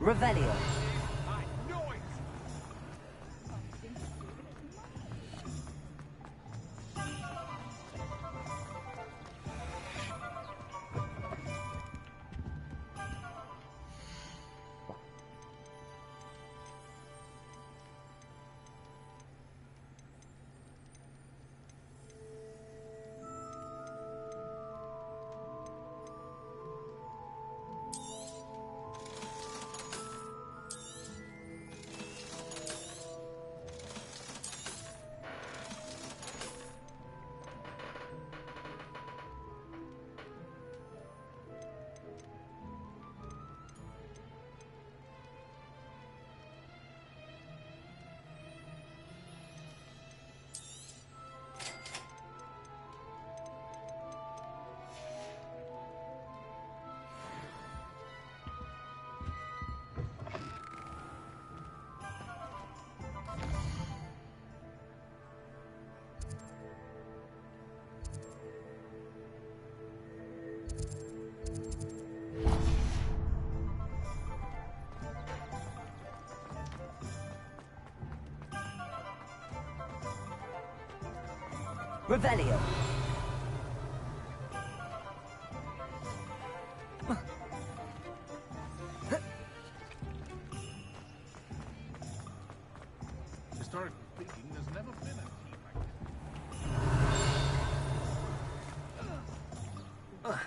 Revelio. Revelio. Historically speaking, there's never been a team like this.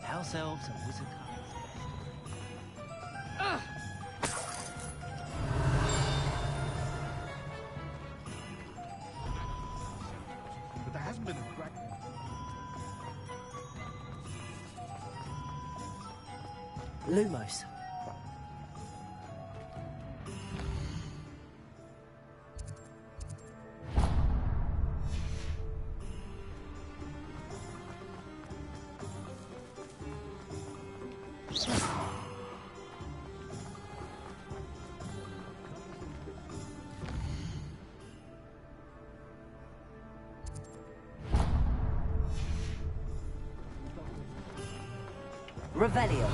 House elves and wizard But there hasn't been a crack. Lumos. Revelio.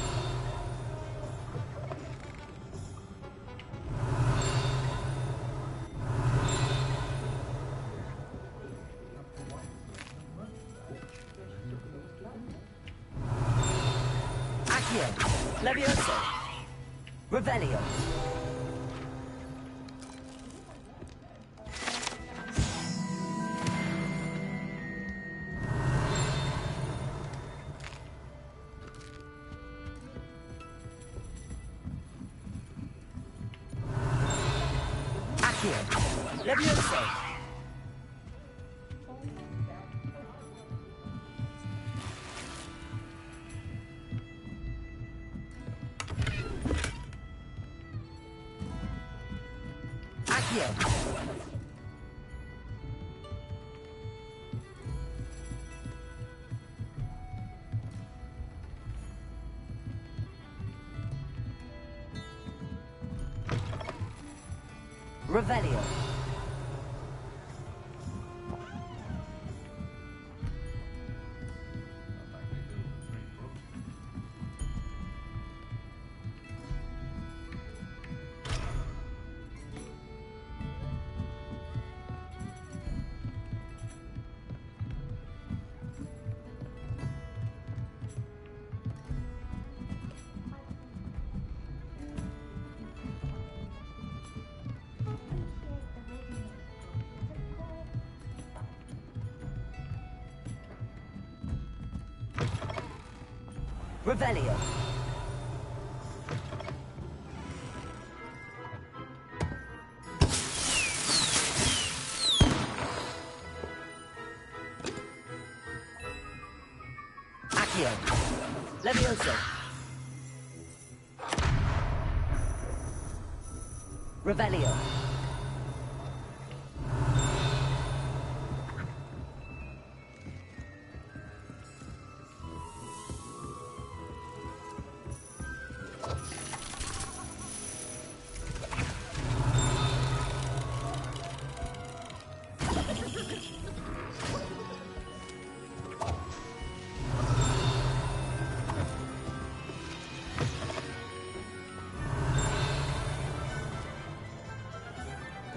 Accio. Levioso. Revelio. Levioso. Accio. Revelio. Revelio. Accio. Levioso. Revelio.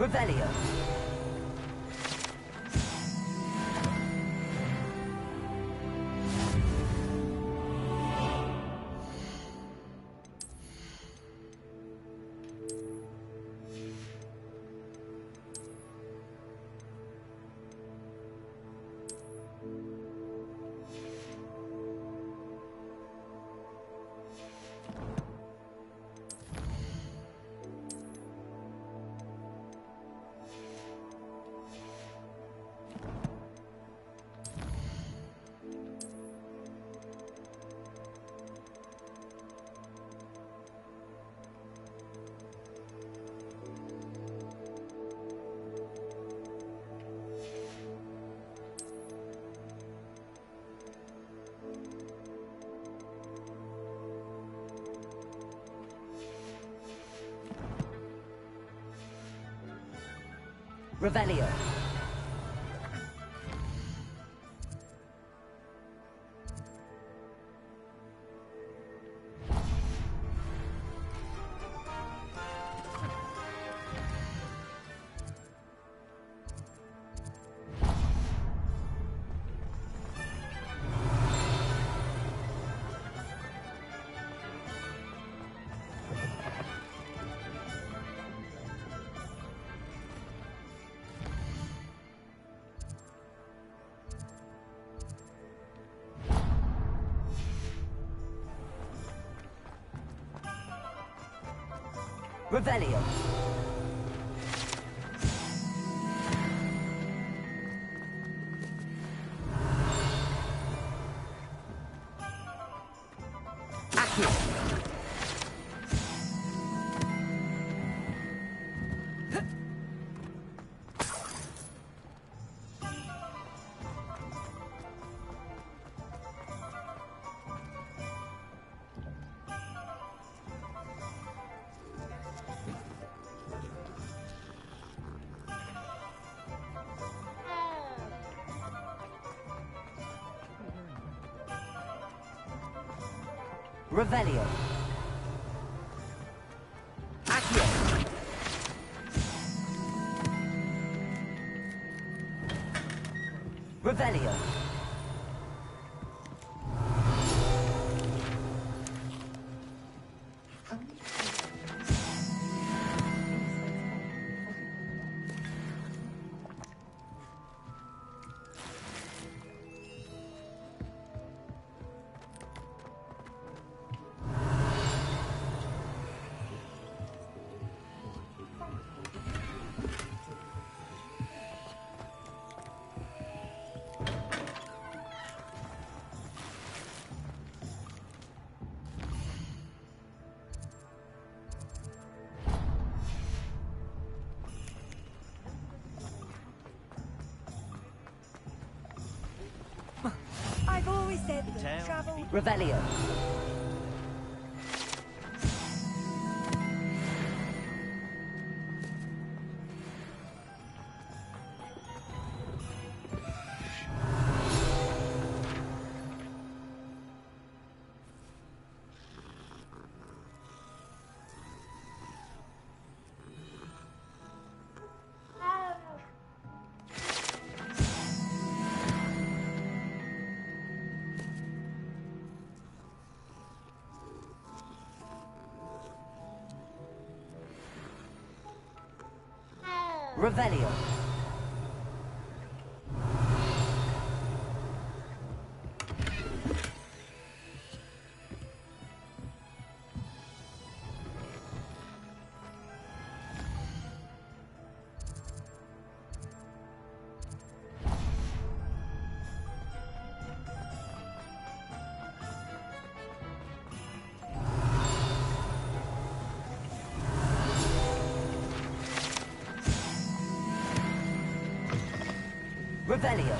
Revelio. Revelio. Revelio. Accio. Revelio. Accio. Revelio. I've always said that travel... Revelio. Revelio. Revelio.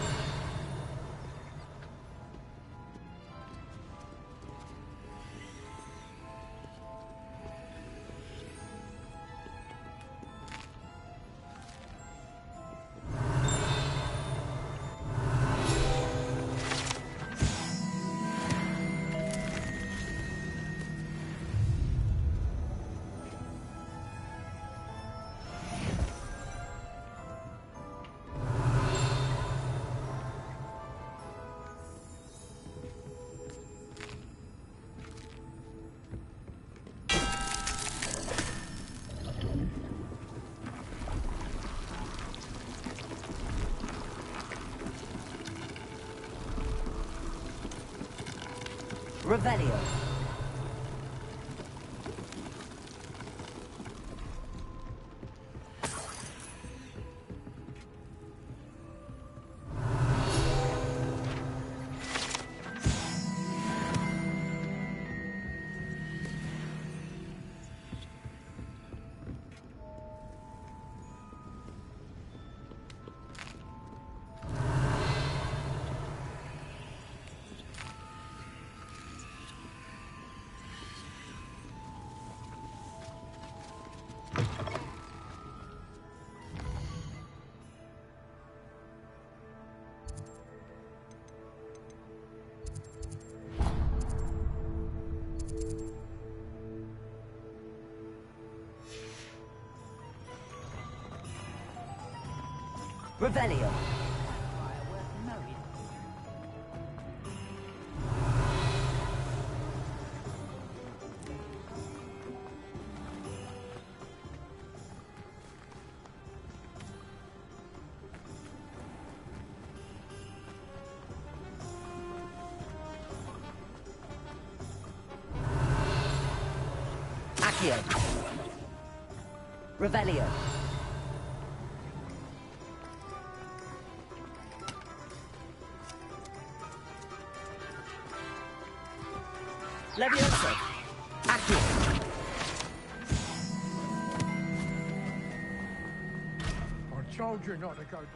Revelio. Revelio. Accio. Revelio. Levioso. Accio. I told you not to go back.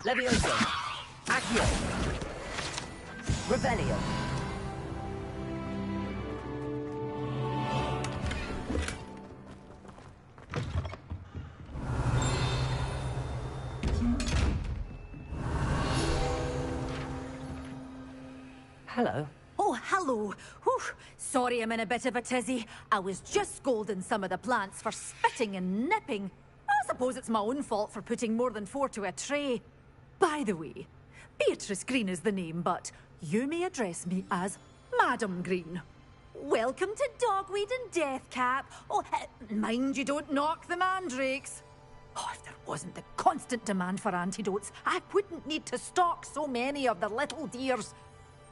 Levioso. Accio. Revelio. Hello. Oh, hello. Whew. Sorry I'm in a bit of a tizzy. I was just scolding some of the plants for spitting and nipping. I suppose it's my own fault for putting more than 4 to a tray. By the way, Beatrice Green is the name, but you may address me as Madam Green. Welcome to Dogweed and Deathcap. Oh, mind you don't knock the mandrakes. Oh, if there wasn't the constant demand for antidotes, I wouldn't need to stock so many of the little dears.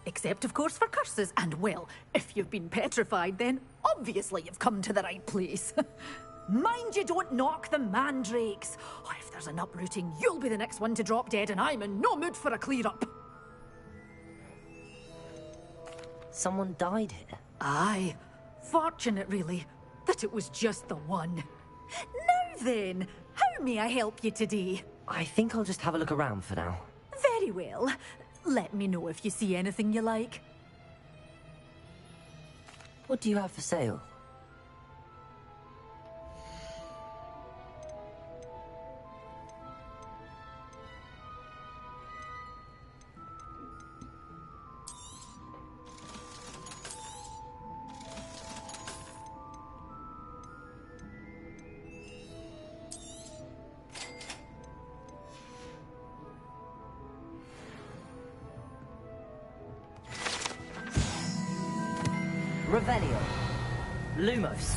Except, of course, for curses. And, well, if you've been petrified, then obviously you've come to the right place. Mind you don't knock the mandrakes. Oh, if there's an uprooting, you'll be the next one to drop dead, and I'm in no mood for a clear-up. Someone died here? Aye. Fortunate, really, that it was just the one. Now then, how may I help you today? I think I'll just have a look around for now. Very well. Let me know if you see anything you like. What do you have for sale? Revelio. Lumos.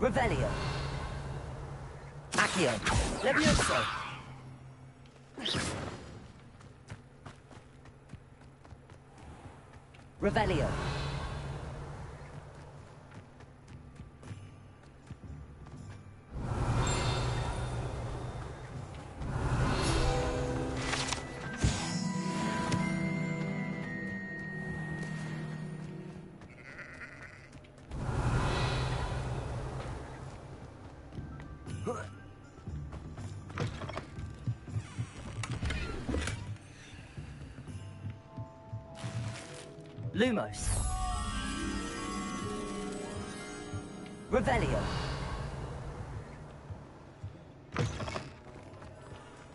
Revelio. Accio. Levioso. Revelio. Lumos. Revelio.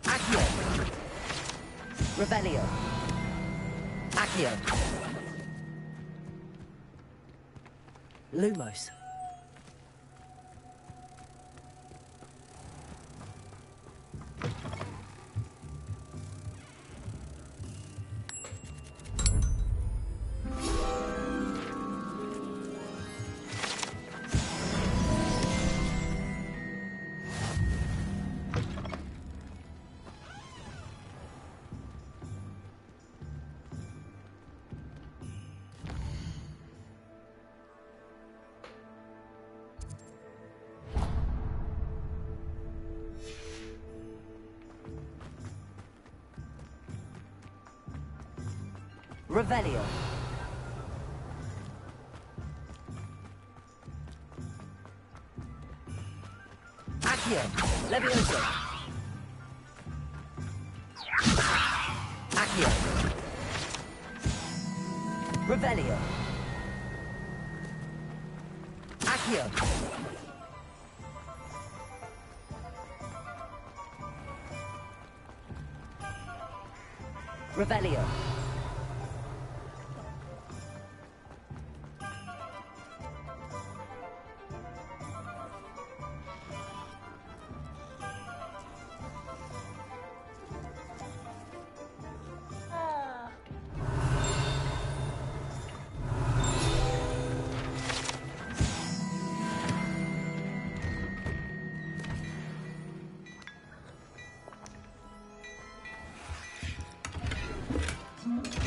Accio. Revelio. Accio. Lumos. Revelio. Accio. Levioso. Accio. Revelio. Accio. Revelio.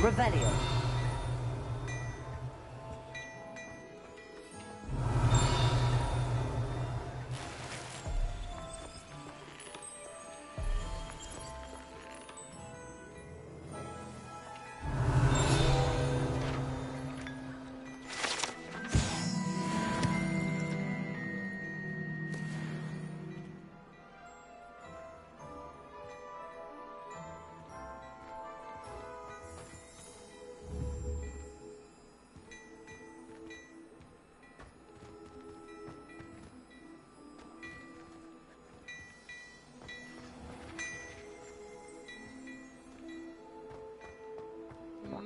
Revelio.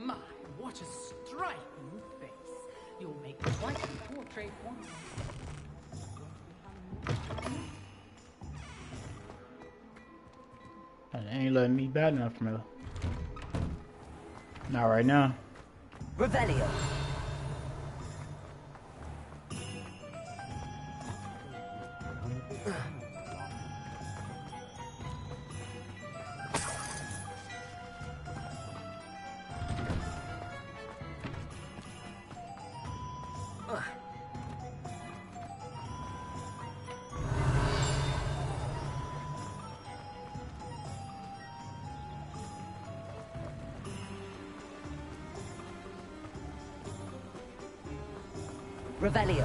My, what a striking face. You'll make quite a portrait one. They ain't letting me bad enough from her. Not right now. Revelio. Revelio.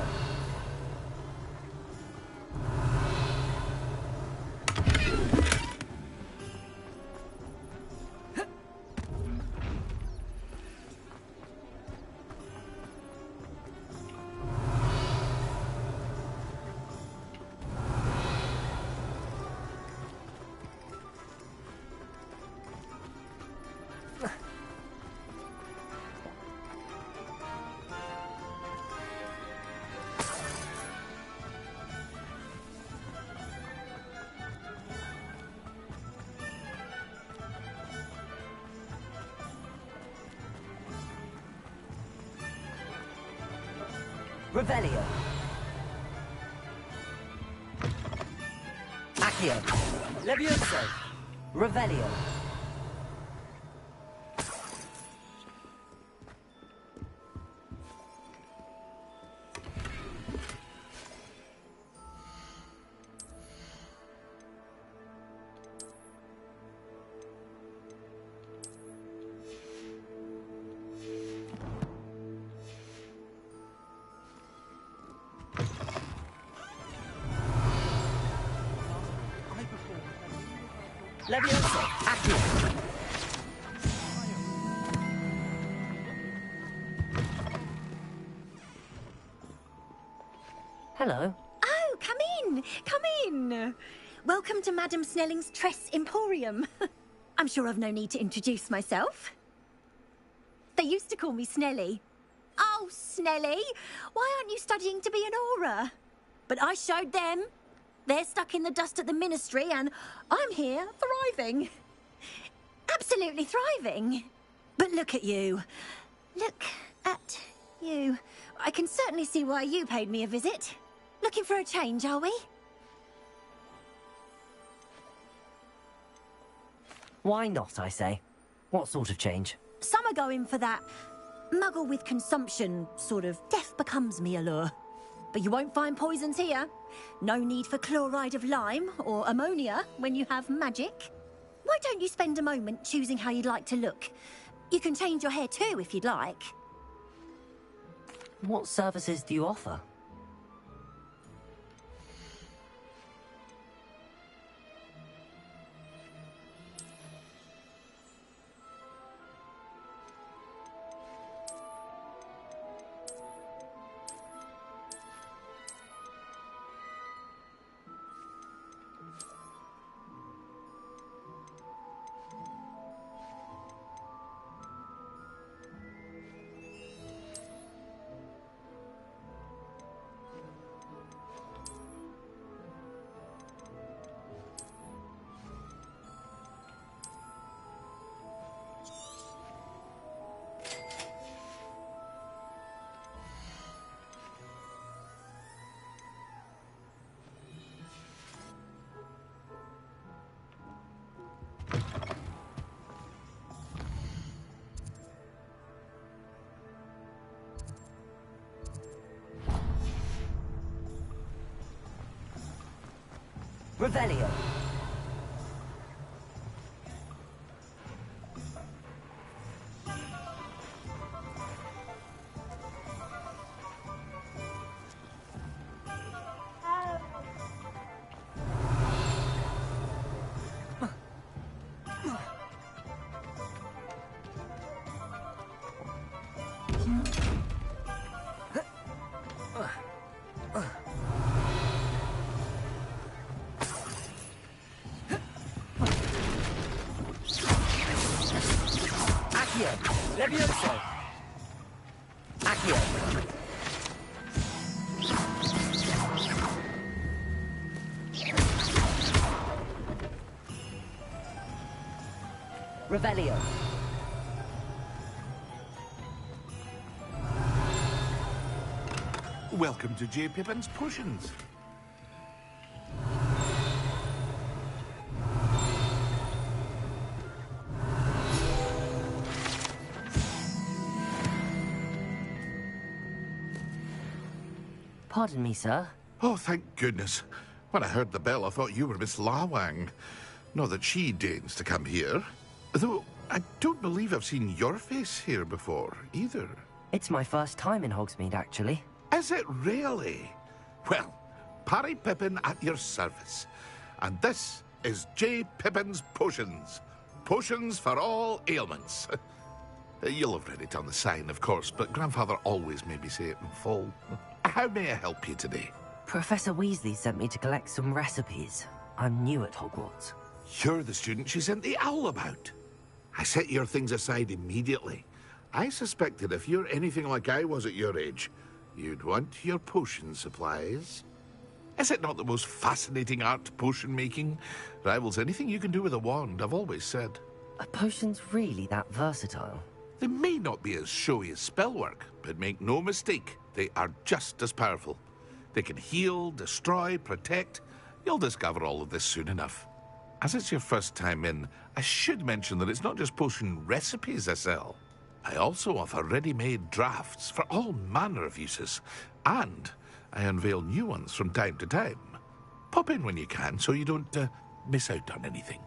Revelio. Accio. Levioso. Revelio. Levioso. Accio. Hello. Oh, come in. Come in. Welcome to Madame Snelling's Tress Emporium. I'm sure I've no need to introduce myself. They used to call me Snelly. Oh, Snelly, why aren't you studying to be an aura? But I showed them. They're stuck in the dust at the Ministry, and I'm here, thriving. Absolutely thriving. But look at you. Look at you. I can certainly see why you paid me a visit. Looking for a change, are we? Why not, I say? What sort of change? Some are going for that muggle with consumption, sort of death becomes me allure. But you won't find poisons here. No need for chloride of lime or ammonia when you have magic. Why don't you spend a moment choosing how you'd like to look? You can change your hair too if you'd like. What services do you offer? Revelio. Levioso. Accio. Revelio. Welcome to J. Pippin's Potions. Pardon me, sir. Oh, thank goodness. When I heard the bell, I thought you were Miss Lawang. Not that she deigns to come here. Though, I don't believe I've seen your face here before, either. It's my first time in Hogsmeade, actually. Is it really? Well, Parry Pippin at your service. And this is J. Pippin's Potions. Potions for all ailments. You'll have read it on the sign, of course, but Grandfather always made me say it in full. How may I help you today? Professor Weasley sent me to collect some recipes. I'm new at Hogwarts. You're the student she sent the owl about. I set your things aside immediately. I suspected if you're anything like I was at your age, you'd want your potion supplies. Is it not the most fascinating art, potion making? Rivals anything you can do with a wand, I've always said. Are potions really that versatile? They may not be as showy as spellwork, but make no mistake, they are just as powerful. They can heal, destroy, protect, You'll discover all of this soon enough. As it's your first time in, I should mention that it's not just potion recipes I sell. I also offer ready-made drafts for all manner of uses, and I unveil new ones from time to time. Pop in when you can so you don't miss out on anything.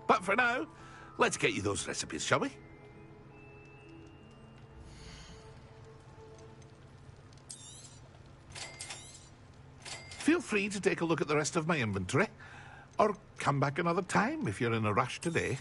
But for now, let's get you those recipes, shall we? Feel free to take a look at the rest of my inventory, or come back another time if you're in a rush today.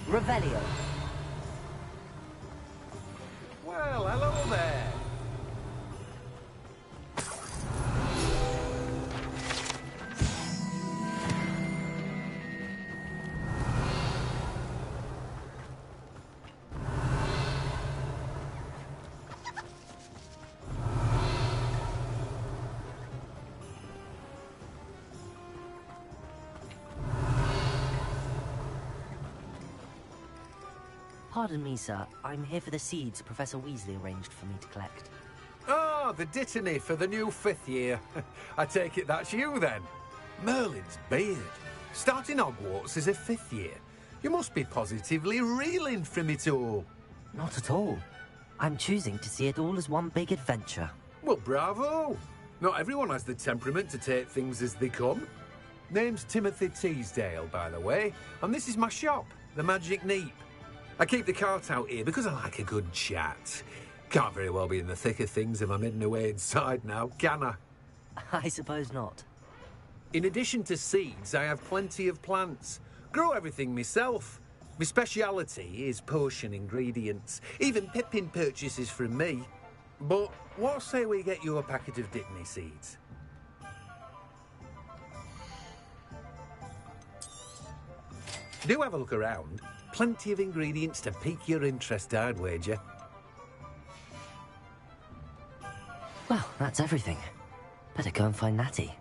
Revelio. Well, hello there. Pardon me, sir. I'm here for the seeds Professor Weasley arranged for me to collect. Oh, the dittany for the new 5th year. I take it that's you, then. Merlin's beard. Starting Hogwarts as a 5th year. You must be positively reeling from it all. Not at all. I'm choosing to see it all as one big adventure. Well, bravo. Not everyone has the temperament to take things as they come. Name's Timothy Teasdale, by the way, and this is my shop, the Magic Neep. I keep the cart out here because I like a good chat. Can't very well be in the thick of things if I'm hidden away inside now, can I? I suppose not. In addition to seeds, I have plenty of plants. Grow everything myself. My speciality is potion ingredients. Even Pippin purchases from me. But what say we get you a packet of dittany seeds? Do have a look around. Plenty of ingredients to pique your interest, I'd wager. Well, that's everything. Better go and find Natty.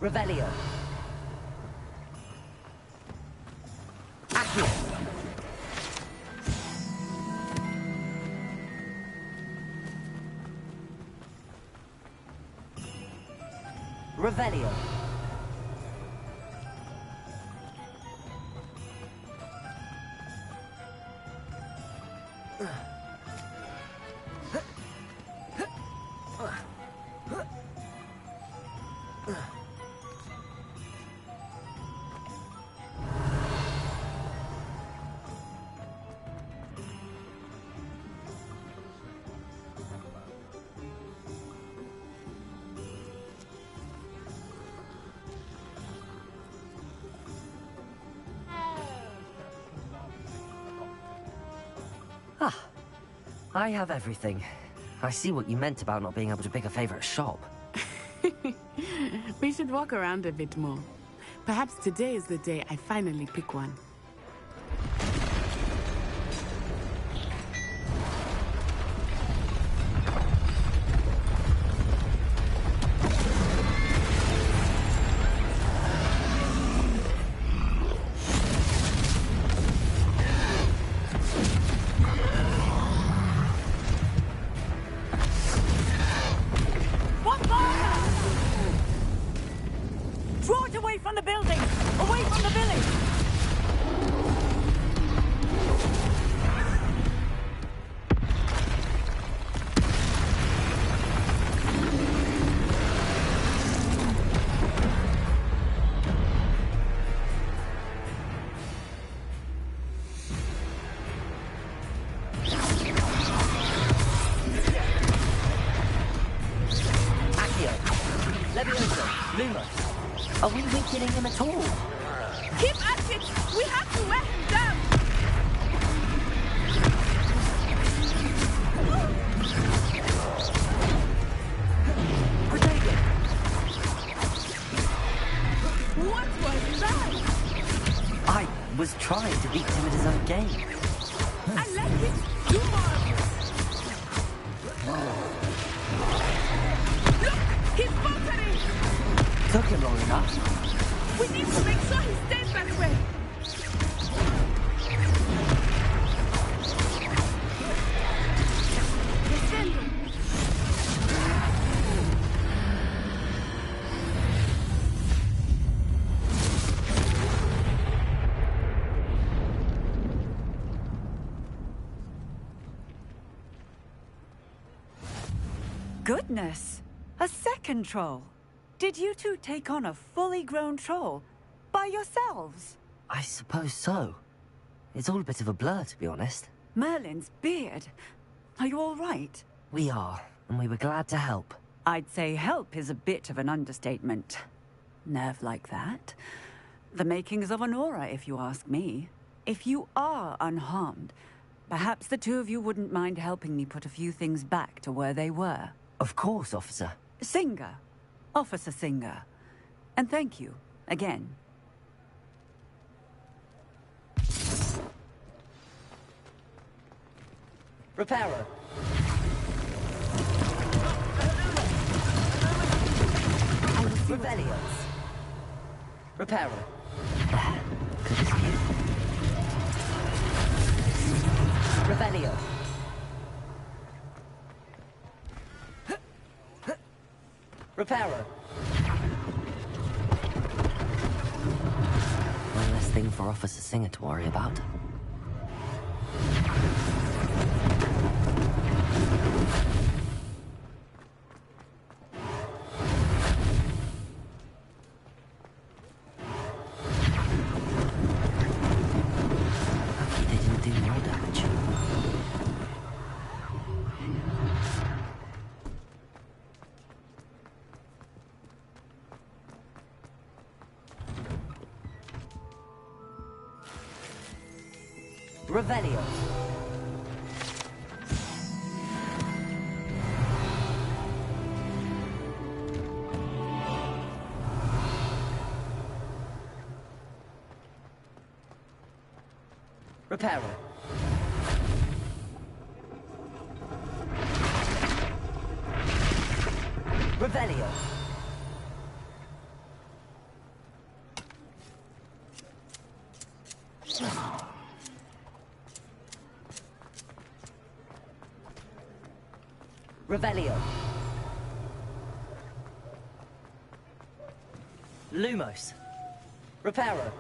Revelio. Revelio. Ah, I have everything. I see what you meant about not being able to pick a favorite shop. We should walk around a bit more. Perhaps today is the day I finally pick one. Draw it away from the building! Away from the village! Accio, Levioso, Lumos. Are we weakening him at all? Keep at it! We have to wear him down! What was that? I was trying to beat him at his own game. I like it! Do more of it! Look! He's faltering! Took him long enough. We need to make sure he stays that way! Goodness! A second troll! Did you two take on a fully grown troll by yourselves? I suppose so. It's all a bit of a blur, to be honest. Merlin's beard. Are you all right? We are, and we were glad to help. I'd say help is a bit of an understatement. Nerve like that. The makings of an aura, if you ask me. If you are unharmed, perhaps the two of you wouldn't mind helping me put a few things back to where they were. Of course, officer. Singer. Officer Singer. And thank you, again. Reparo. Revelios. Reparo. Good as new. Revelio. Reparo. One less thing for Officer Singer to worry about. Lucky they didn't do more damage. Revelio. Reparo. Revelio. Revelio. Lumos. Reparo.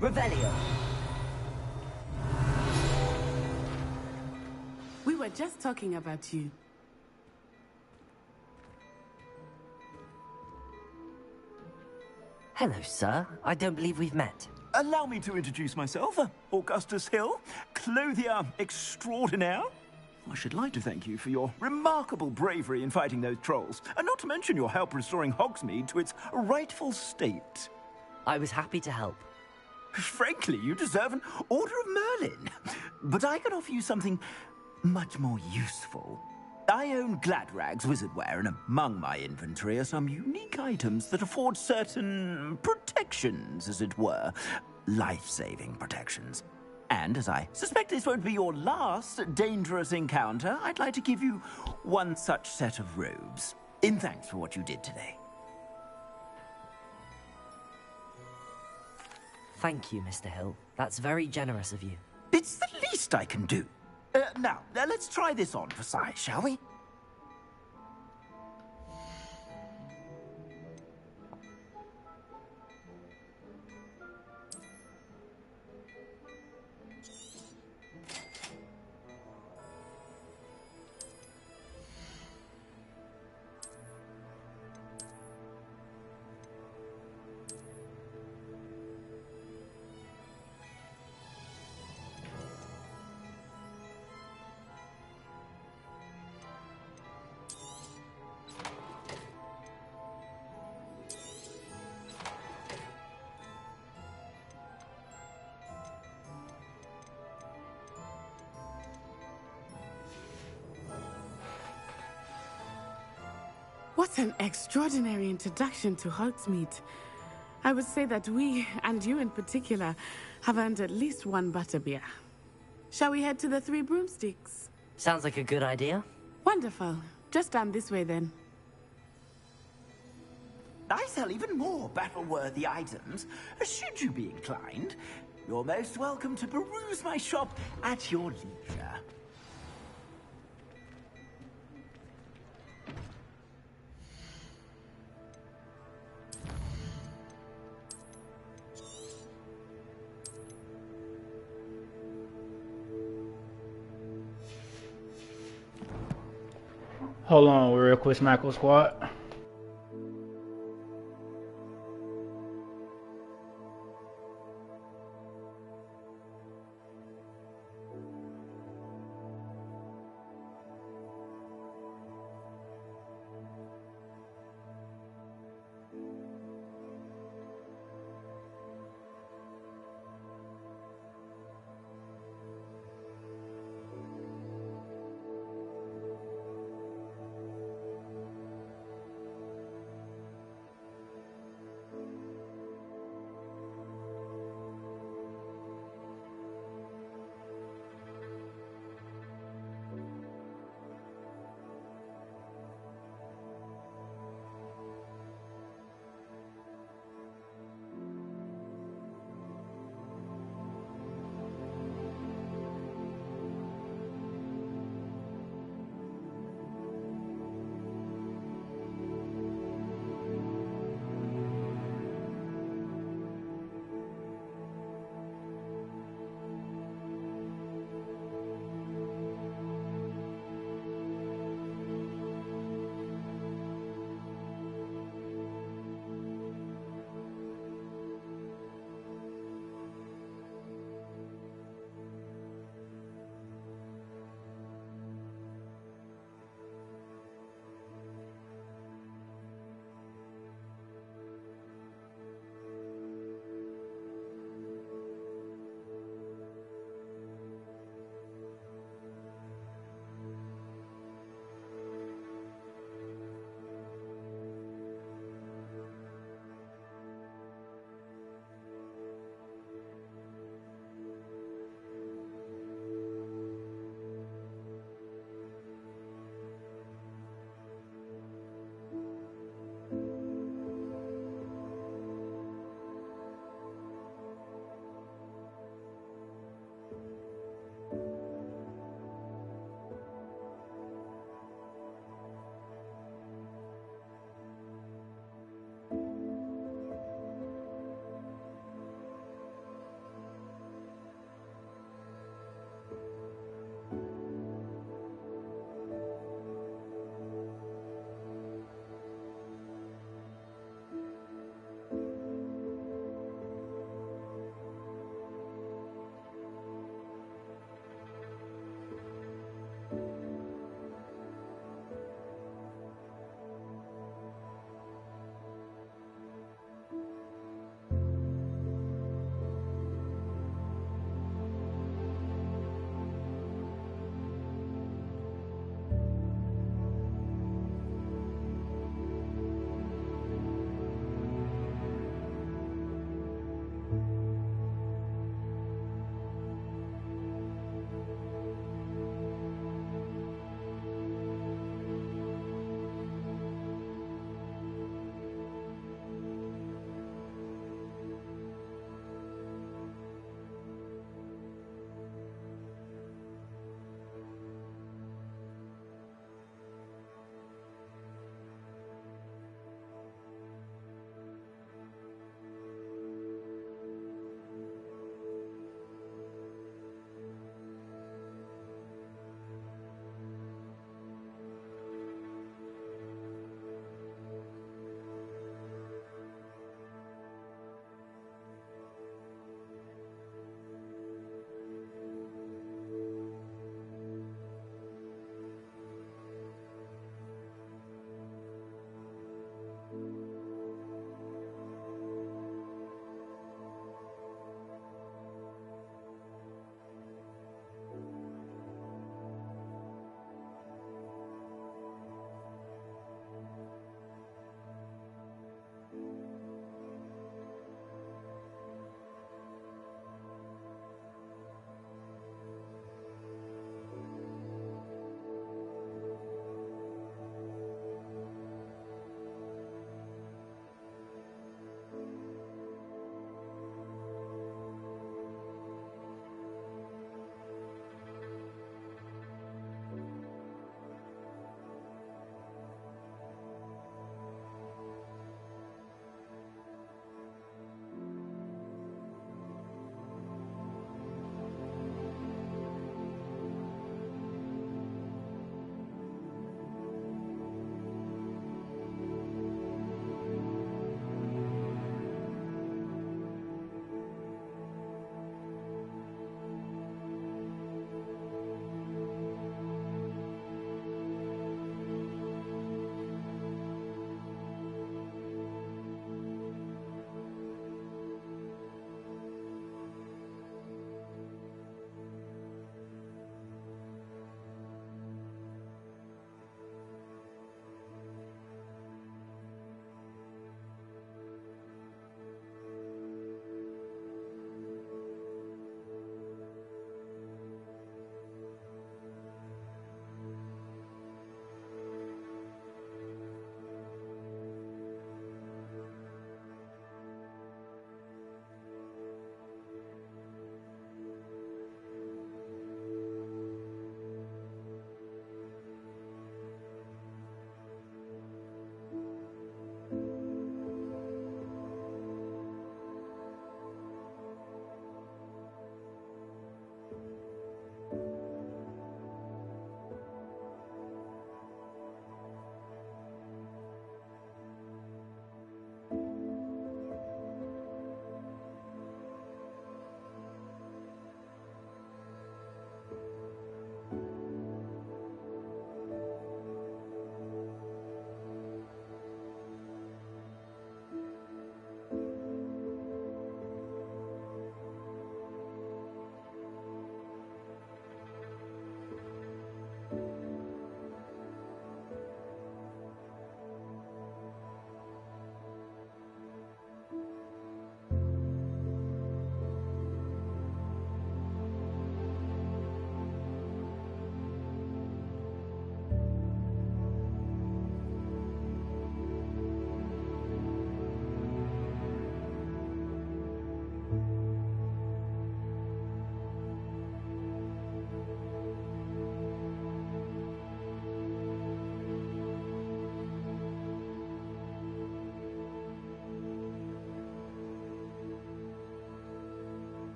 Revelio. We were just talking about you. Hello, sir. I don't believe we've met. Allow me to introduce myself. Augustus Hill, clothier extraordinaire. I should like to thank you for your remarkable bravery in fighting those trolls, and not to mention your help restoring Hogsmeade to its rightful state. I was happy to help. Frankly, you deserve an Order of Merlin. But I can offer you something much more useful. I own Gladrag's wizardware, and among my inventory are some unique items that afford certain protections, as it were. Life-saving protections. And as I suspect this won't be your last dangerous encounter, I'd like to give you one such set of robes, in thanks for what you did today. Thank you, Mr. Hill. That's very generous of you. It's the least I can do. Now, let's try this on for size, shall we? What an extraordinary introduction to Hogsmeade. I would say that we, and you in particular, have earned at least one butterbeer. Shall we head to the Three Broomsticks? Sounds like a good idea. Wonderful. Just down this way then. I sell even more battle-worthy items. Should you be inclined, you're most welcome to peruse my shop at your leisure. Hold on, real quick, Smackle Squad.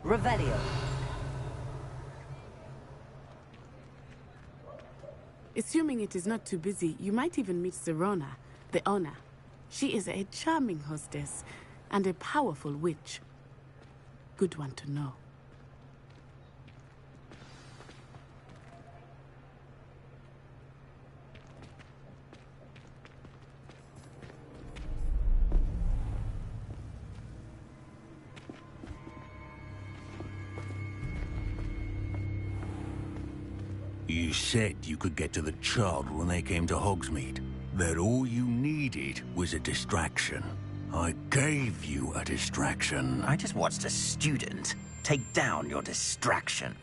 Revelio. Assuming it is not too busy, you might even meet Sirona, the owner. She is a charming hostess and a powerful witch. Good one to know. You said you could get to the child when they came to Hogsmeade. That all you needed was a distraction. I gave you a distraction. I just watched a student take down your distraction.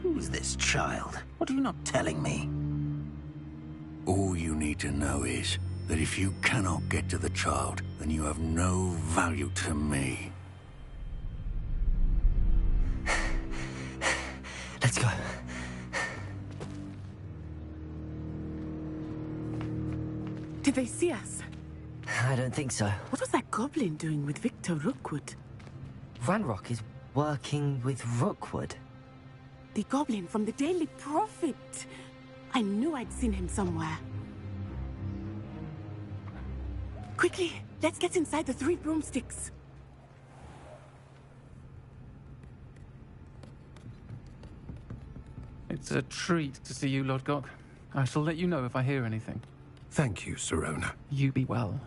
Who's this child? What are you not telling me? All you need to know is that if you cannot get to the child, then you have no value to me. Let's go. Did they see us? I don't think so. What was that goblin doing with Victor Rookwood? Ranrock is working with Rookwood. The goblin from the Daily Prophet. I knew I'd seen him somewhere. Quickly, let's get inside the 3 broomsticks. It's a treat to see you, Lodgok. I shall let you know if I hear anything. Thank you, Sirona. You be well.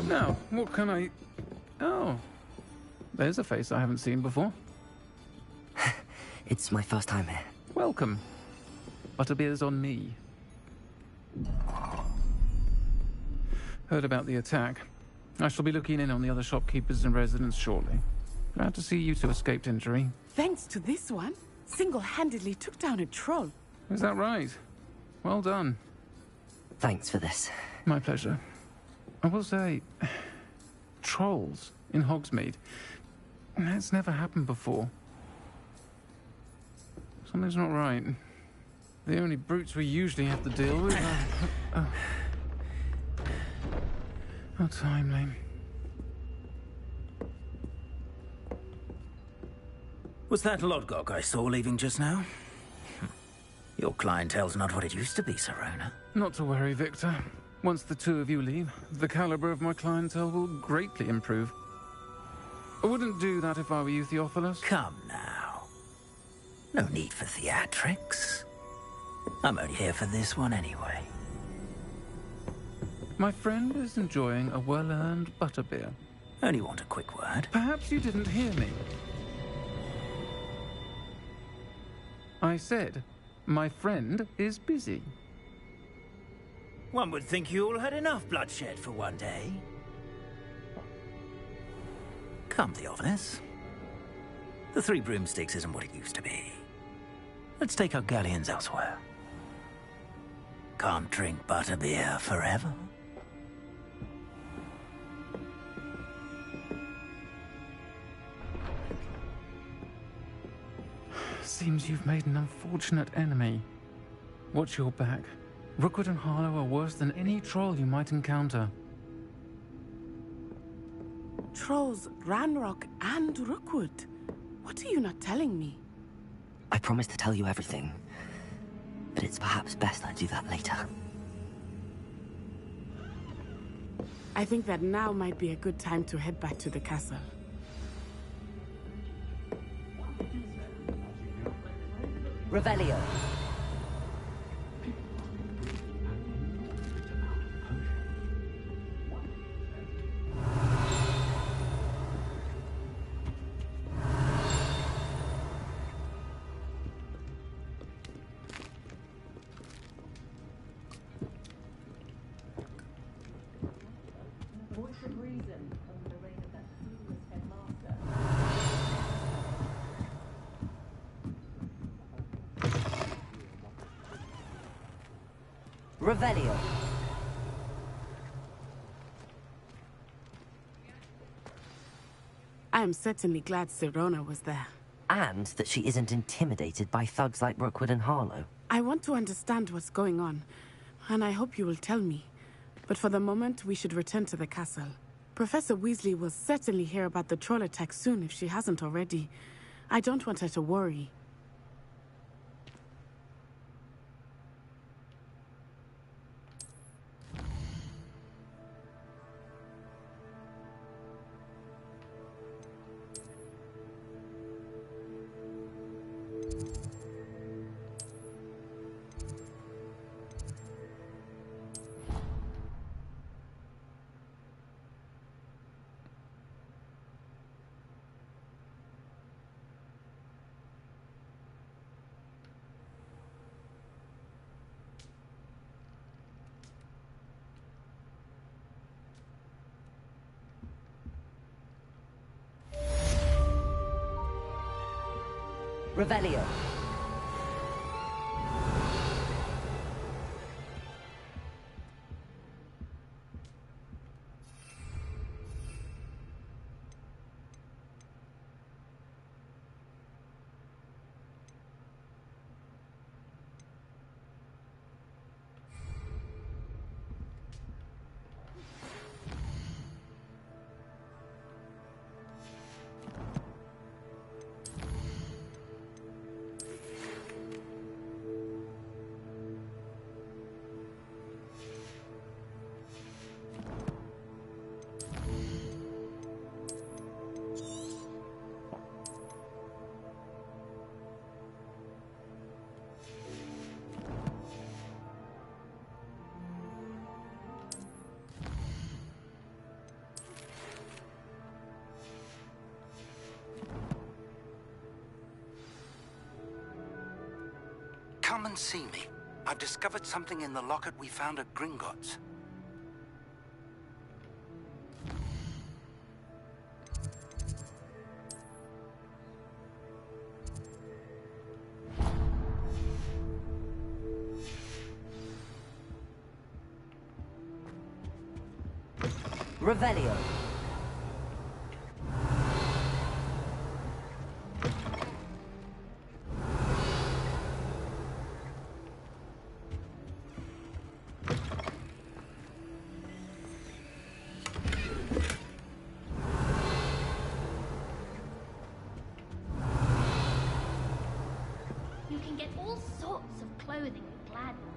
Now, what can I... Oh. There's a face I haven't seen before. It's my first time here. Welcome. Butterbeer's on me. Heard about the attack. I shall be looking in on the other shopkeepers and residents shortly. Glad to see you two escaped injury. Thanks to this one, single-handedly took down a troll. Is that right? Well done. Thanks for this. My pleasure. I will say, trolls in Hogsmeade. That's never happened before. Something's not right. The only brutes we usually have to deal with are... How timely. Was that Lodgok I saw leaving just now? Your clientele's not what it used to be, Sirona. Not to worry, Victor. Once the two of you leave, the caliber of my clientele will greatly improve. I wouldn't do that if I were you, Theophilus. Come now. No need for theatrics. I'm only here for this one anyway. My friend is enjoying a well-earned butterbeer. Only want a quick word. Perhaps you didn't hear me. I said, my friend is busy. One would think you all had enough bloodshed for one day. Come, Theophilus. The 3 broomsticks isn't what it used to be. Let's take our galleons elsewhere. Can't drink butterbeer forever. Seems you've made an unfortunate enemy. Watch your back. Rookwood and Harlow are worse than any troll you might encounter. Trolls, Ranrock, and Rookwood. What are you not telling me? I promised to tell you everything, but it's perhaps best I do that later. I think that now might be a good time to head back to the castle. Revelio. Revelio. I am certainly glad Sirona was there. And that she isn't intimidated by thugs like Rookwood and Harlow. I want to understand what's going on, and I hope you will tell me. But for the moment, we should return to the castle. Professor Weasley will certainly hear about the troll attack soon if she hasn't already. I don't want her to worry. Revelio. Come and see me. I've discovered something in the locket we found at Gringotts. Revelio. You can get all sorts of clothing with Gladwell.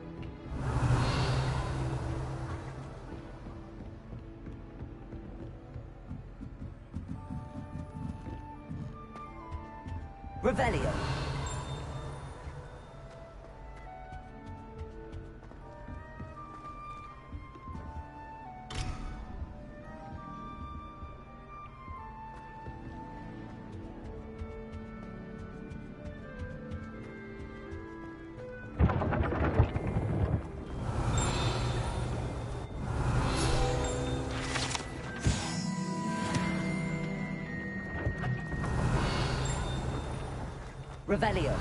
Revelio. Revelio.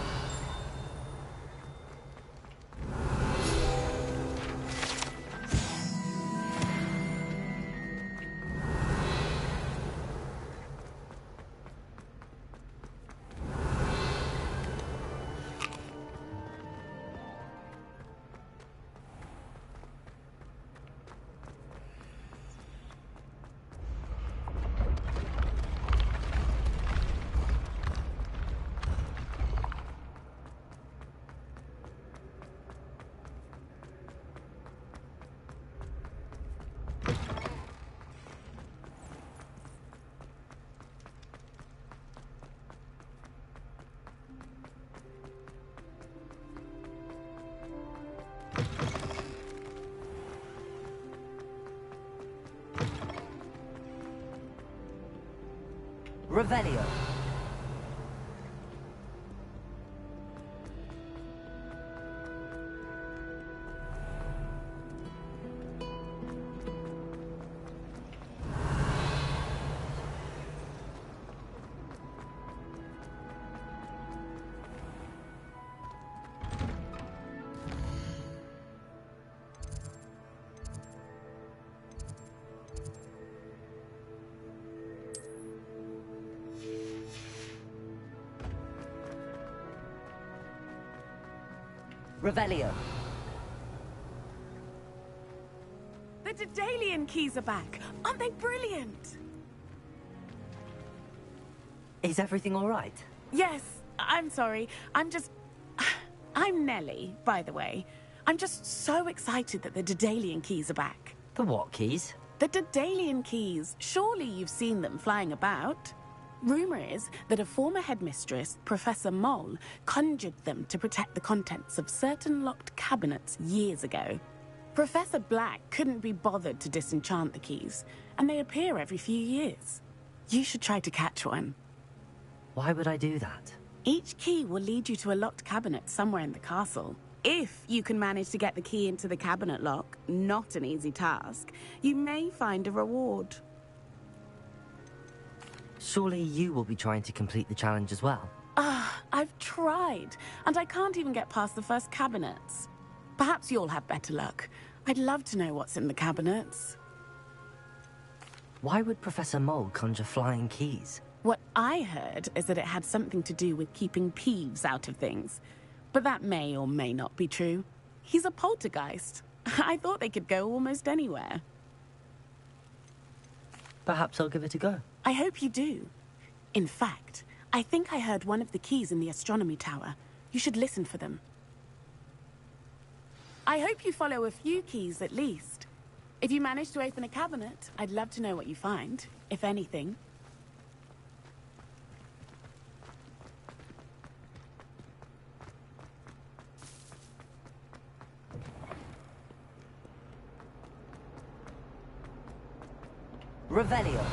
Revelio. Revelio. The Daedalian keys are back. Aren't they brilliant? Is everything all right? Yes, I'm sorry. I'm Nellie, by the way. I'm just so excited that the Daedalian keys are back. The what keys? The Daedalian keys. Surely you've seen them flying about. Rumour is that a former headmistress, Professor Mole, conjured them to protect the contents of certain locked cabinets years ago. Professor Black couldn't be bothered to disenchant the keys, and they appear every few years. You should try to catch one. Why would I do that? Each key will lead you to a locked cabinet somewhere in the castle. If you can manage to get the key into the cabinet lock, not an easy task, you may find a reward. Surely you will be trying to complete the challenge as well. I've tried, and I can't even get past the first cabinets. Perhaps you'll have better luck. I'd love to know what's in the cabinets. Why would Professor Mole conjure flying keys? What I heard is that it had something to do with keeping Peeves out of things. But that may or may not be true. He's a poltergeist. I thought they could go almost anywhere. Perhaps I'll give it a go. I hope you do. In fact, I think I heard one of the keys in the astronomy tower. You should listen for them. I hope you follow a few keys at least. If you manage to open a cabinet, I'd love to know what you find, if anything. Revelio.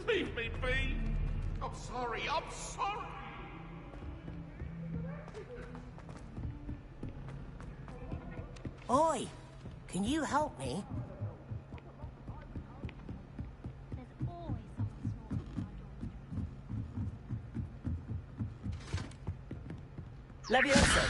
Leave me be! I'm sorry, I'm sorry! Oi! Can you help me? Levioso.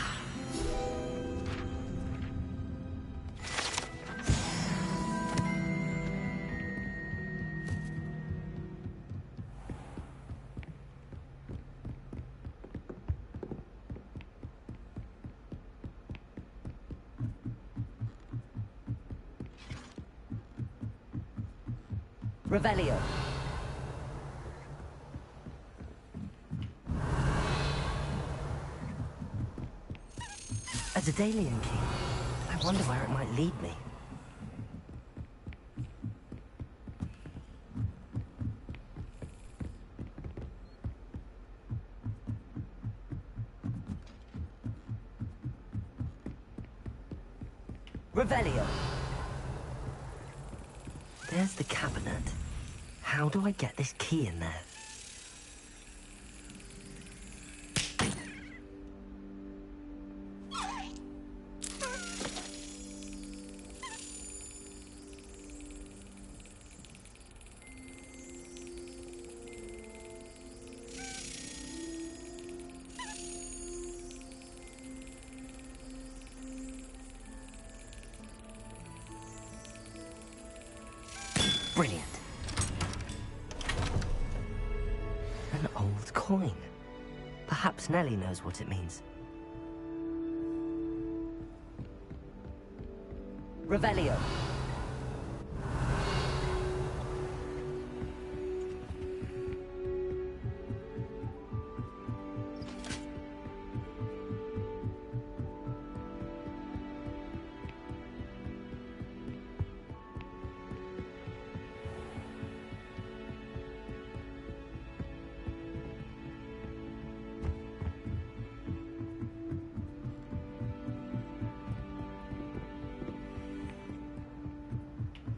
Revelio. A Daedalian key. I wonder where it might lead me. Revelio. There's the cabinet. How do I get this key in there? Brilliant. An old coin. Perhaps Nellie knows what it means. Revelio.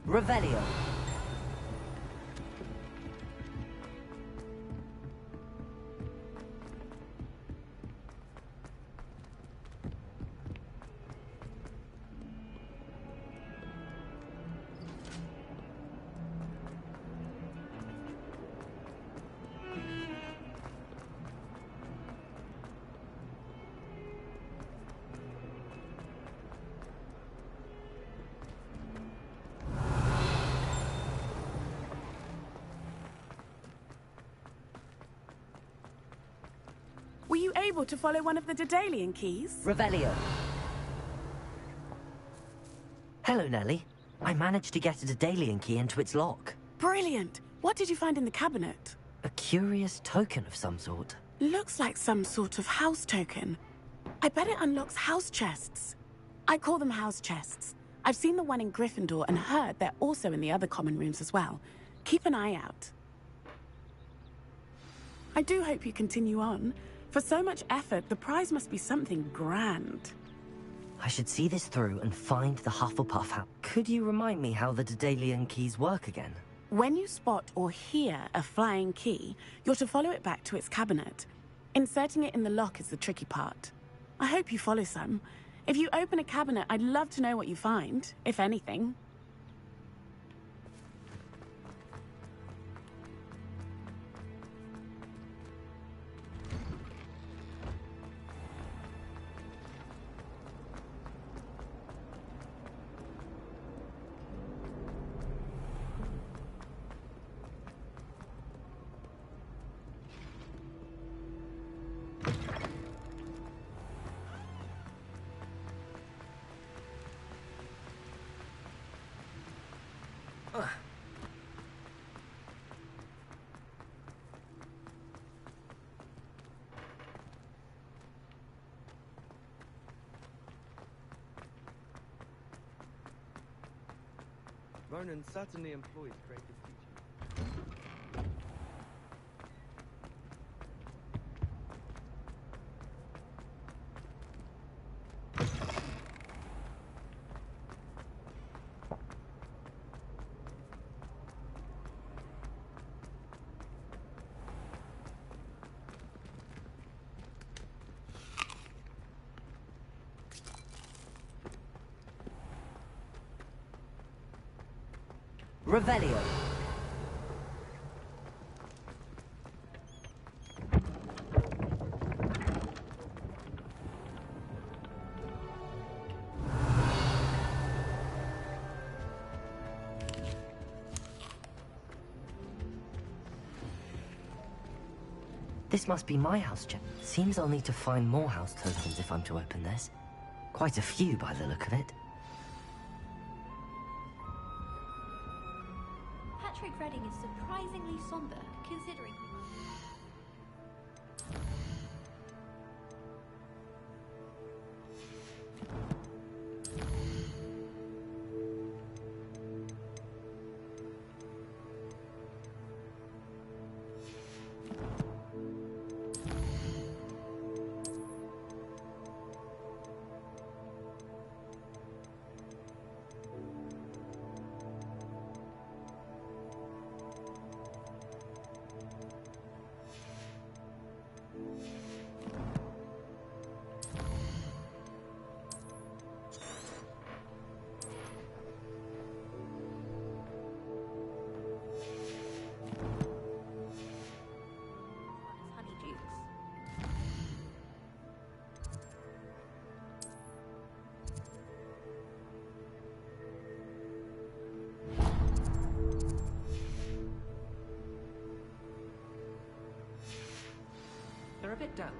Revelio. you able to follow one of the Daedalian keys? Revelio. Hello, Nellie. I managed to get a Daedalian key into its lock. Brilliant! What did you find in the cabinet? A curious token of some sort. Looks like some sort of house token. I bet it unlocks house chests. I call them house chests. I've seen the one in Gryffindor and heard they're also in the other common rooms as well. Keep an eye out. I do hope you continue on. For so much effort, the prize must be something grand. I should see this through and find the Hufflepuff house. Could you remind me how the Daedalian keys work again? When you spot or hear a flying key, you're to follow it back to its cabinet. Inserting it in the lock is the tricky part. I hope you follow some. If you open a cabinet, I'd love to know what you find, if anything. Ronan certainly employs creative teaching. Revelio. This must be my house check. Seems I'll need to find more house tokens if I'm to open this. Quite a few by the look of it. Patrick Redding is surprisingly somber, considering... They're a bit damp,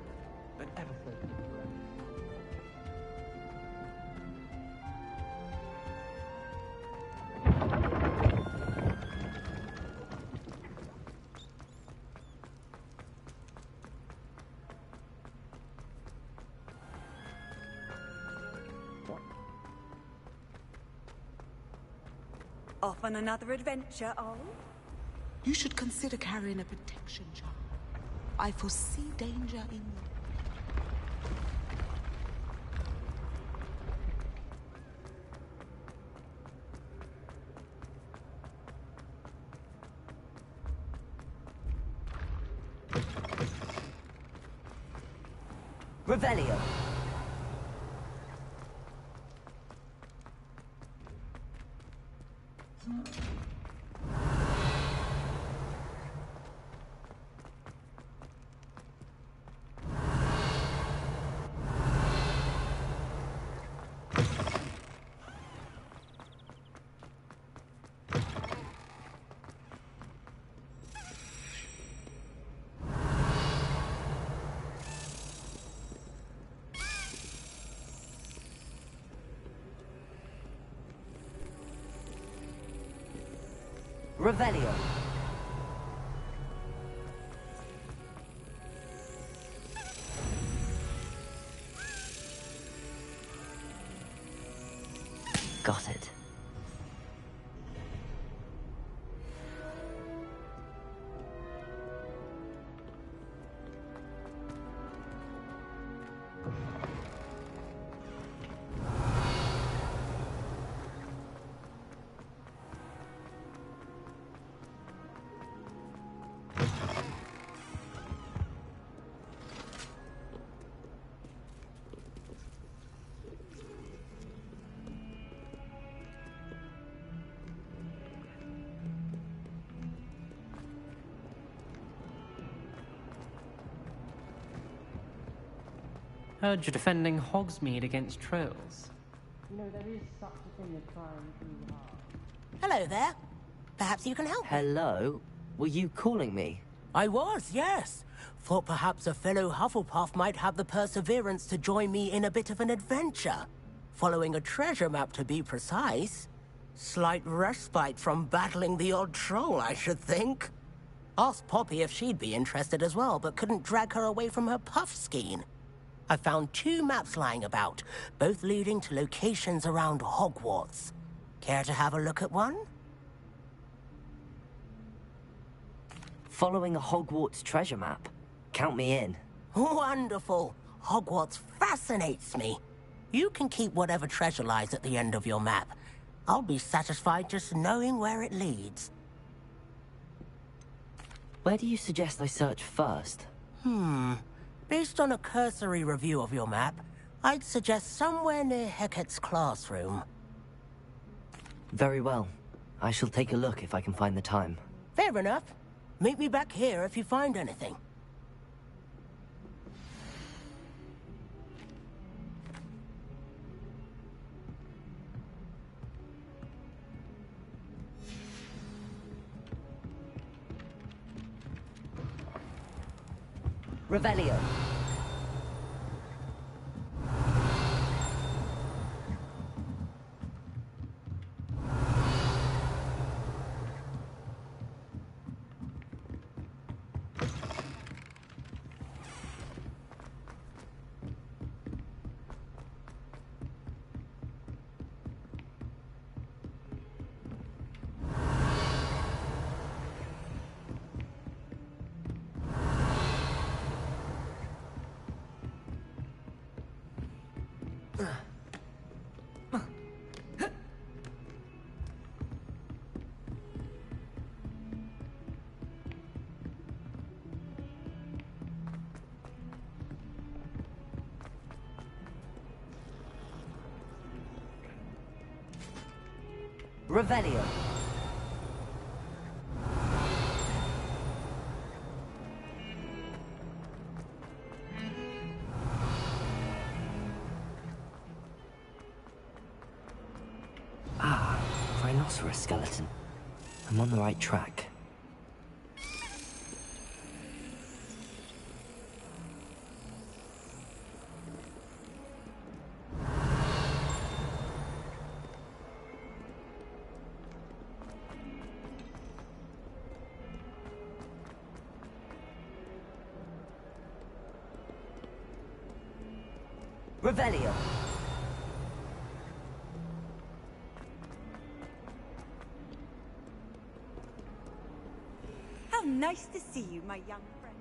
but ever so picturesque. Off on another adventure, oh? You should consider carrying a protection charm. I foresee danger in you. Revelio. Revelio. Got it. Heard you're defending Hogsmeade against trolls. You know, there is such a thing as trying too hard. Hello there. Perhaps you can help me. Hello? Were you calling me? I was, yes. Thought perhaps a fellow Hufflepuff might have the perseverance to join me in a bit of an adventure. Following a treasure map, to be precise. Slight respite from battling the odd troll, I should think. Asked Poppy if she'd be interested as well, but couldn't drag her away from her puff skein. I found 2 maps lying about, both leading to locations around Hogwarts. Care to have a look at one? Following a Hogwarts treasure map. Count me in. Wonderful. Hogwarts fascinates me. You can keep whatever treasure lies at the end of your map. I'll be satisfied just knowing where it leads. Where do you suggest I search first? Based on a cursory review of your map, I'd suggest somewhere near Hecat's classroom. Very well. I shall take a look if I can find the time. Fair enough. Meet me back here if you find anything. Revelio. Revelio. Rhinoceros skeleton. I'm on the right track. Revelio. How nice to see you, my young friend.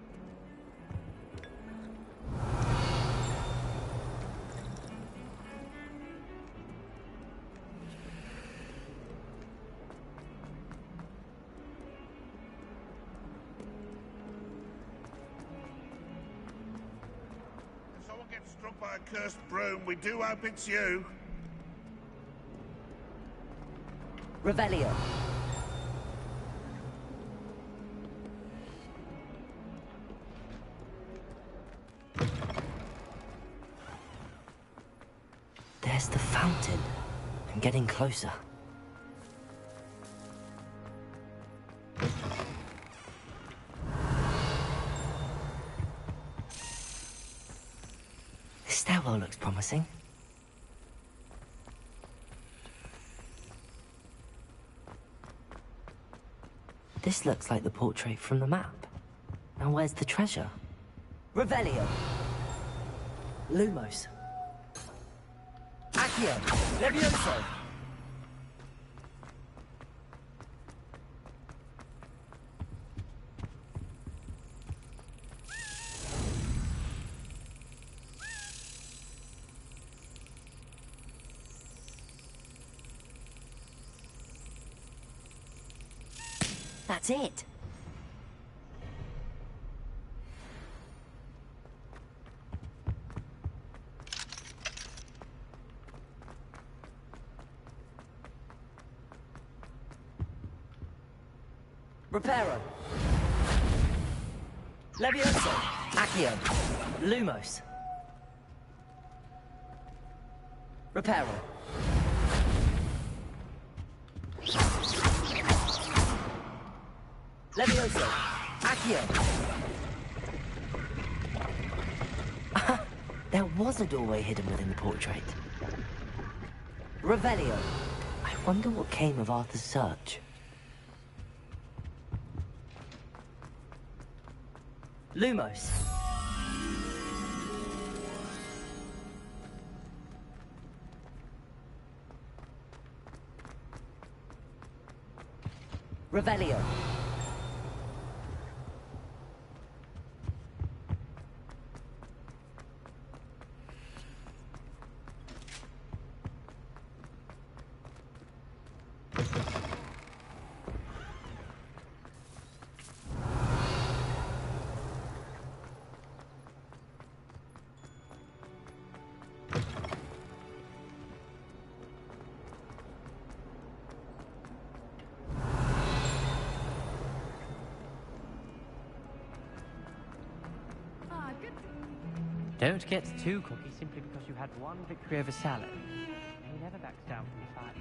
If someone gets struck by a cursed broom, we do hope it's you. Revelio. There's the fountain. I'm getting closer. This stairwell looks promising. This looks like the portrait from the map. Now where's the treasure? Revelio. Lumos. Accio. Levioso. That's it. Reparo. Levioso. Accio. Lumos. Reparo. Levioso. Accio. There was a doorway hidden within the portrait. Revelio. I wonder what came of Arthur's search. Lumos. Revelio. Don't get too cocky simply because you had one victory over Sallow. He never backs down from the fight.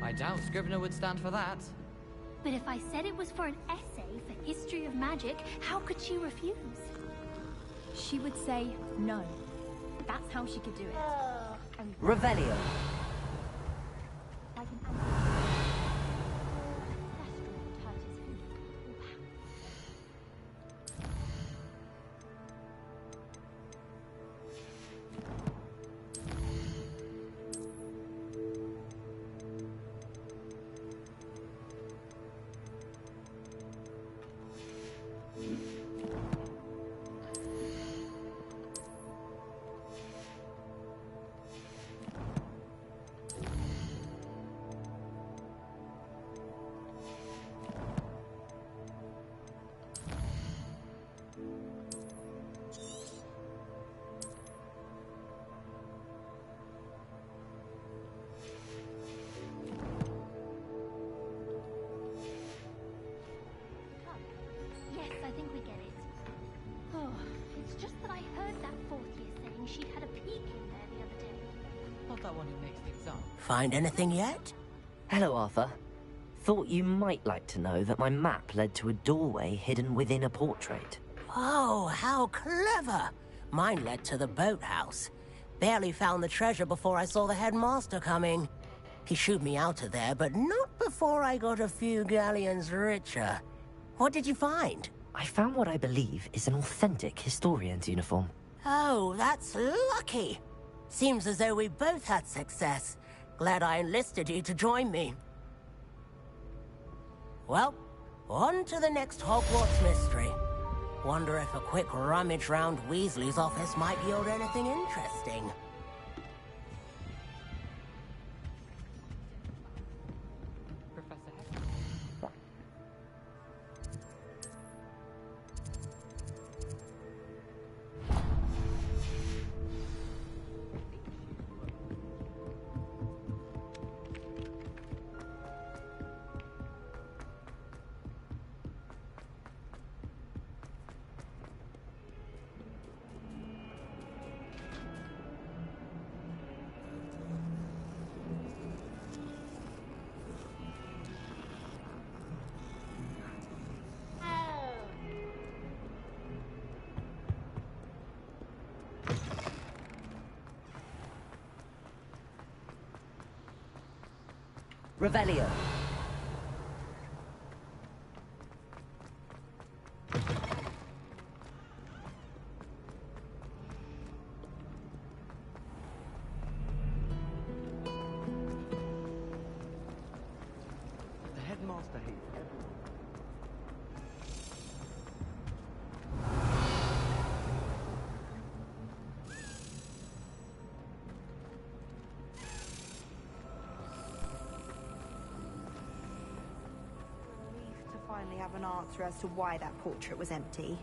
I doubt Scrivener would stand for that. But if I said it was for an essay for history of magic, how could she refuse? She would say no. That's how she could do it. Revelio. Yes, I think we get it. Oh, it's just that I heard that fourth year saying she'd had a peek in there the other day. Not that one who makes things up. Find anything yet? Hello, Arthur. Thought you might like to know that my map led to a doorway hidden within a portrait. Oh, how clever! Mine led to the boathouse. Barely found the treasure before I saw the headmaster coming. He shooed me out of there, but not before I got a few galleons richer. What did you find? I found what I believe is an authentic historian's uniform. Oh, that's lucky. Seems as though we both had success. Glad I enlisted you to join me. Well, on to the next Hogwarts mystery. Wonder if a quick rummage round Weasley's office might yield anything interesting. Revelio. The headmaster hates everyone. Relief to finally have an answer as to why that portrait was empty.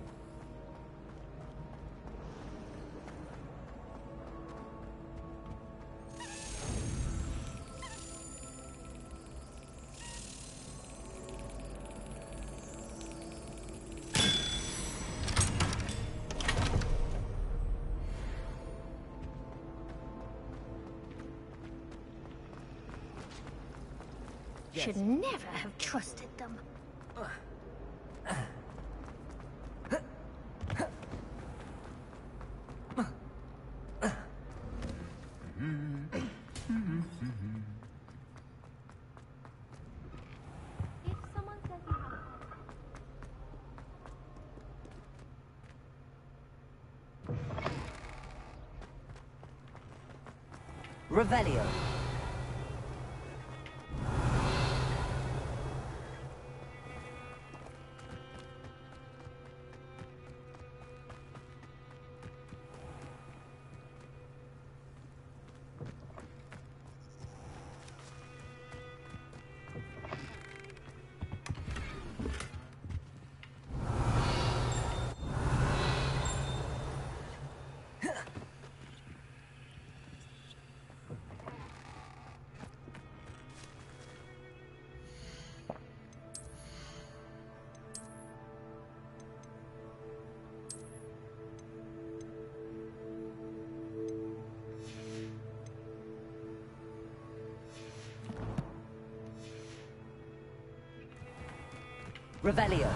Should never have trusted them. If someone says you have Revelio. Revelio.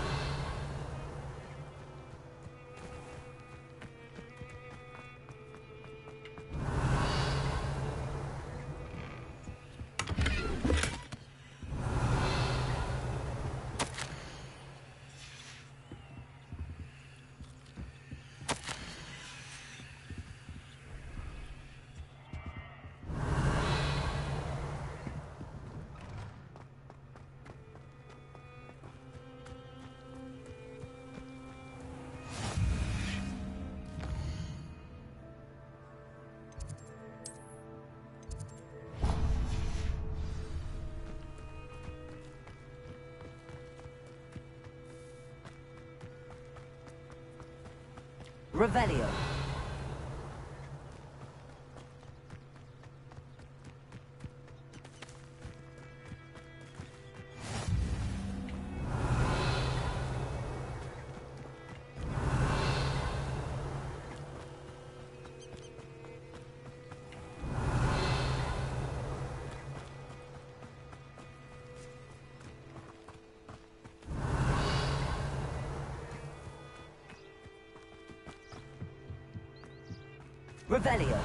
Revelio. Revelio.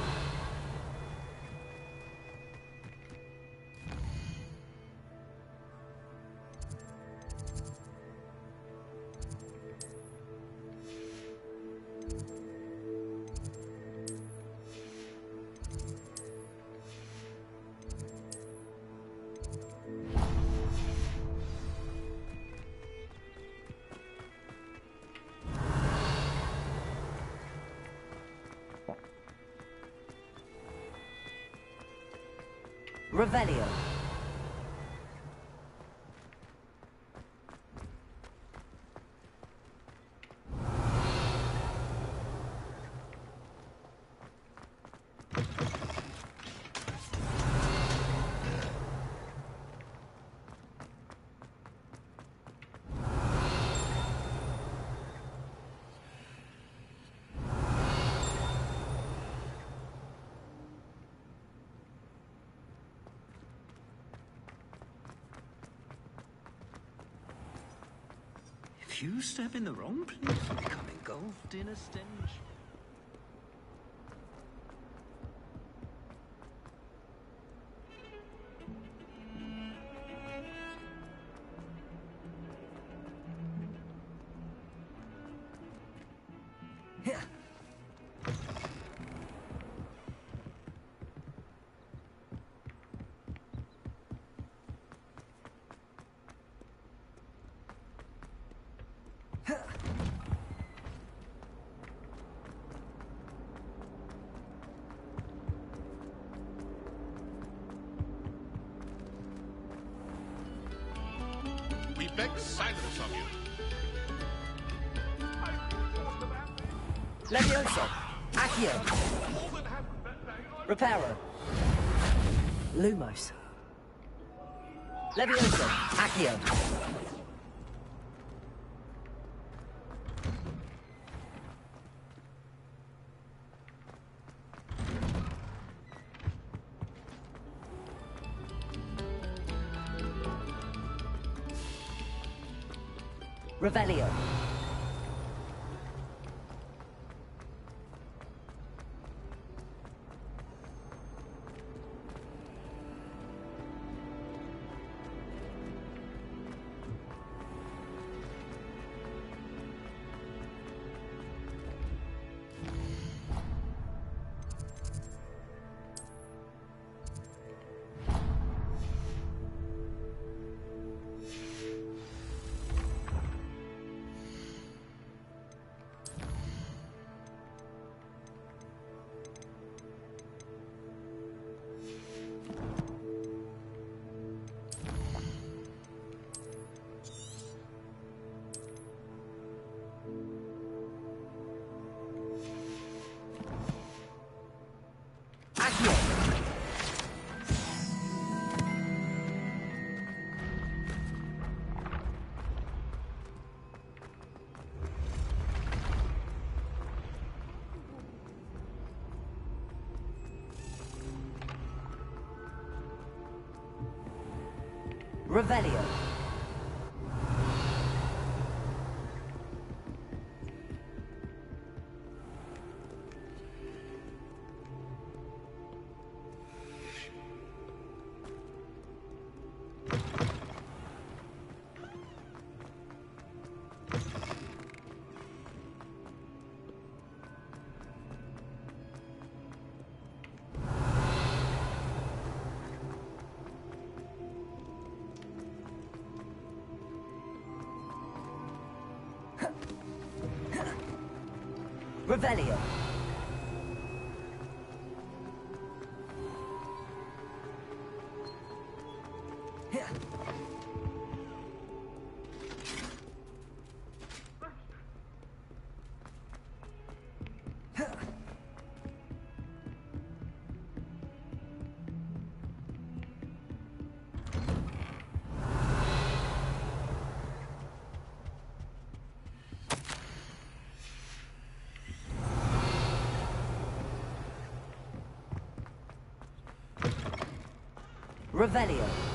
Revelio. If you step in the wrong place, you become engulfed in a stench. We beg silence of you. Levioso! Accio! Reparo! Lumos! Levioso! Accio! Revelio! Revelio. Revelio. Revelio.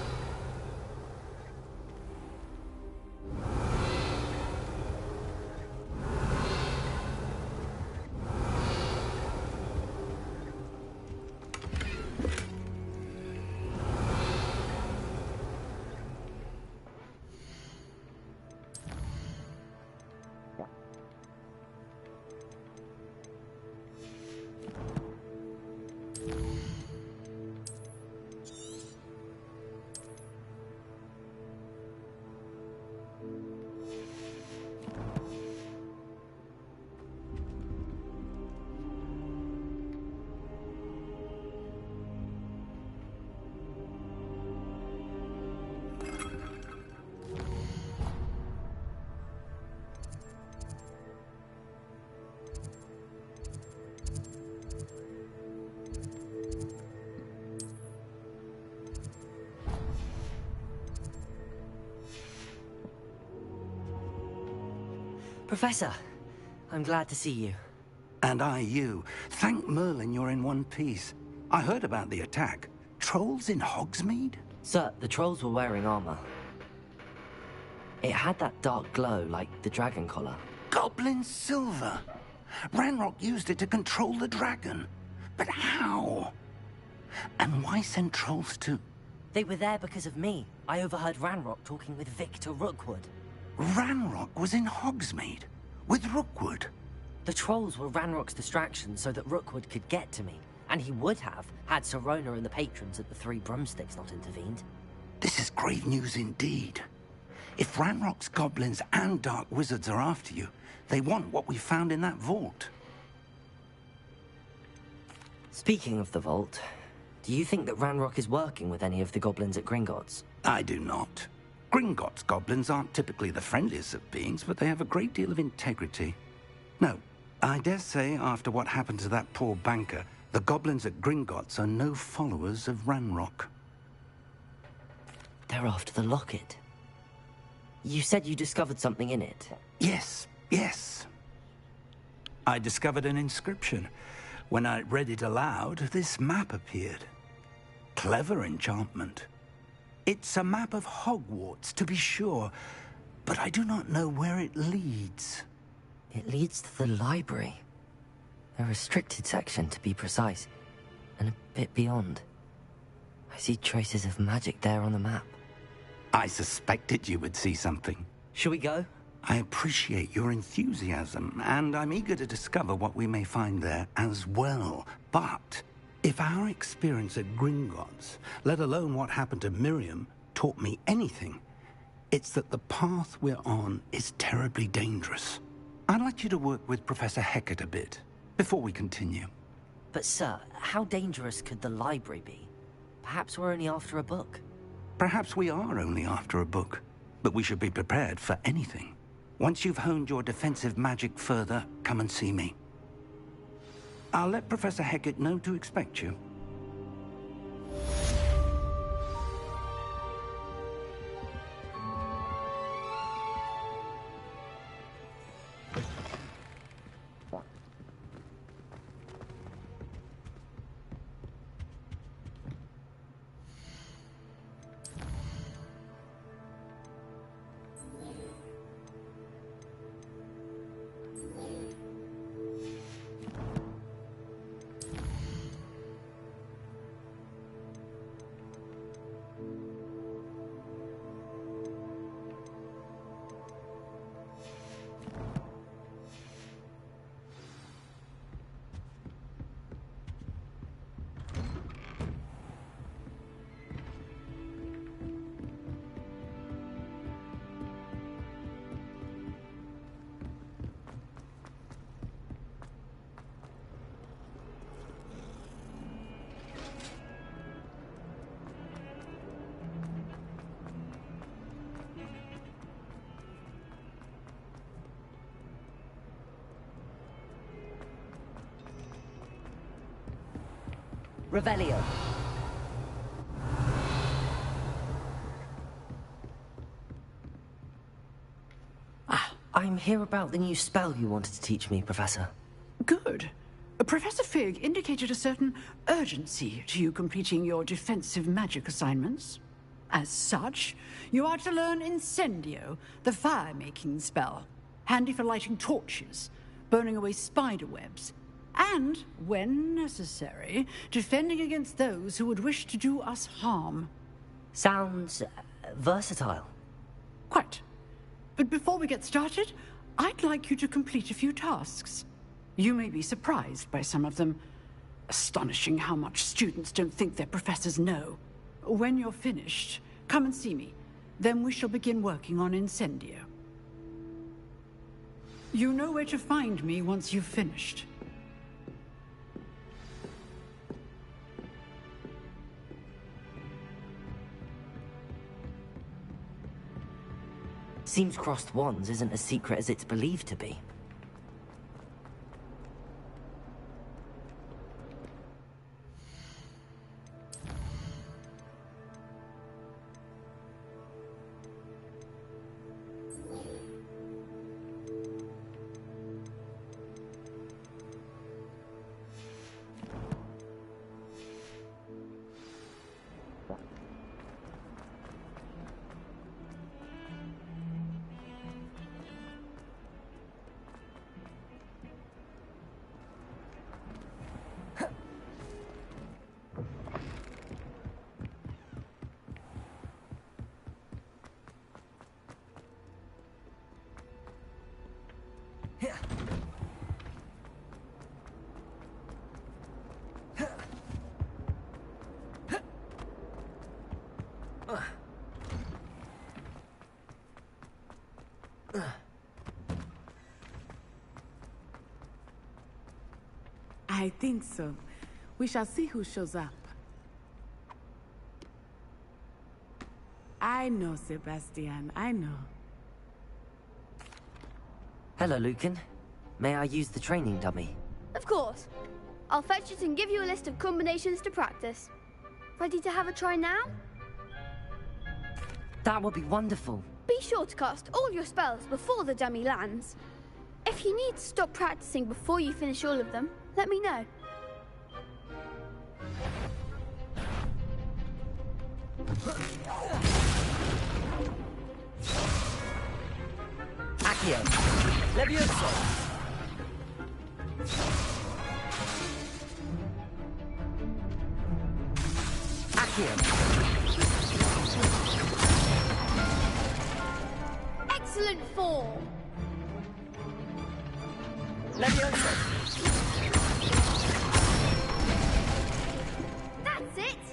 Professor, I'm glad to see you. And I you. Thank Merlin you're in one piece. I heard about the attack. Trolls in Hogsmeade? Sir, the trolls were wearing armor. It had that dark glow like the dragon collar. Goblin silver! Ranrock used it to control the dragon. But how? And why send trolls too? They were there because of me. I overheard Ranrock talking with Victor Rookwood. Ranrock was in Hogsmeade with Rookwood. The trolls were Ranrock's distraction so that Rookwood could get to me, and he would have had Sirona and the patrons at the Three Broomsticks not intervened. This is grave news indeed. If Ranrock's goblins and dark wizards are after you, they want what we found in that vault. Speaking of the vault, do you think that Ranrock is working with any of the goblins at Gringotts? I do not. Gringotts goblins aren't typically the friendliest of beings, but they have a great deal of integrity. No, I dare say after what happened to that poor banker, the goblins at Gringotts are no followers of Ranrock. They're after the locket. You said you discovered something in it. Yes. I discovered an inscription. When I read it aloud, this map appeared. Clever enchantment. It's a map of Hogwarts, to be sure, but I do not know where it leads. It leads to the library. A restricted section, to be precise, and a bit beyond. I see traces of magic there on the map. I suspected you would see something. Shall we go? I appreciate your enthusiasm, and I'm eager to discover what we may find there as well. But if our experience at Gringotts, let alone what happened to Miriam, taught me anything, it's that the path we're on is terribly dangerous. I'd like you to work with Professor Hecat a bit before we continue. But sir, how dangerous could the library be? Perhaps we're only after a book. Perhaps we are only after a book, but we should be prepared for anything. Once you've honed your defensive magic further, come and see me. I'll let Professor Hecat know to expect you. Revelio. I'm here about the new spell you wanted to teach me, Professor. Good. Professor Fig indicated a certain urgency to you completing your defensive magic assignments. As such, you are to learn Incendio, the fire-making spell, handy for lighting torches, burning away spider webs, and, when necessary, defending against those who would wish to do us harm. Sounds versatile. Quite. But before we get started, I'd like you to complete a few tasks. You may be surprised by some of them. Astonishing how much students don't think their professors know. When you're finished, come and see me. Then we shall begin working on Incendio. You know where to find me once you've finished. Seems crossed wands isn't as secret as it's believed to be. I think so. We shall see who shows up. I know, Sebastian, I know. Hello, Lucan. May I use the training dummy? Of course. I'll fetch it and give you a list of combinations to practice. Ready to have a try now? That would be wonderful. Be sure to cast all your spells before the dummy lands. If you need to stop practicing before you finish all of them, let me know. Accio. Levioso. Accio. Excellent form. Levioso. That's it.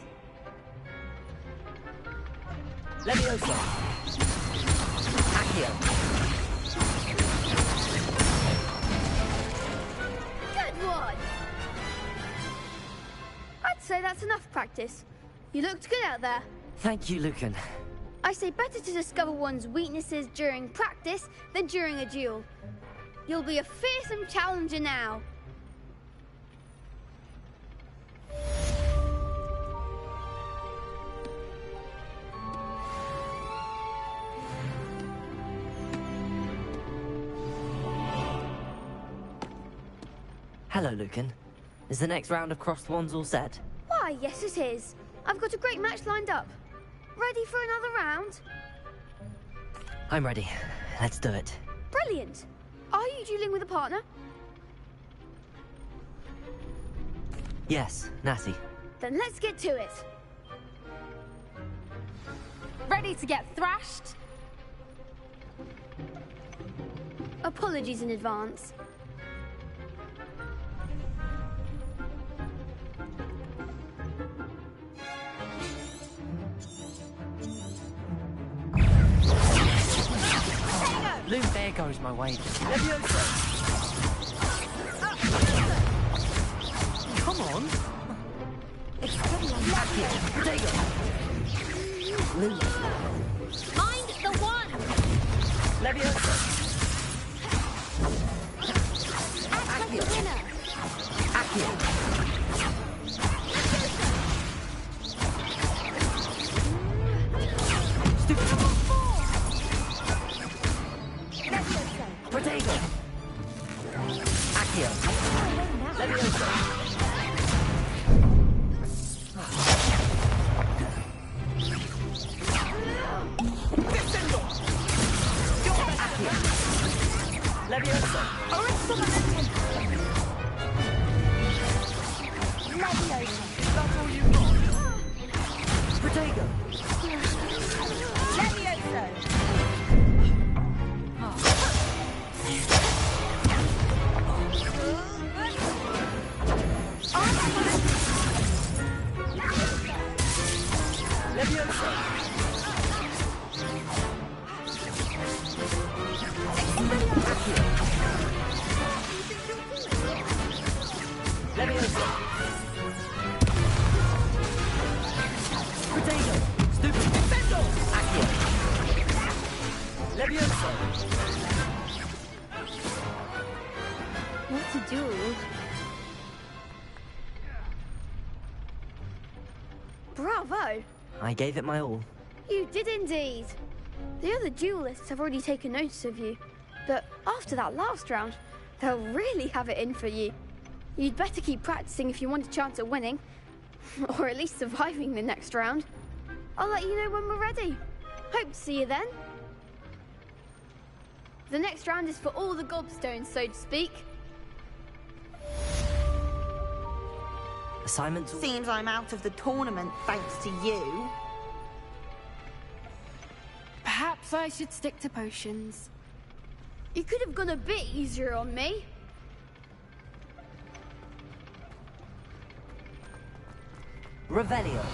Levioso. Accio. Good one. I'd say that's enough practice. You looked good out there. Thank you, Lucan. I say better to discover one's weaknesses during practice than during a duel. You'll be a fearsome challenger now. Hello, Lucan. Is the next round of Crossed Wands all set? Why, yes it is. I've got a great match lined up. Ready for another round? I'm ready. Let's do it. Brilliant. Are you dueling with a partner? Yes, Natty. Then let's get to it. Ready to get thrashed? Apologies in advance. Loom, there goes my wave. Levioso! Come on! Potato! Loom. Mind the one! Levioso! Act like a winner! Accio! Potato! Accio! Levioso! Descendo! Accio! Levioso! Levioso! That's all you got? Potato! Levioso! Levioso! Accio! Levioso! Potato! Stupid! Defendo! Accio! Levioso! What to do? Bravo! I gave it my all. You did indeed. The other duelists have already taken notice of you, but after that last round, they'll really have it in for you. You'd better keep practicing if you want a chance at winning, or at least surviving the next round. I'll let you know when we're ready. Hope to see you then. The next round is for all the gobstones, so to speak. Assignments? Seems I'm out of the tournament thanks to you. Perhaps I should stick to potions. You could have gone a bit easier on me. Revelio.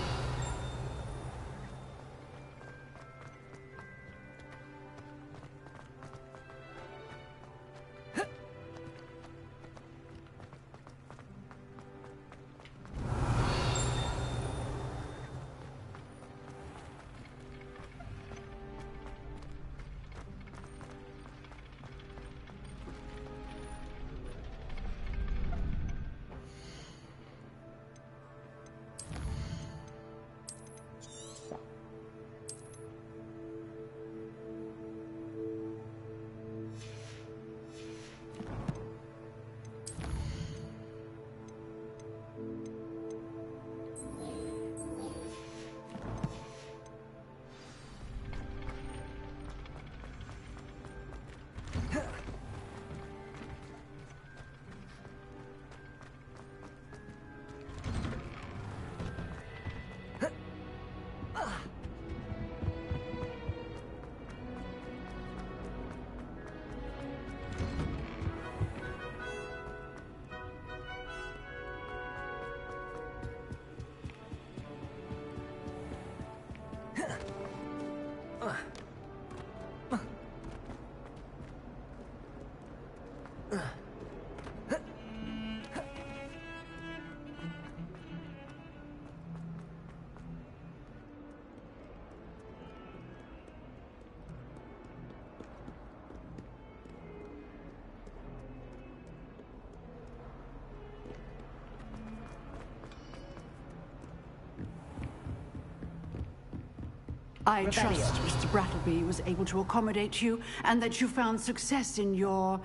I trust Mr. Brattleby was able to accommodate you and that you found success in your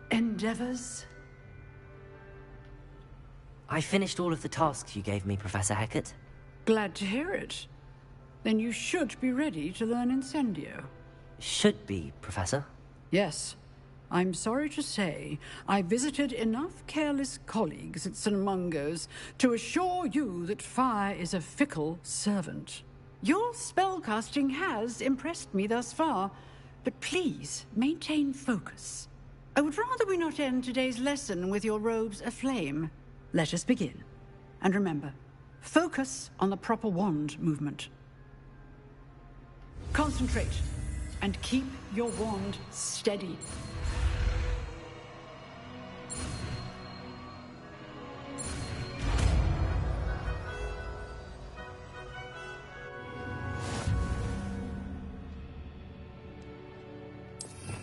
endeavors. I finished all of the tasks you gave me, Professor Hecat. Glad to hear it. Then you should be ready to learn Incendio. Should be, Professor. Yes. I'm sorry to say, I visited enough careless colleagues at St. Mungo's to assure you that fire is a fickle servant. Your spellcasting has impressed me thus far, but please maintain focus. I would rather we not end today's lesson with your robes aflame. Let us begin. And remember, focus on the proper wand movement. Concentrate, and keep your wand steady.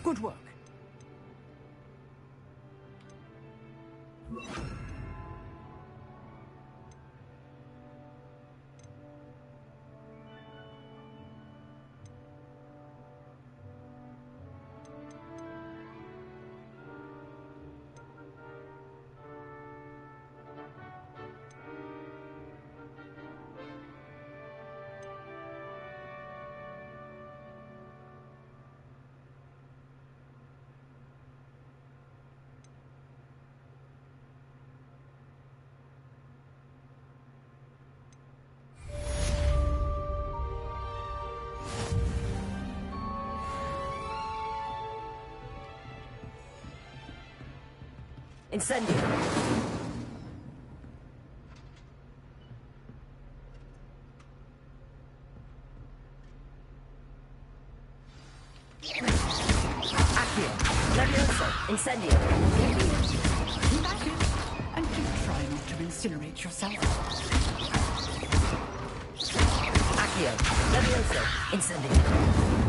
Good work. Incendio! Accio! Levioso! Incendio! Keep at it, and do try not to incinerate yourself. Accio! Levioso! Incendio!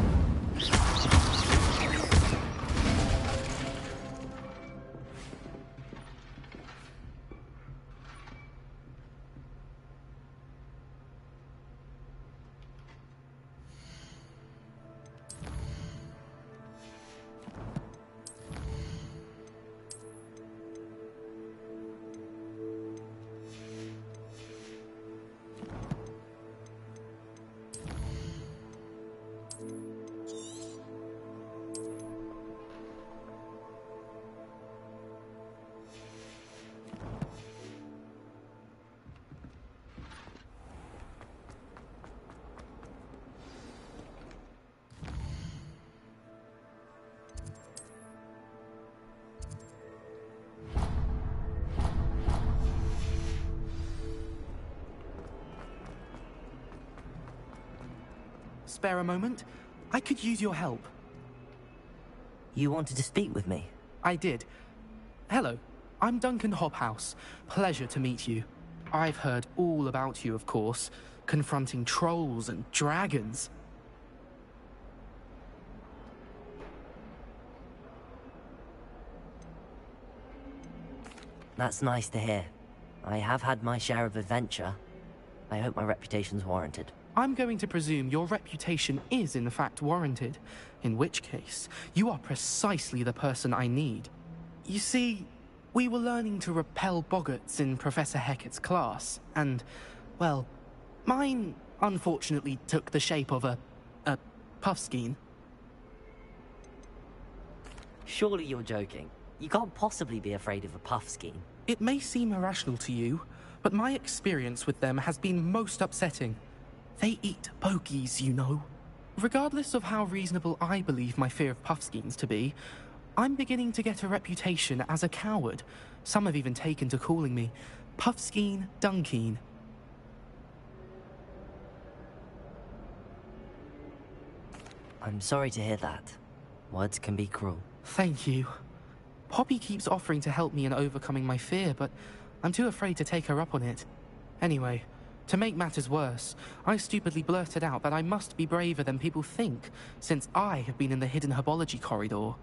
Spare a moment? I could use your help. You wanted to speak with me? I did. Hello, I'm Duncan Hobhouse. Pleasure to meet you. I've heard all about you, of course, confronting trolls and dragons. That's nice to hear. I have had my share of adventure. I hope my reputation's warranted. I'm going to presume your reputation is in fact warranted, in which case, you are precisely the person I need. You see, we were learning to repel boggarts in Professor Hecat's class, and, well, mine unfortunately took the shape of a puffskein. Surely you're joking. You can't possibly be afraid of a puffskein. It may seem irrational to you, but my experience with them has been most upsetting. They eat bogies, you know. Regardless of how reasonable I believe my fear of puffskeins to be, I'm beginning to get a reputation as a coward. Some have even taken to calling me Puffskeen Dunkeen. I'm sorry to hear that. Words can be cruel. Thank you. Poppy keeps offering to help me in overcoming my fear, but I'm too afraid to take her up on it. Anyway, to make matters worse, I stupidly blurted out that I must be braver than people think, since I have been in the hidden herbology corridor.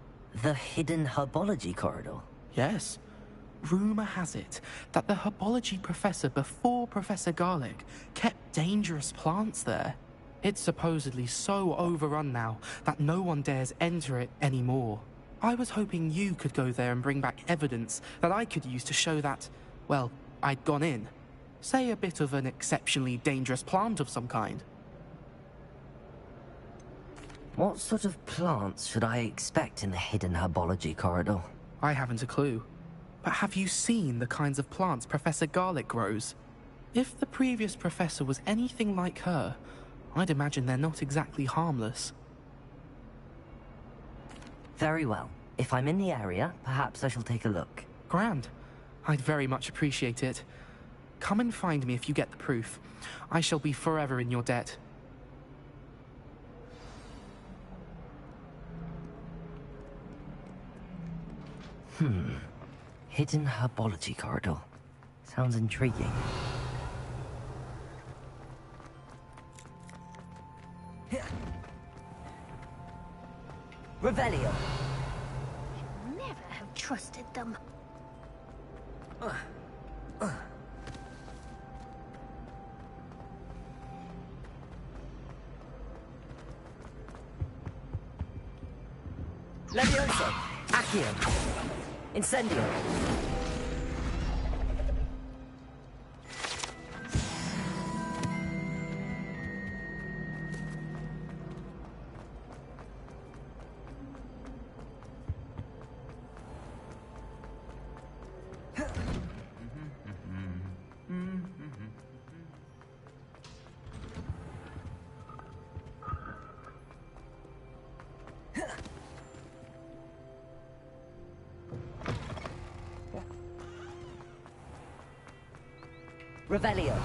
The hidden herbology corridor? Yes. Rumour has it that the herbology professor before Professor Garlic kept dangerous plants there. It's supposedly so overrun now that no one dares enter it anymore. I was hoping you could go there and bring back evidence that I could use to show that, well, I'd gone in. Say a bit of an exceptionally dangerous plant of some kind. What sort of plants should I expect in the hidden herbology corridor? I haven't a clue. But have you seen the kinds of plants Professor Garlic grows? If the previous professor was anything like her, I'd imagine they're not exactly harmless. Very well. If I'm in the area, perhaps I shall take a look. Grand. I'd very much appreciate it. Come and find me if you get the proof. I shall be forever in your debt. Hidden herbology corridor. Sounds intriguing. Revelio. Never have trusted them. Levioso. Accio. Incendio. Revelio.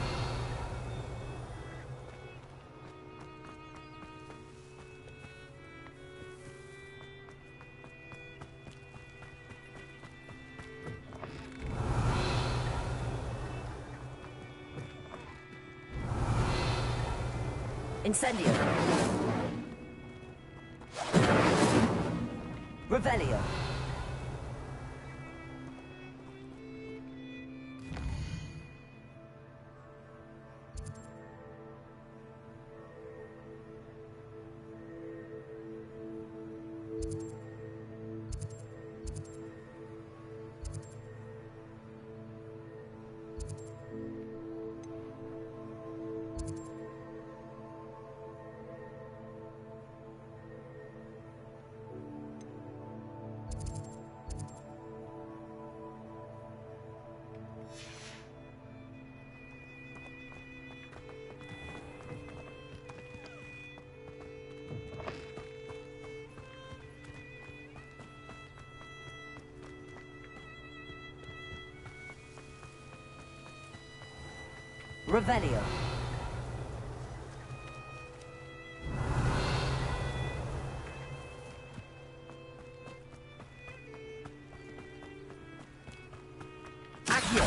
Incendio. Revelio. Revelio. Accio.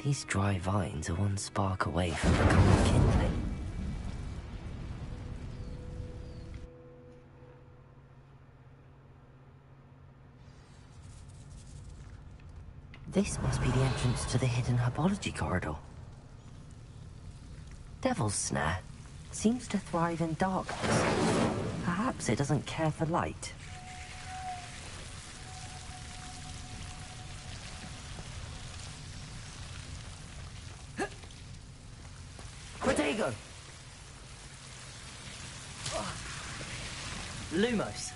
These dry vines are one spark away from becoming kindling. This must be the entrance to the hidden herbology corridor. Devil's Snare seems to thrive in darkness. Perhaps it doesn't care for light. Protego! Lumos.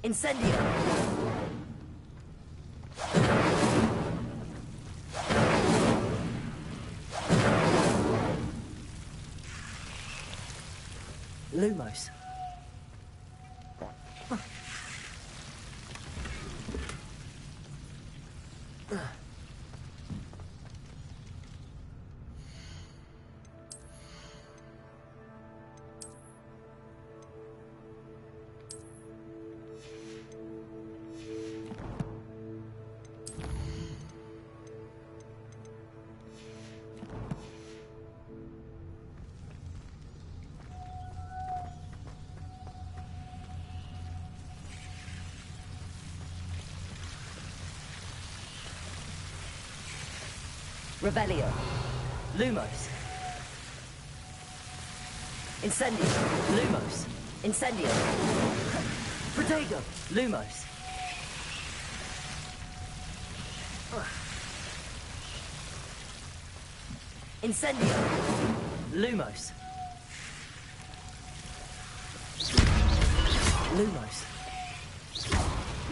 Incendio. Lumos. Revelio. Lumos. Incendio. Lumos. Incendio. Protego. Lumos. Incendio. Lumos. Lumos.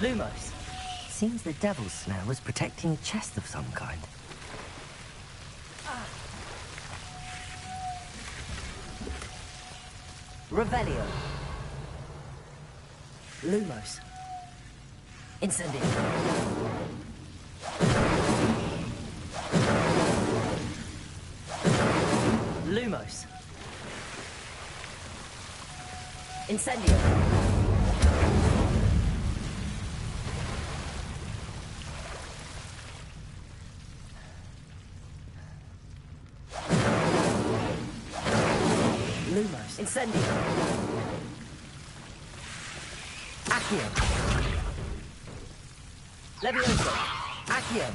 Lumos. Seems the devil's snare was protecting a chest of some kind. Revelio. Lumos. Incendio. Lumos. Incendio. Lumos. Incendio. Accio. Levioso. Accio.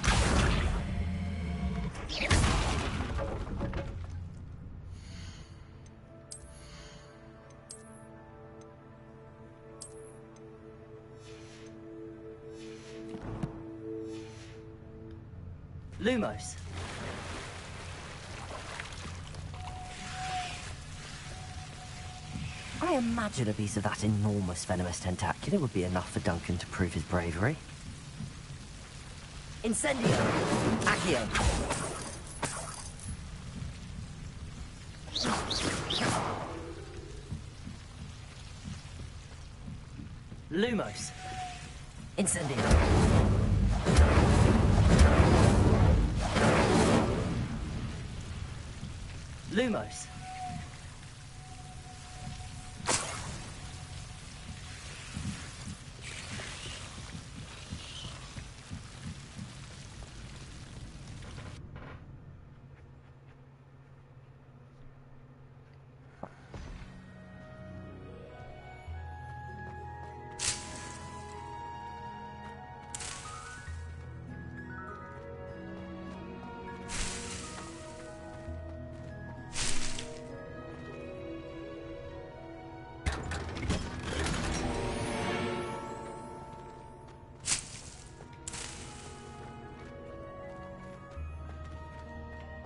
Lumos. I imagine a piece of that enormous venomous tentacular would be enough for Duncan to prove his bravery. Incendio. Accio. Lumos. Incendio. Lumos.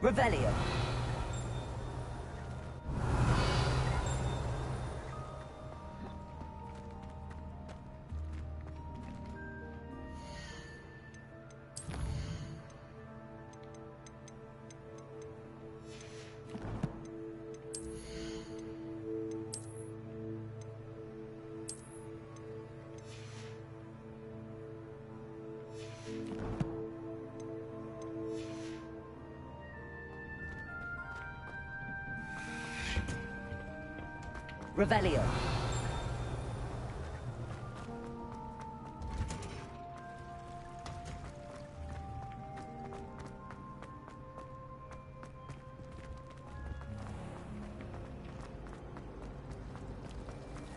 Revelio. Revelio.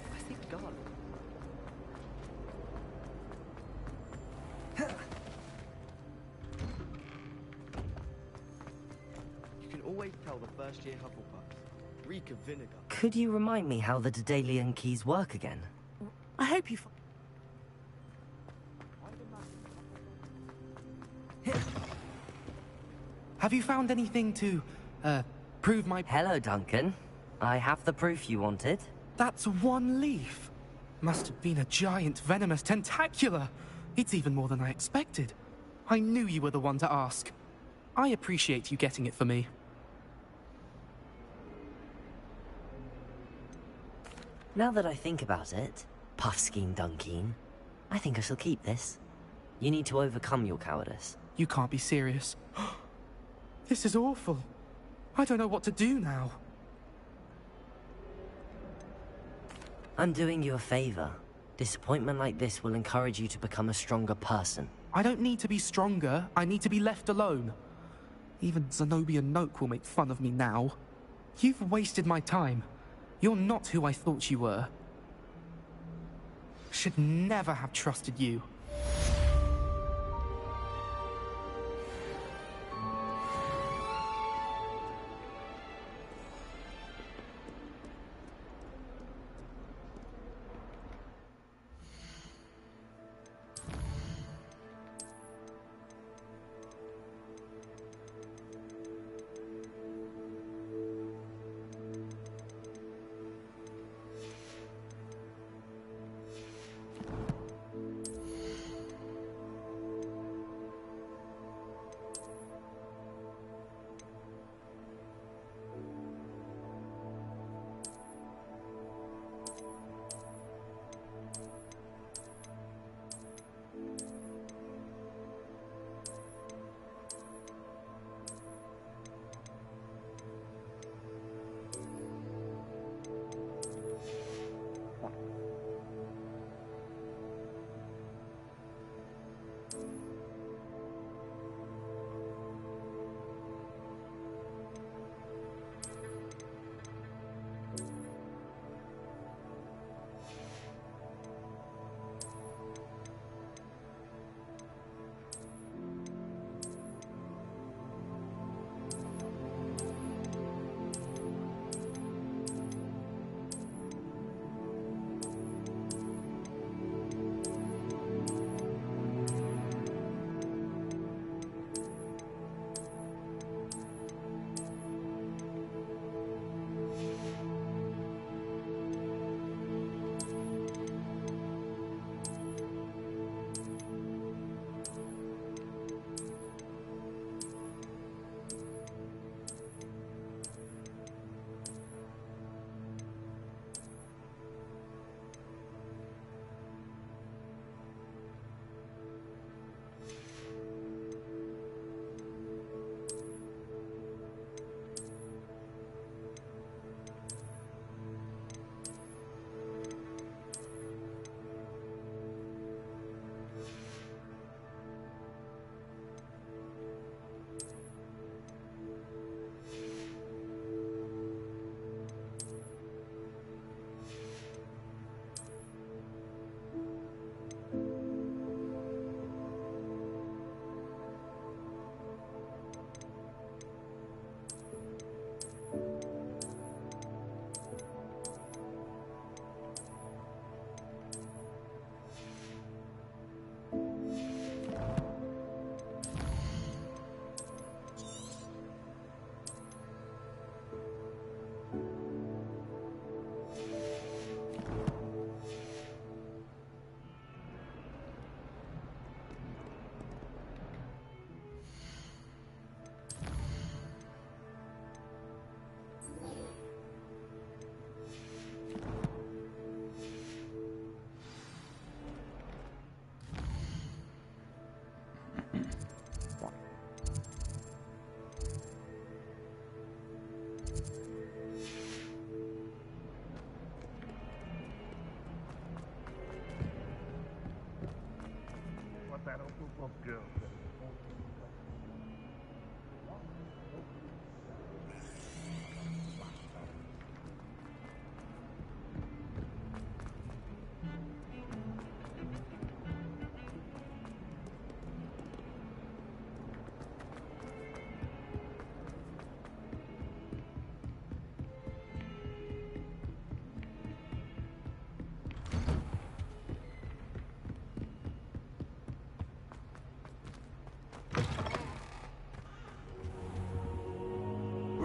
Where's he gone? You can always tell the first-year Hufflepuffs reek of vinegar. Could you remind me how the Daedalian keys work again? I hope you... Have you found anything to, prove my... Hello, Duncan. I have the proof you wanted. That's one leaf. Must have been a giant venomous tentacula. It's even more than I expected. I knew you were the one to ask. I appreciate you getting it for me. Now that I think about it, Puffskein Dunkeen, I think I shall keep this. You need to overcome your cowardice. You can't be serious. This is awful. I don't know what to do now. I'm doing you a favor. Disappointment like this will encourage you to become a stronger person. I don't need to be stronger. I need to be left alone. Even Zenobia Noak will make fun of me now. You've wasted my time. You're not who I thought you were. Should never have trusted you.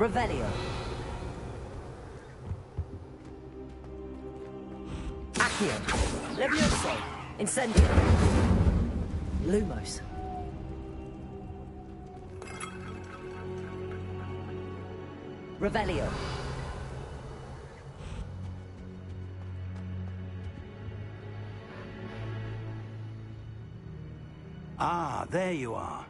Revelio. Accio. Levioso. Incendio. Lumos. Revelio. Ah, there you are.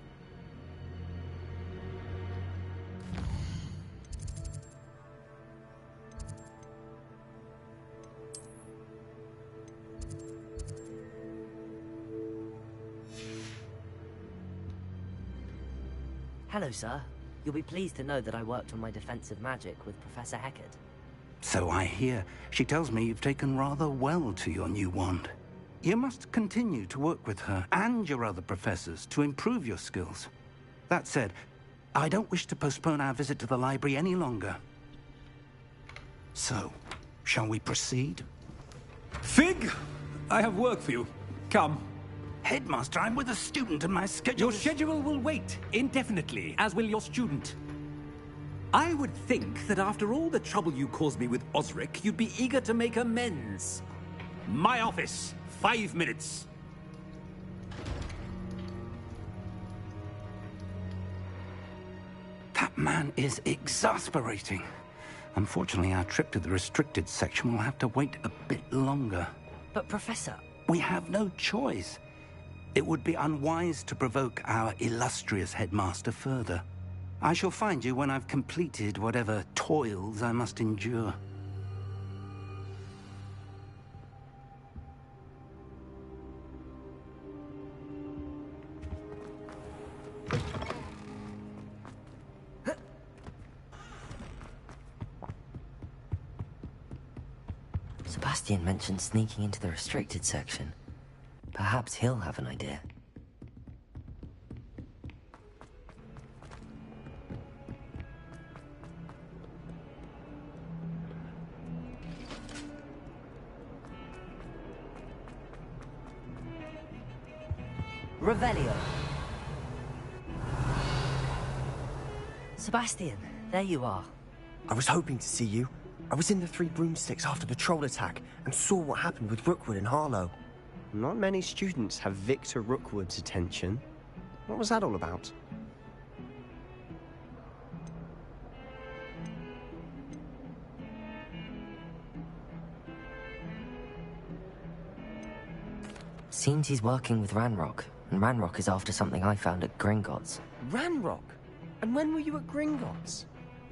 Hello, sir. You'll be pleased to know that I worked on my defensive magic with Professor Heckert. So I hear. She tells me you've taken rather well to your new wand. You must continue to work with her and your other professors to improve your skills. That said, I don't wish to postpone our visit to the library any longer. So, shall we proceed? Fig! I have work for you. Come. Headmaster, I'm with a student and my schedule Your schedule will wait indefinitely, as will your student. I would think that after all the trouble you caused me with Osric, you'd be eager to make amends. My office, 5 minutes. That man is exasperating. Unfortunately, our trip to the restricted section will have to wait a bit longer. But, Professor... We have no choice. It would be unwise to provoke our illustrious headmaster further. I shall find you when I've completed whatever toils I must endure. Sebastian mentioned sneaking into the restricted section. Perhaps he'll have an idea. Revelio. Sebastian, there you are. I was hoping to see you. I was in the Three Broomsticks after the troll attack and saw what happened with Rookwood and Harlow. Not many students have Victor Rookwood's attention. What was that all about? Seems he's working with Ranrock, and Ranrock is after something I found at Gringotts. Ranrock? And when were you at Gringotts?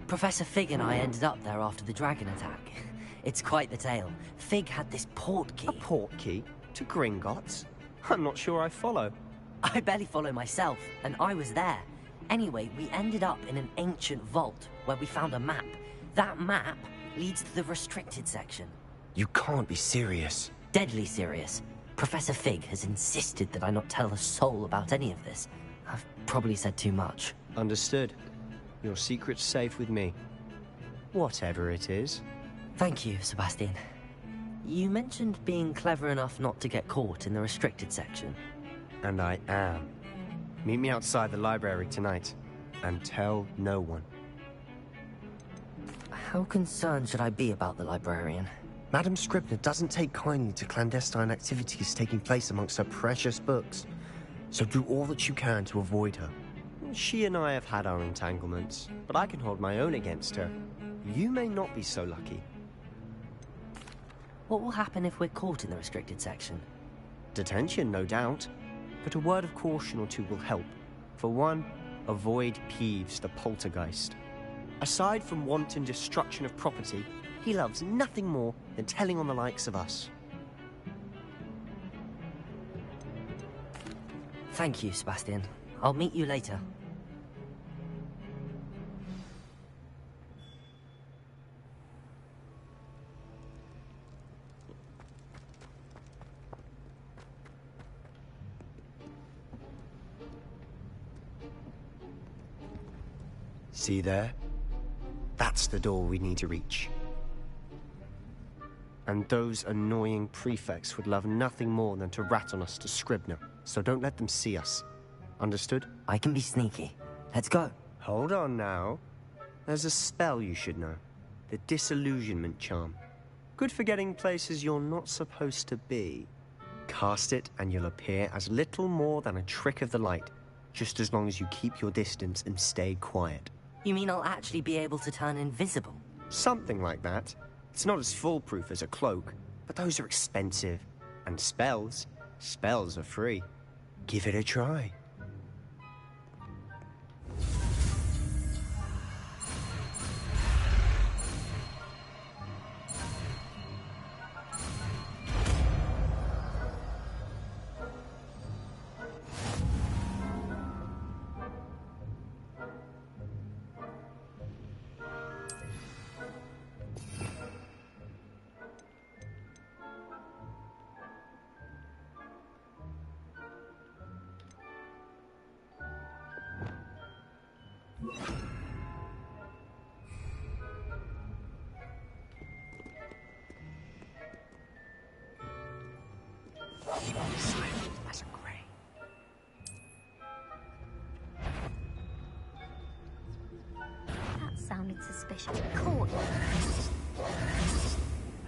Professor Fig and I ended up there after the dragon attack. It's quite the tale. Fig had this port key. A port key? To Gringotts? I'm not sure I follow. I barely follow myself, and I was there. Anyway, we ended up in an ancient vault where we found a map. That map leads to the restricted section. You can't be serious. Deadly serious. Professor Fig has insisted that I not tell a soul about any of this. I've probably said too much. Understood. Your secret's safe with me. Whatever it is. Thank you, Sebastian. You mentioned being clever enough not to get caught in the restricted section. And I am. Meet me outside the library tonight, and tell no one. How concerned should I be about the librarian? Madam Scribner doesn't take kindly to clandestine activities taking place amongst her precious books. So do all that you can to avoid her. She and I have had our entanglements, but I can hold my own against her. You may not be so lucky. What will happen if we're caught in the restricted section? Detention, no doubt. But a word of caution or two will help. For one, avoid Peeves, the poltergeist. Aside from wanton destruction of property, he loves nothing more than telling on the likes of us. Thank you, Sebastian. I'll meet you later. See there? That's the door we need to reach. And those annoying prefects would love nothing more than to rat on us to Scribner, so don't let them see us. Understood? I can be sneaky. Let's go. Hold on now. There's a spell you should know. The Disillusionment Charm. Good for getting places you're not supposed to be. Cast it and you'll appear as little more than a trick of the light, just as long as you keep your distance and stay quiet. You mean I'll actually be able to turn invisible? Something like that. It's not as foolproof as a cloak, but those are expensive. And spells are free. Give it a try. That sounded suspicious. Caught.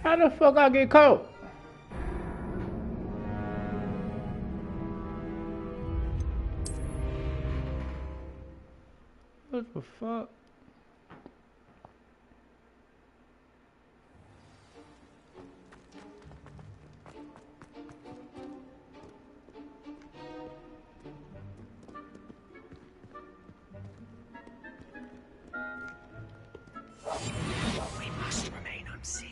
How the fuck I get caught? What the fuck? We must remain unseen.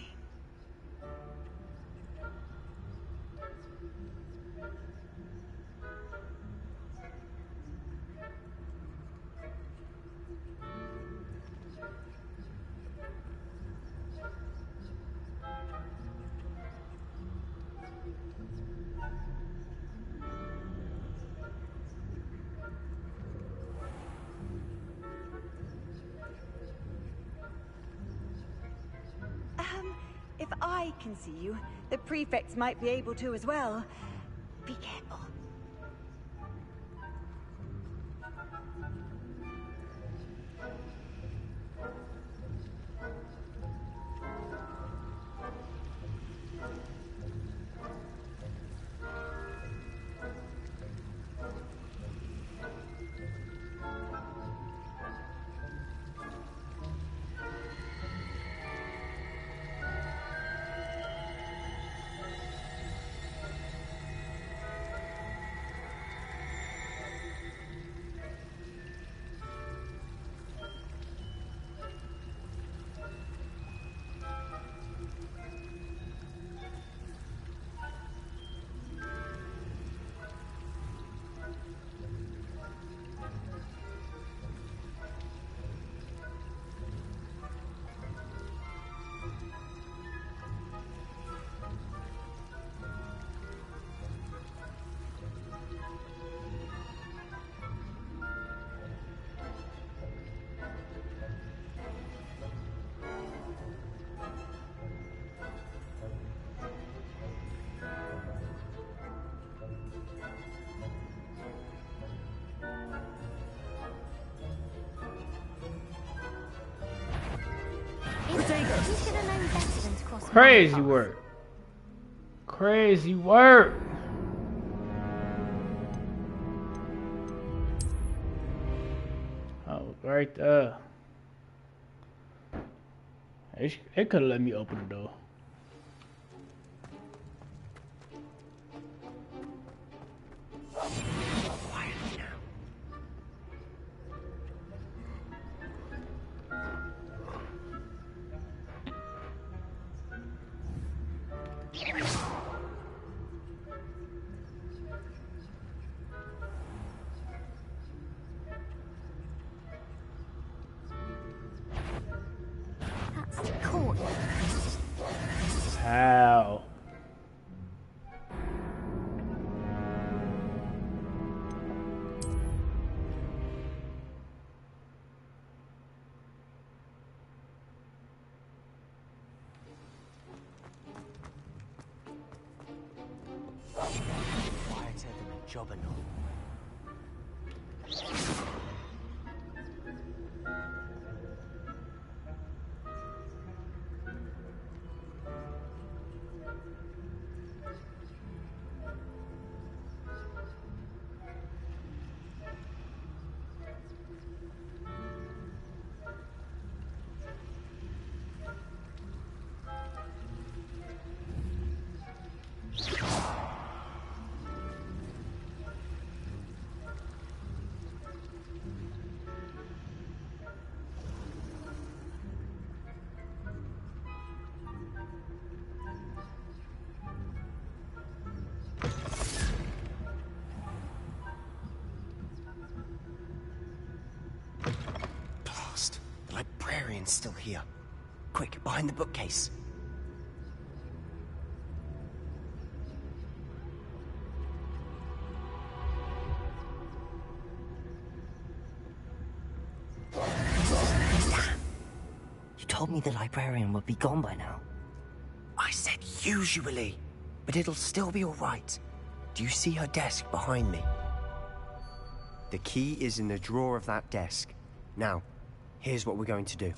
If I can see you, the prefects might be able to as well. Be careful. Crazy work. Crazy work. Oh, right there. It could have let me open the door. job and all. The librarian's still here. Quick, behind the bookcase. You told me the librarian would be gone by now. I said usually, but it'll still be all right. Do you see her desk behind me? The key is in the drawer of that desk. Now, here's what we're going to do.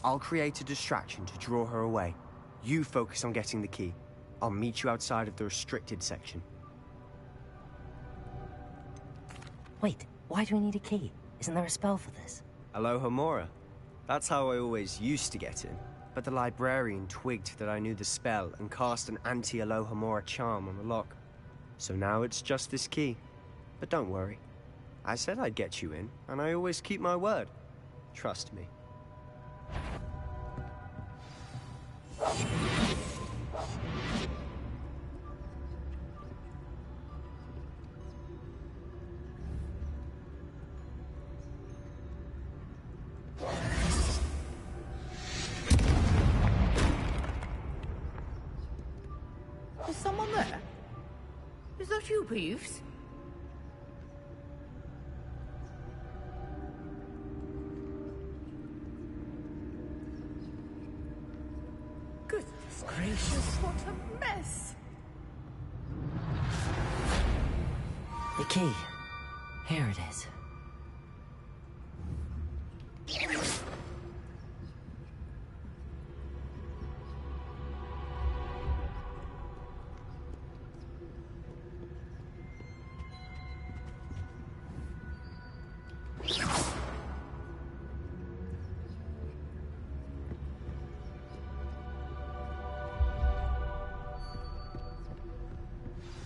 I'll create a distraction to draw her away. You focus on getting the key. I'll meet you outside of the restricted section. Wait, why do we need a key? Isn't there a spell for this? Alohomora. That's how I always used to get in. But the librarian twigged that I knew the spell and cast an anti-Alohomora charm on the lock. So now it's just this key. But don't worry. I said I'd get you in, and I always keep my word. Trust me. Is someone there? Is that you, Peeves? Goodness gracious, what a mess! The key. Here it is.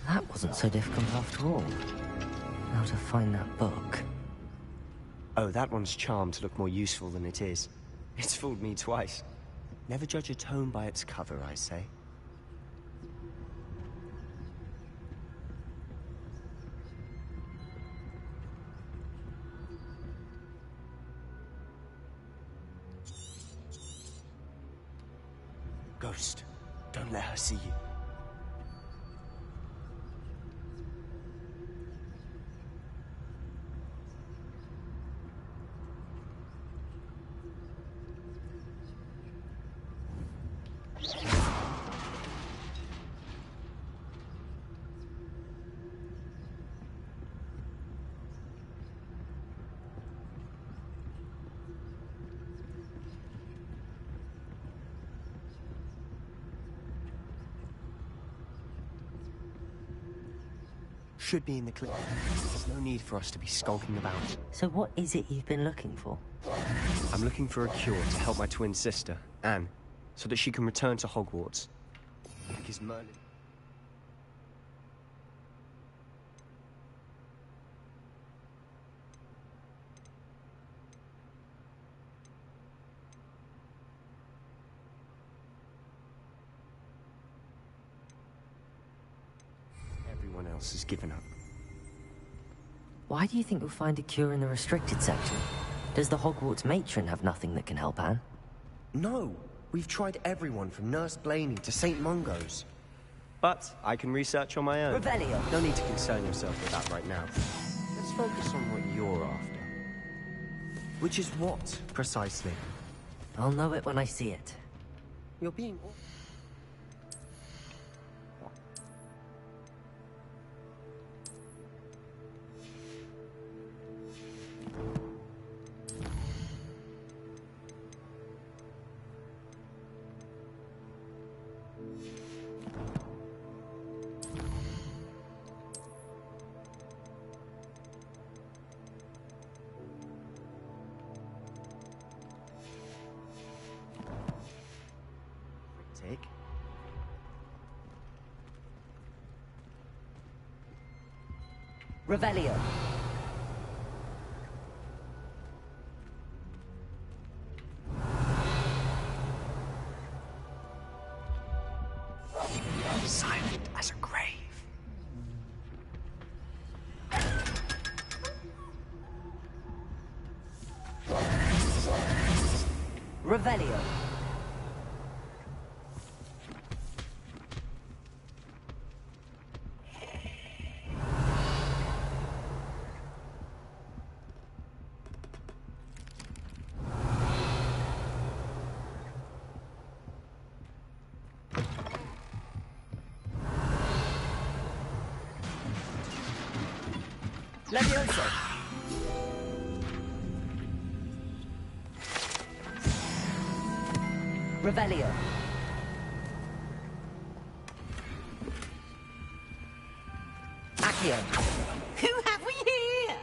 That wasn't so difficult after all. How to find that book. Oh, that one's charmed to look more useful than it is. It's fooled me twice. Never judge a tome by its cover, I say. Ghost, don't let her see you. Should be in the clip. There's no need for us to be skulking about. So what is it you've been looking for? I'm looking for a cure to help my twin sister, Anne, so that she can return to Hogwarts. Because Merlin... Everyone else has given up. Why do you think you'll find a cure in the restricted section? Does the Hogwarts matron have nothing that can help Anne? No! We've tried everyone from Nurse Blaney to St. Mungo's. But I can research on my own. Revelio! No need to concern yourself with that right now. Let's focus on what you're after. Which is what, precisely? I'll know it when I see it. You're being... Revelio. Silent as a grave. Revelio. Levioso. Revelio. Accio. Who have we here?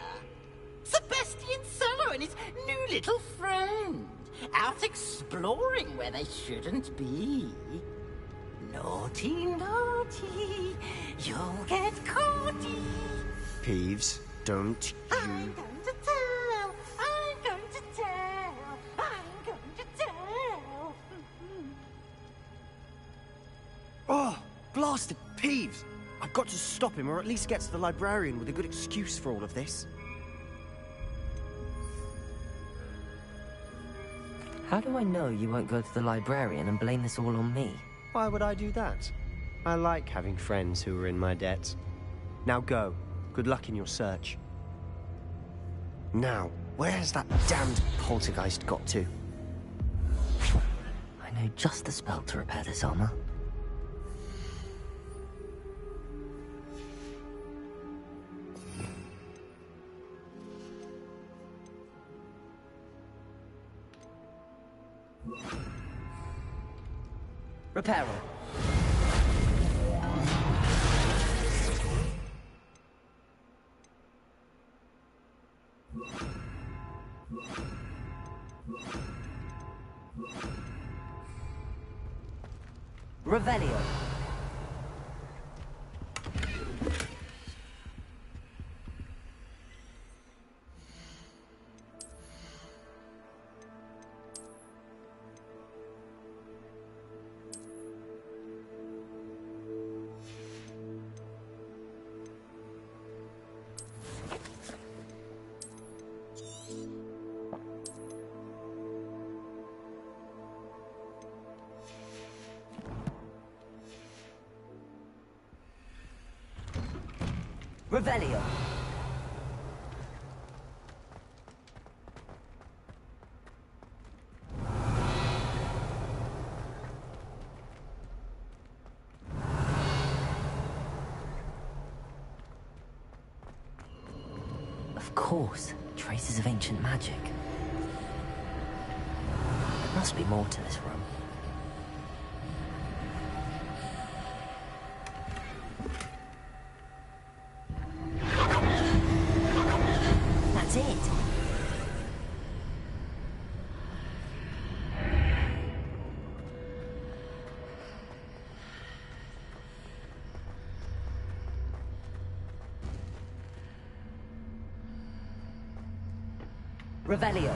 Sebastian Solo and his new little friend. Out exploring where they shouldn't be. Naughty, naughty. You'll get caughty. Peeves, don't you... I'm going to tell. I'm going to tell. I'm going to tell. Oh, blasted Peeves! I've got to stop him, or at least get to the librarian with a good excuse for all of this. How do I know you won't go to the librarian and blame this all on me? Why would I do that? I like having friends who are in my debt. Now go. Good luck in your search. Now, where has that damned poltergeist got to? I know just the spell to repair this armor. Reparo. Revelio. Revelio. Of course, traces of ancient magic. There must be more to this room. That's it. Revelio.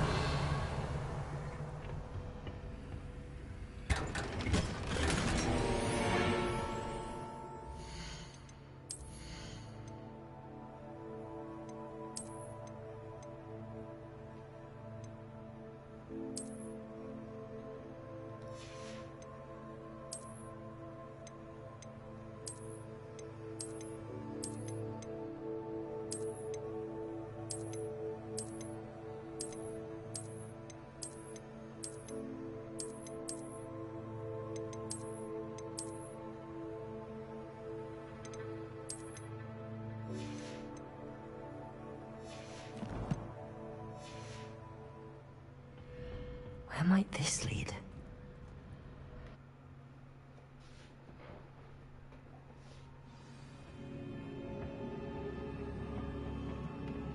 Where might this lead?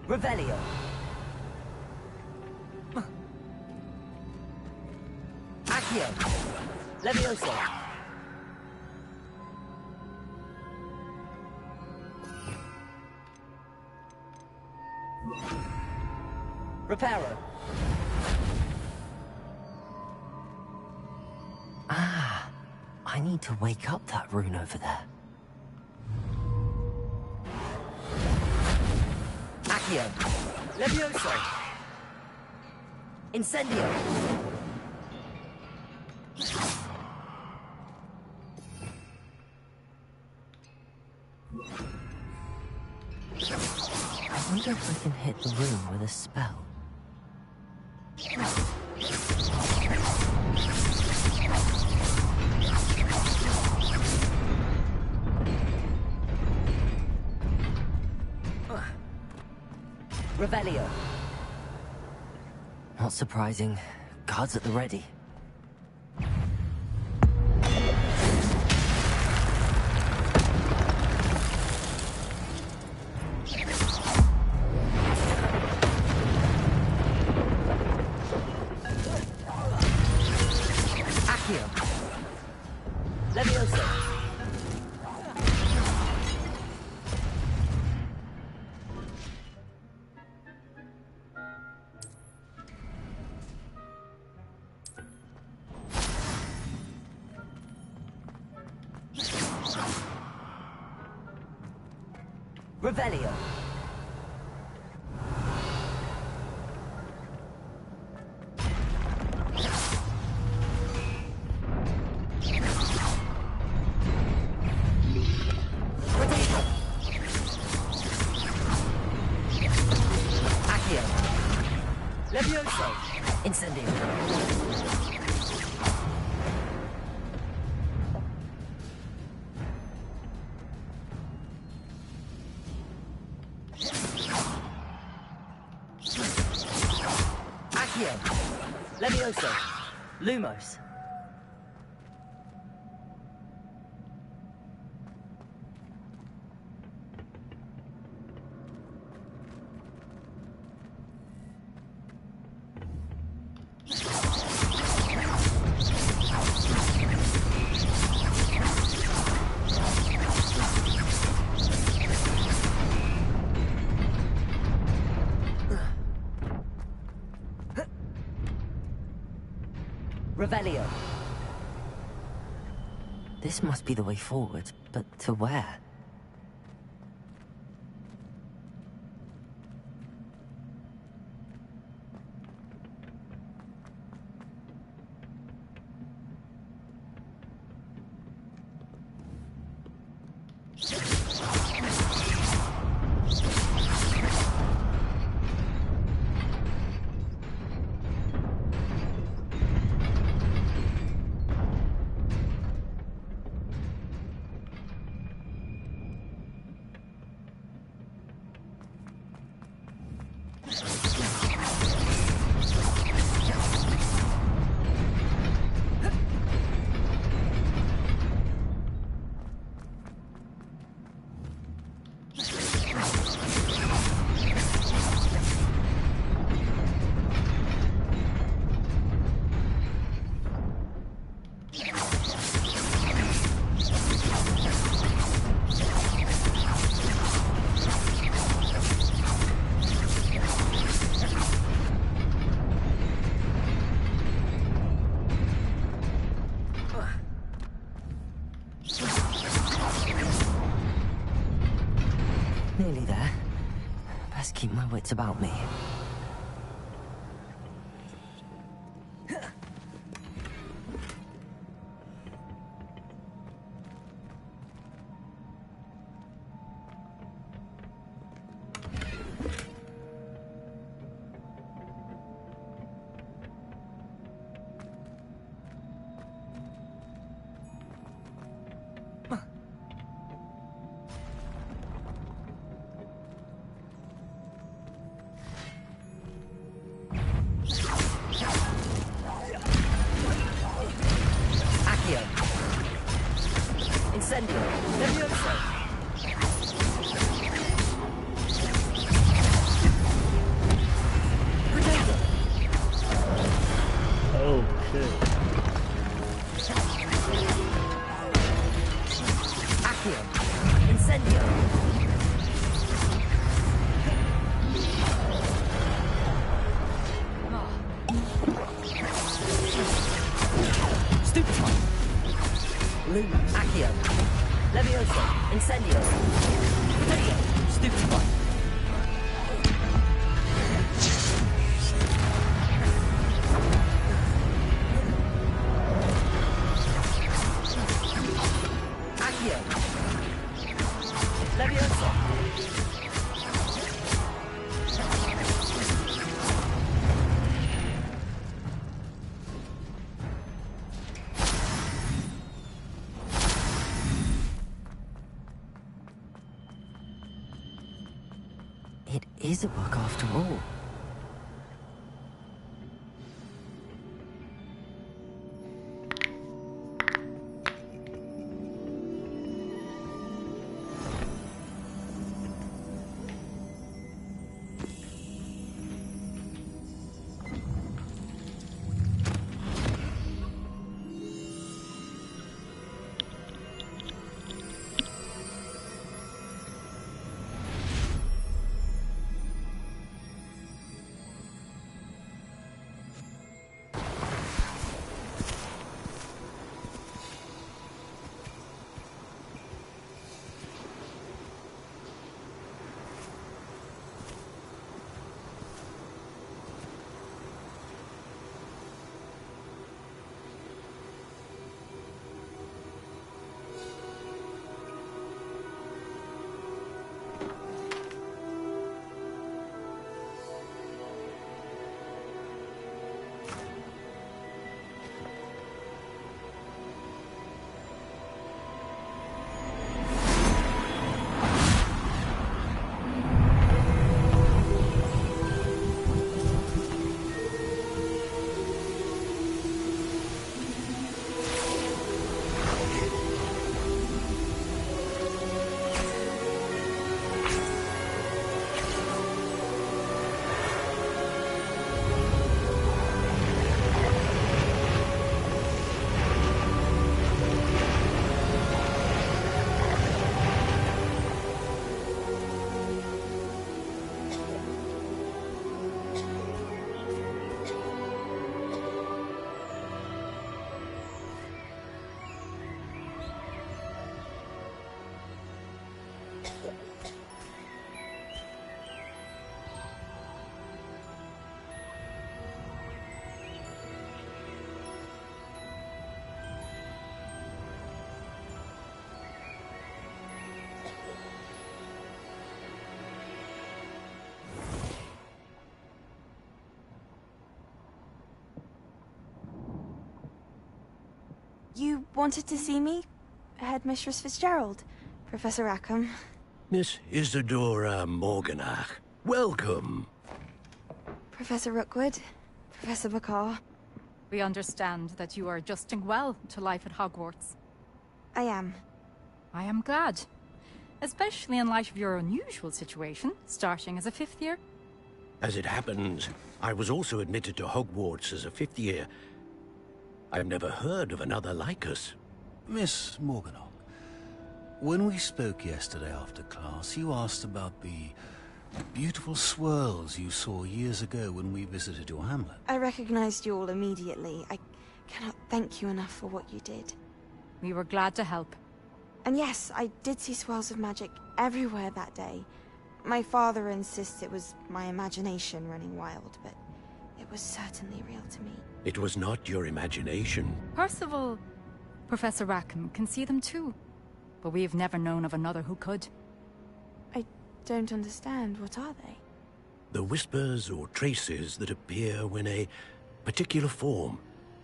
Revelio. Accio. Levioso. Reparo. Ah, I need to wake up that rune over there. Accio. Levioso. Incendio. I wonder if I can hit the room with a spell. Revelio. Not surprising. Guards at the ready. Accio. Levioso. Revelio. Accio. Levioso. Incendio. Accio. Levioso. Lumos. Revelio. This must be the way forward, but to where? Nearly there. Best keep my wits about me. Leviosa! It is a book after all. You wanted to see me? Headmistress Fitzgerald? Professor Rackham? Miss Isadora Morganach, welcome. Professor Rookwood? Professor Bakar? We understand that you are adjusting well to life at Hogwarts. I am. I am glad. Especially in light of your unusual situation, starting as a 5th year. As it happens, I was also admitted to Hogwarts as a 5th year. I've never heard of another like us. Miss Morganach, when we spoke yesterday after class, you asked about the beautiful swirls you saw years ago when we visited your hamlet. I recognized you all immediately. I cannot thank you enough for what you did. We were glad to help. And yes, I did see swirls of magic everywhere that day. My father insists it was my imagination running wild, but it was certainly real to me. It was not your imagination. Percival, Professor Rackham can see them too. But we have never known of another who could. I don't understand. What are they? The whispers or traces that appear when a particular form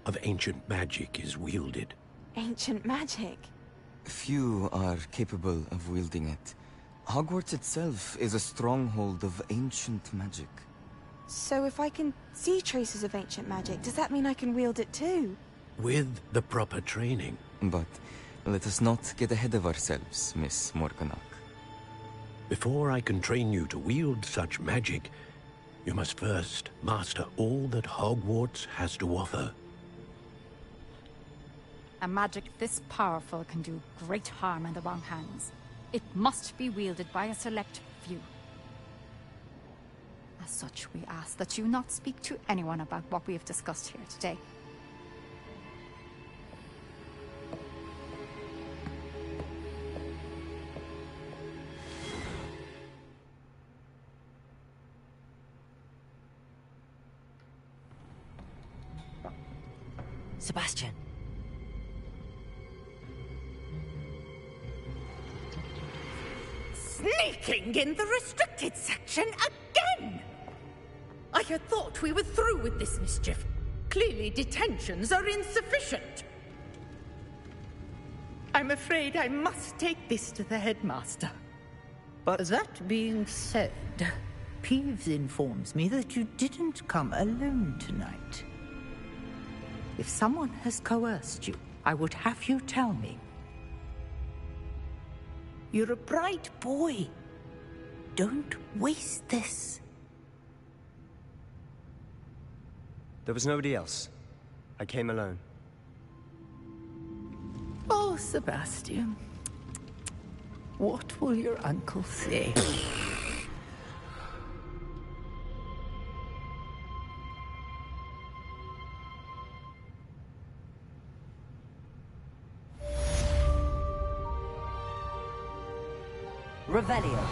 of ancient magic is wielded. Ancient magic? Few are capable of wielding it. Hogwarts itself is a stronghold of ancient magic. So if I can see traces of ancient magic, does that mean I can wield it too? With the proper training. But let us not get ahead of ourselves, Miss Morganach. Before I can train you to wield such magic, you must first master all that Hogwarts has to offer. A magic this powerful can do great harm in the wrong hands. It must be wielded by a select few. As such, we ask that you not speak to anyone about what we have discussed here today. Sebastian. Sneaking in the restricted section again! I had thought we were through with this mischief. Clearly detentions are insufficient. I'm afraid I must take this to the headmaster. But that being said, Peeves informs me that you didn't come alone tonight. If someone has coerced you, I would have you tell me. You're a bright boy. Don't waste this. There was nobody else. I came alone. Oh, Sebastian. What will your uncle say? Revelio.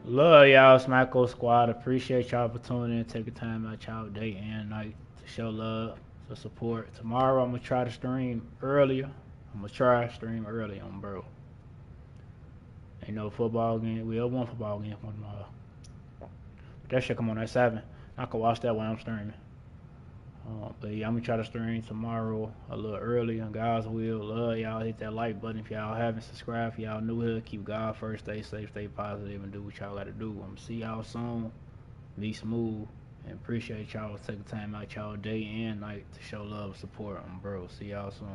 Love y'all, Smacko Squad. Appreciate y'all for tuning in, taking time out y'all day and night to show love, to support. Tomorrow I'm gonna try to stream earlier. On bro. Ain't no football game. We have one football game for tomorrow. But that shit come on at 7. I can watch that while I'm streaming. But yeah, I'm gonna try to stream tomorrow a little earlier. God's will. Love y'all. Hit that like button if y'all haven't subscribed. If y'all new here, keep God first. Stay safe, stay positive, and do what y'all gotta do. I'm gonna see y'all soon. Be smooth. And appreciate y'all taking time out y'all day and night to show love and support. Bro. See y'all soon.